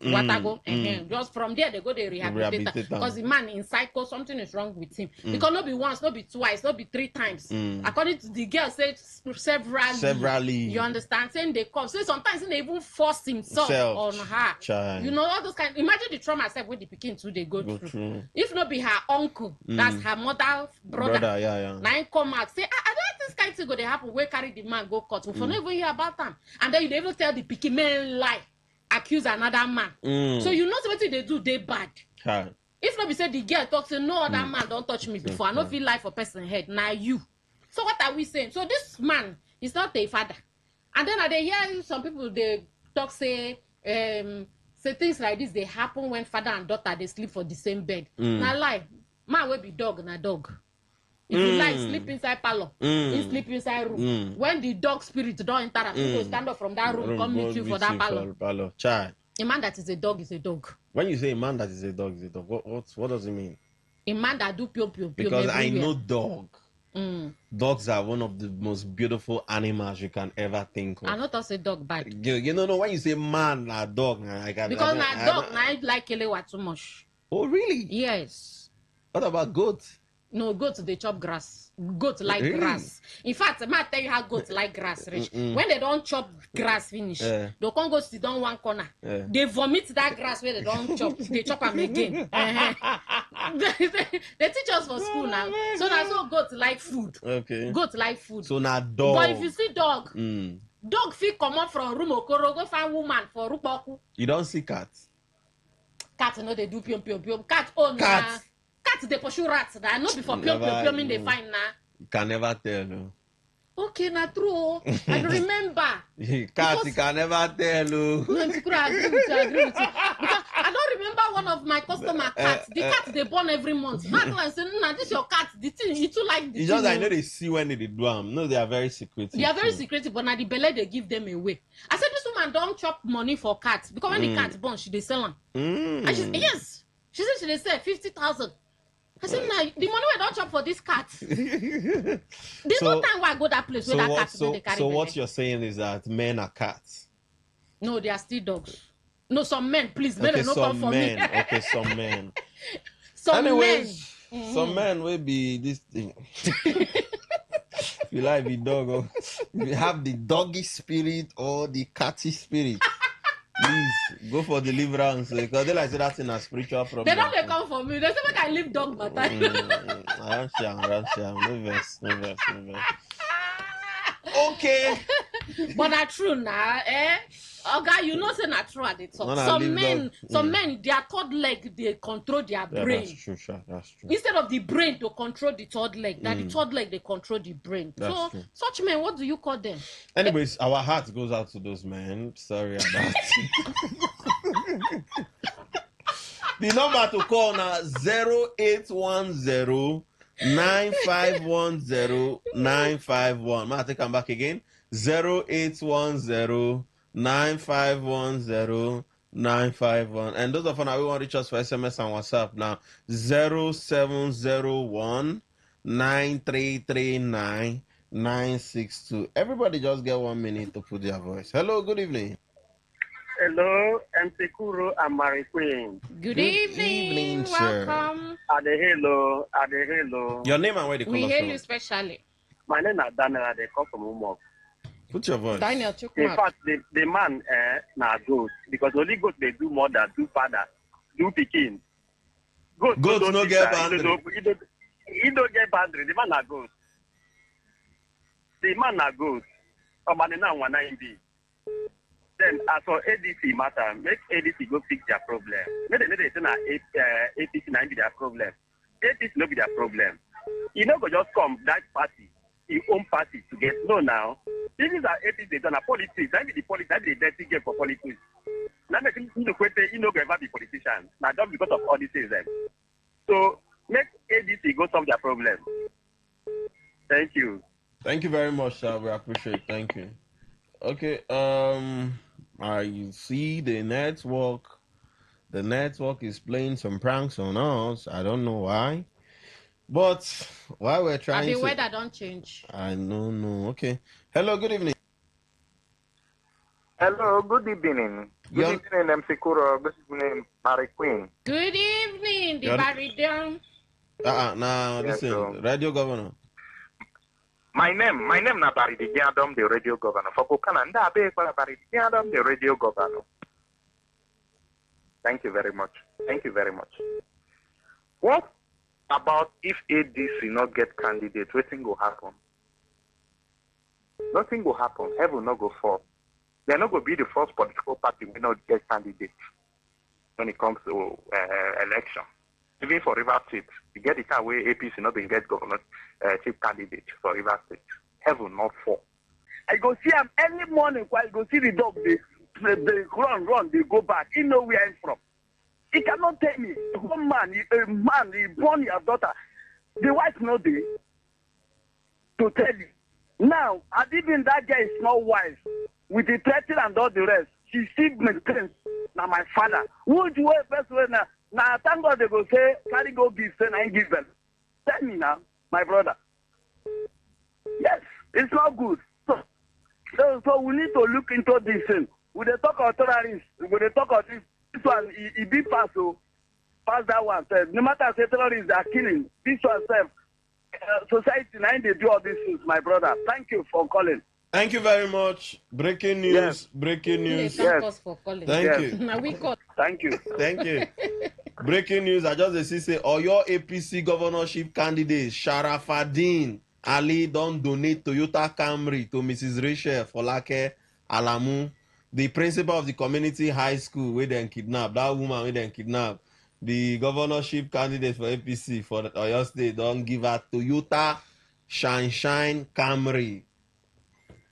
Just from there they go they rehabilitate because the man inside cause something is wrong with him. Because not be once, not be twice, not be 3 times. According to the girl said severally. You understand? Saying they come. So sometimes they even force himself on her. You know all those kind. Imagine the trauma self with the pikin too they go through. If not be her uncle, that's her mother, brother. Now come out say, I don't this kind of thing go they happen. Where carry the man go court? We for never hear about them. And then you never tell the picky man lie, accuse another man. So you know what they do, they bad. If not be say the girl talks say no other man don't touch me before. I don't feel like for person head. Now you. So what are we saying? So this man is not a father. And then they hear some people they talk say things like this they happen when father and daughter they sleep for the same bed. Now lie, man will be dog na dog. If you like, sleep inside parlor. You sleep inside room. When the dog spirit don't enter, people stand up from that room, come meet you for that parlor. A man that is a dog is a dog. When you say a man that is a dog is a dog, what does it mean? A man that do pio pio pio. Because I know dog. Dogs are one of the most beautiful animals you can ever think of. I not say dog bad. You know, when you say man or dog, because my dog, I like Kelewa too much. Oh, really? Yes. What about goats? No, goats they chop grass. Goats like grass. In fact, I might tell you how goats like grass, Rich. When they don't chop grass finish, they can't go sit down one corner. They vomit that grass where they don't chop. They chop them again. They teach us for school now. So now so goats like food. Okay. Goats like food. So now dog. But if you see dog, dog fit come up from room okoro go find woman for rupoku. You don't see cats. Cats no they do pium pium pium. Cat own Cats they pursue rats. That not before pium pium pium they find now. You can never tell, no. Okay, na true. I don't remember. Cat, you can never tell. No, I agree with you. Because I don't remember one of my customer cats. The cat they born every month. Now I say, nah, this your cat. The thing you too like the It's thing. just I know they see when they do them. No, they are very secretive. They are very secretive, but now the belly they give them away. I said this woman don't chop money for cats because when the cat born, she they sell them. And she said, yes. She said they sell 50,000. I said, nah, the money we don't chop for this cat. There's no time why I go that place where that cat they carry. So what you're saying is that men are cats. No, they are still dogs. No, some men, please. Okay, men, no come for me. Okay, some men. Anyways, some men will be this thing. You like the dog, or you have the doggy spirit or the catty spirit. Please go for deliverance because they like say that's in a spiritual problem. They don't come for me. They say make I leave dog but I don't share. No verse. Okay. But that's true now, eh? Okay, you know say not true at the top. Some men, their third leg they control their brain. That's true, sure. That's true. Instead of the brain to control the third leg, that the third leg they control the brain. That's so true. Such men, what do you call them? Anyways, our heart goes out to those men. Sorry about the number to call now 0810 9510 951. May I take them back again? 0810 9510 951. And those of you who want to reach us for SMS and WhatsApp now 0701 9339 962. Everybody just get 1 minute to put their voice. Hello, good evening. Hello, MC Kuro and Mary Queen. Good evening, welcome. Hello. Your name and where they call us from? We hear you specially. My name is Daniel. They come from Umok. Put your voice. Daniel, in fact, the man na goat because only goat they do more than do father, do pikin. Goat no get boundary. He don't get boundary. The man na goat. Now 190. Then as for ADC matter, make ADC go fix their problem. Make they say na APC na be their problem. APC no be their problem. You know go just come that party, his own party to get no now. This is our APC they done a politics. That be the politics. That be the dirty game for politics. Now make him no go ever be politician. Now just because of all these things. So make ADC go solve their problem. Thank you. Thank you very much, sir. We appreciate it. Thank you. Okay, I see the network. The network is playing some pranks on us. I don't know why. But while we're trying the weather don't change. I don't know. Okay. Hello, good evening. Hello, good evening. Good evening, MC Kuro. Good evening, Mary Queen. Good evening, the Barry Now listen, Radio Governor. My name na Barry Diadom, the radio governor. For Bukana, Barry Diadom, the radio governor. Thank you very much. What about if ADC not get candidate? What thing will happen? Nothing will happen. Heaven not go fall. They're not going to be the first political party will not get candidates when it comes to election. Even for River State, you get the kind where APC not been get governor chief candidate for River State. Heaven not fall. I go see him early morning while I go see the dog. They run, they go back. He know where I'm from. He cannot tell me. One man, he born your daughter. The wife know they to tell you. Now, and even that guy is not wise. With the threatening and all the rest, she still maintains. Now my father, which way best way now? Now thank God they go say, carry go give, say I give them. Tell me now, my brother. Yes, it's not good. So we need to look into this thing. We dey talk of terrorists, we dey talk of this one, he be pass that one. No matter say terrorists are killing, this one self, society now they do all these things, my brother. Thank you for calling. Thank you very much. Breaking news. Yes. Breaking news. Thank us for calling. Thank you. Now we call. Thank you. Thank you. Breaking news. I just say, your APC governorship candidate Sharafaddin Ali don't donate Toyota Camry to Mrs. Rachel Folake Alamu, the principal of the community high school where they kidnapped. That woman where they kidnapped. The governorship candidate for APC for Oyo State don't give her Toyota Shine Camry.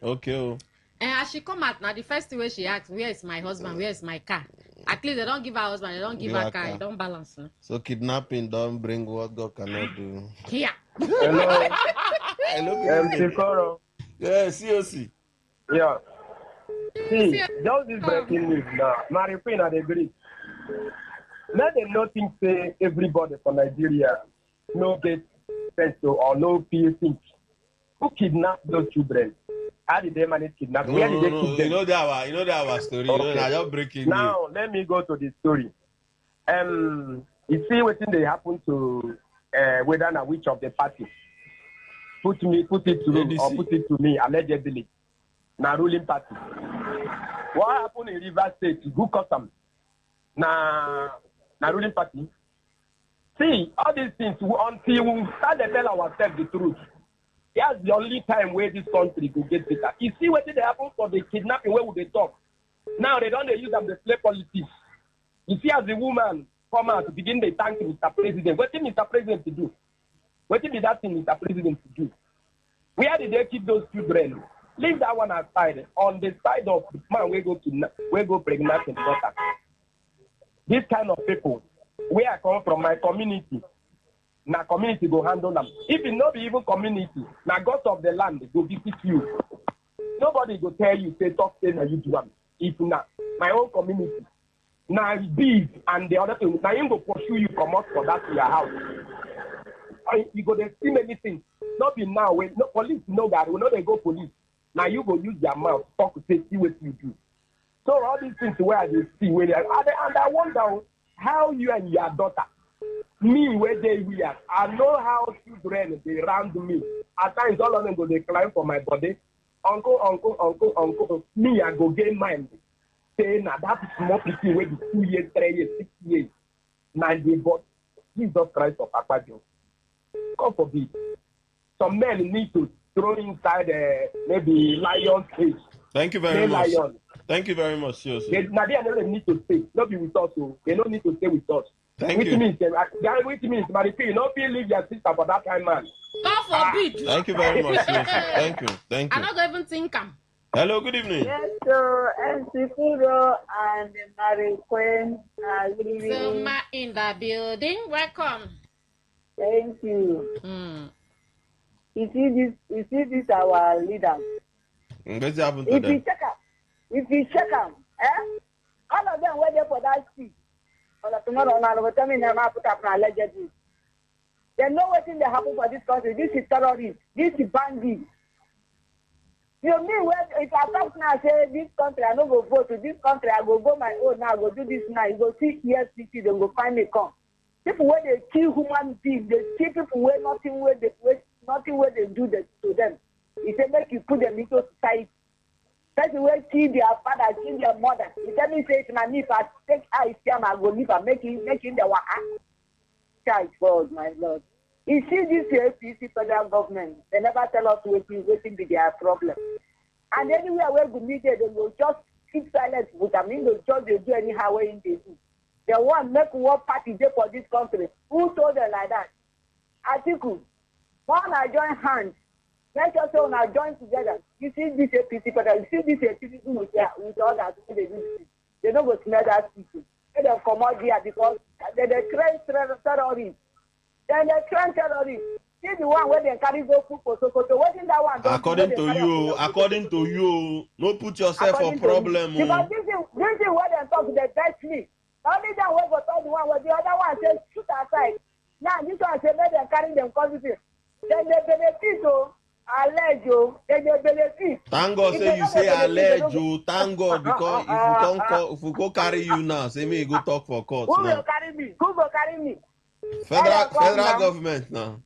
Okay. Oh. And as she come out, now the first thing where she asks, where is my husband? Where is my car? At least they don't give her husband, they don't give her car. It don't balance. No? So kidnapping don't bring what God cannot do. Yeah. Hello. Hello. MC Koro. Yeah, COC. Yeah. See, just this breaking news now. Mary Queen at the Greek. Let them not think say everybody from Nigeria no get sense or no feel think. Who kidnapped those children? How did they manage kidnapping? Where did they keep them? You know that our story. Okay. You know, just breaking now news. Let me go to the story. You see what thing they happen to whether na which of the party put it to ADC. Or put it to me allegedly. Na ruling party. What happened in Rivers State? Who caught them? Na ruling party. See, all these things until we start to tell ourselves the truth. That's the only time where this country will get better. You see what did happen for the kidnapping, where would they talk? Now they don't use them to play politics. You see as the woman come out to begin to thank Mr. President. What did Mr. President to do? What did that thing Mr. President to do? Where did they keep those children? Leave that one aside. On the side of the man we go pregnant and daughter. This kind of people, where I come from, my community, na community go handle them. If it not be even community, na God of the land go visit you. Nobody go tell you, say, talk, say, na you do them. If not, my own community, na big and the other thing, na him go pursue you, come out for that to your house. You go to see many things. Not be now, when no police know that, we know they go police. Now you go use your mouth, talk to say, see what you do. So all these things where they see, where they, and I wonder how you and your daughter, me where they weird. I know how children they round me. At times all of them go they climb for my body. Uncle. Me I go gain mind. Say now that small people where the 2 years, 3 years, 6 years. Now they got Jesus Christ of Akbajo. God forbid. Some men need to throw inside maybe lion's cage. Thank you very much. Lion. Thank you very much, sir. Now they need to stay. Not be with us, so they don't need to stay with us. Thank you. Which means, Maripi, you don't feel leave your sister for that kind man. God forbid. Thank you very much, sir. Thank you. Thank you. I'm not even think Hello, good evening. Yes, sir. MC Kuro and Mary Queen. Good evening. Zuma in the building. Welcome. Thank you. You see this our leader. What's happened to them? If you check them, all of them were there for that seat. All of tomorrow, now will tell me never put up an allegedly. They know what thing they happen for this country. This is terrorist. This is bandit. You mean when if I talk now say this country I no go vote to this country I go my own now I go do this now you go see EFCC they go find me come. People where they kill human beings, they kill people where nothing where they do that to them. He say make you put them into society. Person where kill their father, kill their mother. He tell me say na me if I take eye scam I go leave and making the waka. Child God, my Lord. You see this APC federal government, they never tell us what be their problem. And anywhere where we meet they will just keep silent with them. They just they do anyhow where they do. They want make one party there for this country. Who told them like that? Atiku. One I join hands. Let's just say when I join together. You see this APC federal, you see this APC with others who they do this. They don't go smell that people. They don't come out here because they create terrorists. Then they train terrorists. See the one where they carry go put for Sokoto. What in that one? According to you, no put yourself for problem. Because this is where they talk, they best me. Only that way for the one where the other one says shoot aside. Now this one say let them carry them positive. Then they benefit allege then they benefit. Thank God say you say allege thank God because if we go carry you now, say me go talk for court. Who will carry me? Who will carry me? Federal government now.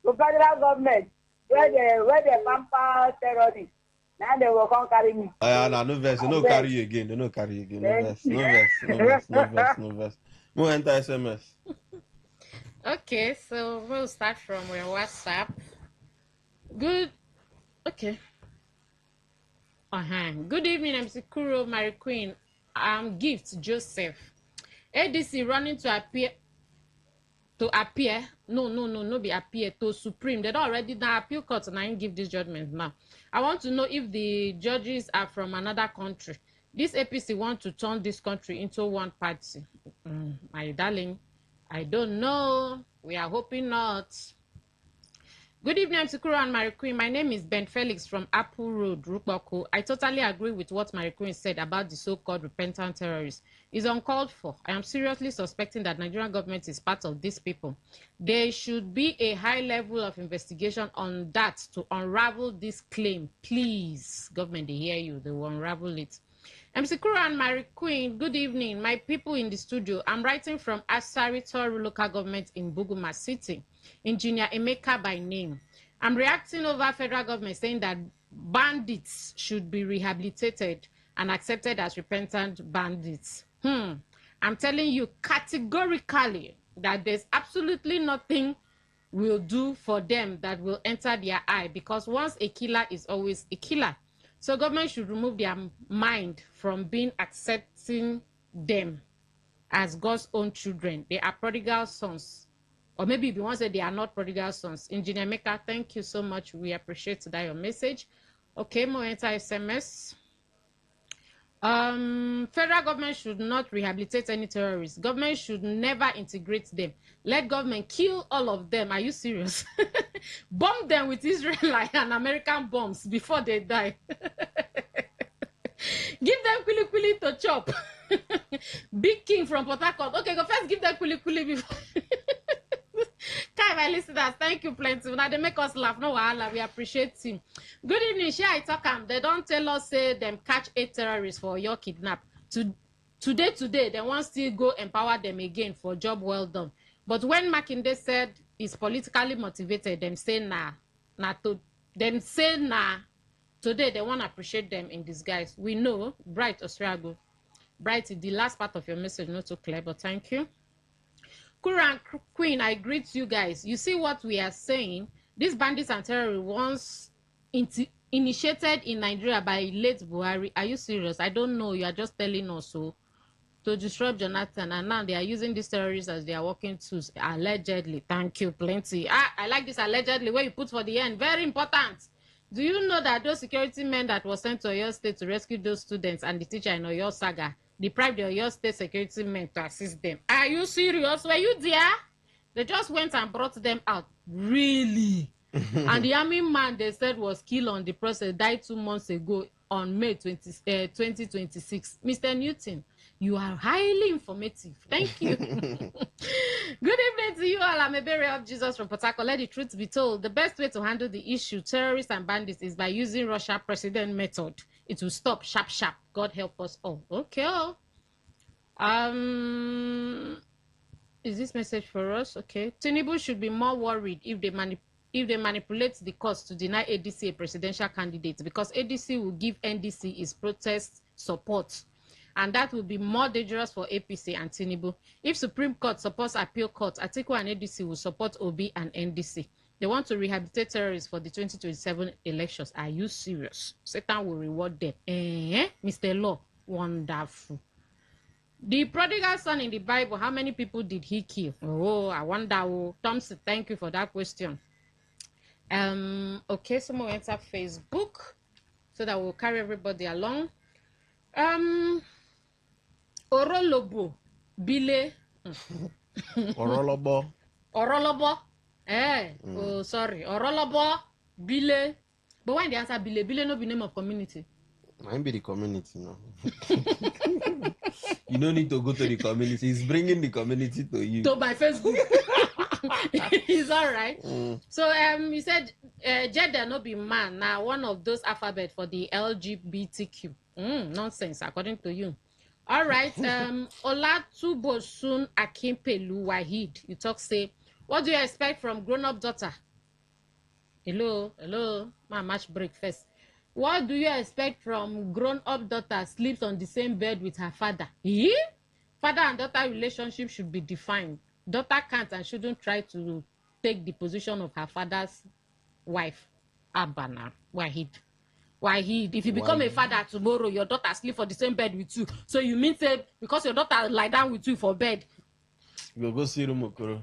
The federal government where they pamper terrorists. Now they will come carry me. No verse, no carry you again. They no carry you again. No verse. We'll enter SMS. Okay, so we'll start from your WhatsApp. Good. Okay. Good evening, MC Kuro, Mary Queen. I'm Gift Joseph. ADC running to appear. to appear. No, be appear to Supreme. They don't already now appeal court and I ain't give this judgment now. I want to know if the judges are from another country. This APC want to turn this country into one party. My darling, I don't know. We are hoping not. Good evening, I'm Sikuru and Mary Queen. My name is Ben Felix from Apple Road, Rukboko. I totally agree with what Mary Queen said about the so-called repentant terrorists. It's uncalled for. I am seriously suspecting that Nigerian government is part of these people. There should be a high level of investigation on that to unravel this claim. Please, government, they hear you. They will unravel it. MC Kuro and Mary Queen, good evening. My people in the studio. I'm writing from Asari Toru local government in Buguma City. Engineer Emeka by name. I'm reacting over federal government saying that bandits should be rehabilitated and accepted as repentant bandits. I'm telling you categorically that there's absolutely nothing we'll do for them that will enter their eye, because once a killer is always a killer. So government should remove their mind from being accepting them as God's own children. They are prodigal sons. Or maybe if you want to say they are not prodigal sons. Engineer Maker, thank you so much. We appreciate that your message. Okay, more enter SMS. Federal government should not rehabilitate any terrorists. Government should never integrate them. Let government kill all of them. Are you serious? Bomb them with Israeli and American bombs before they die. Give them kuli kuli to chop. Big King from Port Harcourt. Okay, go first give them kuli kuli before. Kai, my listeners, thank you plenty. Now they make us laugh. No wahala, we appreciate him. Good evening, Share I talk am. They don't tell us say them catch 8 terrorists for your kidnap. Today, they want still go empower them again for job well done. But when Makinde said it's politically motivated, them say nah. Today they want to appreciate them in disguise. We know, Bright Austrago. Bright, the last part of your message not so clear, but thank you. Kura and Queen, I greet you guys. You see what we are saying? These bandits and terrorists once initiated in Nigeria by late Buhari. Are you serious? I don't know. You are just telling us so. To disrupt Jonathan, and now they are using these terrorists as their working tools. Allegedly. Thank you, plenty. I like this allegedly where you put for the end. Very important. Do you know that those security men that were sent to Oyo State to rescue those students and the teacher in Oyo Saga deprived the Oyo State security men to assist them? Are you serious? Were you there? They just went and brought them out. Really? And the army man they said was killed on the process died 2 months ago on May 2026. Mr. Newton, you are highly informative. Thank you. Good evening to you all. I'm a bearer of Jesus from Port Harcourt. Let the truth be told. The best way to handle the issue, terrorists and bandits, is by using Russia president method. It will stop sharp. God help us all. Okay. Is this message for us? Okay. Tinubu should be more worried if they manipulate the courts to deny ADC a presidential candidate, because ADC will give NDC its protest support. And that will be more dangerous for APC and Tinubu. If Supreme Court supports appeal court, Atiku and ADC will support Obi and NDC. They want to rehabilitate terrorists for the 2027 elections. Are you serious? Satan will reward them. Mr. Law, wonderful. The prodigal son in the Bible, how many people did he kill? Oh, I wonder. Thompson, thank you for that question. Okay, someone enter Facebook so that we'll carry everybody along. Orolobo Bile. Orolobo. Oh, sorry. Orolobo Bile. But when they answer Bile, Bile no be name of community. Might be the community now. You don't need to go to the community. He's bringing the community to you. To my Facebook. It's all right. So he said gender no be man. Now one of those alphabet for the LGBTQ. Nonsense according to you. All right. Olatubosun Akimpelu Wahid. You talk say, what do you expect from grown-up daughter? Hello. My match break first. What do you expect from grown-up daughter sleeps on the same bed with her father? Father and daughter relationship should be defined. Daughter can't and shouldn't try to take the position of her father's wife. Abana Wahid. If you become a father tomorrow, your daughter sleep for the same bed with you. So you mean say because your daughter lie down with you for bed, you go see Rumokoro.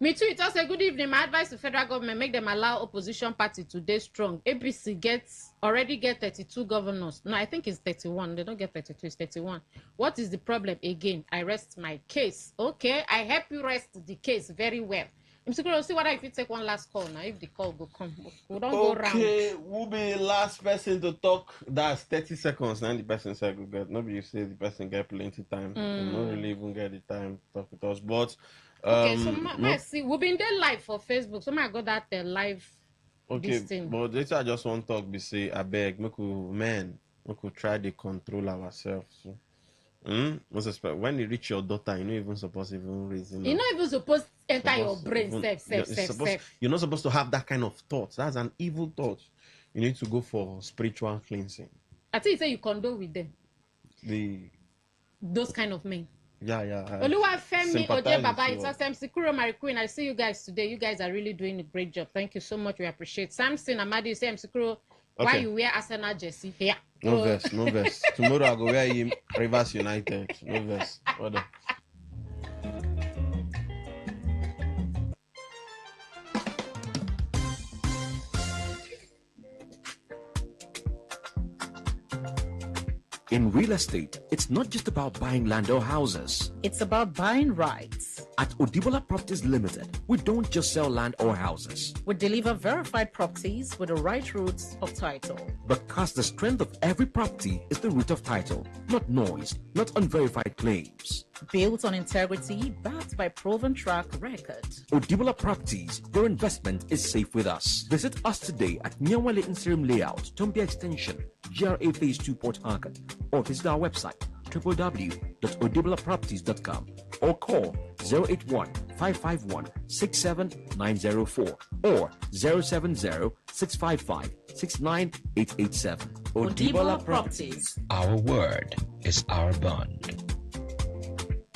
Me too. It also a good evening. My advice to federal government: make them allow opposition party to stay strong. APC already get 32 governors. No, I think it's 31. They don't get 32. It's 31. What is the problem again? I rest my case. Okay, I help you rest the case very well. I'm going to see what if you take one last call now. If the call go come, we don't go round. Okay, we'll be the last person to talk. That's 30 seconds. Now the person said go get. Nobody say the person get plenty time. And not really even get the time to talk with us. But okay, so my see, we've been there live for Facebook. So I got that live. Okay, but later I just want to talk. Be say I beg, we could try to control ourselves. So. When you reach your daughter, you're not even supposed to even reason. You're not even supposed to enter your brain. You're not supposed to have that kind of thoughts. That's an evil thought. You need to go for spiritual cleansing. I think you say you condole with them. Those kind of men. Yeah. Oluwafemi Oje Baba, it's MC Kuro Mary Queen. I see you guys today. You guys are really doing a great job. Thank you so much. We appreciate. Samson Amadi, you say MC Kuro. Why you wear Arsenal jersey here? No verse. Tomorrow I go wear him Rivers United. No verse. Order. In real estate, it's not just about buying land or houses. It's about buying rights. At Odibola Properties Limited, we don't just sell land or houses. We deliver verified properties with the right roots of title. Because the strength of every property is the root of title, not noise, not unverified claims. Built on integrity, backed by proven track record. Odibola Properties, your investment is safe with us. Visit us today at Nyawale Inserim Layout, Tombia Extension, GRA Phase 2 Port Harcourt, or visit our website www.odibolaproperties.com or call 081-551-67904 or 070-655-69887. Odibola Properties. Our word is our bond.